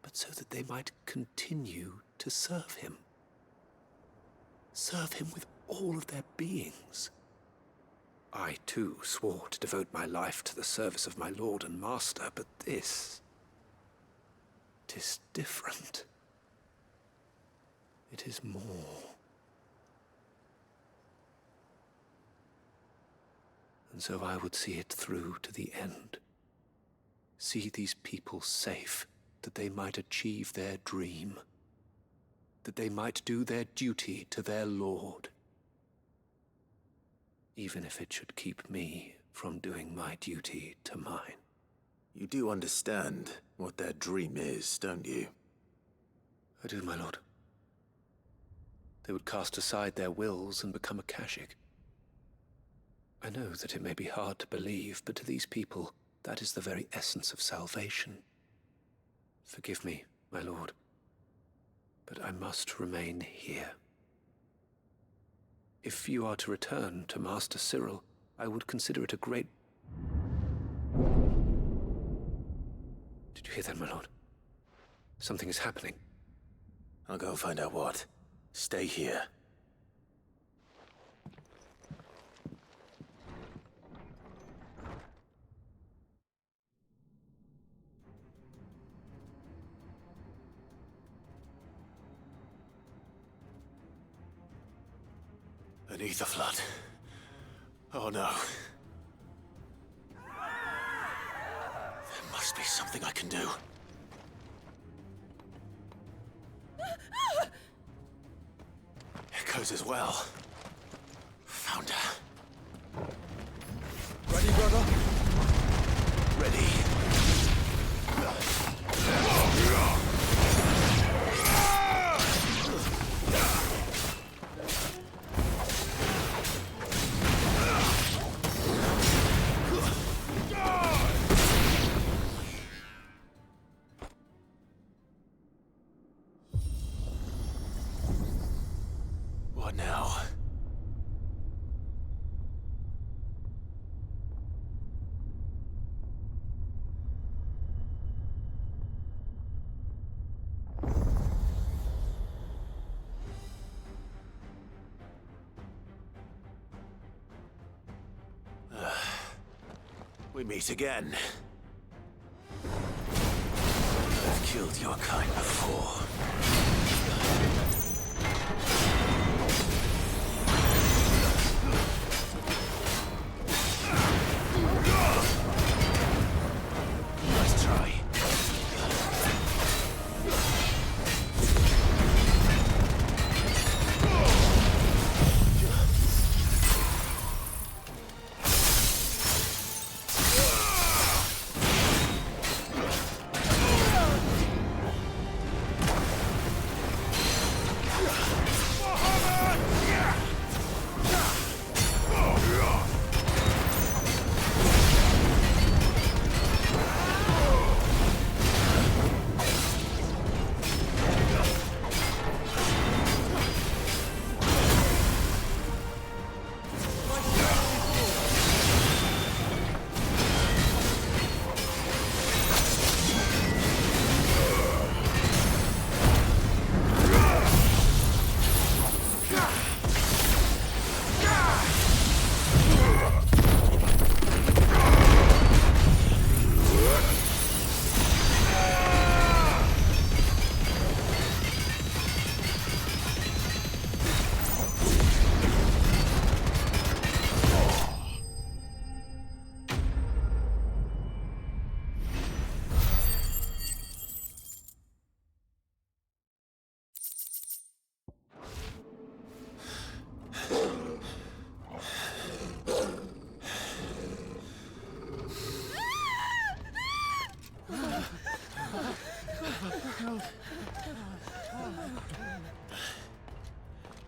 but so that they might continue to serve him. Serve him with all of their beings. I, too, swore to devote my life to the service of my Lord and Master, but this... 'tis different. It is more. And so I would see it through to the end. See these people safe, that they might achieve their dream. That they might do their duty to their Lord. Even if it should keep me from doing my duty to mine. You do understand what their dream is, don't you? I do, my lord. They would cast aside their wills and become a Kashik. I know that it may be hard to believe, but to these people, that is the very essence of salvation. Forgive me, my lord, but I must remain here. If you are to return to Master Cyril, I would consider it a great... Did you hear that, my lord? Something is happening. I'll go and find out what. Stay here. Beneath the flood. Oh no. There must be something I can do. Echoes as well. Found her. Ready, brother? Ready. What now? We meet again. I've killed your kind before. Nice try.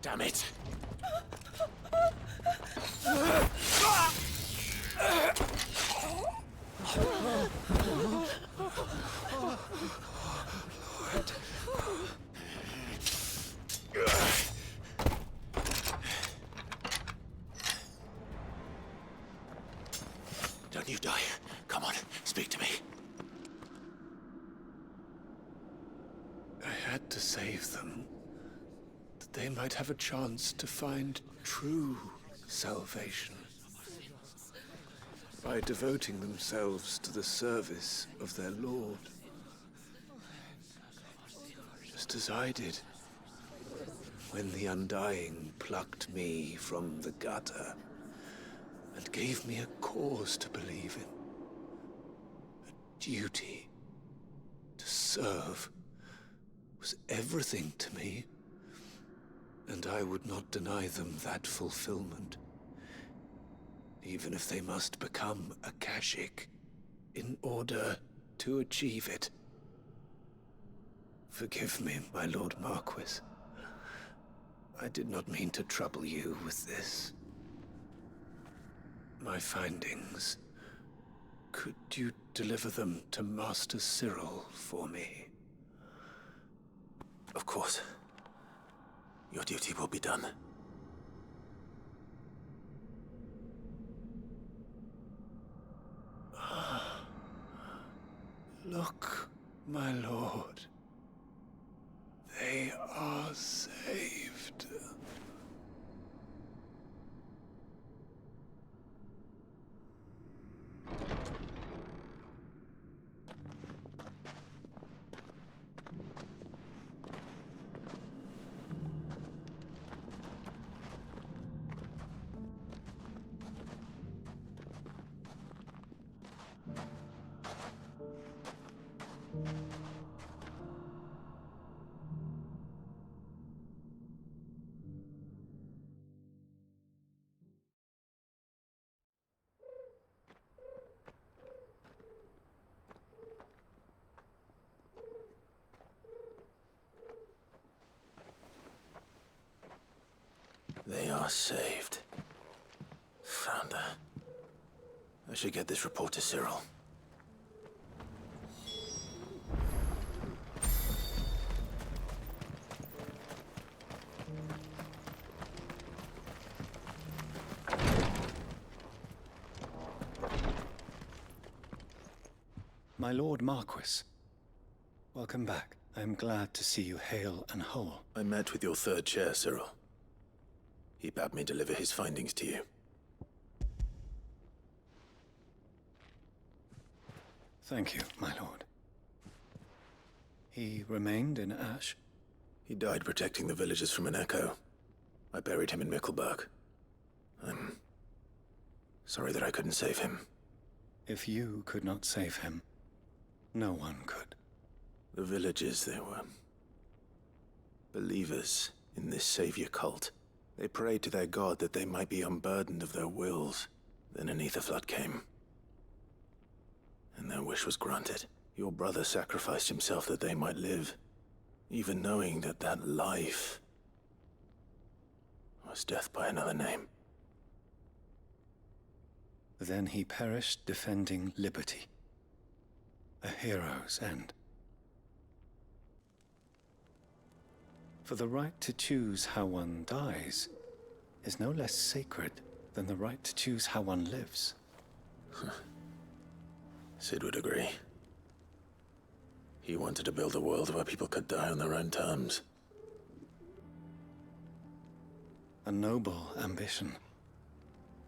Damn it! had to save them, that they might have a chance to find true salvation by devoting themselves to the service of their Lord. Just as I did when the Undying plucked me from the gutter and gave me a cause to believe in. A duty to serve was everything to me, and I would not deny them that fulfillment, even if they must become a Kashik in order to achieve it. Forgive me, my Lord Marquis. I did not mean to trouble you with this. My findings. Could you deliver them to Master Cyril for me? Of course. Your duty will be done. Look, my lord. They are saved. They are saved. Found her. I should get this report to Cyril. My Lord Marquis, welcome back. I am glad to see you hale and whole. I met with your third chair, Cyril. He bade me deliver his findings to you. Thank you, my lord. He remained in Ash? He died protecting the villagers from an echo. I buried him in Mickelberg. I'm sorry that I couldn't save him. If you could not save him, no one could. The villagers, they were believers in this savior cult. They prayed to their god that they might be unburdened of their wills. Then an ether flood came, and their wish was granted. Your brother sacrificed himself that they might live, even knowing that that life was death by another name. Then he perished defending liberty. A hero's end. For the right to choose how one dies is no less sacred than the right to choose how one lives. Sid would agree. He wanted to build a world where people could die on their own terms. A noble ambition.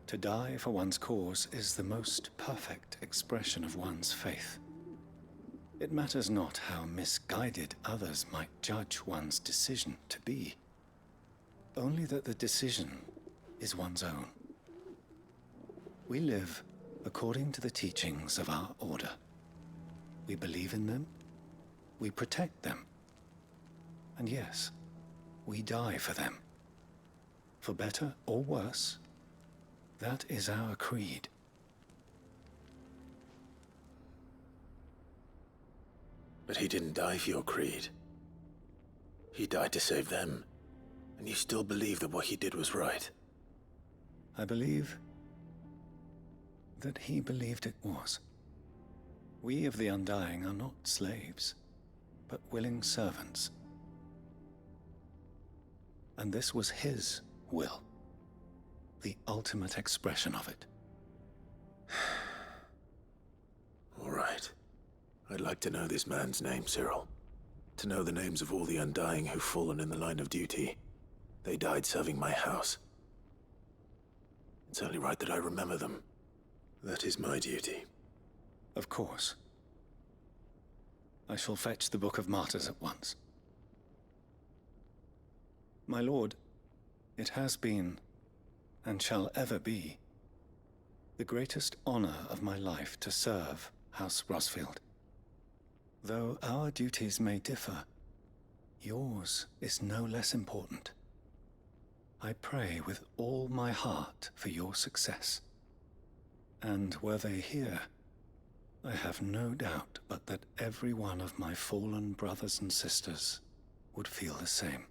To die for one's cause is the most perfect expression of one's faith. It matters not how misguided others might judge one's decision to be. Only that the decision is one's own. We live according to the teachings of our order. We believe in them, we protect them, and yes, we die for them. For better or worse, that is our creed. But he didn't die for your creed. He died to save them. And you still believe that what he did was right. I believe that he believed it was. We of the Undying are not slaves, but willing servants. And this was his will, the ultimate expression of it. All right. I'd like to know this man's name, Cyril. To know the names of all the Undying who've fallen in the line of duty. They died serving my house. It's only right that I remember them. That is my duty. Of course. I shall fetch the Book of Martyrs at once. My lord, it has been, and shall ever be, the greatest honor of my life to serve House Rosfield. Though our duties may differ, yours is no less important. I pray with all my heart for your success. And were they here, I have no doubt but that every one of my fallen brothers and sisters would feel the same.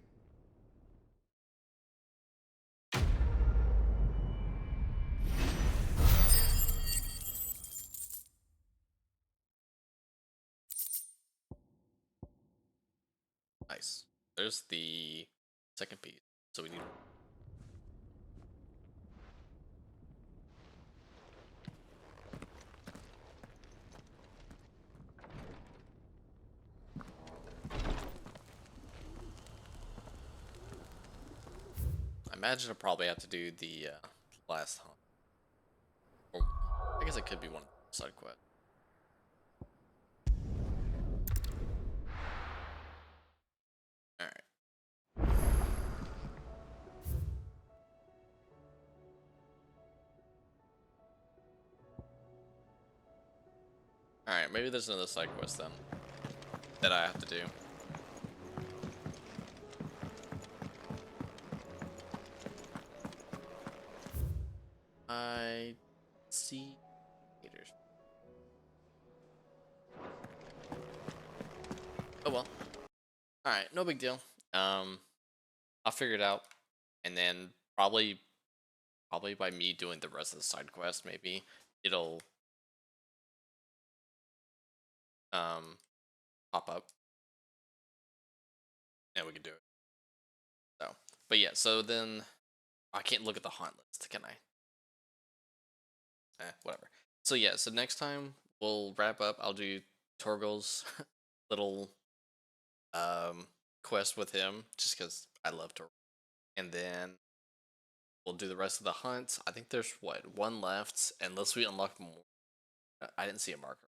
Nice. There's the second piece. So we need. I imagine I'll probably have to do the last hunt. Or I guess it could be one side quest. Alright. Alright, maybe there's another side quest then that I have to do. I see haters. Oh well. Alright, no big deal. I'll figure it out. And then probably by me doing the rest of the side quest, maybe it'll pop up. And we can do it. So but yeah, so then I can't look at the haunt list, can I? Whatever. So yeah, so next time we'll wrap up. I'll do Torgal's little quest with him just because I love Torgal. And then we'll do the rest of the hunts. I think there's what, one left, unless we unlock more. I didn't see a marker.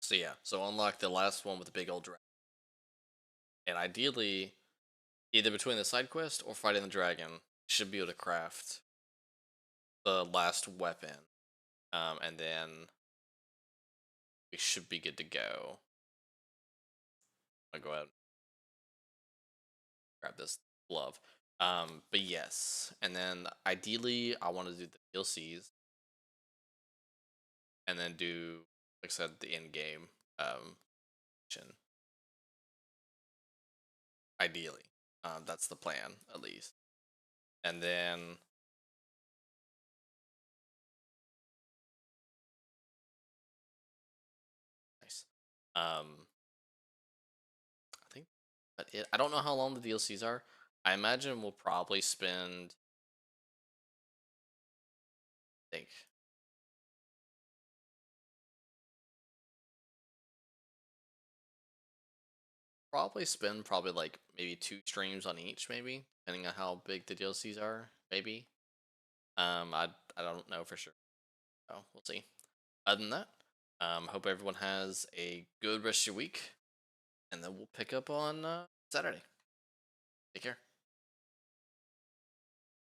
So yeah, so unlock the last one with the big old dragon. And ideally, either between the side quest or fighting the dragon, should be able to craft the last weapon. And then we should be good to go. I'll go ahead and grab this glove. But yes, and then ideally I want to do the DLCs, and then do, like I said, the end game mission. Ideally, that's the plan at least, and then nice. I think that's it. I don't know how long the DLCs are. I imagine we'll probably spend. I think probably like maybe 2 streams on each, maybe depending on how big the DLCs are. Maybe. I don't know for sure. So we'll see. Other than that, hope everyone has a good rest of your week, and then we'll pick up on Saturday. Take care.